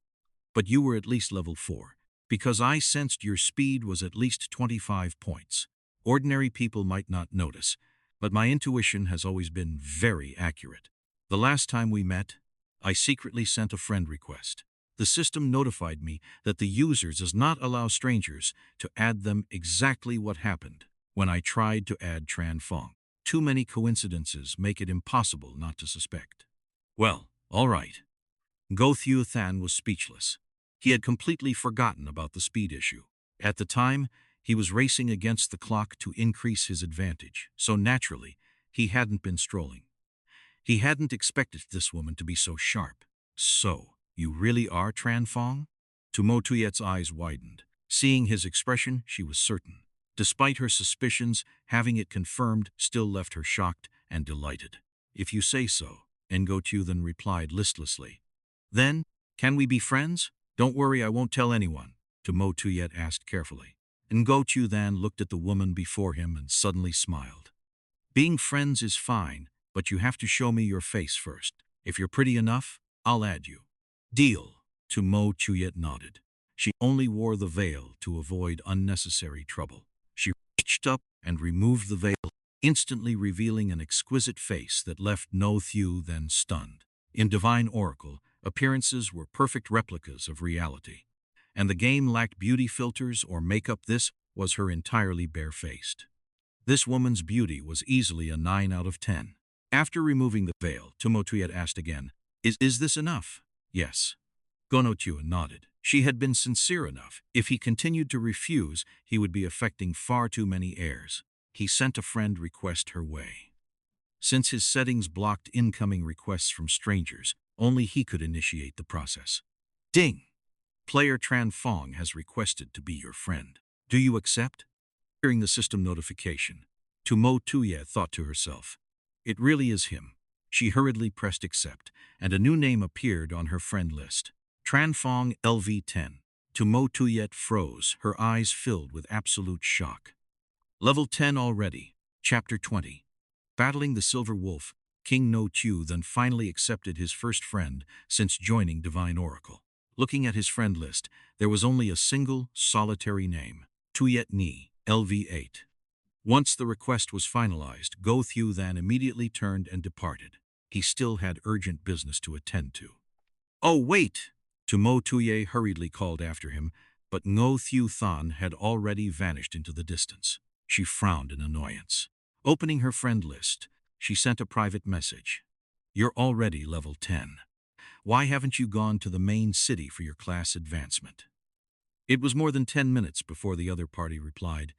But you were at least level 4, because I sensed your speed was at least 25 points. Ordinary people might not notice, but my intuition has always been very accurate. The last time we met, I secretly sent a friend request. The system notified me that the user does not allow strangers to add them exactly what happened when I tried to add Tran Fong. Too many coincidences make it impossible not to suspect." "Well, all right." Ngo Thieu Than was speechless. He had completely forgotten about the speed issue. At the time, he was racing against the clock to increase his advantage, so naturally, he hadn't been strolling. He hadn't expected this woman to be so sharp. "So, you really are Tran Fong?" Timotuyet's eyes widened. Seeing his expression, she was certain. Despite her suspicions, having it confirmed still left her shocked and delighted. "If you say so," Ngo Thieu Than replied listlessly. "Then, can we be friends?" "Don't worry, I won't tell anyone," Timotuyet asked carefully. Ngo Thieu Than looked at the woman before him and suddenly smiled. "Being friends is fine, but you have to show me your face first. If you're pretty enough, I'll add you." "Deal," Timotuyet nodded. She only wore the veil to avoid unnecessary trouble. She reached up and removed the veil, instantly revealing an exquisite face that left Ngo Thieu Than stunned. In Divine Oracle, appearances were perfect replicas of reality, and the game lacked beauty filters or makeup. This was her entirely bare-faced. This woman's beauty was easily a 9 out of 10. After removing the veil, Timotuyet asked again, Is this enough?" "Yes." Ngo Thieu nodded. She had been sincere enough. If he continued to refuse, he would be affecting far too many heirs. He sent a friend request her way. Since his settings blocked incoming requests from strangers, only he could initiate the process. "Ding! Player Tran Fong has requested to be your friend. Do you accept?" Hearing the system notification, Timotuyet thought to herself, "It really is him." She hurriedly pressed accept, and a new name appeared on her friend list. Tran Fong LV10. Timotuyet froze, her eyes filled with absolute shock. Level 10 already. Chapter 20. Battling the Silver Wolf, King Ngo Thieu Than finally accepted his first friend since joining Divine Oracle. Looking at his friend list, there was only a single, solitary name, Tuyet Ni, LV8. Once the request was finalized, Ngo Thieu Than immediately turned and departed. He still had urgent business to attend to. "Oh, wait!" Timotuyet hurriedly called after him, but Ngo Thieu Than had already vanished into the distance. She frowned in annoyance. Opening her friend list, she sent a private message. "You're already level 10. Why haven't you gone to the main city for your class advancement?" It was more than 10 minutes before the other party replied,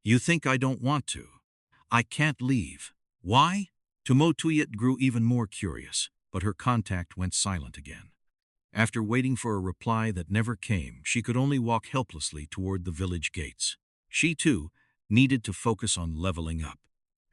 "You think I don't want to? I can't leave. Why?" Timotuyet grew even more curious, but her contact went silent again. After waiting for a reply that never came, she could only walk helplessly toward the village gates. She, too, needed to focus on leveling up.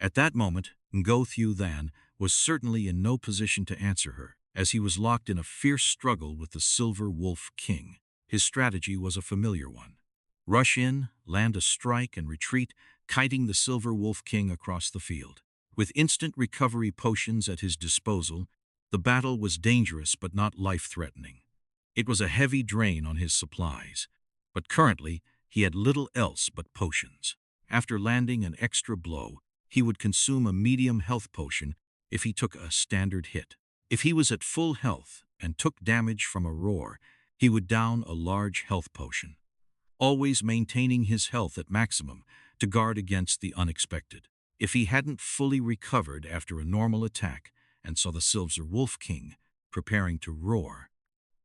At that moment, Ngo Thieu Than was certainly in no position to answer her, as he was locked in a fierce struggle with the Silver Wolf King. His strategy was a familiar one. Rush in, land a strike, and retreat, kiting the Silver Wolf King across the field. With instant recovery potions at his disposal, the battle was dangerous but not life-threatening. It was a heavy drain on his supplies, but currently he had little else but potions. After landing an extra blow, he would consume a medium health potion if he took a standard hit. If he was at full health and took damage from a roar, he would down a large health potion, always maintaining his health at maximum to guard against the unexpected. If he hadn't fully recovered after a normal attack and saw the Silver Wolf King preparing to roar,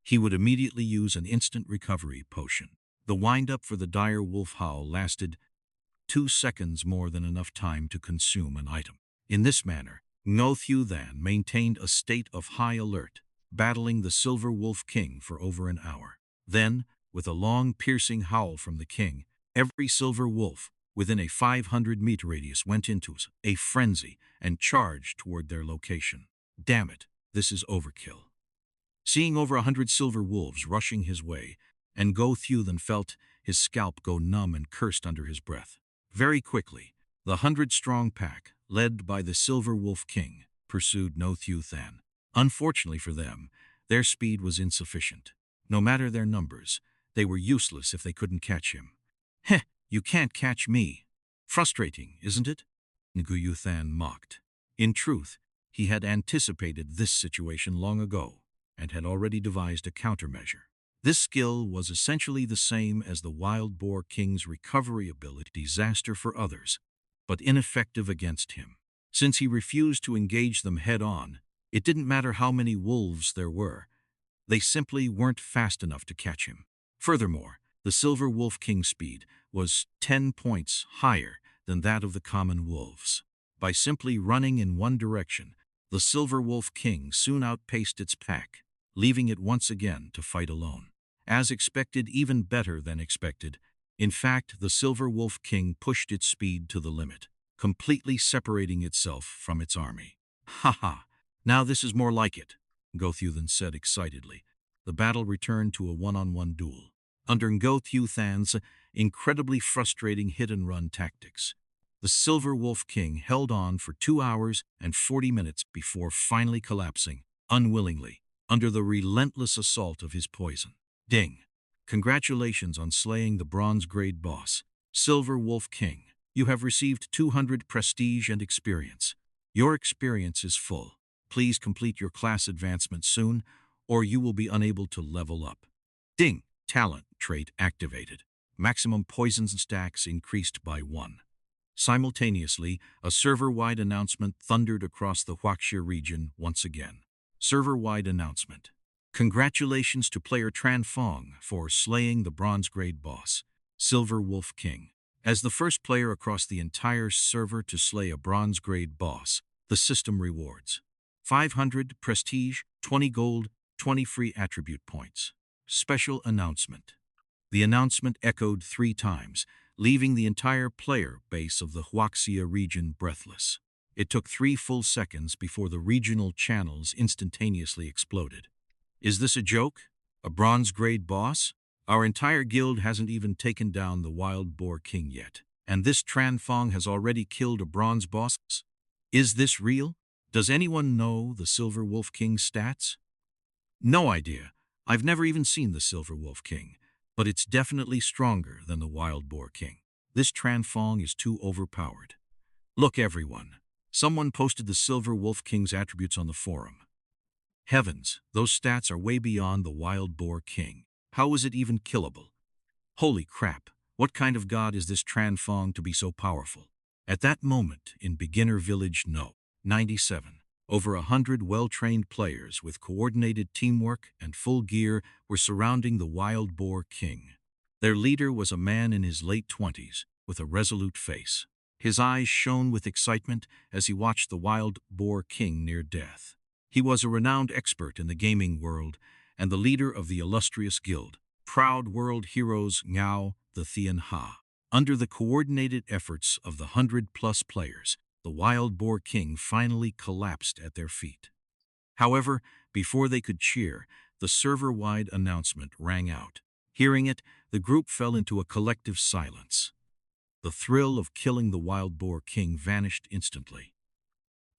he would immediately use an instant recovery potion. The wind-up for the dire wolf howl lasted 2 seconds more than enough time to consume an item. In this manner, Ngo Thieu Than maintained a state of high alert, battling the Silver Wolf King for over an hour. Then, with a long, piercing howl from the king, every silver wolf within a 500-meter radius went into a frenzy and charged toward their location. Damn it, this is overkill. Seeing over 100 silver wolves rushing his way, Ngo Thieu Than felt his scalp go numb and cursed under his breath. Very quickly, the 100-strong pack, led by the Silver Wolf King, pursued Ngo Thieu Than. Unfortunately for them, their speed was insufficient. No matter their numbers, they were useless if they couldn't catch him. Heh, you can't catch me. Frustrating, isn't it? Ngo Thieu Than mocked. In truth, he had anticipated this situation long ago and had already devised a countermeasure. This skill was essentially the same as the Wild Boar King's recovery ability, disaster for others, but ineffective against him. Since he refused to engage them head-on, it didn't matter how many wolves there were. They simply weren't fast enough to catch him. Furthermore, the Silver Wolf King's speed was 10 points higher than that of the common wolves. By simply running in one direction, the Silver Wolf King soon outpaced its pack, leaving it once again to fight alone. As expected, even better than expected, in fact, the Silver Wolf King pushed its speed to the limit, completely separating itself from its army. Ha ha! Now this is more like it, Ngo Thieu Than said excitedly. The battle returned to a one-on-one duel. Under Ngo Thieu Than's incredibly frustrating hit-and-run tactics, the Silver Wolf King held on for 2 hours and 40 minutes before finally collapsing, unwillingly, under the relentless assault of his poison. Ding! Congratulations on slaying the bronze-grade boss, Silver Wolf King. You have received 200 prestige and experience. Your experience is full. Please complete your class advancement soon, or you will be unable to level up. Ding! Talent trait activated. Maximum poison stacks increased by 1. Simultaneously, a server-wide announcement thundered across the Xianxia region once again. Server-wide announcement. Congratulations to player Tran Fong for slaying the bronze-grade boss, Silver Wolf King. As the first player across the entire server to slay a bronze-grade boss, the system rewards 500 prestige, 20 gold, 20 free attribute points. Special announcement. The announcement echoed 3 times, leaving the entire player base of the Xianxia region breathless. It took 3 full seconds before the regional channels instantaneously exploded. Is this a joke? A bronze-grade boss? Our entire guild hasn't even taken down the Wild Boar King yet, and this Tran Fong has already killed a bronze boss? Is this real? Does anyone know the Silver Wolf King's stats? No idea. I've never even seen the Silver Wolf King, but it's definitely stronger than the Wild Boar King. This Tran Fong is too overpowered. Look, everyone. Someone posted the Silver Wolf King's attributes on the forum. Heavens, those stats are way beyond the Wild Boar King. How is it even killable? Holy crap, what kind of god is this Tran Fong to be so powerful? At that moment, in Beginner Village No. 97, over 100 well-trained players with coordinated teamwork and full gear were surrounding the Wild Boar King. Their leader was a man in his late 20s, with a resolute face. His eyes shone with excitement as he watched the Wild Boar King near death. He was a renowned expert in the gaming world and the leader of the illustrious guild, Proud World Heroes Ngo Thieu Than. Under the coordinated efforts of the 100-plus players, the Wild Boar King finally collapsed at their feet. However, before they could cheer, the server-wide announcement rang out. Hearing it, the group fell into a collective silence. The thrill of killing the Wild Boar King vanished instantly.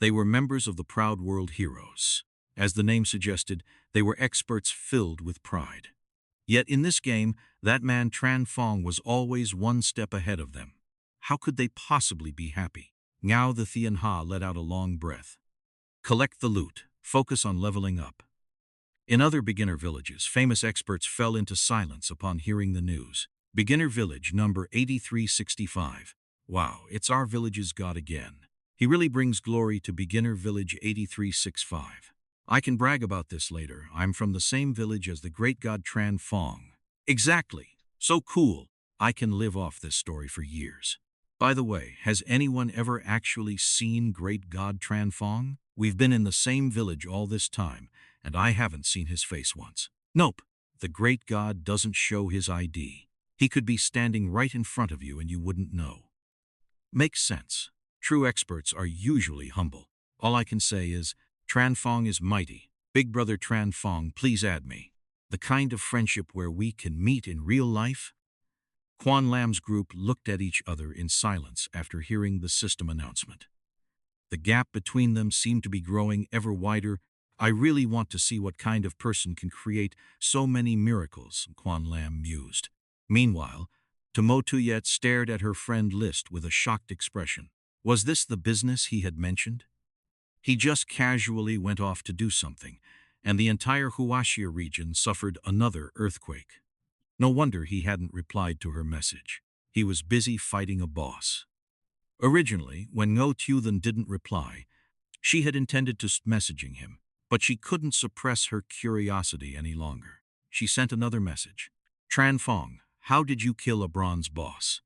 They were members of the Proud World Heroes. As the name suggested, they were experts filled with pride. Yet in this game, that man Tran Fong was always one step ahead of them. How could they possibly be happy? Ngo Thieu Than let out a long breath. Collect the loot. Focus on leveling up. In other beginner villages, famous experts fell into silence upon hearing the news. Beginner Village number 8365. Wow, it's our village's god again. He really brings glory to Beginner Village 8365. I can brag about this later. I'm from the same village as the great god Tran Fong. Exactly. So cool. I can live off this story for years. By the way, has anyone ever actually seen Great God Tranfong? We've been in the same village all this time, and I haven't seen his face once. Nope, the Great God doesn't show his ID. He could be standing right in front of you and you wouldn't know. Makes sense. True experts are usually humble. All I can say is, Tranfong is mighty. Big brother Tranfong, please add me. The kind of friendship where we can meet in real life? Quan Lam's group looked at each other in silence after hearing the system announcement. The gap between them seemed to be growing ever wider. I really want to see what kind of person can create so many miracles, Quan Lam mused. Meanwhile, Ngo Thieu Than stared at her friend List with a shocked expression. Was this the business he had mentioned? He just casually went off to do something, and the entire Xianxia region suffered another earthquake. No wonder he hadn't replied to her message. He was busy fighting a boss. Originally, when Ngo Thieu Than didn't reply, she had intended to messaging him, but she couldn't suppress her curiosity any longer. She sent another message. Tranfong, how did you kill a bronze boss?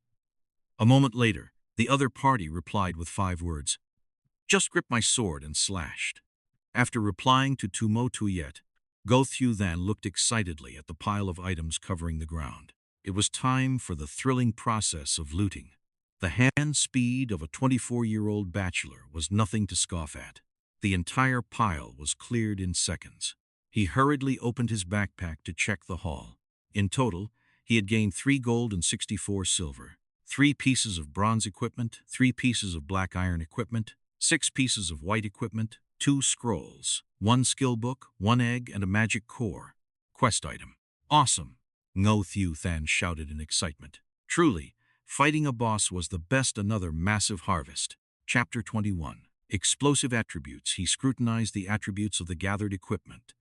A moment later, the other party replied with 5 words. Just gripped my sword and slashed. After replying to Ngo Thieu Than, Ngo Thieu Than looked excitedly at the pile of items covering the ground. It was time for the thrilling process of looting. The hand speed of a 24-year-old bachelor was nothing to scoff at. The entire pile was cleared in seconds. He hurriedly opened his backpack to check the haul. In total, he had gained 3 gold and 64 silver, 3 pieces of bronze equipment, 3 pieces of black iron equipment, 6 pieces of white equipment, 2 scrolls, 1 skill book, 1 egg, and a magic core. Quest item. Awesome! Ngo Thieu Than shouted in excitement. Truly, fighting a boss was the best. Another massive harvest. Chapter 21. Explosive attributes. He scrutinized the attributes of the gathered equipment.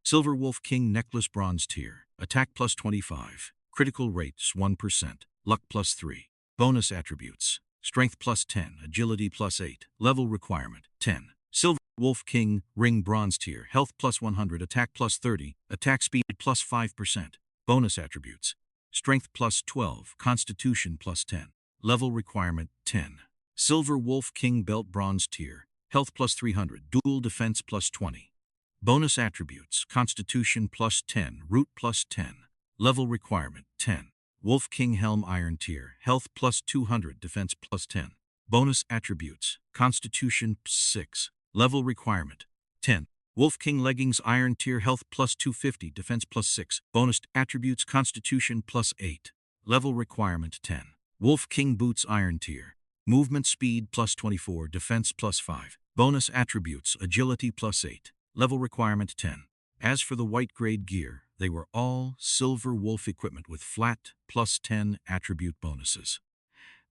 Silver Wolf King Necklace Bronze Tier. Attack plus 25. Critical rates 1%. Luck plus 3. Bonus attributes. Strength plus 10. Agility plus 8. Level requirement 10. Silver Wolf King Ring Bronze Tier. Health plus 100. Attack plus 30. Attack speed plus 5%. Bonus attributes. Strength plus 12. Constitution plus 10. Level requirement 10. Silver Wolf King Belt Bronze Tier. Health plus 300. Dual Defense plus 20. Bonus attributes. Constitution plus 10. Root plus 10. Level requirement 10. Wolf King Helm Iron Tier. Health plus 200. Defense plus 10. Bonus attributes. Constitution 6. Level requirement 10. Wolf King Leggings Iron Tier. Health plus 250. Defense plus 6. Bonus attributes. Constitution plus 8. Level requirement 10. Wolf King Boots Iron Tier. Movement speed plus 24. Defense plus 5. Bonus attributes. Agility plus 8. Level requirement 10. As for the white grade gear, they were all Silver Wolf equipment with flat plus 10 attribute bonuses.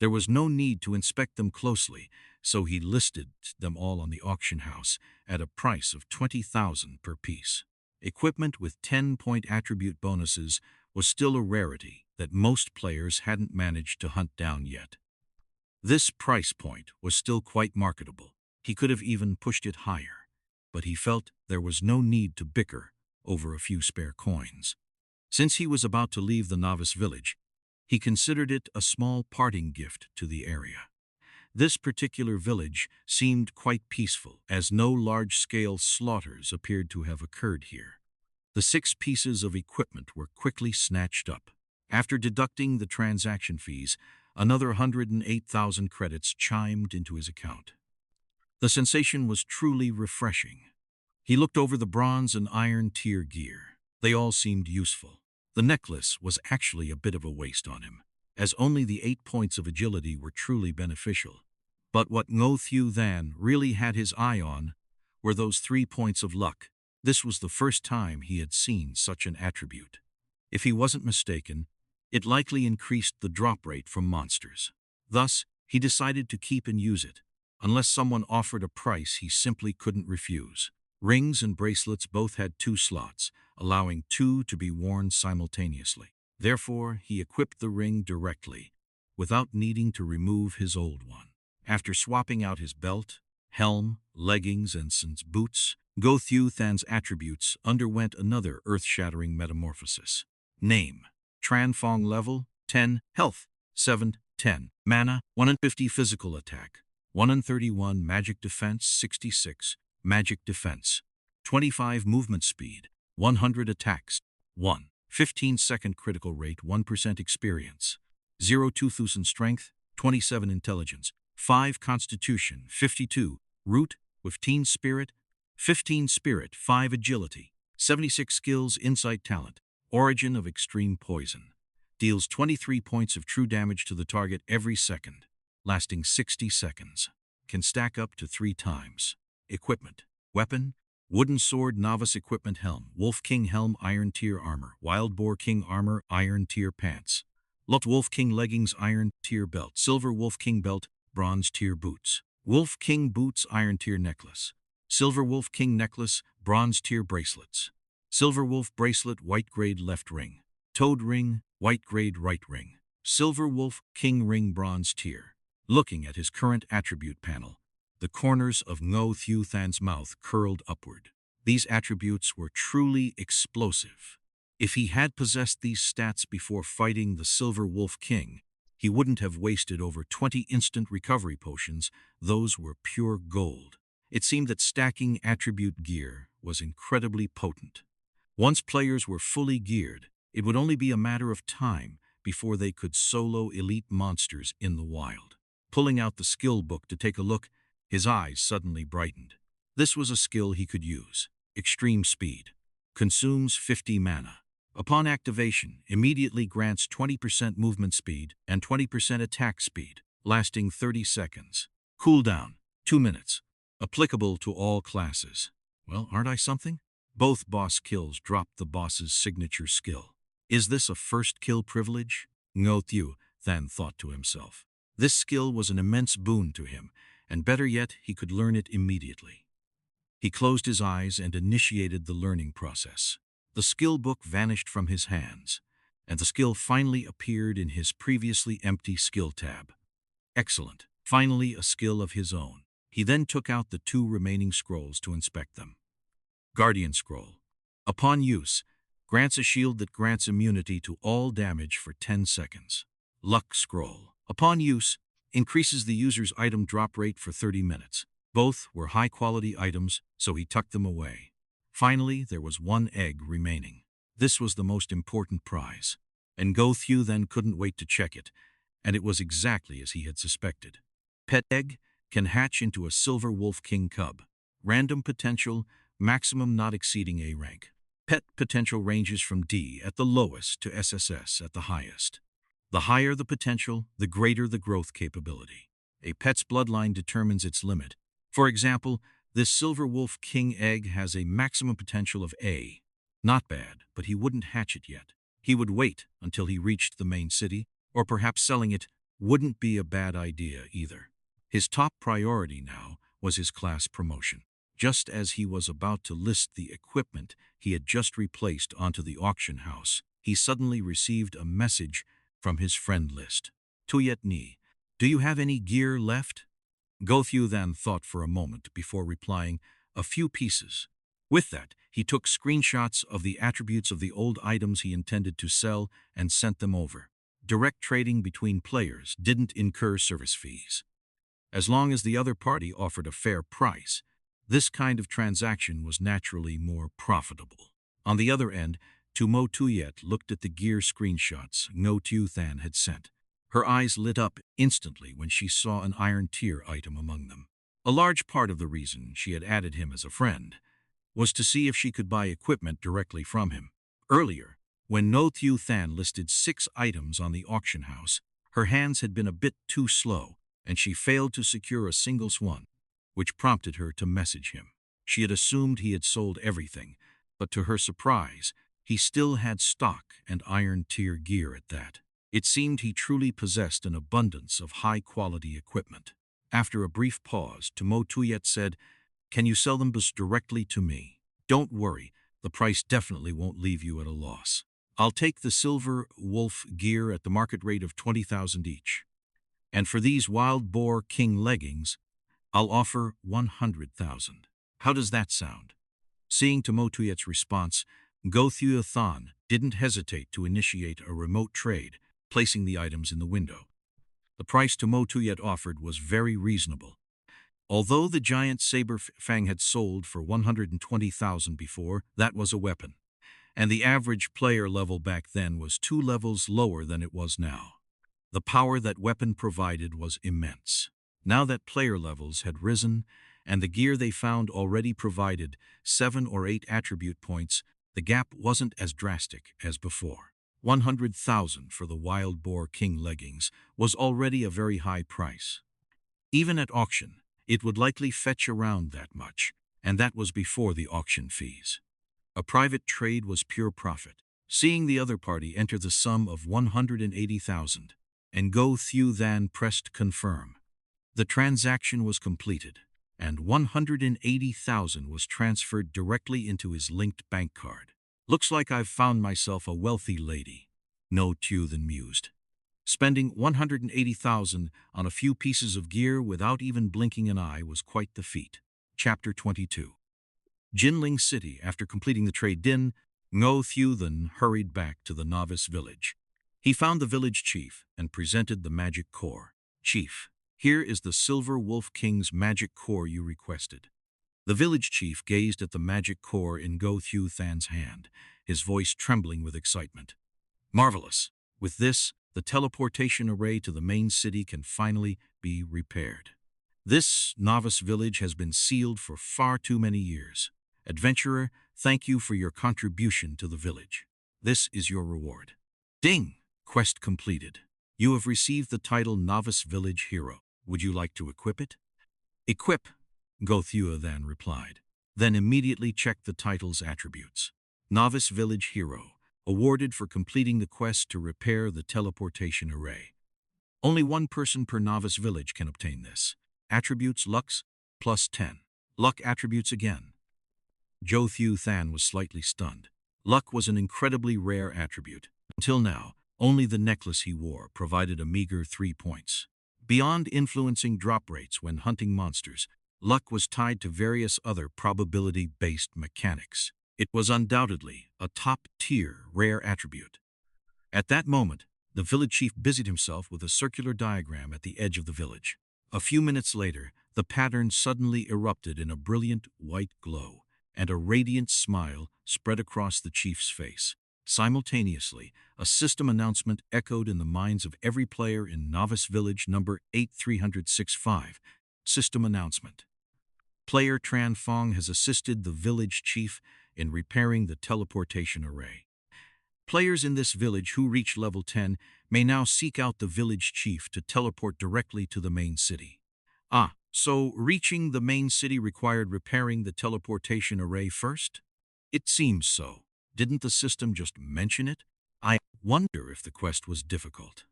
There was no need to inspect them closely, so he listed them all on the auction house at a price of 20,000 per piece. Equipment with 10-point attribute bonuses was still a rarity that most players hadn't managed to hunt down yet. This price point was still quite marketable. He could have even pushed it higher, but he felt there was no need to bicker over a few spare coins. Since he was about to leave the novice village, he considered it a small parting gift to the area. This particular village seemed quite peaceful, as no large-scale slaughters appeared to have occurred here. The 6 pieces of equipment were quickly snatched up. After deducting the transaction fees, another 108,000 credits chimed into his account. The sensation was truly refreshing. He looked over the bronze and iron tier gear. They all seemed useful. The necklace was actually a bit of a waste on him, as only the 8 points of agility were truly beneficial. But what Ngo Thieu Than really had his eye on were those 3 points of luck. This was the first time he had seen such an attribute. If he wasn't mistaken, it likely increased the drop rate from monsters. Thus, he decided to keep and use it, unless someone offered a price he simply couldn't refuse. Rings and bracelets both had 2 slots, allowing 2 to be worn simultaneously. Therefore, he equipped the ring directly, without needing to remove his old one. After swapping out his belt, helm, leggings, and boots, Ngo Thieu Than's attributes underwent another earth-shattering metamorphosis. Name: Tranfong. Level 10. Health 7. 10. Mana, 150 physical attack, 131 magic defense, 66 magic defense, 25 movement speed, 100 attacks, 1. 15-second critical rate, 1% experience, 0 Toothloosen strength, 27 intelligence, 5 constitution, 52 root, 15 spirit, 15 spirit, 5 agility, 76 skills, insight, talent, origin of extreme poison. Deals 23 points of true damage to the target every second, lasting 60 seconds. Can stack up to 3 times. Equipment. Weapon, wooden sword, novice equipment, helm, wolf king helm, iron tier armor, wild boar king armor, iron tier pants, lot wolf king leggings, iron tier belt, silver wolf king belt, bronze tier boots, wolf king boots, iron tier necklace, silver wolf king necklace, bronze tier bracelets, silver wolf bracelet, white grade left ring, toad ring, white grade right ring, silver wolf king ring, bronze tier. Looking at his current attribute panel, the corners of Ngo Thieu Than's mouth curled upward. These attributes were truly explosive. If he had possessed these stats before fighting the Silver Wolf King, he wouldn't have wasted over 20 instant recovery potions. Those were pure gold. It seemed that stacking attribute gear was incredibly potent. Once players were fully geared, it would only be a matter of time before they could solo elite monsters in the wild. Pulling out the skill book to take a look, his eyes suddenly brightened. This was a skill he could use. Extreme Speed. Consumes 50 mana. Upon activation, immediately grants 20% movement speed and 20% attack speed, lasting 30 seconds. Cooldown, 2 minutes. Applicable to all classes. Well, aren't I something? Both boss kills dropped the boss's signature skill. Is this a first kill privilege? Ngo Thieu Than thought to himself. This skill was an immense boon to him, and better yet, he could learn it immediately. He closed his eyes and initiated the learning process. The skill book vanished from his hands, and the skill finally appeared in his previously empty skill tab. Excellent. Finally, a skill of his own. He then took out the 2 remaining scrolls to inspect them. Guardian Scroll. Upon use, grants a shield that grants immunity to all damage for 10 seconds. Luck Scroll. Upon use, increases the user's item drop rate for 30 minutes. Both were high-quality items, so he tucked them away. Finally, there was 1 egg remaining. This was the most important prize, and Ngo Thieu Than couldn't wait to check it, and it was exactly as he had suspected. Pet egg can hatch into a Silver Wolf King cub. Random potential, maximum not exceeding A rank. Pet potential ranges from D at the lowest to SSS at the highest. The higher the potential, the greater the growth capability. A pet's bloodline determines its limit. For example, this Silver Wolf King egg has a maximum potential of A. Not bad, but he wouldn't hatch it yet. He would wait until he reached the main city, or perhaps selling it wouldn't be a bad idea either. His top priority now was his class promotion. Just as he was about to list the equipment he had just replaced onto the auction house, he suddenly received a message from his friend list. Tuyet Ni, do you have any gear left? Ngo Thieu Than thought for a moment before replying, a few pieces. With that, he took screenshots of the attributes of the old items he intended to sell and sent them over. Direct trading between players didn't incur service fees. As long as the other party offered a fair price, this kind of transaction was naturally more profitable. On the other end, Ngo Thieu looked at the gear screenshots Ngo Thieu Than had sent. Her eyes lit up instantly when she saw an iron tier item among them. A large part of the reason she had added him as a friend was to see if she could buy equipment directly from him. Earlier, when Ngo Thieu Than listed 6 items on the auction house, her hands had been a bit too slow, and she failed to secure a single one, which prompted her to message him. She had assumed he had sold everything, but to her surprise, he still had stock and iron tier gear at that. It seemed he truly possessed an abundance of high-quality equipment. After a brief pause, Ngo Thieu said, "Can you sell them directly to me? Don't worry, the price definitely won't leave you at a loss. I'll take the Silver Wolf gear at the market rate of 20,000 each. And for these Wild Boar King leggings, I'll offer 100,000. How does that sound?" Seeing Ngo Thieu's response, Ngo Thieu Than didn't hesitate to initiate a remote trade, placing the items in the window. The price Ngo Thieu Than offered was very reasonable. Although the giant saber fang had sold for 120,000 before, that was a weapon, and the average player level back then was 2 levels lower than it was now. The power that weapon provided was immense. Now that player levels had risen, and the gear they found already provided 7 or 8 attribute points, the gap wasn't as drastic as before. 100,000 for the Wild Boar King leggings was already a very high price. Even at auction, it would likely fetch around that much, and that was before the auction fees. A private trade was pure profit. Seeing the other party enter the sum of 180,000, and Ngo Thieu Than pressed confirm. The transaction was completed, and 180,000 was transferred directly into his linked bank card. Looks like I've found myself a wealthy lady, Ngo Thieu Than mused. Spending 180,000 on a few pieces of gear without even blinking an eye was quite the feat. Chapter 22. Jinling City. After completing the trade din, Ngo Thieu Than hurried back to the novice village. He found the village chief and presented the magic core. Chief, here is the Silver Wolf King's magic core you requested. The village chief gazed at the magic core in Ngo Thieu Than's hand, his voice trembling with excitement. Marvelous! With this, the teleportation array to the main city can finally be repaired. This novice village has been sealed for far too many years. Adventurer, thank you for your contribution to the village. This is your reward. Ding! Quest completed. You have received the title Novice Village Hero. Would you like to equip it? Equip, Ngo Thieu Than replied. Then immediately checked the title's attributes. Novice Village Hero, awarded for completing the quest to repair the teleportation array. Only one person per novice village can obtain this. Attributes Lux, plus 10. Luck attributes again. Ngo Thieu Than was slightly stunned. Luck was an incredibly rare attribute. Until now, only the necklace he wore provided a meager 3 points. Beyond influencing drop rates when hunting monsters, luck was tied to various other probability-based mechanics. It was undoubtedly a top-tier rare attribute. At that moment, the village chief busied himself with a circular diagram at the edge of the village. A few minutes later, the pattern suddenly erupted in a brilliant white glow, and a radiant smile spread across the chief's face. Simultaneously, a system announcement echoed in the minds of every player in Novice Village number 8365. System announcement. Player Tran Fong has assisted the village chief in repairing the teleportation array. Players in this village who reach level 10 may now seek out the village chief to teleport directly to the main city. So reaching the main city required repairing the teleportation array first? It seems so. Didn't the system just mention it? I wonder if the quest was difficult.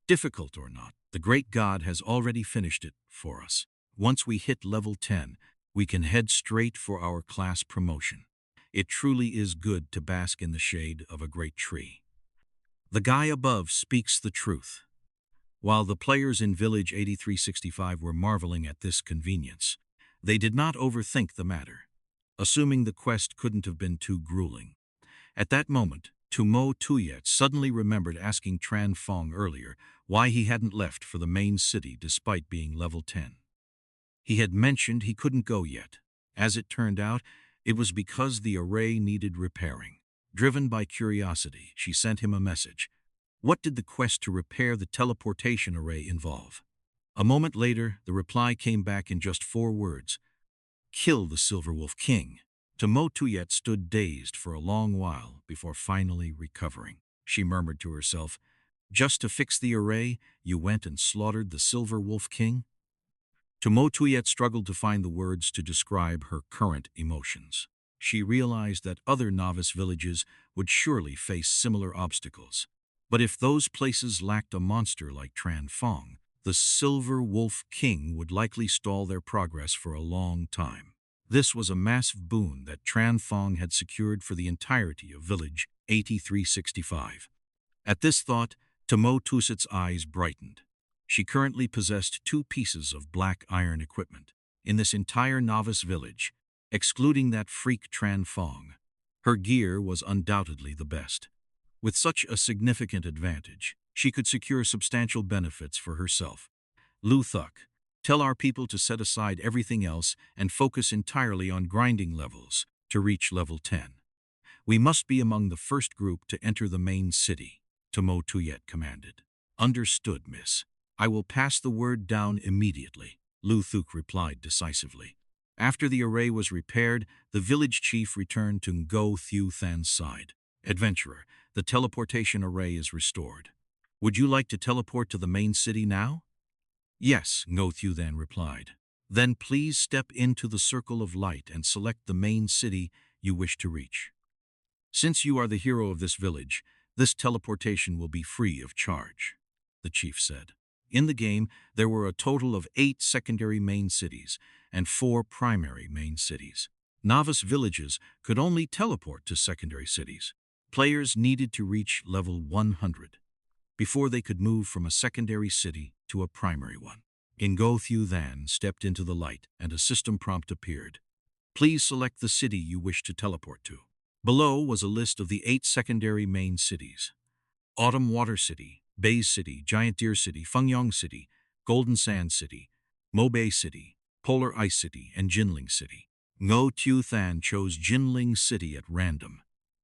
Difficult or not, the great god has already finished it for us. Once we hit level 10, we can head straight for our class promotion. It truly is good to bask in the shade of a great tree. The guy above speaks the truth. While the players in Village 8365 were marveling at this convenience, they did not overthink the matter, assuming the quest couldn't have been too grueling. At that moment, Ngo Thieu Than suddenly remembered asking Tran Fong earlier why he hadn't left for the main city despite being level 10. He had mentioned he couldn't go yet. As it turned out, it was because the array needed repairing. Driven by curiosity, she sent him a message. What did the quest to repair the teleportation array involve? A moment later, the reply came back in just 4 words. Kill the Silver Wolf King. Ngo Thieu Than stood dazed for a long while before finally recovering. She murmured to herself, just to fix the array, you went and slaughtered the Silver Wolf King? Ngo Thieu Than struggled to find the words to describe her current emotions. She realized that other novice villages would surely face similar obstacles. But if those places lacked a monster like Tran Fong, the Silver Wolf King would likely stall their progress for a long time. This was a massive boon that Tran Fong had secured for the entirety of Village 8365. At this thought, Ngo Thieu Than's eyes brightened. She currently possessed 2 pieces of black iron equipment. In this entire novice village, excluding that freak Tran Fong, her gear was undoubtedly the best. With such a significant advantage, She could secure substantial benefits for herself. Lu Thuk, tell our people to set aside everything else and focus entirely on grinding levels to reach level 10. We must be among the first group to enter the main city, Ngo Thieu commanded. Understood, miss. I will pass the word down immediately, Lu Thuk replied decisively. After the array was repaired, the village chief returned to Ngo Thieu Than's side. Adventurer, the teleportation array is restored. Would you like to teleport to the main city now? Yes, Ngo Thieu Than replied. Then please step into the circle of light and select the main city you wish to reach. Since you are the hero of this village, this teleportation will be free of charge, the chief said. In the game, there were a total of 8 secondary main cities and 4 primary main cities. Novice villages could only teleport to secondary cities. Players needed to reach level 100 before they could move from a secondary city to a primary one. Ngo Thieu Than stepped into the light and a system prompt appeared. Please select the city you wish to teleport to. Below was a list of the 8 secondary main cities: Autumn Water City, Bays City, Giant Deer City, Fengyong City, Golden Sand City, Mobay City, Polar Ice City, and Jinling City. Ngo Thieu Than chose Jinling City at random.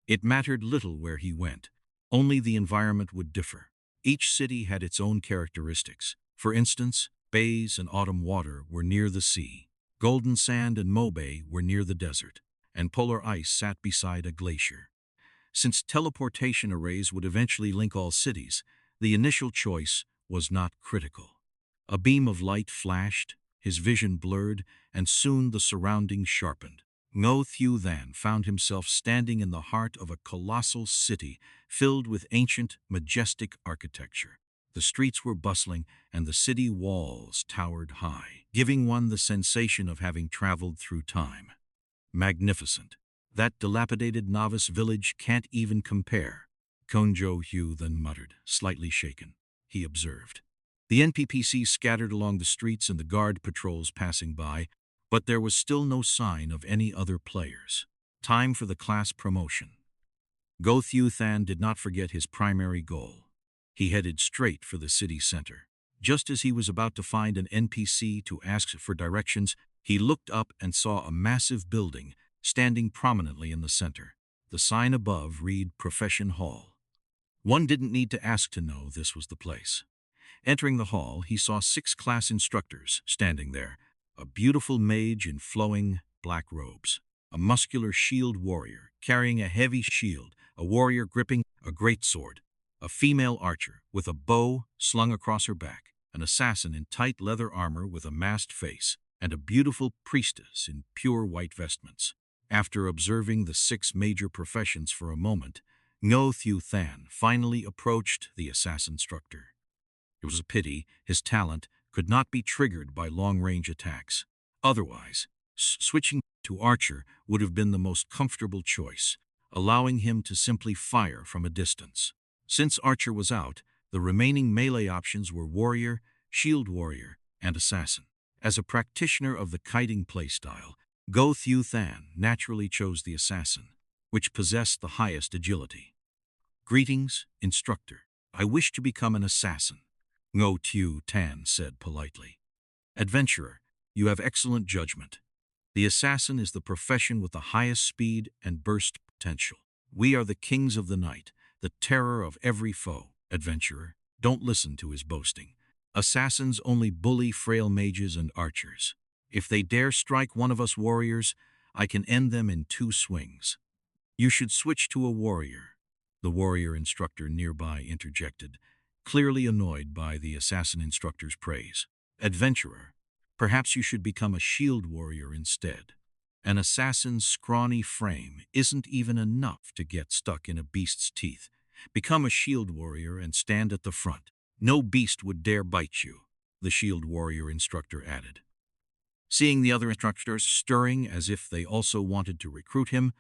It mattered little where he went, only the environment would differ. Each city had its own characteristics. For instance, Bays and Autumn Water were near the sea, Golden Sand and Mobay were near the desert, and Polar Ice sat beside a glacier. Since teleportation arrays would eventually link all cities, the initial choice was not critical. A beam of light flashed, his vision blurred, and soon the surroundings sharpened. Ngo Thieu Than found himself standing in the heart of a colossal city filled with ancient, majestic architecture. The streets were bustling, and the city walls towered high, giving one the sensation of having traveled through time. Magnificent. That dilapidated novice village can't even compare, Ngo Thieu Than muttered, slightly shaken. He observed the NPCs scattered along the streets and the guard patrols passing by, but there was still no sign of any other players. Time for the class promotion. Ngo Thieu Than did not forget his primary goal. He headed straight for the city center. Just as he was about to find an NPC to ask for directions, he looked up and saw a massive building standing prominently in the center. The sign above read Profession Hall. One didn't need to ask to know this was the place. Entering the hall, he saw 6 class instructors standing there, a beautiful mage in flowing black robes, a muscular shield warrior carrying a heavy shield, a warrior gripping a great sword, a female archer with a bow slung across her back, an assassin in tight leather armor with a masked face, and a beautiful priestess in pure white vestments. After observing the 6 major professions for a moment, Ngo Thieu Than finally approached the assassin instructor. It was a pity his talent could not be triggered by long-range attacks. Otherwise, switching to archer would have been the most comfortable choice, allowing him to simply fire from a distance. Since archer was out, the remaining melee options were warrior, shield warrior, and assassin. As a practitioner of the kiting playstyle, Ngo Thieu Than naturally chose the assassin, which possessed the highest agility. Greetings, instructor. I wish to become an assassin, Ngo Thieu Than said politely. Adventurer, you have excellent judgment. The assassin is the profession with the highest speed and burst potential. We are the kings of the night, the terror of every foe. Adventurer, don't listen to his boasting. Assassins only bully frail mages and archers. If they dare strike one of us warriors, I can end them in 2 swings. You should switch to a warrior, the warrior instructor nearby interjected, clearly annoyed by the assassin instructor's praise. Adventurer, perhaps you should become a shield warrior instead. An assassin's scrawny frame isn't even enough to get stuck in a beast's teeth. Become a shield warrior and stand at the front. No beast would dare bite you, the shield warrior instructor added. Seeing the other instructors stirring as if they also wanted to recruit him,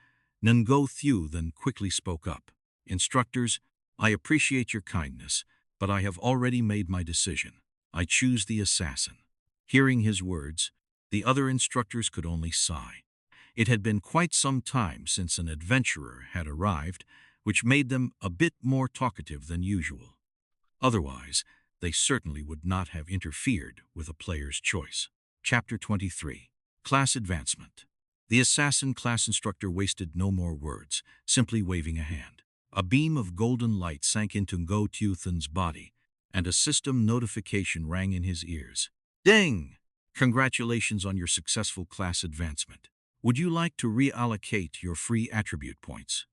Ngo Thieu Than quickly spoke up. Instructors, I appreciate your kindness, but I have already made my decision. I choose the assassin. Hearing his words, the other instructors could only sigh. It had been quite some time since an adventurer had arrived, which made them a bit more talkative than usual. Otherwise, they certainly would not have interfered with a player's choice. Chapter 23. Class Advancement. The assassin class instructor wasted no more words, simply waving a hand. A beam of golden light sank into Ngo Thieu Than's body, and a system notification rang in his ears. Ding! Congratulations on your successful class advancement. Would you like to reallocate your free attribute points?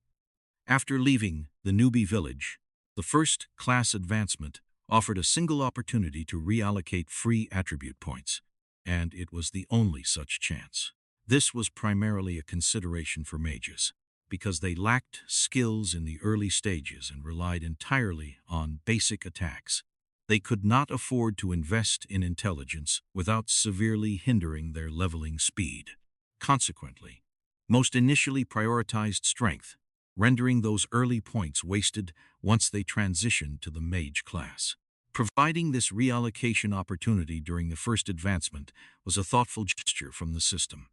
After leaving the newbie village, the first class advancement offered a single opportunity to reallocate free attribute points, and it was the only such chance. This was primarily a consideration for mages, because they lacked skills in the early stages and relied entirely on basic attacks. They could not afford to invest in intelligence without severely hindering their leveling speed. Consequently, most initially prioritized strength, rendering those early points wasted once they transitioned to the mage class. Providing this reallocation opportunity during the first advancement was a thoughtful gesture from the system.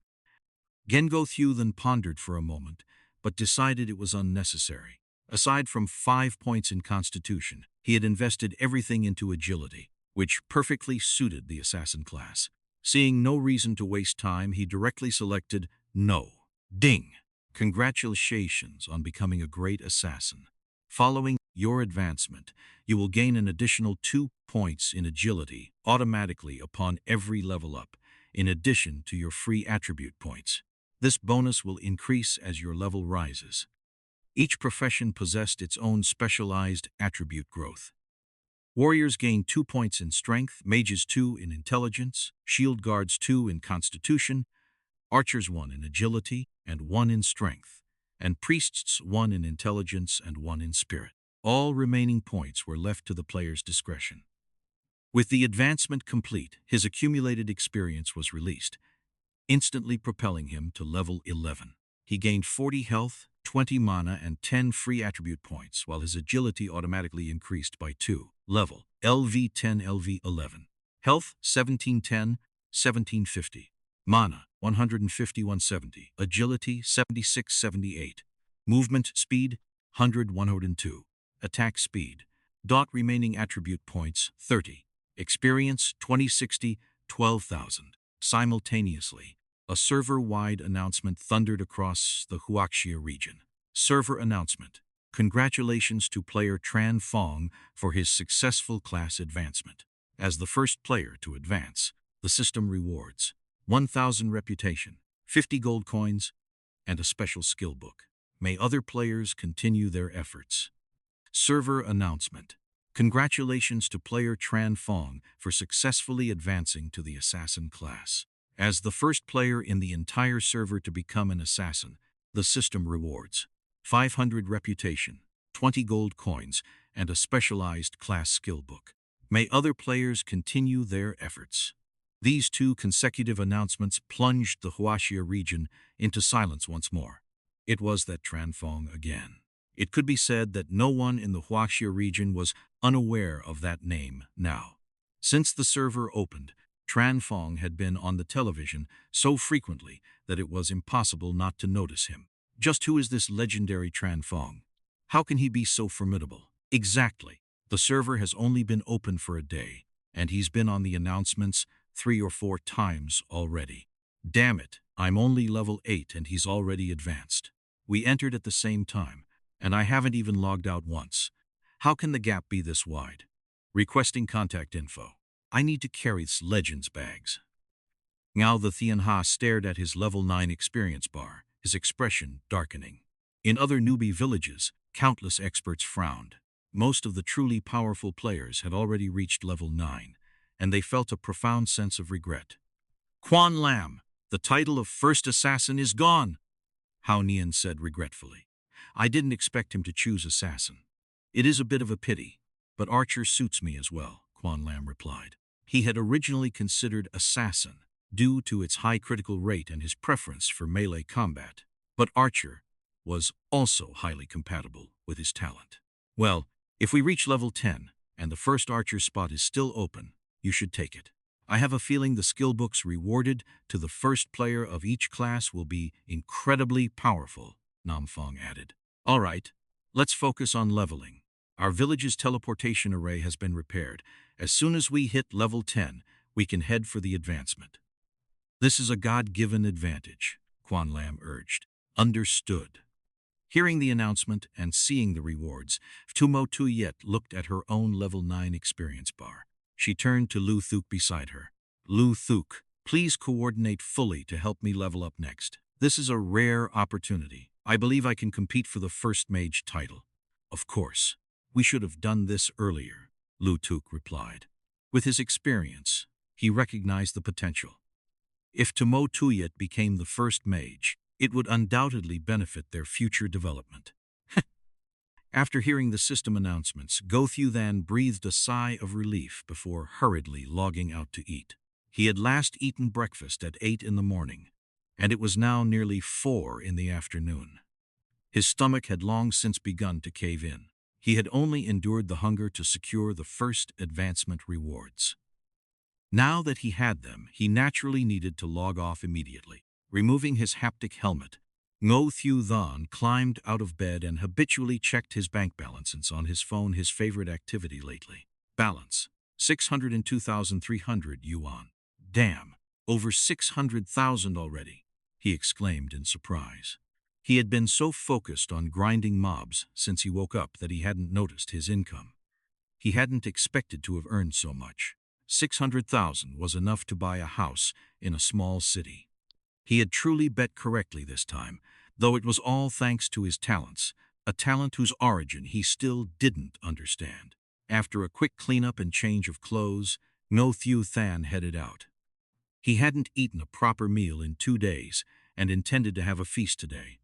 Ngo Thieu Than pondered for a moment, but decided it was unnecessary. Aside from 5 points in Constitution, he had invested everything into agility, which perfectly suited the assassin class. Seeing no reason to waste time, he directly selected No. Ding! Congratulations on becoming a great assassin. Following your advancement, you will gain an additional 2 points in agility automatically upon every level up, in addition to your free attribute points. This bonus will increase as your level rises. Each profession possessed its own specialized attribute growth. Warriors gained 2 points in strength, mages 2 in intelligence, shield guards 2 in constitution, archers 1 in agility and 1 in strength, and priests 1 in intelligence and 1 in spirit. All remaining points were left to the player's discretion. With the advancement complete, his accumulated experience was released, instantly propelling him to level 11. He gained 40 health, 20 mana, and 10 free attribute points, while his agility automatically increased by 2. Level LV10 LV11. Health 1710, 1750. Mana 150-170. Agility 76-78. Movement speed 100-102. Attack speed. Remaining attribute points 30. Experience 2060, 12,000. Simultaneously, a server-wide announcement thundered across the Xianxia region. Server announcement. Congratulations to player Tran Fong for his successful class advancement. As the first player to advance, the system rewards 1,000 reputation, 50 gold coins, and a special skill book. May other players continue their efforts. Server announcement. Congratulations to player Tran Fong for successfully advancing to the assassin class. As the first player in the entire server to become an assassin, the system rewards 500 reputation, 20 gold coins, and a specialized class skill book. May other players continue their efforts. These 2 consecutive announcements plunged the Xianxia region into silence once more. It was that Tran Fong again. It could be said that no one in the Xianxia region was unaware of that name now. Since the server opened, Tran Fong had been on the television so frequently that it was impossible not to notice him. Just who is this legendary Tran Fong? How can he be so formidable? Exactly. The server has only been open for a day, and he's been on the announcements 3 or 4 times already. Damn it, I'm only level 8 and he's already advanced. We entered at the same time, and I haven't even logged out once. How can the gap be this wide? Requesting contact info. I need to carry Legends bags. Ngo Thieu Than stared at his level 9 experience bar, his expression darkening. In other newbie villages, countless experts frowned. Most of the truly powerful players had already reached level 9, and they felt a profound sense of regret. Quan Lam, the title of first assassin is gone, Hao Nian said regretfully. I didn't expect him to choose assassin. It is a bit of a pity, but archer suits me as well, Quan Lam replied. He had originally considered assassin, due to its high critical rate and his preference for melee combat, but archer was also highly compatible with his talent. Well, if we reach level 10, and the first archer spot is still open, you should take it. I have a feeling the skill books rewarded to the first player of each class will be incredibly powerful, Nam Fong added. All right, let's focus on leveling. Our village's teleportation array has been repaired. As soon as we hit level 10, we can head for the advancement. This is a God-given advantage, Quan Lam urged. Understood. Hearing the announcement and seeing the rewards, Ngo Thieu Than looked at her own level 9 experience bar. She turned to Ngo Thieu beside her. Ngo Thieu, please coordinate fully to help me level up next. This is a rare opportunity. I believe I can compete for the first mage title. Of course. We should have done this earlier, Ngo Thieu replied. With his experience, he recognized the potential. If Ngo Thieu Than became the first mage, it would undoubtedly benefit their future development. After hearing the system announcements, Ngo Thieu Than breathed a sigh of relief before hurriedly logging out to eat. He had last eaten breakfast at 8 in the morning, and it was now nearly 4 in the afternoon. His stomach had long since begun to cave in. He had only endured the hunger to secure the first advancement rewards. Now that he had them, he naturally needed to log off immediately. Removing his haptic helmet, Ngo Thieu Than climbed out of bed and habitually checked his bank balances on his phone, his favorite activity lately. Balance: 602,300 yuan. Damn, over 600,000 already, he exclaimed in surprise. He had been so focused on grinding mobs since he woke up that he hadn't noticed his income. He hadn't expected to have earned so much. 600,000 was enough to buy a house in a small city. He had truly bet correctly this time, though it was all thanks to his talents, a talent whose origin he still didn't understand. After a quick cleanup and change of clothes, Ngo Thieu Than headed out. He hadn't eaten a proper meal in 2 days and intended to have a feast today.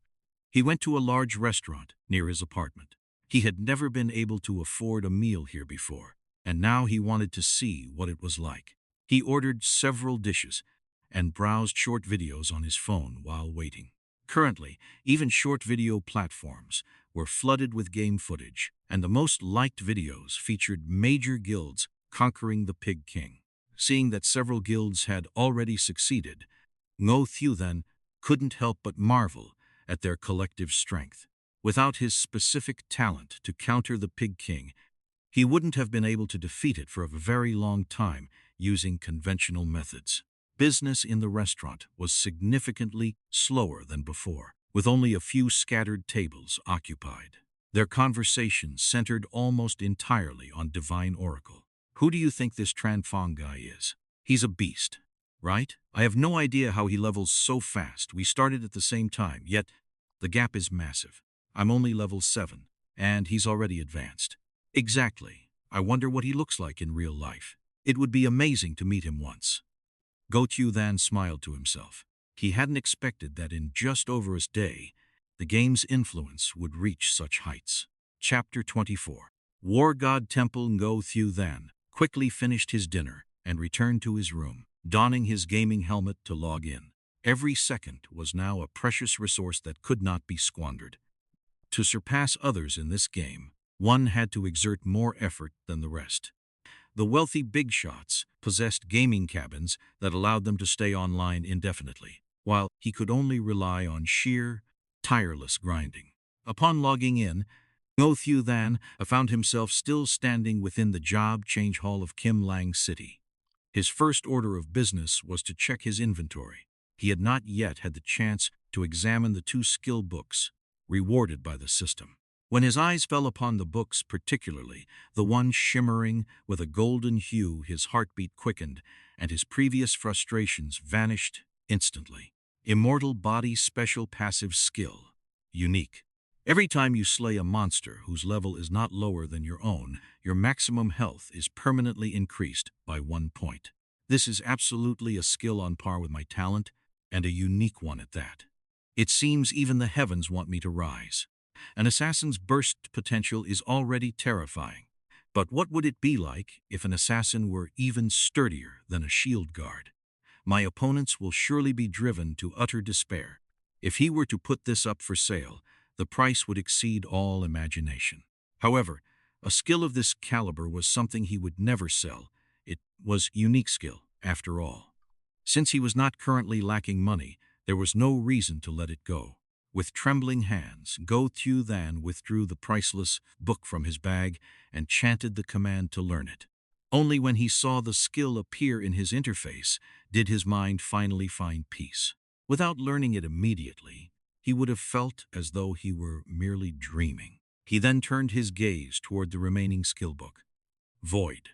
He went to a large restaurant near his apartment. He had never been able to afford a meal here before, and now he wanted to see what it was like. He ordered several dishes and browsed short videos on his phone while waiting. Currently, even short video platforms were flooded with game footage, and the most liked videos featured major guilds conquering the Pig King. Seeing that several guilds had already succeeded, Ngo Thieu Than couldn't help but marvel at their collective strength. Without his specific talent to counter the Pig King, he wouldn't have been able to defeat it for a very long time using conventional methods. Business in the restaurant was significantly slower than before, with only a few scattered tables occupied. Their conversation centered almost entirely on Divine Oracle. Who do you think this Tranfong guy is? He's a beast, right? I have no idea how he levels so fast. We started at the same time, yet the gap is massive. I'm only level 7, and he's already advanced. Exactly. I wonder what he looks like in real life. It would be amazing to meet him once. Ngo Thieu Than smiled to himself. He hadn't expected that in just over a day, the game's influence would reach such heights. Chapter 24. War God Temple. Ngo Thieu Than quickly finished his dinner and returned to his room, donning his gaming helmet to log in. Every second was now a precious resource that could not be squandered. To surpass others in this game, one had to exert more effort than the rest. The wealthy big shots possessed gaming cabins that allowed them to stay online indefinitely, while he could only rely on sheer, tireless grinding. Upon logging in, Ngo Thieu Than found himself still standing within the job change hall of Kim Lang City. His first order of business was to check his inventory. He had not yet had the chance to examine the 2 skill books rewarded by the system. When his eyes fell upon the books, particularly the one shimmering with a golden hue, his heartbeat quickened and his previous frustrations vanished instantly. Immortal Body Special Passive Skill. Unique. Every time you slay a monster whose level is not lower than your own, your maximum health is permanently increased by 1 point. This is absolutely a skill on par with my talent, and a unique one at that. It seems even the heavens want me to rise. An assassin's burst potential is already terrifying, but what would it be like if an assassin were even sturdier than a shield guard? My opponents will surely be driven to utter despair. If he were to put this up for sale, the price would exceed all imagination. However, a skill of this caliber was something he would never sell. It was unique skill, after all. Since he was not currently lacking money, there was no reason to let it go. With trembling hands, Ngo Thieu Than withdrew the priceless book from his bag and chanted the command to learn it. Only when he saw the skill appear in his interface did his mind finally find peace. Without learning it immediately, he would have felt as though he were merely dreaming. He then turned his gaze toward the remaining skill book. Void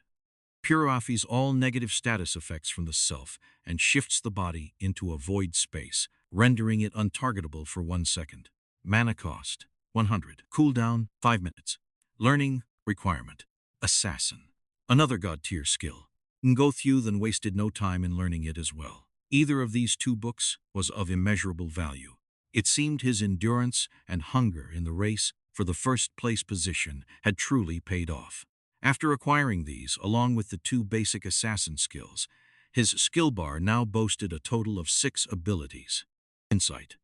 purifies all negative status effects from the self and shifts the body into a void space, rendering it untargetable for 1 second. Mana cost, 100. Cooldown, 5 minutes. Learning requirement, Assassin. Another god-tier skill. Ngo Thieu Than wasted no time in learning it as well. Either of these two books was of immeasurable value. It seemed his endurance and hunger in the race for the first-place position had truly paid off. After acquiring these, along with the 2 basic assassin skills, his skill bar now boasted a total of 6 abilities. Insight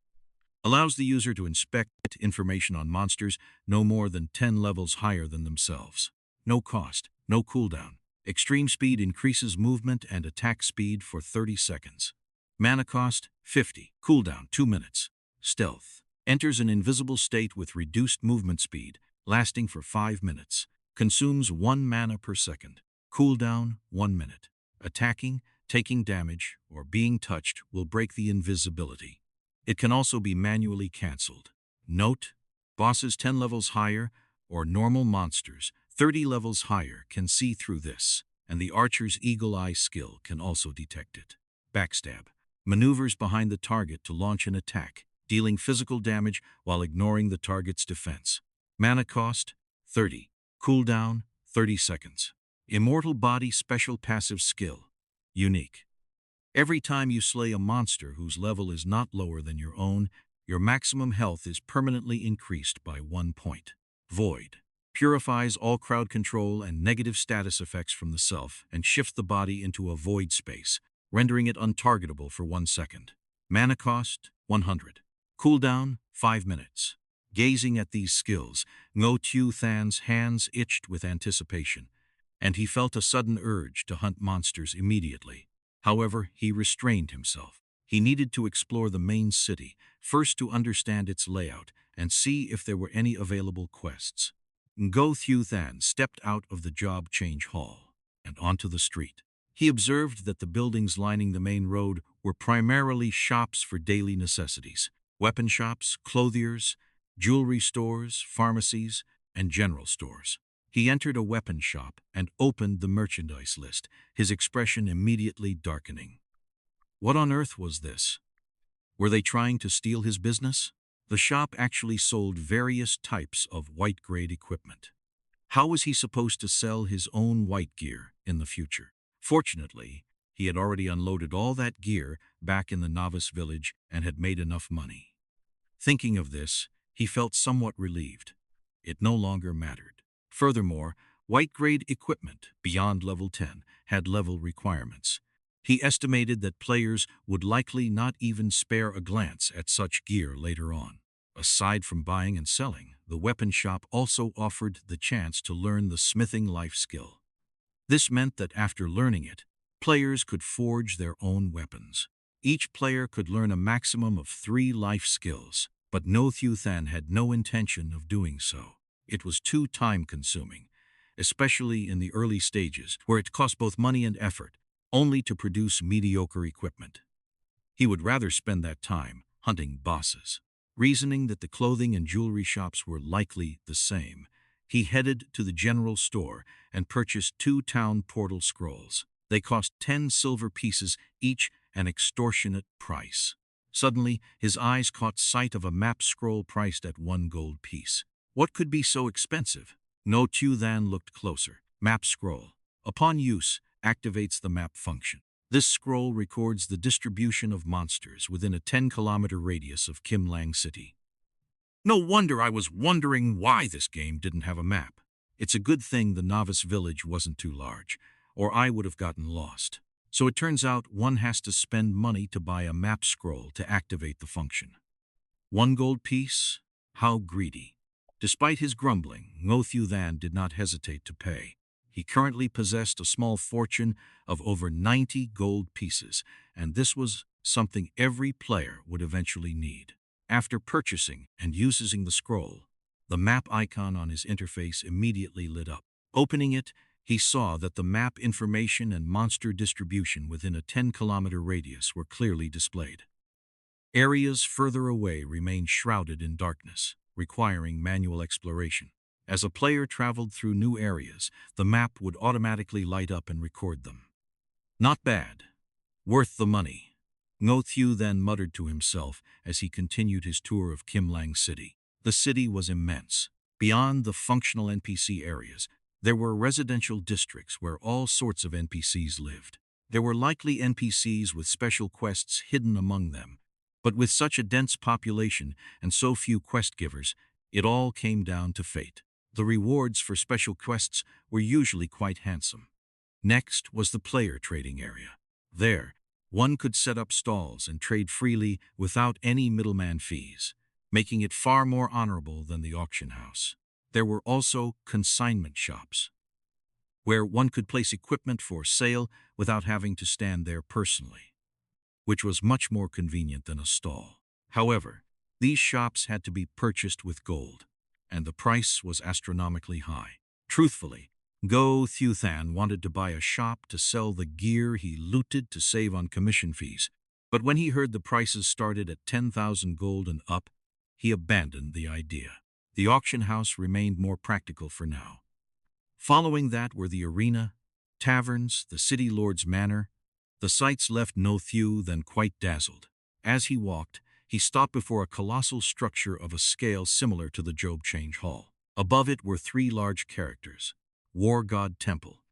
allows the user to inspect information on monsters no more than 10 levels higher than themselves. No cost, no cooldown. Extreme speed increases movement and attack speed for 30 seconds. Mana cost, 50. Cooldown, 2 minutes. Stealth enters an invisible state with reduced movement speed, lasting for 5 minutes. Consumes 1 mana per second. Cooldown, 1 minute. Attacking, taking damage, or being touched will break the invisibility. It can also be manually cancelled. Note: bosses 10 levels higher or normal monsters 30 levels higher can see through this, and the archer's eagle eye skill can also detect it. Backstab maneuvers behind the target to launch an attack, dealing physical damage while ignoring the target's defense. Mana cost, 30. Cooldown, 30 seconds. Immortal Body Special Passive Skill. Unique. Every time you slay a monster whose level is not lower than your own, your maximum health is permanently increased by 1 point. Void purifies all crowd control and negative status effects from the self and shifts the body into a void space, rendering it untargetable for 1 second. Mana cost, 100. Cooldown, 5 minutes. Gazing at these skills, Ngo Thieu Than's hands itched with anticipation, and he felt a sudden urge to hunt monsters immediately. However, he restrained himself. He needed to explore the main city, first to understand its layout and see if there were any available quests. Ngo Thieu Than stepped out of the job change hall and onto the street. He observed that the buildings lining the main road were primarily shops for daily necessities: weapon shops, clothiers, jewelry stores, pharmacies, and general stores. He entered a weapon shop and opened the merchandise list, his expression immediately darkening. What on earth was this? Were they trying to steal his business? The shop actually sold various types of white-grade equipment. How was he supposed to sell his own white gear in the future? Fortunately, he had already unloaded all that gear back in the novice village and had made enough money. Thinking of this, he felt somewhat relieved. It no longer mattered. Furthermore, white-grade equipment beyond level 10 had level requirements. He estimated that players would likely not even spare a glance at such gear later on. Aside from buying and selling, the weapon shop also offered the chance to learn the smithing life skill. This meant that after learning it, players could forge their own weapons. Each player could learn a maximum of 3 life skills, but Ngo Thieu Than had no intention of doing so. It was too time-consuming, especially in the early stages, where it cost both money and effort, only to produce mediocre equipment. He would rather spend that time hunting bosses. Reasoning that the clothing and jewelry shops were likely the same, he headed to the general store and purchased 2 town portal scrolls. They cost 10 silver pieces each, an extortionate price. Suddenly, his eyes caught sight of a map scroll priced at 1 gold piece. What could be so expensive? Ngo Thieu Than looked closer. Map scroll. Upon use, activates the map function. This scroll records the distribution of monsters within a 10-kilometer radius of Kim Lang City. No wonder I was wondering why this game didn't have a map. It's a good thing the novice village wasn't too large, or I would have gotten lost. So it turns out one has to spend money to buy a map scroll to activate the function. 1 gold piece? How greedy. Despite his grumbling, Ngo Thieu Than did not hesitate to pay. He currently possessed a small fortune of over 90 gold pieces, and this was something every player would eventually need. After purchasing and using the scroll, the map icon on his interface immediately lit up. Opening it, he saw that the map information and monster distribution within a 10-kilometer radius were clearly displayed. Areas further away remained shrouded in darkness, requiring manual exploration. As a player traveled through new areas, the map would automatically light up and record them. Not bad. Worth the money. Ngo Thieu Than muttered to himself as he continued his tour of Kimlang City. The city was immense. Beyond the functional NPC areas, there were residential districts where all sorts of NPCs lived. There were likely NPCs with special quests hidden among them, but with such a dense population and so few quest givers, it all came down to fate. The rewards for special quests were usually quite handsome. Next was the player trading area. There, one could set up stalls and trade freely without any middleman fees, making it far more honorable than the auction house. There were also consignment shops, where one could place equipment for sale without having to stand there personally, which was much more convenient than a stall. However, these shops had to be purchased with gold, and the price was astronomically high. Truthfully, Ngo Thieu Than wanted to buy a shop to sell the gear he looted to save on commission fees, but when he heard the prices started at 10,000 gold and up, he abandoned the idea. The auction house remained more practical for now. Following that were the arena, taverns, the city lord's manor. The sights left Ngo Thieu Than quite dazzled. As he walked, he stopped before a colossal structure of a scale similar to the Job Change Hall. Above it were three large characters: War God Temple.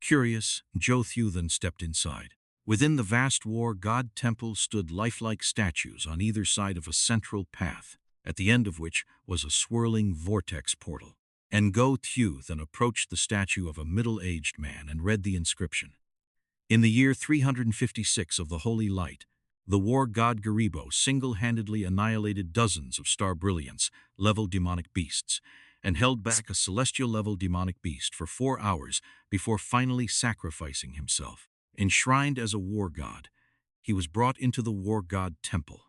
Curious, Ngo Thieu Than stepped inside. Within the vast War God Temple stood lifelike statues on either side of a central path, at the end of which was a swirling vortex portal. Ngo Thieu Than approached the statue of a middle-aged man and read the inscription. In the year 356 of the Holy Light, the war god Garibo single-handedly annihilated dozens of star brilliance-level demonic beasts and held back a celestial-level demonic beast for 4 hours before finally sacrificing himself. Enshrined as a war god, he was brought into the war god temple.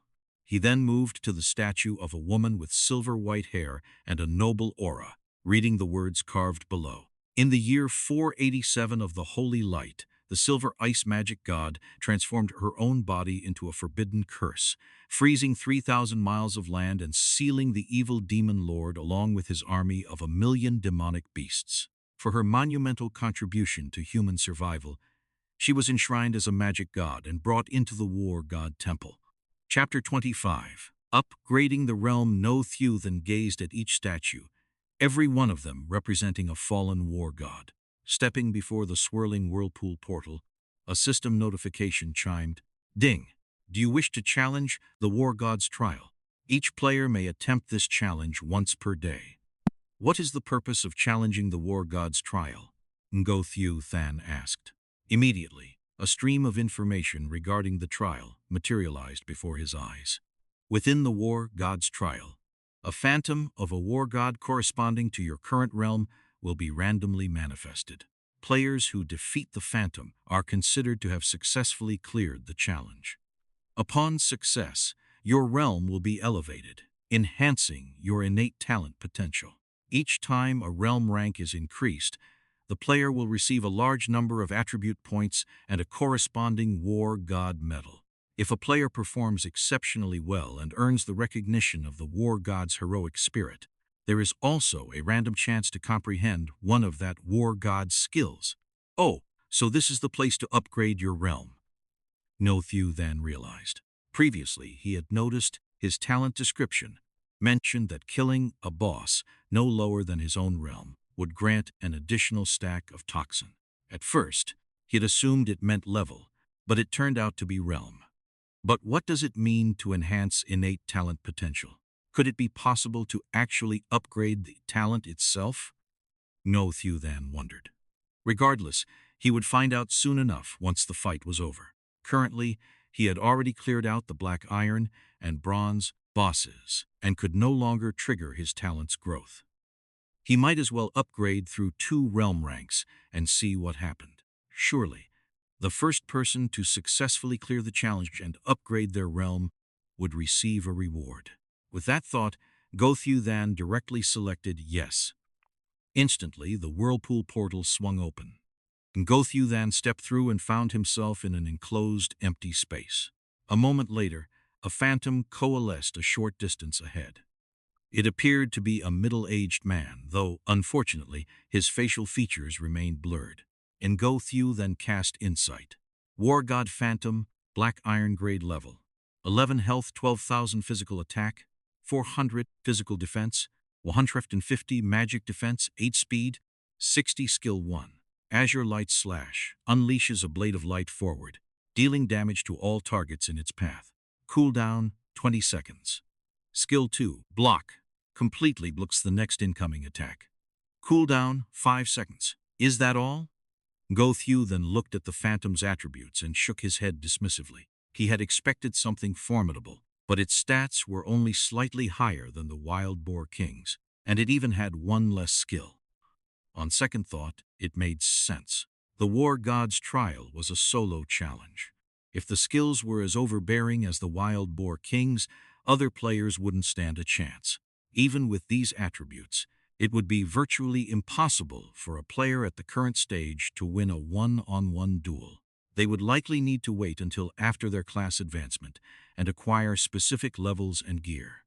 He then moved to the statue of a woman with silver-white hair and a noble aura, reading the words carved below. In the year 487 of the Holy Light, the silver ice magic god transformed her own body into a forbidden curse, freezing 3,000 miles of land and sealing the evil demon lord along with his army of 1,000,000 demonic beasts. For her monumental contribution to human survival, she was enshrined as a magic god and brought into the war god temple. Chapter 25. Upgrading the realm. Ngo Thieu Than gazed at each statue, every one of them representing a fallen war god. Stepping before the swirling whirlpool portal, a system notification chimed. Ding! Do you wish to challenge the war god's trial? Each player may attempt this challenge once per day. What is the purpose of challenging the war god's trial? Ngo Thieu Than asked. Immediately, a stream of information regarding the trial materialized before his eyes. Within the war god's trial, a phantom of a war god corresponding to your current realm will be randomly manifested. Players who defeat the phantom are considered to have successfully cleared the challenge. Upon success, your realm will be elevated, enhancing your innate talent potential. Each time a realm rank is increased, the player will receive a large number of attribute points and a corresponding war god medal. If a player performs exceptionally well and earns the recognition of the war god's heroic spirit, there is also a random chance to comprehend one of that war god's skills. Oh, so this is the place to upgrade your realm, Ngo Thieu Than realized. Previously, he had noticed his talent description mentioned that killing a boss no lower than his own realm would grant an additional stack of toxin. At first, he had assumed it meant level, but it turned out to be realm. But what does it mean to enhance innate talent potential? Could it be possible to actually upgrade the talent itself? Ngo Thieu Than wondered. Regardless, he would find out soon enough once the fight was over. Currently, he had already cleared out the black iron and bronze bosses and could no longer trigger his talent's growth. He might as well upgrade through 2 realm ranks and see what happened. Surely, the first person to successfully clear the challenge and upgrade their realm would receive a reward. With that thought, Ngo Thieu Than directly selected yes. Instantly, the whirlpool portal swung open. Ngo Thieu Than stepped through and found himself in an enclosed, empty space. A moment later, a phantom coalesced a short distance ahead. It appeared to be a middle-aged man, though, unfortunately, his facial features remained blurred. Ngo Thieu then cast Insight. War God Phantom, Black Iron Grade level. 11 health, 12,000 physical attack, 400 physical defense, 150 magic defense, 8 speed, 60 skill 1. Azure Light Slash unleashes a blade of light forward, dealing damage to all targets in its path. Cooldown, 20 seconds. Skill 2, Block, completely blocks the next incoming attack. Cooldown, 5 seconds. Is that all? Ngo Thieu then looked at the phantom's attributes and shook his head dismissively. He had expected something formidable, but its stats were only slightly higher than the Wild Boar King's, and it even had one less skill. On second thought, it made sense. The War God's trial was a solo challenge. If the skills were as overbearing as the Wild Boar King's, other players wouldn't stand a chance. Even with these attributes, it would be virtually impossible for a player at the current stage to win a one-on-one duel. They would likely need to wait until after their class advancement and acquire specific levels and gear.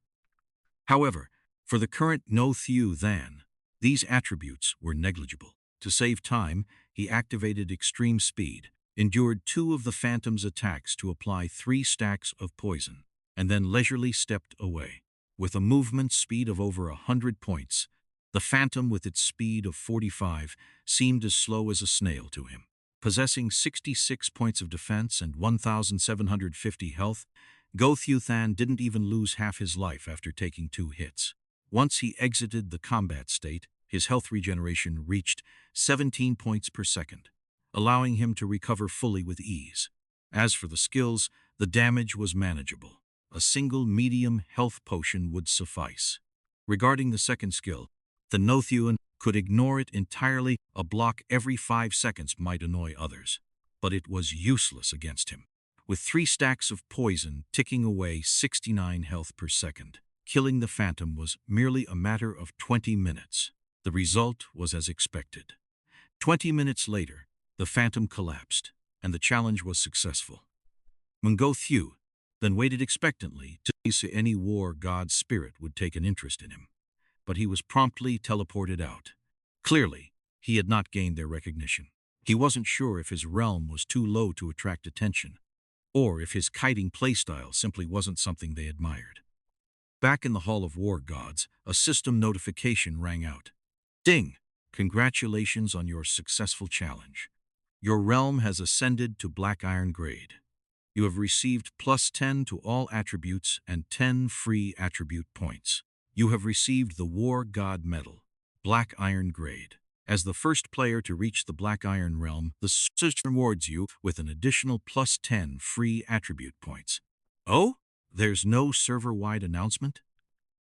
However, for the current Ngo Thieu Than, these attributes were negligible. To save time, he activated Extreme Speed, endured 2 of the Phantom's attacks to apply 3 stacks of poison, and then leisurely stepped away. With a movement speed of over 100 points, the Phantom with its speed of 45 seemed as slow as a snail to him. Possessing 66 points of defense and 1,750 health, Ngo Thieu Than didn't even lose half his life after taking 2 hits. Once he exited the combat state, his health regeneration reached 17 points per second, allowing him to recover fully with ease. As for the skills, the damage was manageable. A single medium health potion would suffice. Regarding the second skill, the Ngo Thieu Than could ignore it entirely. A block every 5 seconds might annoy others, but it was useless against him. With 3 stacks of poison ticking away 69 health per second, killing the Phantom was merely a matter of 20 minutes. The result was as expected. 20 minutes later, the Phantom collapsed, and the challenge was successful. Ngo Thieu then waited expectantly to see if any War God's spirit would take an interest in him, but he was promptly teleported out. Clearly, he had not gained their recognition. He wasn't sure if his realm was too low to attract attention, or if his kiting playstyle simply wasn't something they admired. Back in the Hall of War Gods, a system notification rang out. Ding! Congratulations on your successful challenge. Your realm has ascended to Black Iron Grade. You have received +10 to all attributes and 10 free attribute points. You have received the War God Medal, Black Iron Grade. As the first player to reach the Black Iron realm, the system rewards you with an additional +10 free attribute points. Oh? There's no server-wide announcement?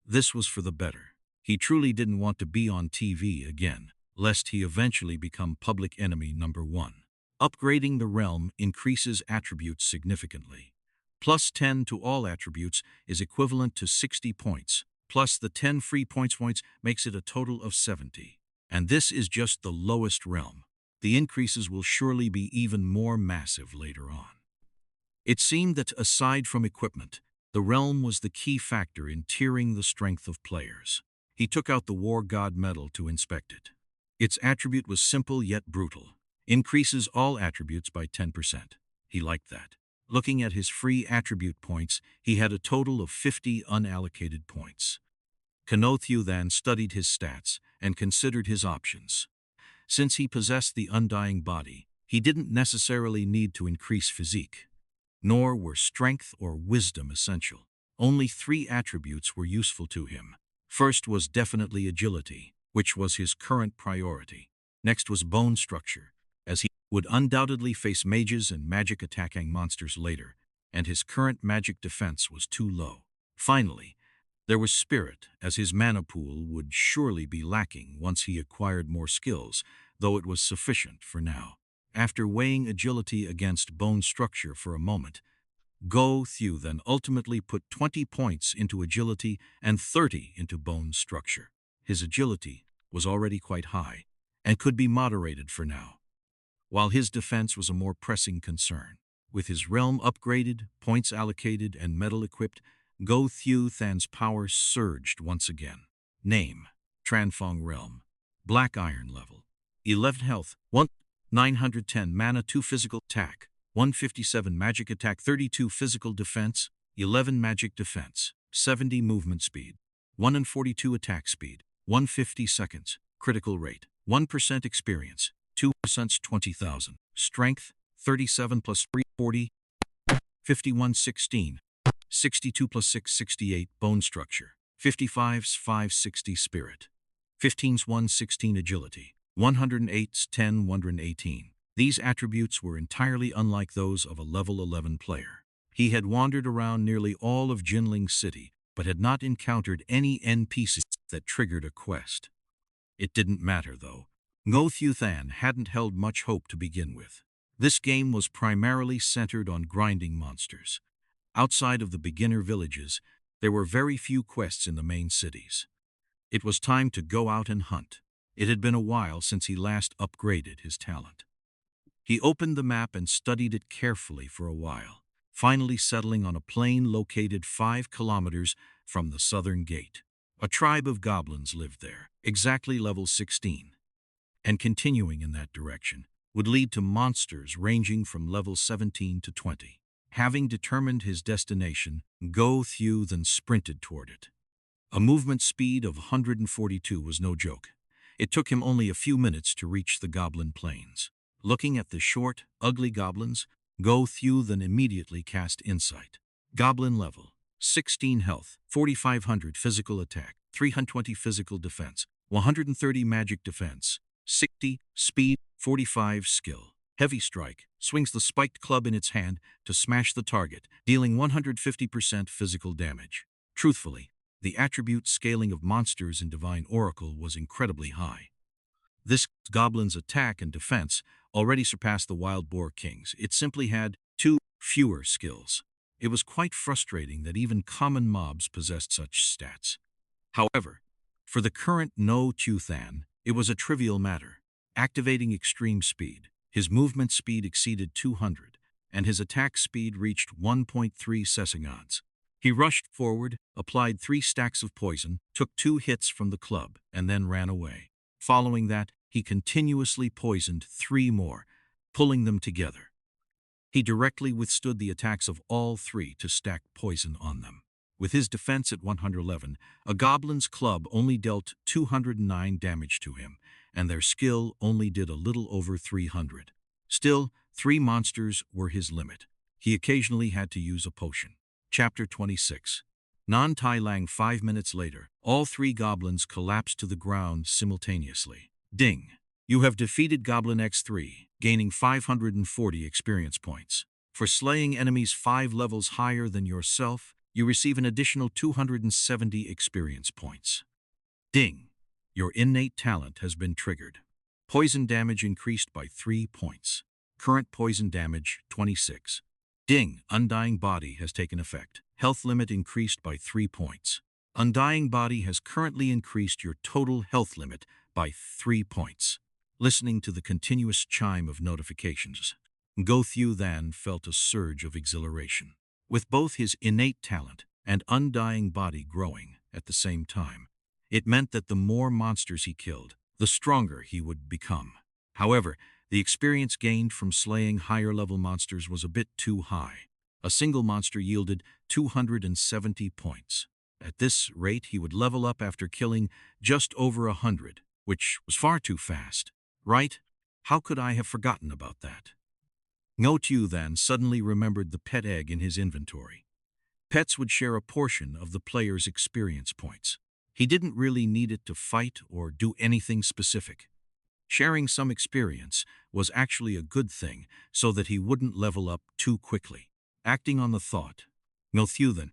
This was for the better. He truly didn't want to be on TV again, lest he eventually become public enemy number 1. Upgrading the realm increases attributes significantly. +10 to all attributes is equivalent to 60 points, plus the 10 free points makes it a total of 70. And this is just the lowest realm. The increases will surely be even more massive later on. It seemed that aside from equipment, the realm was the key factor in tiering the strength of players. He took out the War God Medal to inspect it. Its attribute was simple yet brutal. Increases all attributes by 10%. He liked that. Looking at his free attribute points, he had a total of 50 unallocated points. Ngo Thieu Than studied his stats and considered his options. Since he possessed the undying body, he didn't necessarily need to increase physique. Nor were strength or wisdom essential. Only 3 attributes were useful to him. First was definitely agility, which was his current priority. Next was bone structure, as he would undoubtedly face mages and magic attacking monsters later, and his current magic defense was too low. Finally, there was spirit, as his mana pool would surely be lacking once he acquired more skills, though it was sufficient for now. After weighing agility against bone structure for a moment, Ngo Thieu Than ultimately put 20 points into agility and 30 into bone structure. His agility was already quite high and could be moderated for now, while his defense was a more pressing concern. With his realm upgraded, points allocated, and metal equipped, Ngo Thieu Than's power surged once again. Name: Tranfong Realm. Black Iron level. 11 health, 910 mana, 2 physical attack, 157 magic attack, 32 physical defense, 11 magic defense, 70 movement speed, 142 attack speed, 150 seconds, critical rate, 1% experience, 2% 20,000, strength, 37 plus 3, 40, 51 16, 62 plus 6, 68, bone structure, 55's 560 spirit, 15's 116 agility, 108's 10 118. These attributes were entirely unlike those of a level 11 player. He had wandered around nearly all of Jinling City, but had not encountered any NPCs that triggered a quest. It didn't matter, though. Ngo Thieu Than hadn't held much hope to begin with. This game was primarily centered on grinding monsters. Outside of the beginner villages, there were very few quests in the main cities. It was time to go out and hunt. It had been a while since he last upgraded his talent. He opened the map and studied it carefully for a while, finally settling on a plain located 5 kilometers from the southern gate. A tribe of goblins lived there, exactly level 16, and continuing in that direction would lead to monsters ranging from level 17 to 20. Having determined his destination, Ngo Thieu Than sprinted toward it. A movement speed of 142 was no joke. It took him only a few minutes to reach the goblin plains. Looking at the short, ugly goblins, Ngo Thieu Than immediately cast insight. Goblin level, 16 health, 4,500 physical attack, 320 physical defense, 130 magic defense, 60 speed, 45 skill. Heavy strike, swings the spiked club in its hand to smash the target, dealing 150% physical damage. Truthfully, the attribute scaling of monsters in Divine Oracle was incredibly high. This goblin's attack and defense already surpassed the Wild Boar King's. It simply had 2 fewer skills. It was quite frustrating that even common mobs possessed such stats. However, for the current Ngo Thieu Than, it was a trivial matter. Activating extreme speed, his movement speed exceeded 200, and his attack speed reached 1.3 seconds. He rushed forward, applied 3 stacks of poison, took 2 hits from the club, and then ran away. Following that, he continuously poisoned 3 more, pulling them together. He directly withstood the attacks of all 3 to stack poison on them. With his defense at 111, a goblin's club only dealt 209 damage to him, and their skill only did a little over 300. Still, 3 monsters were his limit. He occasionally had to use a potion. Chapter 26. Nan Tai Lang. 5 minutes later, all 3 goblins collapsed to the ground simultaneously. Ding! You have defeated Goblin X3, gaining 540 experience points. For slaying enemies 5 levels higher than yourself, you receive an additional 270 experience points. Ding! Your innate talent has been triggered. Poison damage increased by 3 points. Current poison damage, 26. Ding! Undying Body has taken effect. Health limit increased by 3 points. Undying Body has currently increased your total health limit by 3 points. Listening to the continuous chime of notifications, Ngo Thieu Than felt a surge of exhilaration. With both his innate talent and undying body growing at the same time, it meant that the more monsters he killed, the stronger he would become. However, the experience gained from slaying higher-level monsters was a bit too high. A single monster yielded 270 points. At this rate, he would level up after killing just over 100, which was far too fast. Right? How could I have forgotten about that? Ngo Thieu Than suddenly remembered the pet egg in his inventory. Pets would share a portion of the player's experience points. He didn't really need it to fight or do anything specific. Sharing some experience was actually a good thing so that he wouldn't level up too quickly. Acting on the thought, Ngo Thieu Than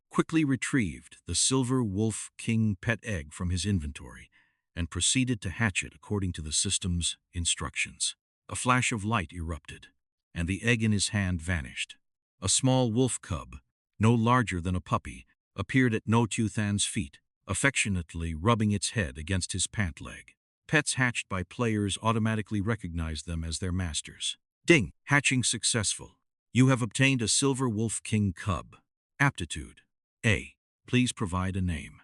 quickly retrieved the Silver Wolf King pet egg from his inventory and proceeded to hatch it according to the system's instructions. A flash of light erupted, and the egg in his hand vanished. A small wolf cub, no larger than a puppy, appeared at Ngo Thieu Than's feet, affectionately rubbing its head against his pant leg. Pets hatched by players automatically recognize them as their masters. Ding! Hatching successful. You have obtained a silver wolf king cub. Aptitude: A. Please provide a name.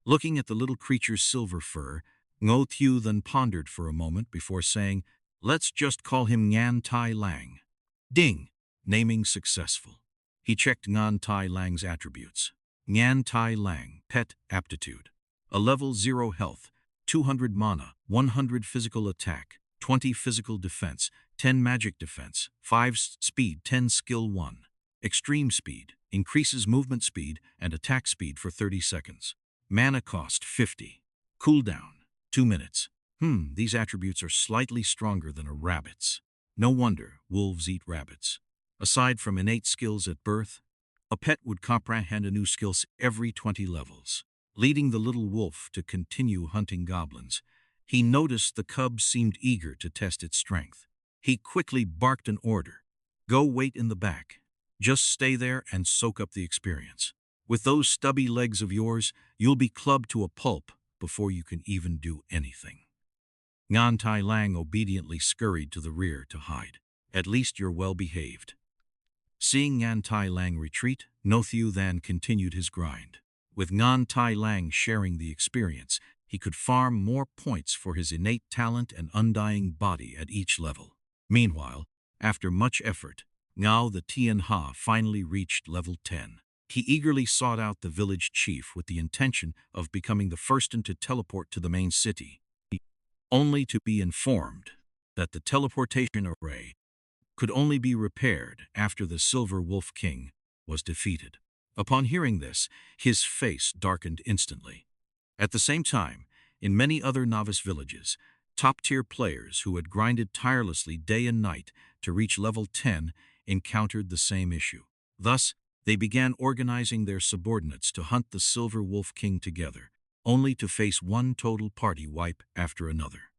Looking at the little creature's silver fur, Ngo Thieu Than pondered for a moment before saying, "Let's just call him Ngan Tai Lang." Ding! Naming successful. He checked Ngan Tai Lang's attributes. Ngan Tai Lang, pet, aptitude. A level 0 health, 200 mana, 100 physical attack, 20 physical defense, 10 magic defense, 5 speed, 10 skill 1. Extreme speed, increases movement speed and attack speed for 30 seconds. Mana cost 50. Cooldown, 2 minutes. These attributes are slightly stronger than a rabbit's. No wonder wolves eat rabbits. Aside from innate skills at birth, a pet would comprehend a new skill every 20 levels. Leading the little wolf to continue hunting goblins, he noticed the cub seemed eager to test its strength. He quickly barked an order. "Go wait in the back. Just stay there and soak up the experience. With those stubby legs of yours, you'll be clubbed to a pulp before you can even do anything." Ngan Tai Lang obediently scurried to the rear to hide. "At least you're well behaved." Seeing Ngan Tai Lang retreat, Ngo Thieu Than continued his grind. With Ngan Tai Lang sharing the experience, he could farm more points for his innate talent and undying body at each level. Meanwhile, after much effort, Ngo the Tian Ha finally reached level 10. He eagerly sought out the village chief with the intention of becoming the first to teleport to the main city, only to be informed that the teleportation array could only be repaired after the Silver Wolf King was defeated. Upon hearing this, his face darkened instantly. At the same time, in many other novice villages, top-tier players who had grinded tirelessly day and night to reach level 10 encountered the same issue. Thus, they began organizing their subordinates to hunt the Silver Wolf King together, only to face one total party wipe after another.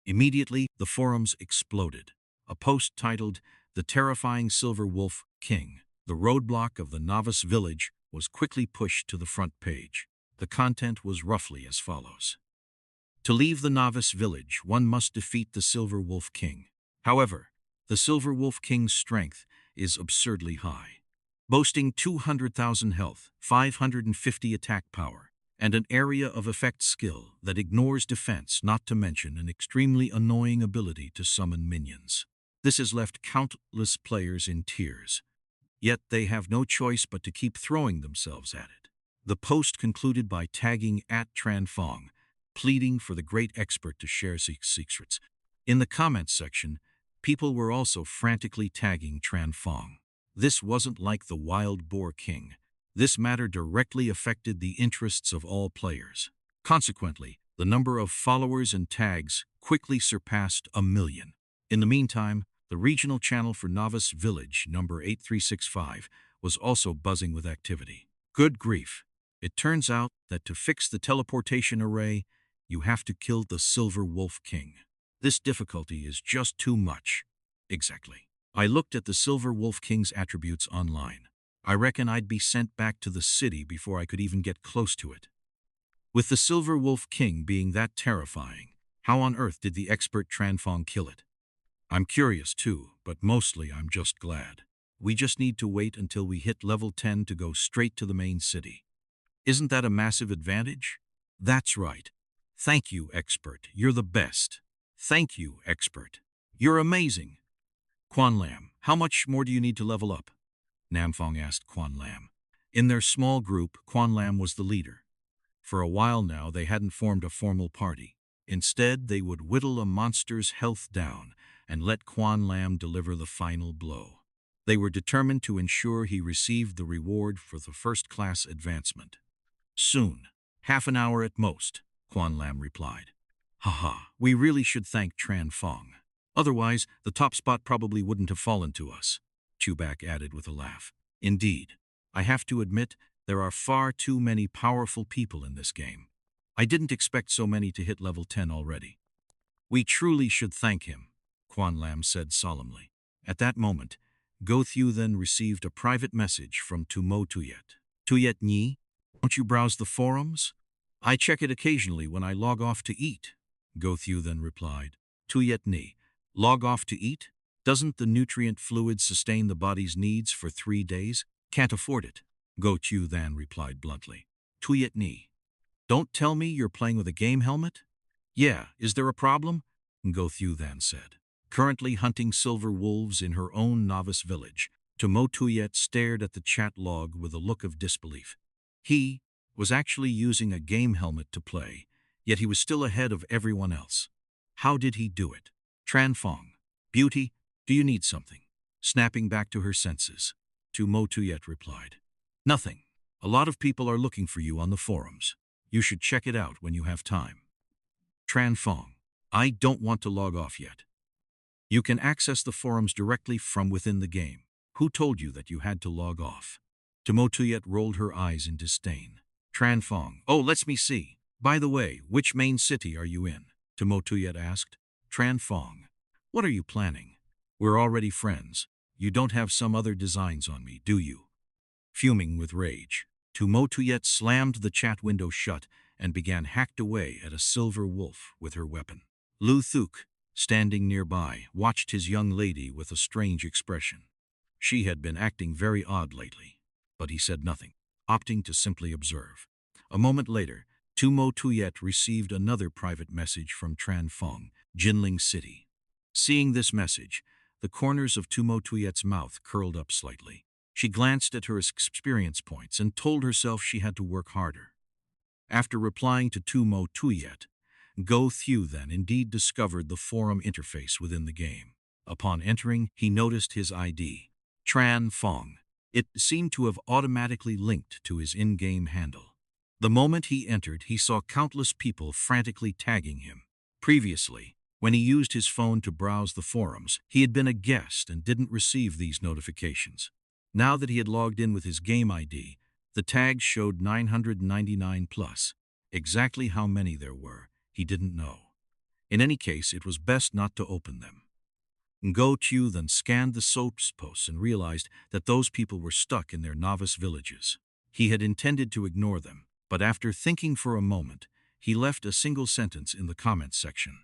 Immediately, the forums exploded. A post titled, "The Terrifying Silver Wolf King, the Roadblock of the Novice Village," was quickly pushed to the front page. The content was roughly as follows. To leave the Novice Village, one must defeat the Silver Wolf King. However, the Silver Wolf King's strength is absurdly high, boasting 200,000 health, 550 attack power, and an area of effect skill that ignores defense, not to mention an extremely annoying ability to summon minions. This has left countless players in tears, yet they have no choice but to keep throwing themselves at it. The post concluded by tagging @Tranfong, pleading for the great expert to share secrets. In the comments section, people were also frantically tagging Tranfong. This wasn't like the Wild Boar King. This matter directly affected the interests of all players. Consequently, the number of followers and tags quickly surpassed 1 million. In the meantime, the regional channel for Novice Village number 8365 was also buzzing with activity. Good grief! It turns out that to fix the teleportation array, you have to kill the Silver Wolf King. This difficulty is just too much. Exactly. I looked at the Silver Wolf King's attributes online. I reckon I'd be sent back to the city before I could even get close to it. With the Silver Wolf King being that terrifying, how on earth did the expert Tranfong kill it? I'm curious too, but mostly I'm just glad. We just need to wait until we hit level 10 to go straight to the main city. Isn't that a massive advantage? That's right. Thank you, expert. You're the best. Thank you, expert. You're amazing. Quan Lam, how much more do you need to level up? Namfong asked Quan Lam. In their small group, Quan Lam was the leader. For a while now, they hadn't formed a formal party. Instead, they would whittle a monster's health down and let Quan Lam deliver the final blow. They were determined to ensure he received the reward for the first-class advancement. Soon, half an hour at most, Quan Lam replied. Haha, we really should thank Tranfong. Otherwise, the top spot probably wouldn't have fallen to us, Chubak added with a laugh. Indeed, I have to admit, there are far too many powerful people in this game. I didn't expect so many to hit level 10 already. We truly should thank him, Quan Lam said solemnly. At that moment, Ngo Thieu Than received a private message from Ngo Thieu Than. Don't you browse the forums? I check it occasionally when I log off to eat, Ngo Thieu Than replied. Thieu Than, log off to eat? Doesn't the nutrient fluid sustain the body's needs for 3 days? Can't afford it, Ngo Thieu Than replied bluntly. Thieu Than, don't tell me you're playing with a game helmet? Yeah, is there a problem? Ngo Thieu Than said. Currently hunting silver wolves in her own novice village, Ngo Thieu stared at the chat log with a look of disbelief. He was actually using a game helmet to play, yet he was still ahead of everyone else. How did he do it? Tran Fong, beauty, do you need something? Snapping back to her senses, Ngo Thieu replied. Nothing. A lot of people are looking for you on the forums. You should check it out when you have time. Tran Fong, I don't want to log off yet. You can access the forums directly from within the game. Who told you that you had to log off? Ngo Thieu rolled her eyes in disdain. Tran Fong, oh, let me see. By the way, which main city are you in? Ngo Thieu asked. Tran Fong, what are you planning? We're already friends. You don't have some other designs on me, do you? Fuming with rage, Ngo Thieu slammed the chat window shut and began hacked away at a silver wolf with her weapon. Lu Thuk, standing nearby, watched his young lady with a strange expression. She had been acting very odd lately, but he said nothing, opting to simply observe. A moment later, Ngo Thieu received another private message from Tran Fong, Jinling City. Seeing this message, the corners of Ngo Thieu's mouth curled up slightly. She glanced at her experience points and told herself she had to work harder. After replying to Ngo Thieu, Ngo Thieu Than indeed discovered the forum interface within the game. Upon entering, he noticed his ID, Tran Fong. It seemed to have automatically linked to his in-game handle. The moment he entered, he saw countless people frantically tagging him. Previously, when he used his phone to browse the forums, he had been a guest and didn't receive these notifications. Now that he had logged in with his game ID, the tags showed 999 plus. Exactly how many there were, he didn't know. In any case, it was best not to open them. Ngo Thieu then scanned the soaps posts and realized that those people were stuck in their novice villages. He had intended to ignore them, but after thinking for a moment, he left a single sentence in the comments section.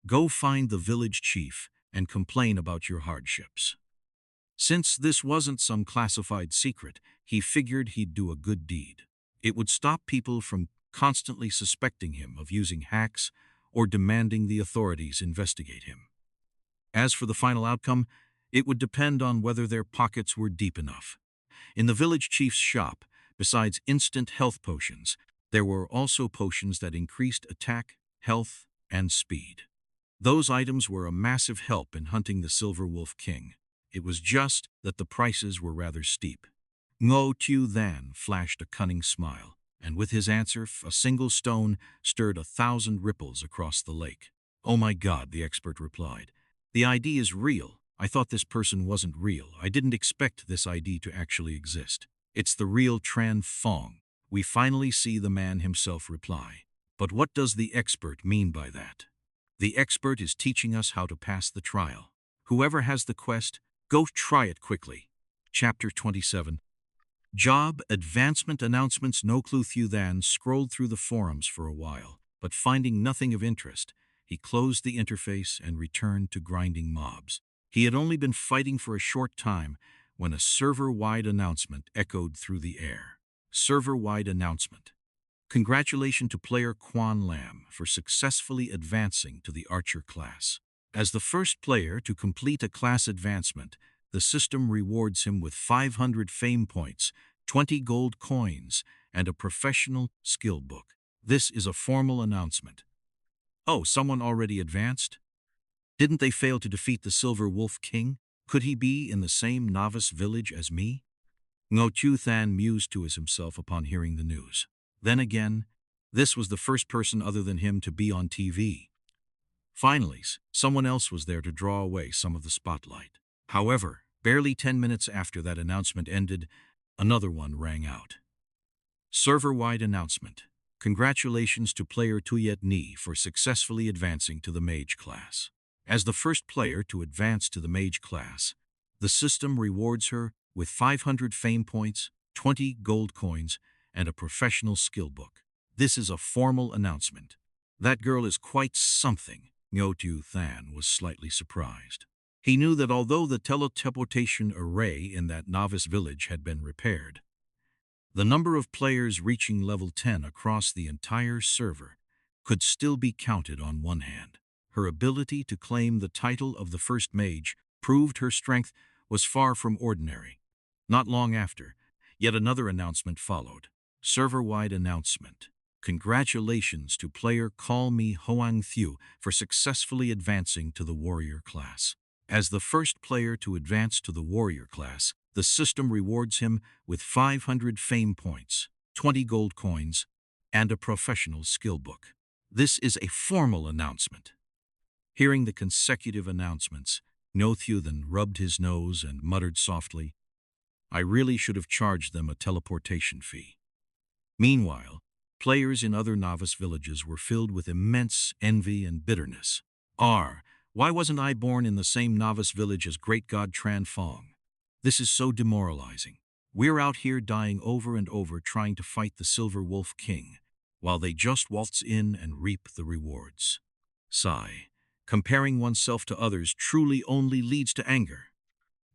Go find the village chief and complain about your hardships. Since this wasn't some classified secret, he figured he'd do a good deed. It would stop people from constantly suspecting him of using hacks or demanding the authorities investigate him. As for the final outcome, it would depend on whether their pockets were deep enough. In the village chief's shop, besides instant health potions, there were also potions that increased attack, health, and speed. Those items were a massive help in hunting the Silver Wolf King. It was just that the prices were rather steep. Ngo Thieu Than flashed a cunning smile, and with his answer, a single stone stirred 1,000 ripples across the lake. Oh my God, the expert replied. The ID is real. I thought this person wasn't real. I didn't expect this ID to actually exist. It's the real Tran Fong. We finally see the man himself reply. But what does the expert mean by that? The expert is teaching us how to pass the trial. Whoever has the quest, go try it quickly. Chapter 27. Job Advancement Announcements. Ngo Thieu Than scrolled through the forums for a while, but finding nothing of interest, he closed the interface and returned to grinding mobs. He had only been fighting for a short time when a server-wide announcement echoed through the air. Server-wide announcement. Congratulations to player Quan Lam for successfully advancing to the Archer class. As the first player to complete a class advancement, the system rewards him with 500 fame points, 20 gold coins, and a professional skill book. This is a formal announcement. Oh, someone already advanced? Didn't they fail to defeat the Silver Wolf King? Could he be in the same novice village as me? Ngo Thieu Than mused to himself upon hearing the news. Then again, this was the first person other than him to be on TV. Finally, someone else was there to draw away some of the spotlight. However, barely 10 minutes after that announcement ended, another one rang out. Server-wide announcement. Congratulations to player Thieu Than for successfully advancing to the Mage class. As the first player to advance to the Mage class, The system rewards her with 500 fame points, 20 gold coins, and a professional skill book. This is a formal announcement. That girl is quite something. Ngo Thieu Than was slightly surprised. He knew that although the teleportation array in that novice village had been repaired, the number of players reaching level 10 across the entire server could still be counted on one hand. Her ability to claim the title of the first mage proved her strength was far from ordinary. Not long after, yet another announcement followed. Server-wide announcement. Congratulations to player Call Me Ngo Thieu for successfully advancing to the warrior class. As the first player to advance to the warrior class, the system rewards him with 500 fame points, 20 gold coins, and a professional skill book. This is a formal announcement. Hearing the consecutive announcements, Ngo Thieu Than rubbed his nose and muttered softly, "I really should have charged them a teleportation fee." Meanwhile, players in other novice villages were filled with immense envy and bitterness. Why wasn't I born in the same novice village as great god Tran Fong? This is so demoralizing. We're out here dying over and over trying to fight the Silver Wolf King, while they just waltz in and reap the rewards. Sigh. Comparing oneself to others truly only leads to anger.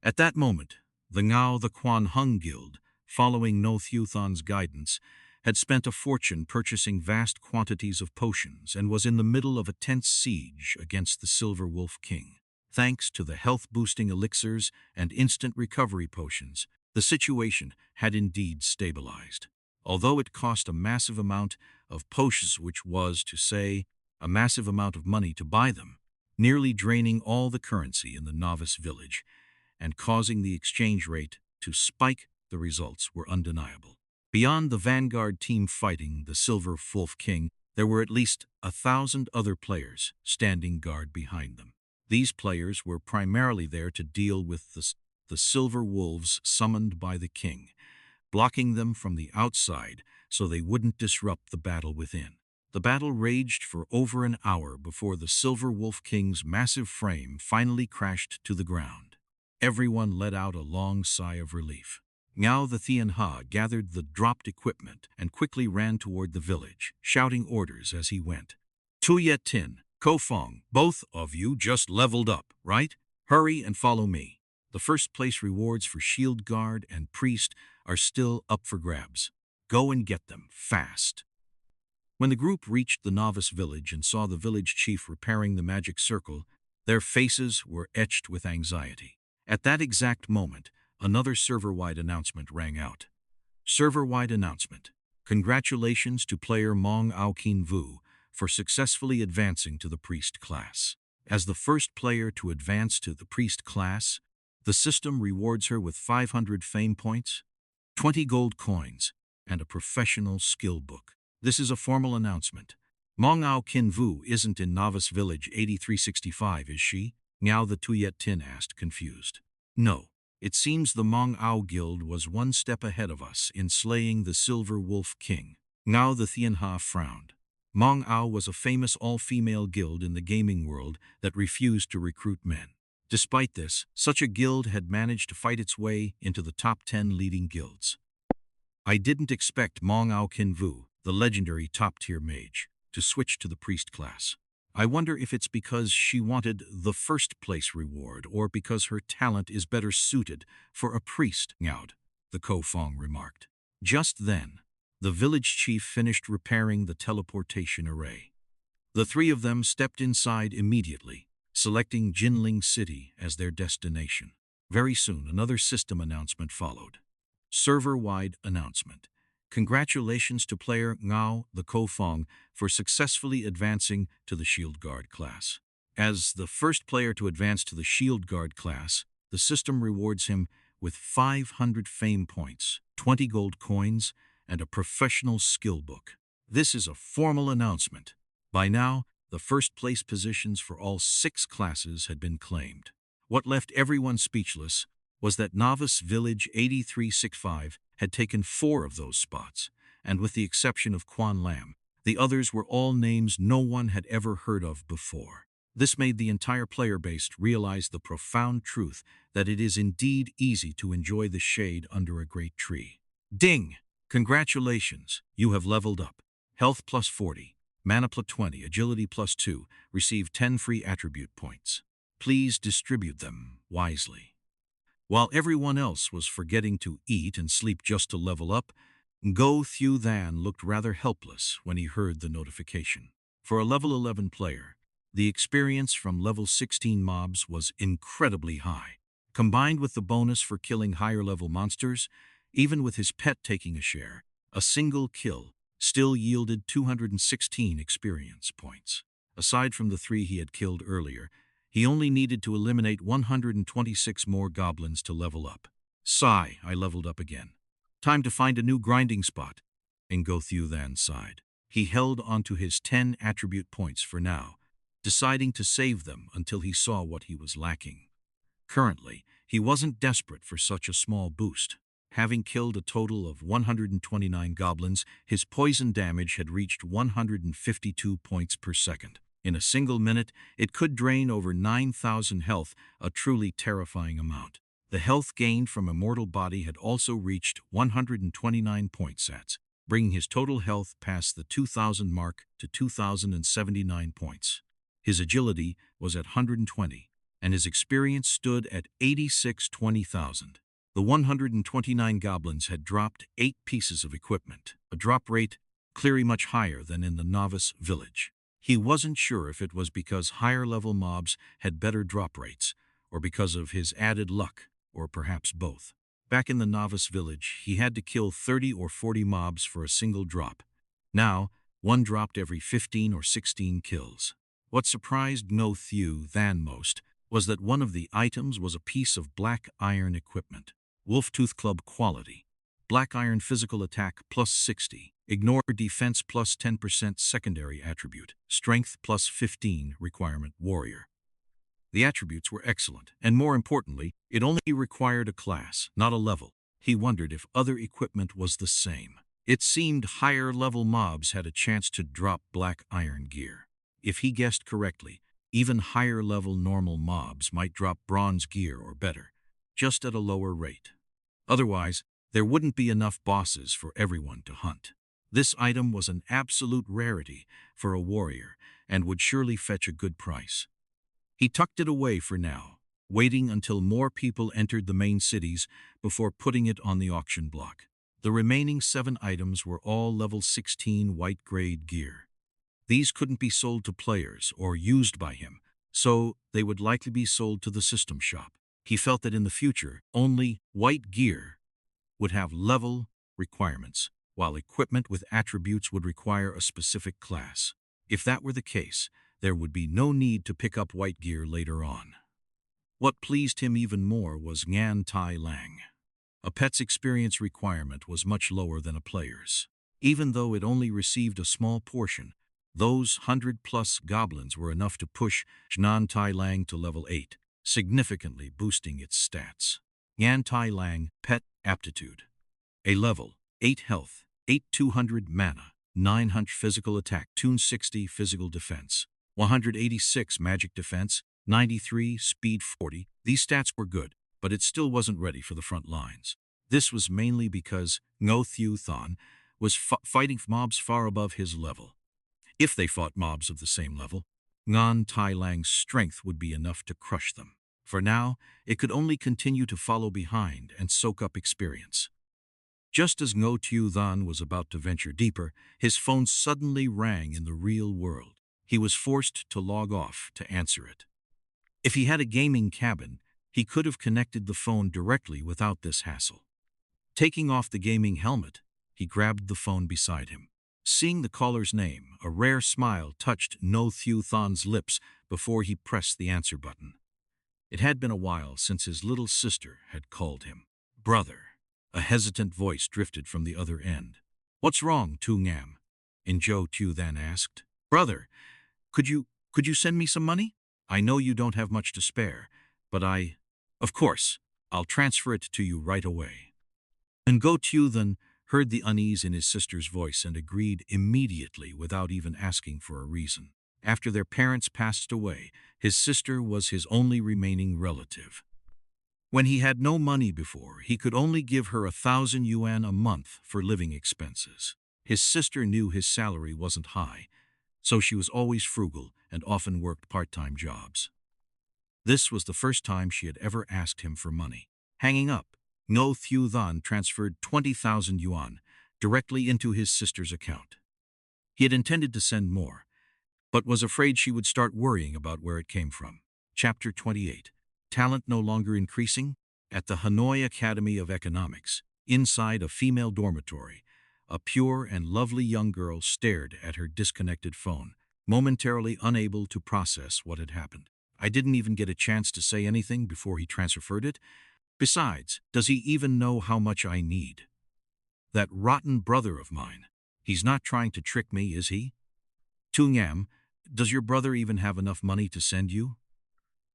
At that moment, the Quan Hung Guild, following Ngo Thieu Than's guidance, had spent a fortune purchasing vast quantities of potions and was in the middle of a tense siege against the Silver Wolf King. Thanks to the health-boosting elixirs and instant recovery potions, the situation had indeed stabilized. Although it cost a massive amount of potions, which was to say, a massive amount of money to buy them, nearly draining all the currency in the novice village and causing the exchange rate to spike, the results were undeniable. Beyond the vanguard team fighting the Silver Wolf King, there were at least 1,000 other players standing guard behind them. These players were primarily there to deal with the silver wolves summoned by the king, blocking them from the outside so they wouldn't disrupt the battle within. The battle raged for over an hour before the Silver Wolf King's massive frame finally crashed to the ground. Everyone let out a long sigh of relief. Ngo Thieu gathered the dropped equipment and quickly ran toward the village, shouting orders as he went. "Thieu Than, Ko Fong, both of you just leveled up, right? Hurry and follow me. The first place rewards for Shield Guard and Priest are still up for grabs. Go and get them, fast." When the group reached the novice village and saw the village chief repairing the magic circle, their faces were etched with anxiety. At that exact moment, another server-wide announcement rang out. Server-wide announcement. Congratulations to player Manhua Audiobook for successfully advancing to the priest class. As the first player to advance to the priest class, the system rewards her with 500 fame points, 20 gold coins, and a professional skill book. This is a formal announcement. Manhua Audiobook isn't in Novice Village 8365, is she? Ngo Thieu Than asked, confused. No. It seems the Manhua Guild was one step ahead of us in slaying the Silver Wolf King. Ngo Thieu Than frowned. Manhua was a famous all-female guild in the gaming world that refused to recruit men. Despite this, such a guild had managed to fight its way into the top 10 leading guilds. I didn't expect Manhua Audiobook, the legendary top-tier mage, to switch to the priest class. I wonder if it's because she wanted the first-place reward or because her talent is better suited for a priest, Ngo, the Ko Fong remarked. Just then, the village chief finished repairing the teleportation array. The three of them stepped inside immediately, selecting Jinling City as their destination. Very soon, another system announcement followed. Server-wide announcement. Congratulations to player Ngo, the Ko Fong, for successfully advancing to the Shield Guard class. As the first player to advance to the Shield Guard class, the system rewards him with 500 fame points, 20 gold coins, and a professional skill book. This is a formal announcement. By now, the first-place positions for all 6 classes had been claimed. What left everyone speechless was that Novice Village 8365 had taken 4 of those spots, and with the exception of Quan Lam, the others were all names no one had ever heard of before. This made the entire player base realize the profound truth that it is indeed easy to enjoy the shade under a great tree. Ding! Congratulations, you have leveled up. Health plus 40, mana plus 20, agility plus 2, receive 10 free attribute points. Please distribute them wisely. While everyone else was forgetting to eat and sleep just to level up, Ngo Thieu Than looked rather helpless when he heard the notification. For a level 11 player, the experience from level 16 mobs was incredibly high. Combined with the bonus for killing higher-level monsters, even with his pet taking a share, a single kill still yielded 216 experience points. Aside from the 3 he had killed earlier, he only needed to eliminate 126 more goblins to level up. Sigh, I leveled up again. Time to find a new grinding spot. Ngo Thieu Than sighed. He held onto his 10 attribute points for now, deciding to save them until he saw what he was lacking. Currently, he wasn't desperate for such a small boost. Having killed a total of 129 goblins, his poison damage had reached 152 points per second. In a single minute, it could drain over 9,000 health, a truly terrifying amount. The health gained from Immortal Body had also reached 129 point sets, bringing his total health past the 2,000 mark to 2,079 points. His agility was at 120, and his experience stood at 86,20,000. The 129 goblins had dropped 8 pieces of equipment, a drop rate clearly much higher than in the novice village. He wasn't sure if it was because higher-level mobs had better drop rates, or because of his added luck, or perhaps both. Back in the novice village, he had to kill 30 or 40 mobs for a single drop. Now, one dropped every 15 or 16 kills. What surprised Ngo Thieu Than most was that one of the items was a piece of black iron equipment. Wolf Tooth Club quality. Black iron physical attack plus 60. Ignore defense plus 10% secondary attribute. Strength plus 15 requirement warrior. The attributes were excellent, and more importantly, it only required a class, not a level. He wondered if other equipment was the same. It seemed higher-level mobs had a chance to drop black iron gear. If he guessed correctly, even higher-level normal mobs might drop bronze gear or better, just at a lower rate. Otherwise, there wouldn't be enough bosses for everyone to hunt. This item was an absolute rarity for a warrior and would surely fetch a good price. He tucked it away for now, waiting until more people entered the main cities before putting it on the auction block. The remaining 7 items were all level 16 white-grade gear. These couldn't be sold to players or used by him, so they would likely be sold to the system shop. He felt that in the future, only white gear would have level requirements, while equipment with attributes would require a specific class. If that were the case, there would be no need to pick up white gear later on. What pleased him even more was Ngan Tai Lang. A pet's experience requirement was much lower than a player's. Even though it only received a small portion, those 100-plus goblins were enough to push Ngan Tai Lang to level 8, significantly boosting its stats. Ngan Tai Lang, Pet Aptitude. A level, 8 health, 8200 mana, 900 physical attack, 260 physical defense, 186 magic defense, 93 speed 40. These stats were good, but it still wasn't ready for the front lines. This was mainly because Ngo Thieu Than was fighting mobs far above his level. If they fought mobs of the same level, Ngan Tai Lang's strength would be enough to crush them. For now, it could only continue to follow behind and soak up experience. Just as Ngo Thieu Than was about to venture deeper, his phone suddenly rang in the real world. He was forced to log off to answer it. If he had a gaming cabin, he could have connected the phone directly without this hassle. Taking off the gaming helmet, he grabbed the phone beside him. Seeing the caller's name, a rare smile touched Ngo Thieu Than's lips before he pressed the answer button. It had been a while since his little sister had called him. Brother. A hesitant voice drifted from the other end. What's wrong, Tu Ngam? Ngo Thieu Than asked. Brother, could you send me some money? I know you don't have much to spare, but Of course, I'll transfer it to you right away. Ngo Thieu Than heard the unease in his sister's voice and agreed immediately without even asking for a reason. After their parents passed away, his sister was his only remaining relative. When he had no money before, he could only give her 1,000 yuan a month for living expenses. His sister knew his salary wasn't high, so she was always frugal and often worked part-time jobs. This was the first time she had ever asked him for money. Hanging up, Ngo Thieu Than transferred 20,000 yuan directly into his sister's account. He had intended to send more, but was afraid she would start worrying about where it came from. Chapter 28. Talent no longer increasing? At the Hanoi Academy of Economics, inside a female dormitory, a pure and lovely young girl stared at her disconnected phone, momentarily unable to process what had happened. I didn't even get a chance to say anything before he transferred it. Besides, does he even know how much I need? That rotten brother of mine. He's not trying to trick me, is he? Tungam, does your brother even have enough money to send you?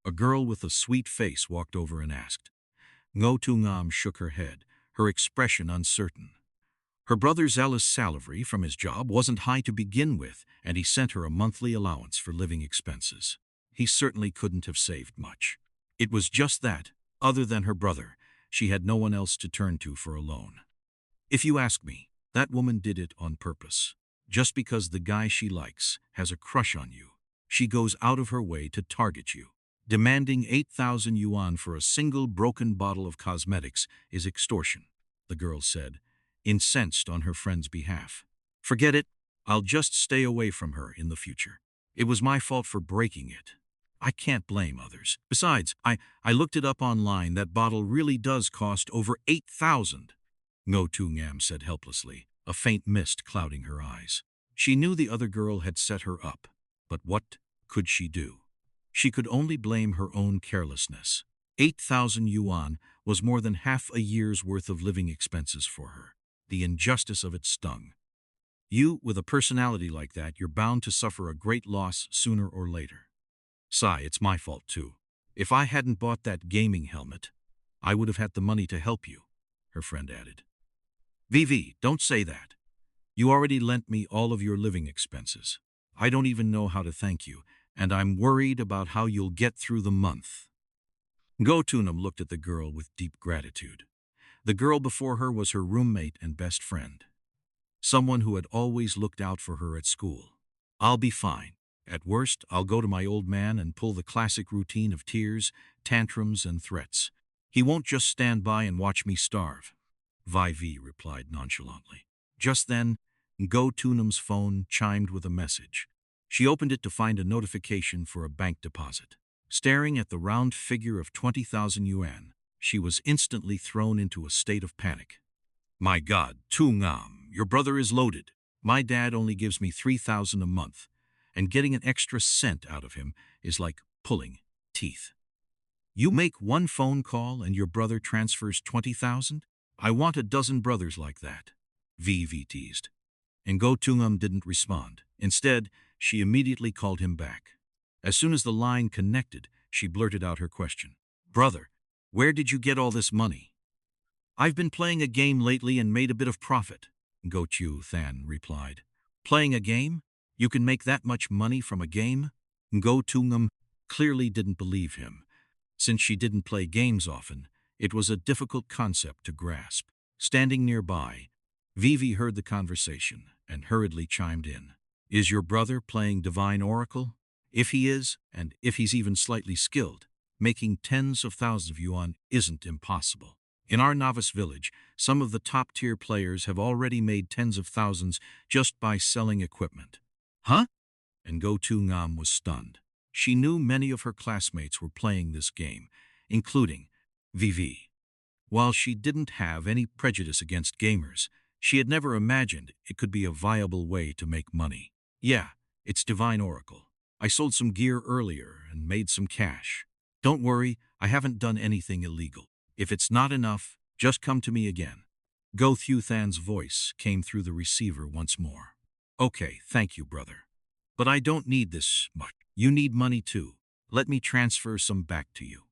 A girl with a sweet face walked over and asked. Ngo Tungam shook her head, her expression uncertain. Her brother's zealous salary from his job wasn't high to begin with, and he sent her a monthly allowance for living expenses. He certainly couldn't have saved much. It was just that, other than her brother, she had no one else to turn to for a loan. If you ask me, that woman did it on purpose. Just because the guy she likes has a crush on you, she goes out of her way to target you. Demanding 8,000 yuan for a single broken bottle of cosmetics is extortion, the girl said, incensed on her friend's behalf. Forget it, I'll just stay away from her in the future. It was my fault for breaking it. I can't blame others. Besides, I looked it up online. That bottle really does cost over 8,000. Ngo Tungam said helplessly, a faint mist clouding her eyes. She knew the other girl had set her up, but what could she do? She could only blame her own carelessness. 8,000 yuan was more than half a year's worth of living expenses for her. The injustice of it stung. You, with a personality like that, you're bound to suffer a great loss sooner or later. Sigh, it's my fault too. If I hadn't bought that gaming helmet, I would have had the money to help you, her friend added. Vivi, don't say that. You already lent me all of your living expenses. I don't even know how to thank you, and I'm worried about how you'll get through the month. Ngo Tunam looked at the girl with deep gratitude. The girl before her was her roommate and best friend. Someone who had always looked out for her at school. I'll be fine. At worst, I'll go to my old man and pull the classic routine of tears, tantrums, and threats. He won't just stand by and watch me starve. Vivi replied nonchalantly. Just then, Ngo Tunam's phone chimed with a message. She opened it to find a notification for a bank deposit. Staring at the round figure of 20,000 yuan, she was instantly thrown into a state of panic. My God, Tungam, your brother is loaded. My dad only gives me 3,000 a month, and getting an extra cent out of him is like pulling teeth. You make one phone call and your brother transfers 20,000? I want a dozen brothers like that, Vivi teased. And Ngo Tungam didn't respond. Instead, she immediately called him back. As soon as the line connected, she blurted out her question. Brother, where did you get all this money? I've been playing a game lately and made a bit of profit, Ngo Thieu Than replied. Playing a game? You can make that much money from a game? Ngo Tungam clearly didn't believe him. Since she didn't play games often, it was a difficult concept to grasp. Standing nearby, Vivi heard the conversation and hurriedly chimed in. Is your brother playing Divine Oracle? If he is, and if he's even slightly skilled, making tens of thousands of yuan isn't impossible. In our novice village, some of the top-tier players have already made tens of thousands just by selling equipment. Huh? And Ngo Tungam was stunned. She knew many of her classmates were playing this game, including Vivi. While she didn't have any prejudice against gamers, she had never imagined it could be a viable way to make money. Yeah, it's Divine Oracle. I sold some gear earlier and made some cash. Don't worry, I haven't done anything illegal. If it's not enough, just come to me again. Ngo Thieu Than's voice came through the receiver once more. Okay, thank you, brother. But I don't need this much. You need money too. Let me transfer some back to you.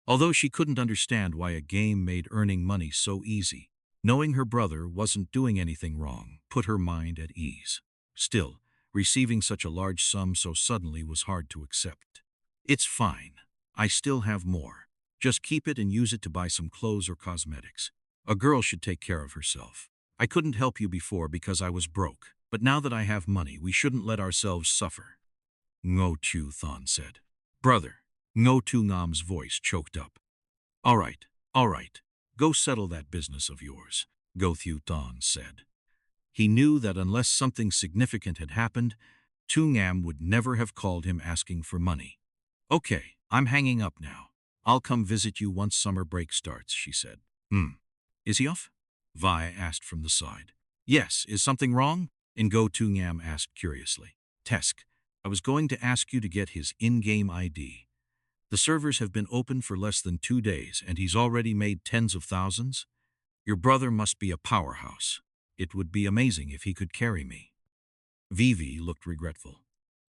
Although she couldn't understand why a game made earning money so easy, knowing her brother wasn't doing anything wrong put her mind at ease. Still, Receiving such a large sum so suddenly was hard to accept. It's fine. I still have more. Just keep it and use it to buy some clothes or cosmetics. A girl should take care of herself. I couldn't help you before because I was broke, but now that I have money, we shouldn't let ourselves suffer, Ngo Thieu Than said. Brother, Ngo Thieu Than's voice choked up. All right, go settle that business of yours, Ngo Thieu Than said. He knew that unless something significant had happened, Tu Ngam would never have called him asking for money. Okay, I'm hanging up now. I'll come visit you once summer break starts, she said. Is he off? Vi asked from the side. Yes, is something wrong? Ngo Thieu Than asked curiously. Tesk, I was going to ask you to get his in-game ID. The servers have been open for less than 2 days, and he's already made tens of thousands. Your brother must be a powerhouse. It would be amazing if he could carry me. Vivi looked regretful.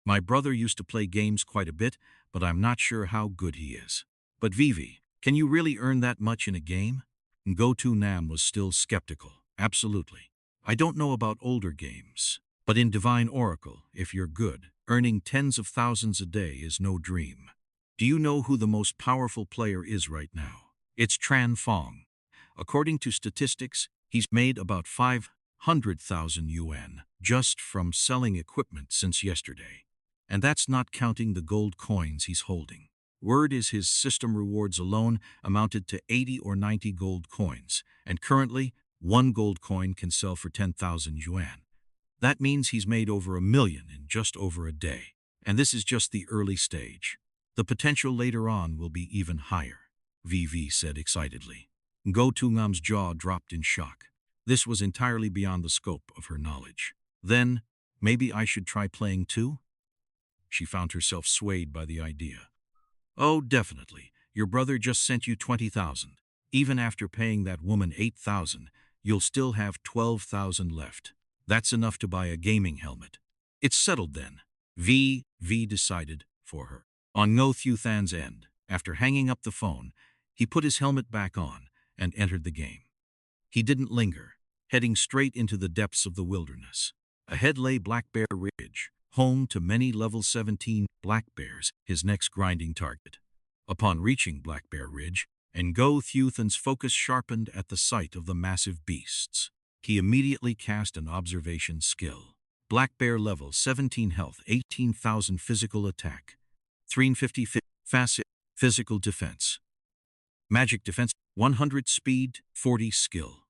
My brother used to play games quite a bit, but I'm not sure how good he is. But Vivi, can you really earn that much in a game? Ngo Thieu Than was still skeptical. Absolutely. I don't know about older games, but in Divine Oracle, if you're good, earning tens of thousands a day is no dream. Do you know who the most powerful player is right now? It's Tran Fong. According to statistics, he's made about 500,000 yuan just from selling equipment since yesterday. And that's not counting the gold coins he's holding. Word is his system rewards alone amounted to 80 or 90 gold coins, and currently, 1 gold coin can sell for 10,000 yuan. That means he's made over 1 million in just over a day. And this is just the early stage. The potential later on will be even higher, Vivi said excitedly. Ngo Thieu Than's jaw dropped in shock. This was entirely beyond the scope of her knowledge. Then, maybe I should try playing too? She found herself swayed by the idea. Oh, definitely. Your brother just sent you 20,000. Even after paying that woman 8,000, you'll still have 12,000 left. That's enough to buy a gaming helmet. It's settled then, Vi decided for her. On Ngo Thieu Than's end, after hanging up the phone, he put his helmet back on and entered the game. He didn't linger, heading straight into the depths of the wilderness. Ahead lay Black Bear Ridge, home to many level 17 black bears, his next grinding target. Upon reaching Black Bear Ridge, Ngo Thieu Than's focus sharpened at the sight of the massive beasts. He immediately cast an observation skill. Black Bear level 17 health, 18,000 physical attack, 350 facet physical defense. Magic defense, 100 speed, 40 skill.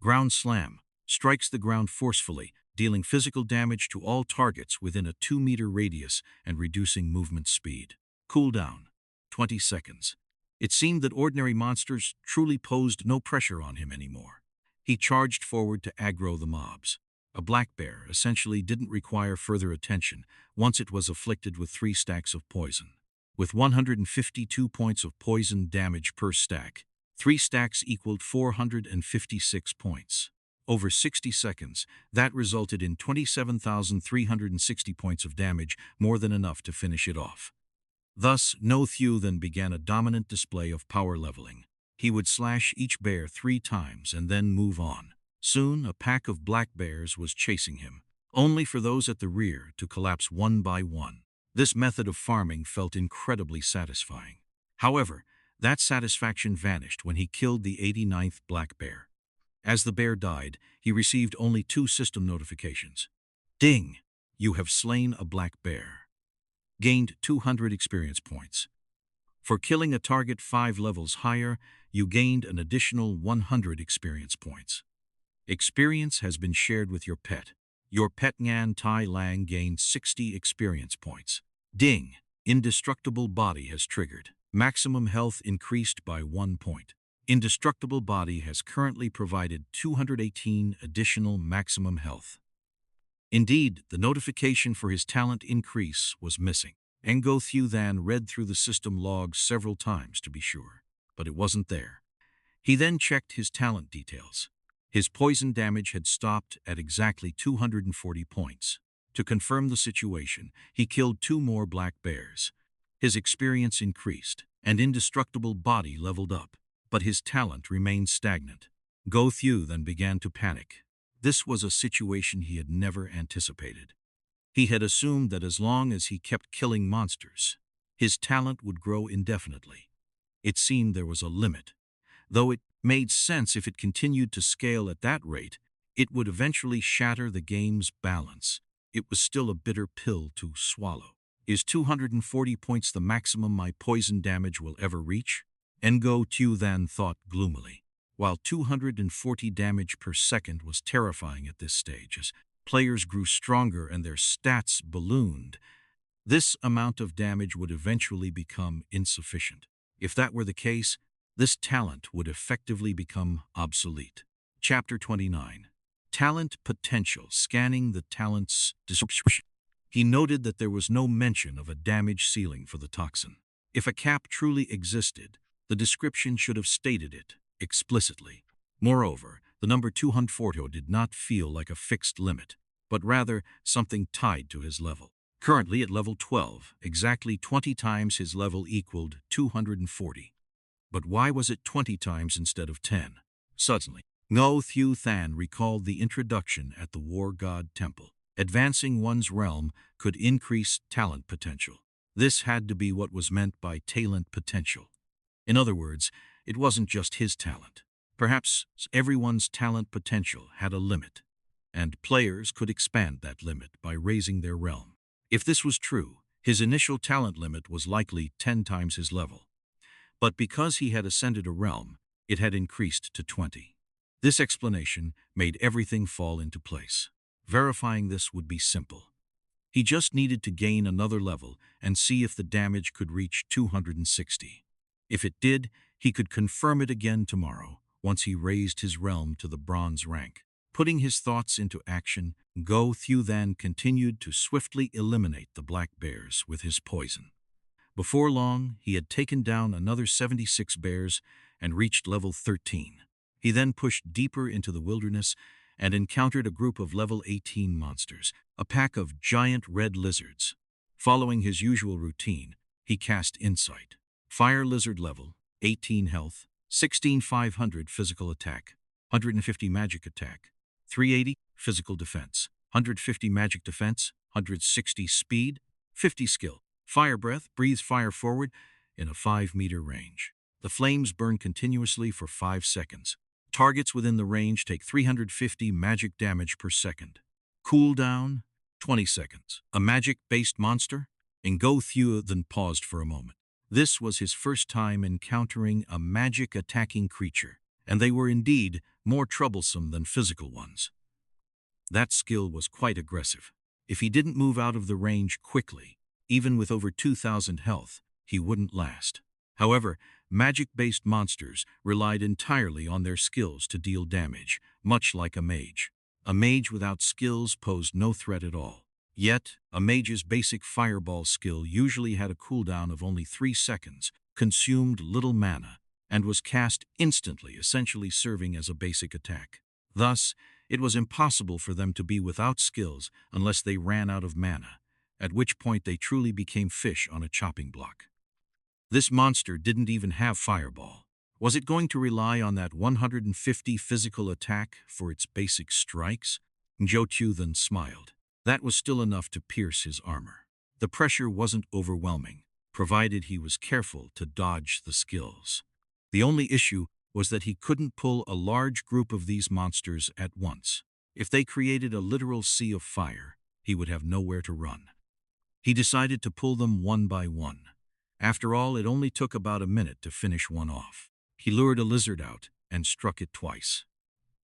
Ground slam, strikes the ground forcefully, dealing physical damage to all targets within a 2-meter radius and reducing movement speed. Cooldown, 20 seconds. It seemed that ordinary monsters truly posed no pressure on him anymore. He charged forward to aggro the mobs. A black bear essentially didn't require further attention once it was afflicted with 3 stacks of poison. With 152 points of poison damage per stack, 3 stacks equaled 456 points. Over 60 seconds, that resulted in 27,360 points of damage, more than enough to finish it off. Thus, Ngo Thieu Than began a dominant display of power leveling. He would slash each bear 3 times and then move on. Soon, a pack of black bears was chasing him, only for those at the rear to collapse one by one. This method of farming felt incredibly satisfying. However, that satisfaction vanished when he killed the 89th black bear. As the bear died, he received only 2 system notifications. Ding! You have slain a black bear. Gained 200 experience points. For killing a target 5 levels higher, you gained an additional 100 experience points. Experience has been shared with your pet. Your pet Ngan Tai Lang gained 60 experience points. Ding! Indestructible body has triggered. Maximum health increased by 1 point. Indestructible body has currently provided 218 additional maximum health. Indeed, the notification for his talent increase was missing. Ngo Thieu Than read through the system logs several times to be sure, but it wasn't there. He then checked his talent details. His poison damage had stopped at exactly 240 points. To confirm the situation, he killed 2 more black bears. His experience increased, and indestructible body leveled up, but his talent remained stagnant. Ngo Thieu then began to panic. This was a situation he had never anticipated. He had assumed that as long as he kept killing monsters, his talent would grow indefinitely. It seemed there was a limit. Though it made sense if it continued to scale at that rate, it would eventually shatter the game's balance. It was still a bitter pill to swallow. Is 240 points the maximum my poison damage will ever reach? Ngo Thieu Than thought gloomily. While 240 damage per second was terrifying at this stage, as players grew stronger and their stats ballooned, this amount of damage would eventually become insufficient. If that were the case, this talent would effectively become obsolete. Chapter 29. Talent Potential. Scanning the talent's description. He noted that there was no mention of a damage ceiling for the toxin. If a cap truly existed, the description should have stated it explicitly. Moreover, the number 240 did not feel like a fixed limit, but rather something tied to his level. Currently at level 12, exactly 20 times his level equaled 240. But why was it 20 times instead of 10? Suddenly, Ngo Thieu Than recalled the introduction at the War God Temple. Advancing one's realm could increase talent potential. This had to be what was meant by talent potential. In other words, it wasn't just his talent. Perhaps everyone's talent potential had a limit, and players could expand that limit by raising their realm. If this was true, his initial talent limit was likely 10 times his level. But because he had ascended a realm, it had increased to 20. This explanation made everything fall into place. Verifying this would be simple. He just needed to gain another level and see if the damage could reach 260. If it did, he could confirm it again tomorrow, once he raised his realm to the bronze rank. Putting his thoughts into action, Ngo Thieu Than continued to swiftly eliminate the black bears with his poison. Before long, he had taken down another 76 bears and reached level 13. He then pushed deeper into the wilderness and encountered a group of level 18 monsters, a pack of giant red lizards. Following his usual routine, he cast Insight. Fire lizard level, 18 health, 16,500 physical attack, 150 magic attack, 380 physical defense, 150 magic defense, 160 speed, 50 skill. Fire breath breathes fire forward in a 5-meter range. The flames burn continuously for 5 seconds. Targets within the range take 350 magic damage per second. Cooldown, 20 seconds. A magic-based monster? Ngo Thieu Than paused for a moment. This was his first time encountering a magic-attacking creature, and they were indeed more troublesome than physical ones. That skill was quite aggressive. If he didn't move out of the range quickly, even with over 2,000 health, he wouldn't last. However, magic-based monsters relied entirely on their skills to deal damage, much like a mage. A mage without skills posed no threat at all. Yet, a mage's basic fireball skill usually had a cooldown of only 3 seconds, consumed little mana, and was cast instantly, essentially serving as a basic attack. Thus, it was impossible for them to be without skills unless they ran out of mana, at which point they truly became fish on a chopping block. This monster didn't even have fireball. Was it going to rely on that 150 physical attack for its basic strikes? Ngo Thieu Than smiled. That was still enough to pierce his armor. The pressure wasn't overwhelming, provided he was careful to dodge the skills. The only issue was that he couldn't pull a large group of these monsters at once. If they created a literal sea of fire, he would have nowhere to run. He decided to pull them one by one. After all, it only took about a minute to finish one off. He lured a lizard out and struck it twice.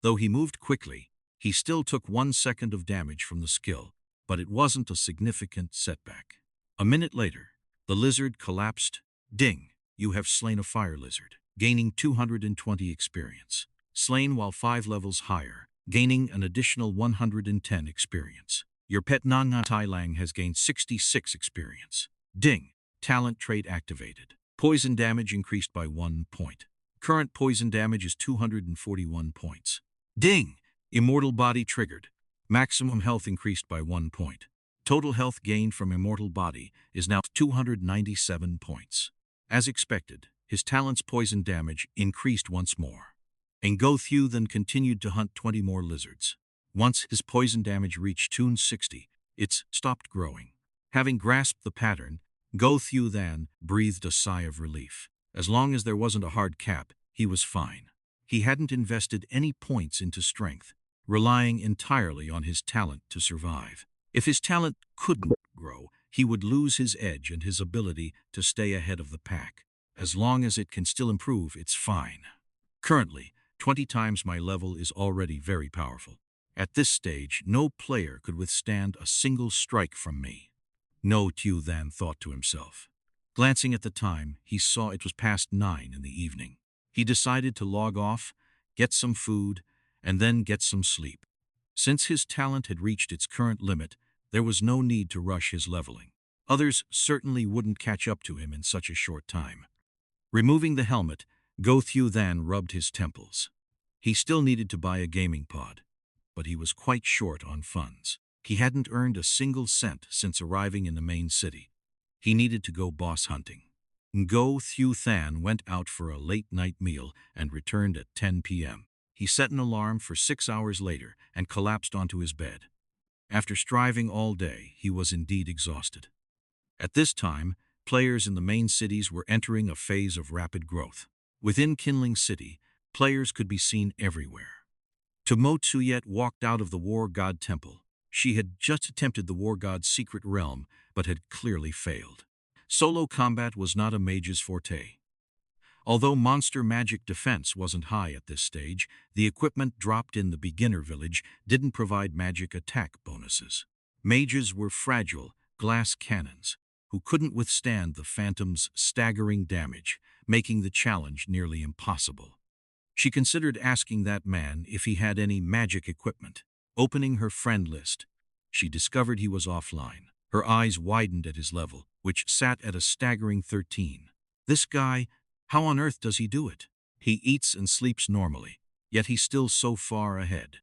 Though he moved quickly, he still took 1 second of damage from the skill, but it wasn't a significant setback. A minute later, the lizard collapsed. Ding! You have slain a fire lizard, gaining 220 experience. Slain while 5 levels higher, gaining an additional 110 experience. Your pet Nga Thieu Than has gained 66 experience. Ding! Talent trait activated. Poison damage increased by 1 point. Current poison damage is 241 points. Ding! Immortal body triggered. Maximum health increased by 1 point. Total health gained from immortal body is now 297 points. As expected, his talent's poison damage increased once more. Ngo Thieu Than continued to hunt 20 more lizards. Once his poison damage reached 260, It's stopped growing. Having grasped the pattern, Ngo Thieu Than breathed a sigh of relief. As long as there wasn't a hard cap, he was fine. He hadn't invested any points into strength, relying entirely on his talent to survive. If his talent couldn't grow, he would lose his edge and his ability to stay ahead of the pack. As long as it can still improve, it's fine. Currently, 20 times my level is already very powerful. At this stage, no player could withstand a single strike from me. Ngo Thieu Than thought to himself. Glancing at the time, he saw it was past 9 in the evening. He decided to log off, get some food, and then get some sleep. Since his talent had reached its current limit, there was no need to rush his leveling. Others certainly wouldn't catch up to him in such a short time. Removing the helmet, Ngo Thieu Than rubbed his temples. He still needed to buy a gaming pod, but he was quite short on funds. He hadn't earned a single cent since arriving in the main city. He needed to go boss hunting. Ngo Thieu Than went out for a late-night meal and returned at 10 p.m. He set an alarm for 6 hours later and collapsed onto his bed. After striving all day, he was indeed exhausted. At this time, players in the main cities were entering a phase of rapid growth. Within Qinling City, players could be seen everywhere. Ngo Thieu Than walked out of the War God Temple. She had just attempted the War God's secret realm, but had clearly failed. Solo combat was not a mage's forte. Although monster magic defense wasn't high at this stage, the equipment dropped in the beginner village didn't provide magic attack bonuses. Mages were fragile, glass cannons, who couldn't withstand the phantom's staggering damage, making the challenge nearly impossible. She considered asking that man if he had any magic equipment. Opening her friend list, she discovered he was offline. Her eyes widened at his level, which sat at a staggering 13. This guy, how on earth does he do it? He eats and sleeps normally, yet he's still so far ahead.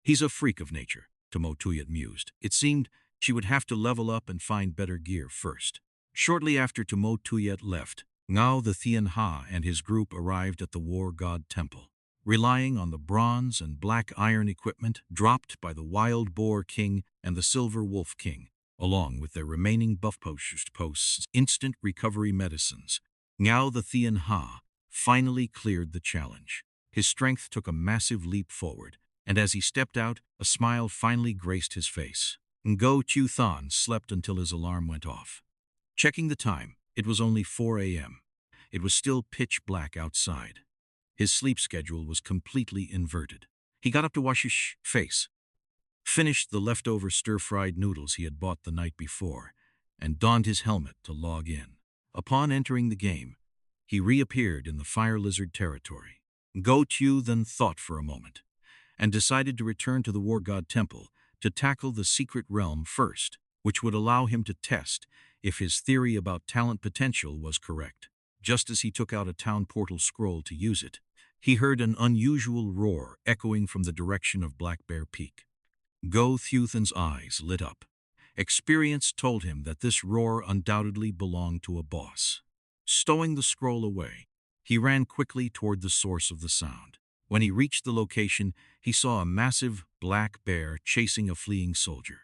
He's a freak of nature, Ngo Thieu Than mused. It seemed she would have to level up and find better gear first. Shortly after Ngo Thieu Than left, Ngo Thieu and his group arrived at the War God Temple. Relying on the bronze and black iron equipment dropped by the Wild Boar King and the Silver Wolf King, along with their remaining buff posts, instant recovery medicines, Ngo Thieu Than finally cleared the challenge. His strength took a massive leap forward, and as he stepped out, a smile finally graced his face. Ngo Thieu Than slept until his alarm went off. Checking the time, it was only 4 a.m. It was still pitch black outside. His sleep schedule was completely inverted. He got up to wash his face, finished the leftover stir-fried noodles he had bought the night before, and donned his helmet to log in. Upon entering the game, he reappeared in the Fire Lizard territory. Ngo Thieu Than thought for a moment, and decided to return to the War God Temple to tackle the secret realm first, which would allow him to test if his theory about talent potential was correct. Just as he took out a town portal scroll to use it, he heard an unusual roar echoing from the direction of Black Bear Peak. Ngo Thieu Than's eyes lit up. Experience told him that this roar undoubtedly belonged to a boss. Stowing the scroll away, he ran quickly toward the source of the sound. When he reached the location, he saw a massive black bear chasing a fleeing soldier.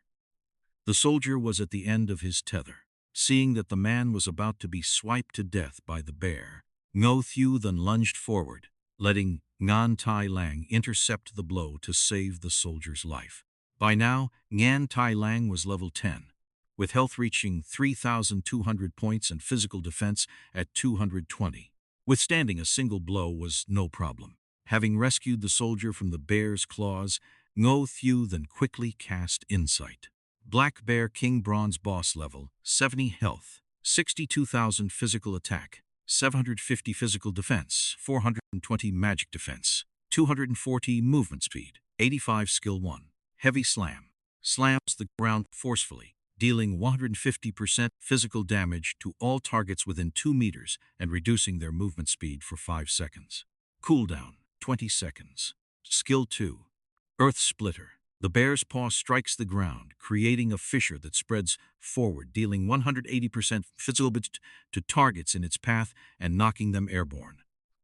The soldier was at the end of his tether. Seeing that the man was about to be swiped to death by the bear, Ngo Thieu Than lunged forward, letting Ngan Tai Lang intercept the blow to save the soldier's life. By now, Ngan Tai Lang was level 10, with health reaching 3,200 points and physical defense at 220. Withstanding a single blow was no problem. Having rescued the soldier from the bear's claws, Ngo Thieu Than quickly cast Insight. Black Bear King Bronze Boss level, 70 health, 62,000 physical attack, 750 physical defense, 420 magic defense, 240 movement speed, 85 skill 1. Heavy Slam. Slams the ground forcefully, dealing 150% physical damage to all targets within 2 meters and reducing their movement speed for 5 seconds. Cooldown, 20 seconds. Skill 2. Earth Splitter. The bear's paw strikes the ground, creating a fissure that spreads forward, dealing 180% physical damage to targets in its path and knocking them airborne.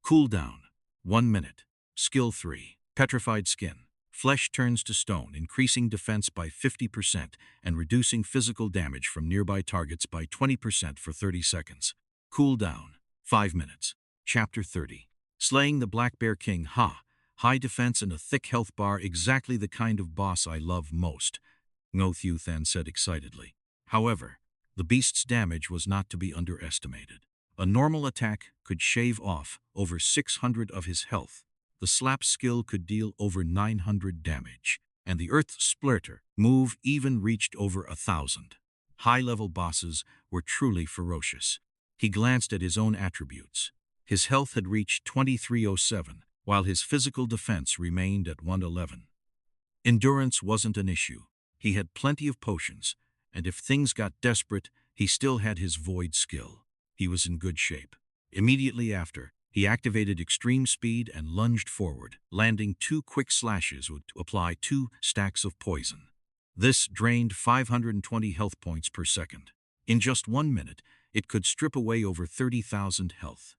Cooldown, 1 minute. Skill 3. Petrified Skin. Flesh turns to stone, increasing defense by 50% and reducing physical damage from nearby targets by 20% for 30 seconds. Cooldown, 5 minutes. Chapter 30. Slaying the Black Bear King. Ha! High defense and a thick health bar, exactly the kind of boss I love most, Ngo Thieu Than said excitedly. However, the beast's damage was not to be underestimated. A normal attack could shave off over 600 of his health. The slap skill could deal over 900 damage, and the Earth Splitter move even reached over 1,000. High-level bosses were truly ferocious. He glanced at his own attributes. His health had reached 2307, while his physical defense remained at 111. Endurance wasn't an issue. He had plenty of potions, and if things got desperate, he still had his void skill. He was in good shape. Immediately after, he activated extreme speed and lunged forward, landing 2 quick slashes to apply 2 stacks of poison. This drained 520 health points per second. In just 1 minute, it could strip away over 30,000 health.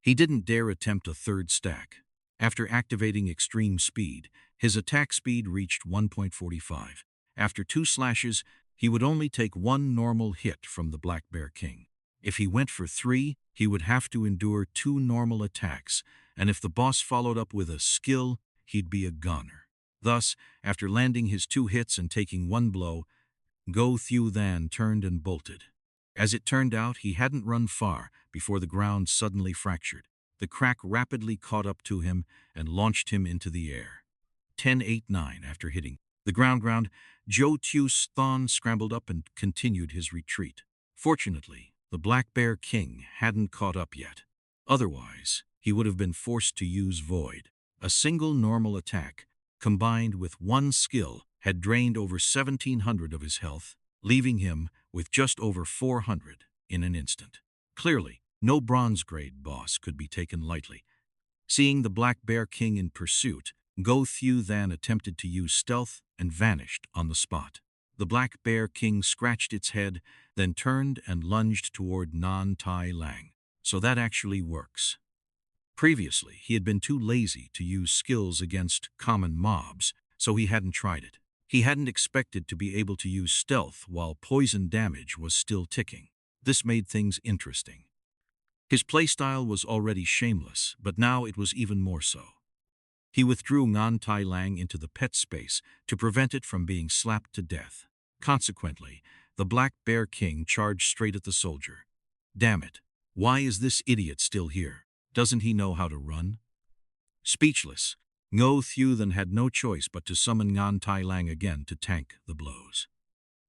He didn't dare attempt a third stack. After activating extreme speed, his attack speed reached 1.45. After 2 slashes, he would only take 1 normal hit from the Black Bear King. If he went for 3, he would have to endure 2 normal attacks, and if the boss followed up with a skill, he'd be a goner. Thus, after landing his 2 hits and taking 1 blow, Ngo Thieu Than turned and bolted. As it turned out, he hadn't run far before the ground suddenly fractured. The crack rapidly caught up to him and launched him into the air. 10-8-9 after hitting the ground, Ngo Thieu Than scrambled up and continued his retreat. Fortunately, the Black Bear King hadn't caught up yet. Otherwise, he would have been forced to use Void. A single normal attack, combined with 1 skill, had drained over 1,700 of his health, leaving him with just over 400 in an instant. Clearly, no bronze-grade boss could be taken lightly. Seeing the Black Bear King in pursuit, Ngo Thieu Than attempted to use stealth and vanished on the spot. The Black Bear King scratched its head, then turned and lunged toward Ngo Thieu Than. So that actually works. Previously, he had been too lazy to use skills against common mobs, so he hadn't tried it. He hadn't expected to be able to use stealth while poison damage was still ticking. This made things interesting. His playstyle was already shameless, but now it was even more so. He withdrew Ngo Thieu Than into the pet space to prevent it from being slapped to death. Consequently, the Black Bear King charged straight at the soldier. Damn it! Why is this idiot still here? Doesn't he know how to run? Speechless, Ngo Thieu Than had no choice but to summon Ngo Thieu Than again to tank the blows.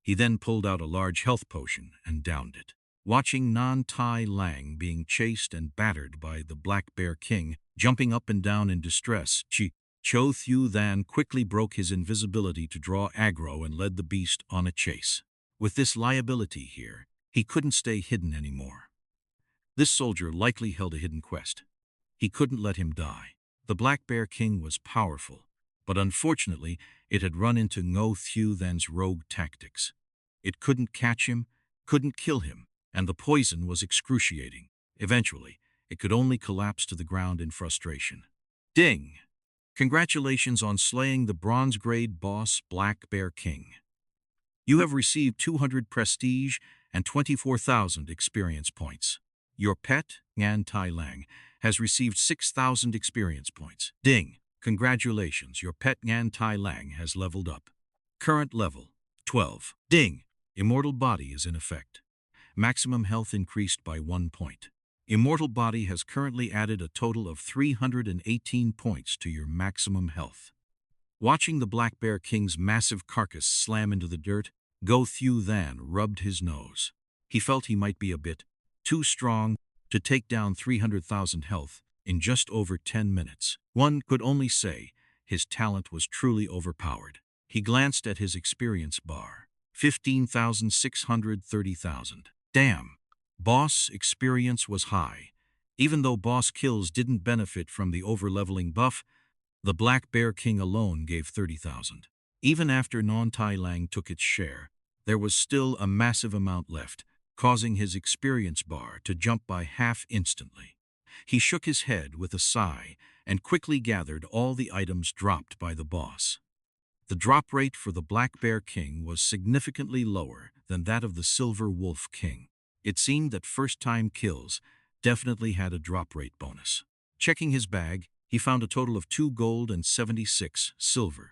He then pulled out a large health potion and downed it. Watching Ngo Thieu Than being chased and battered by the Black Bear King, jumping up and down in distress, Ngo Thieu Than quickly broke his invisibility to draw aggro and led the beast on a chase. With this liability here, he couldn't stay hidden anymore. This soldier likely held a hidden quest. He couldn't let him die. The Black Bear King was powerful, but unfortunately, it had run into Ngo Thieu Than's rogue tactics. It couldn't catch him, couldn't kill him, and the poison was excruciating. Eventually, it could only collapse to the ground in frustration. Ding! Congratulations on slaying the bronze-grade boss Black Bear King. You have received 200 prestige and 24,000 experience points. Your pet, Ngo Thieu Than, has received 6,000 experience points. Ding! Congratulations, your pet Ngo Thieu Than has leveled up. Current level, 12. Ding! Immortal Body is in effect. Maximum health increased by 1 point. Immortal Body has currently added a total of 318 points to your maximum health. Watching the Black Bear King's massive carcass slam into the dirt, Ngo Thieu Than rubbed his nose. He felt he might be a bit too strong to take down 300,000 health in just over 10 minutes. One could only say his talent was truly overpowered. He glanced at his experience bar. 15,630,000. Damn! Boss experience was high. Even though boss kills didn't benefit from the overleveling buff, the Black Bear King alone gave 30,000. Even after Ngo Thieu Than took its share, there was still a massive amount left, causing his experience bar to jump by half instantly. He shook his head with a sigh and quickly gathered all the items dropped by the boss. The drop rate for the Black Bear King was significantly lower than that of the Silver Wolf King. It seemed that first-time kills definitely had a drop rate bonus. Checking his bag, he found a total of 2 gold and 76 silver,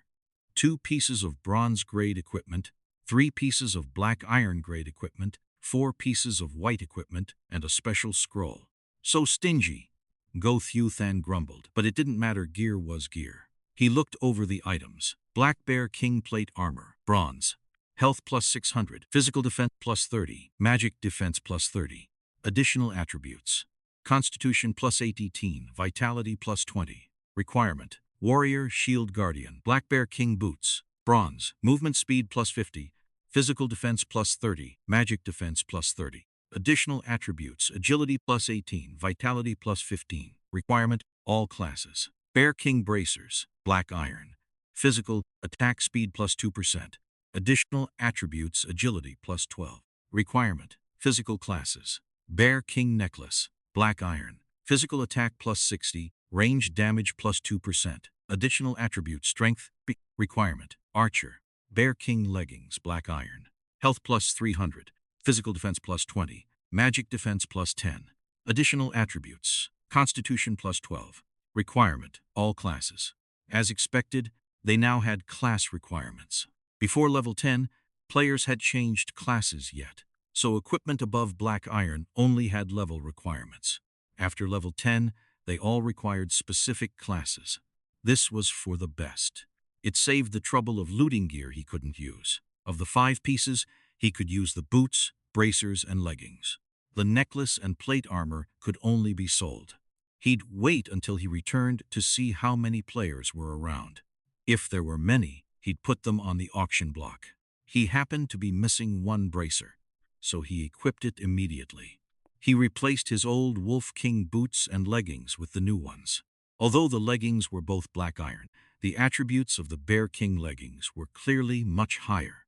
2 pieces of bronze-grade equipment, 3 pieces of black iron-grade equipment, 4 pieces of white equipment, and a special scroll. So stingy, Ngo Thieu Than grumbled, but it didn't matter, gear was gear. He looked over the items. Black Bear King plate armor, bronze. Health plus 600, physical defense plus 30, magic defense plus 30. Additional attributes. Constitution plus 18, vitality plus 20. Requirement: warrior, shield guardian. Black Bear King boots, bronze. Movement speed plus 50, physical defense plus 30, magic defense plus 30. Additional attributes: agility plus 18, vitality plus 15. Requirement: all classes. Bear King bracers, black iron. Physical, attack speed plus 2%. Additional attributes: agility plus 12. Requirement: physical classes. Bear King necklace, black iron. Physical attack plus 60, range damage plus 2%. Additional attributes: strength. Requirement: archer. Bear King leggings, black iron. Health plus 300, physical defense plus 20, magic defense plus 10. Additional attributes: constitution plus 12. Requirement: all classes. As expected, they now had class requirements. Before level 10, players had changed classes yet, so equipment above black iron only had level requirements. After level 10, they all required specific classes. This was for the best. It saved the trouble of looting gear he couldn't use. Of the 5 pieces, he could use the boots, bracers, and leggings. The necklace and plate armor could only be sold. He'd wait until he returned to see how many players were around. If there were many, he'd put them on the auction block. He happened to be missing 1 bracer, so he equipped it immediately. He replaced his old Wolf King boots and leggings with the new ones. Although the leggings were both black iron, the attributes of the Bear King leggings were clearly much higher.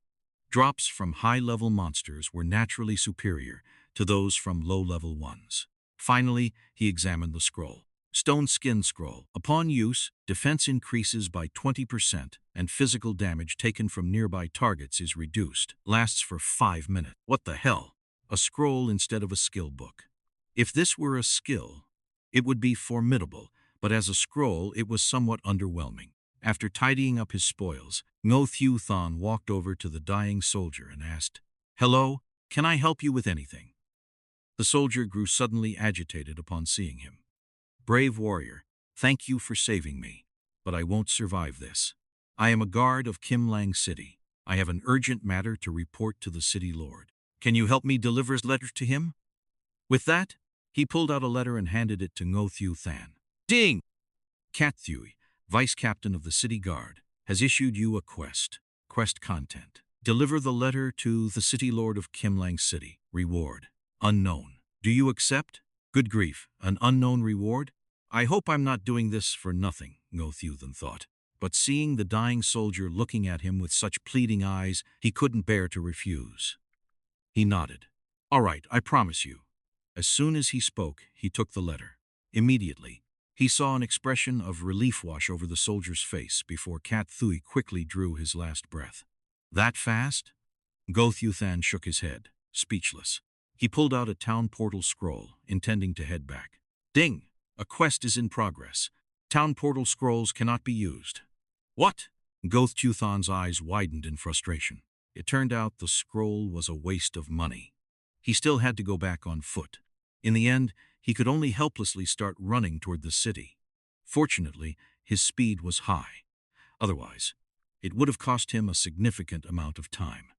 Drops from high-level monsters were naturally superior to those from low-level ones. Finally, he examined the scroll. Stone Skin Scroll. Upon use, defense increases by 20% and physical damage taken from nearby targets is reduced. Lasts for 5 minutes. What the hell? A scroll instead of a skill book. If this were a skill, it would be formidable, but as a scroll, it was somewhat underwhelming. After tidying up his spoils, Ngo Thieu Than walked over to the dying soldier and asked, "Hello, can I help you with anything?" The soldier grew suddenly agitated upon seeing him. "Brave warrior, thank you for saving me, but I won't survive this. I am a guard of Kimlang City. I have an urgent matter to report to the city lord. Can you help me deliver his letter to him?" With that, he pulled out a letter and handed it to Ngo Thieu Than. "Ding! Cat Thuy, vice captain of the city guard, has issued you a quest. Quest content: deliver the letter to the city lord of Kimlang City. Reward: unknown. Do you accept?" Good grief, an unknown reward? I hope I'm not doing this for nothing, Ngo Thieu Than thought. But seeing the dying soldier looking at him with such pleading eyes, he couldn't bear to refuse. He nodded. "All right, I promise you." As soon as he spoke, he took the letter. Immediately, he saw an expression of relief wash over the soldier's face before Cat Thuy quickly drew his last breath. "That fast?" Ngo Thieu Than shook his head, speechless. He pulled out a town portal scroll, intending to head back. Ding! A quest is in progress. Town portal scrolls cannot be used. What? Ngo Thieu Than's eyes widened in frustration. It turned out the scroll was a waste of money. He still had to go back on foot. In the end, he could only helplessly start running toward the city. Fortunately, his speed was high. Otherwise, it would have cost him a significant amount of time.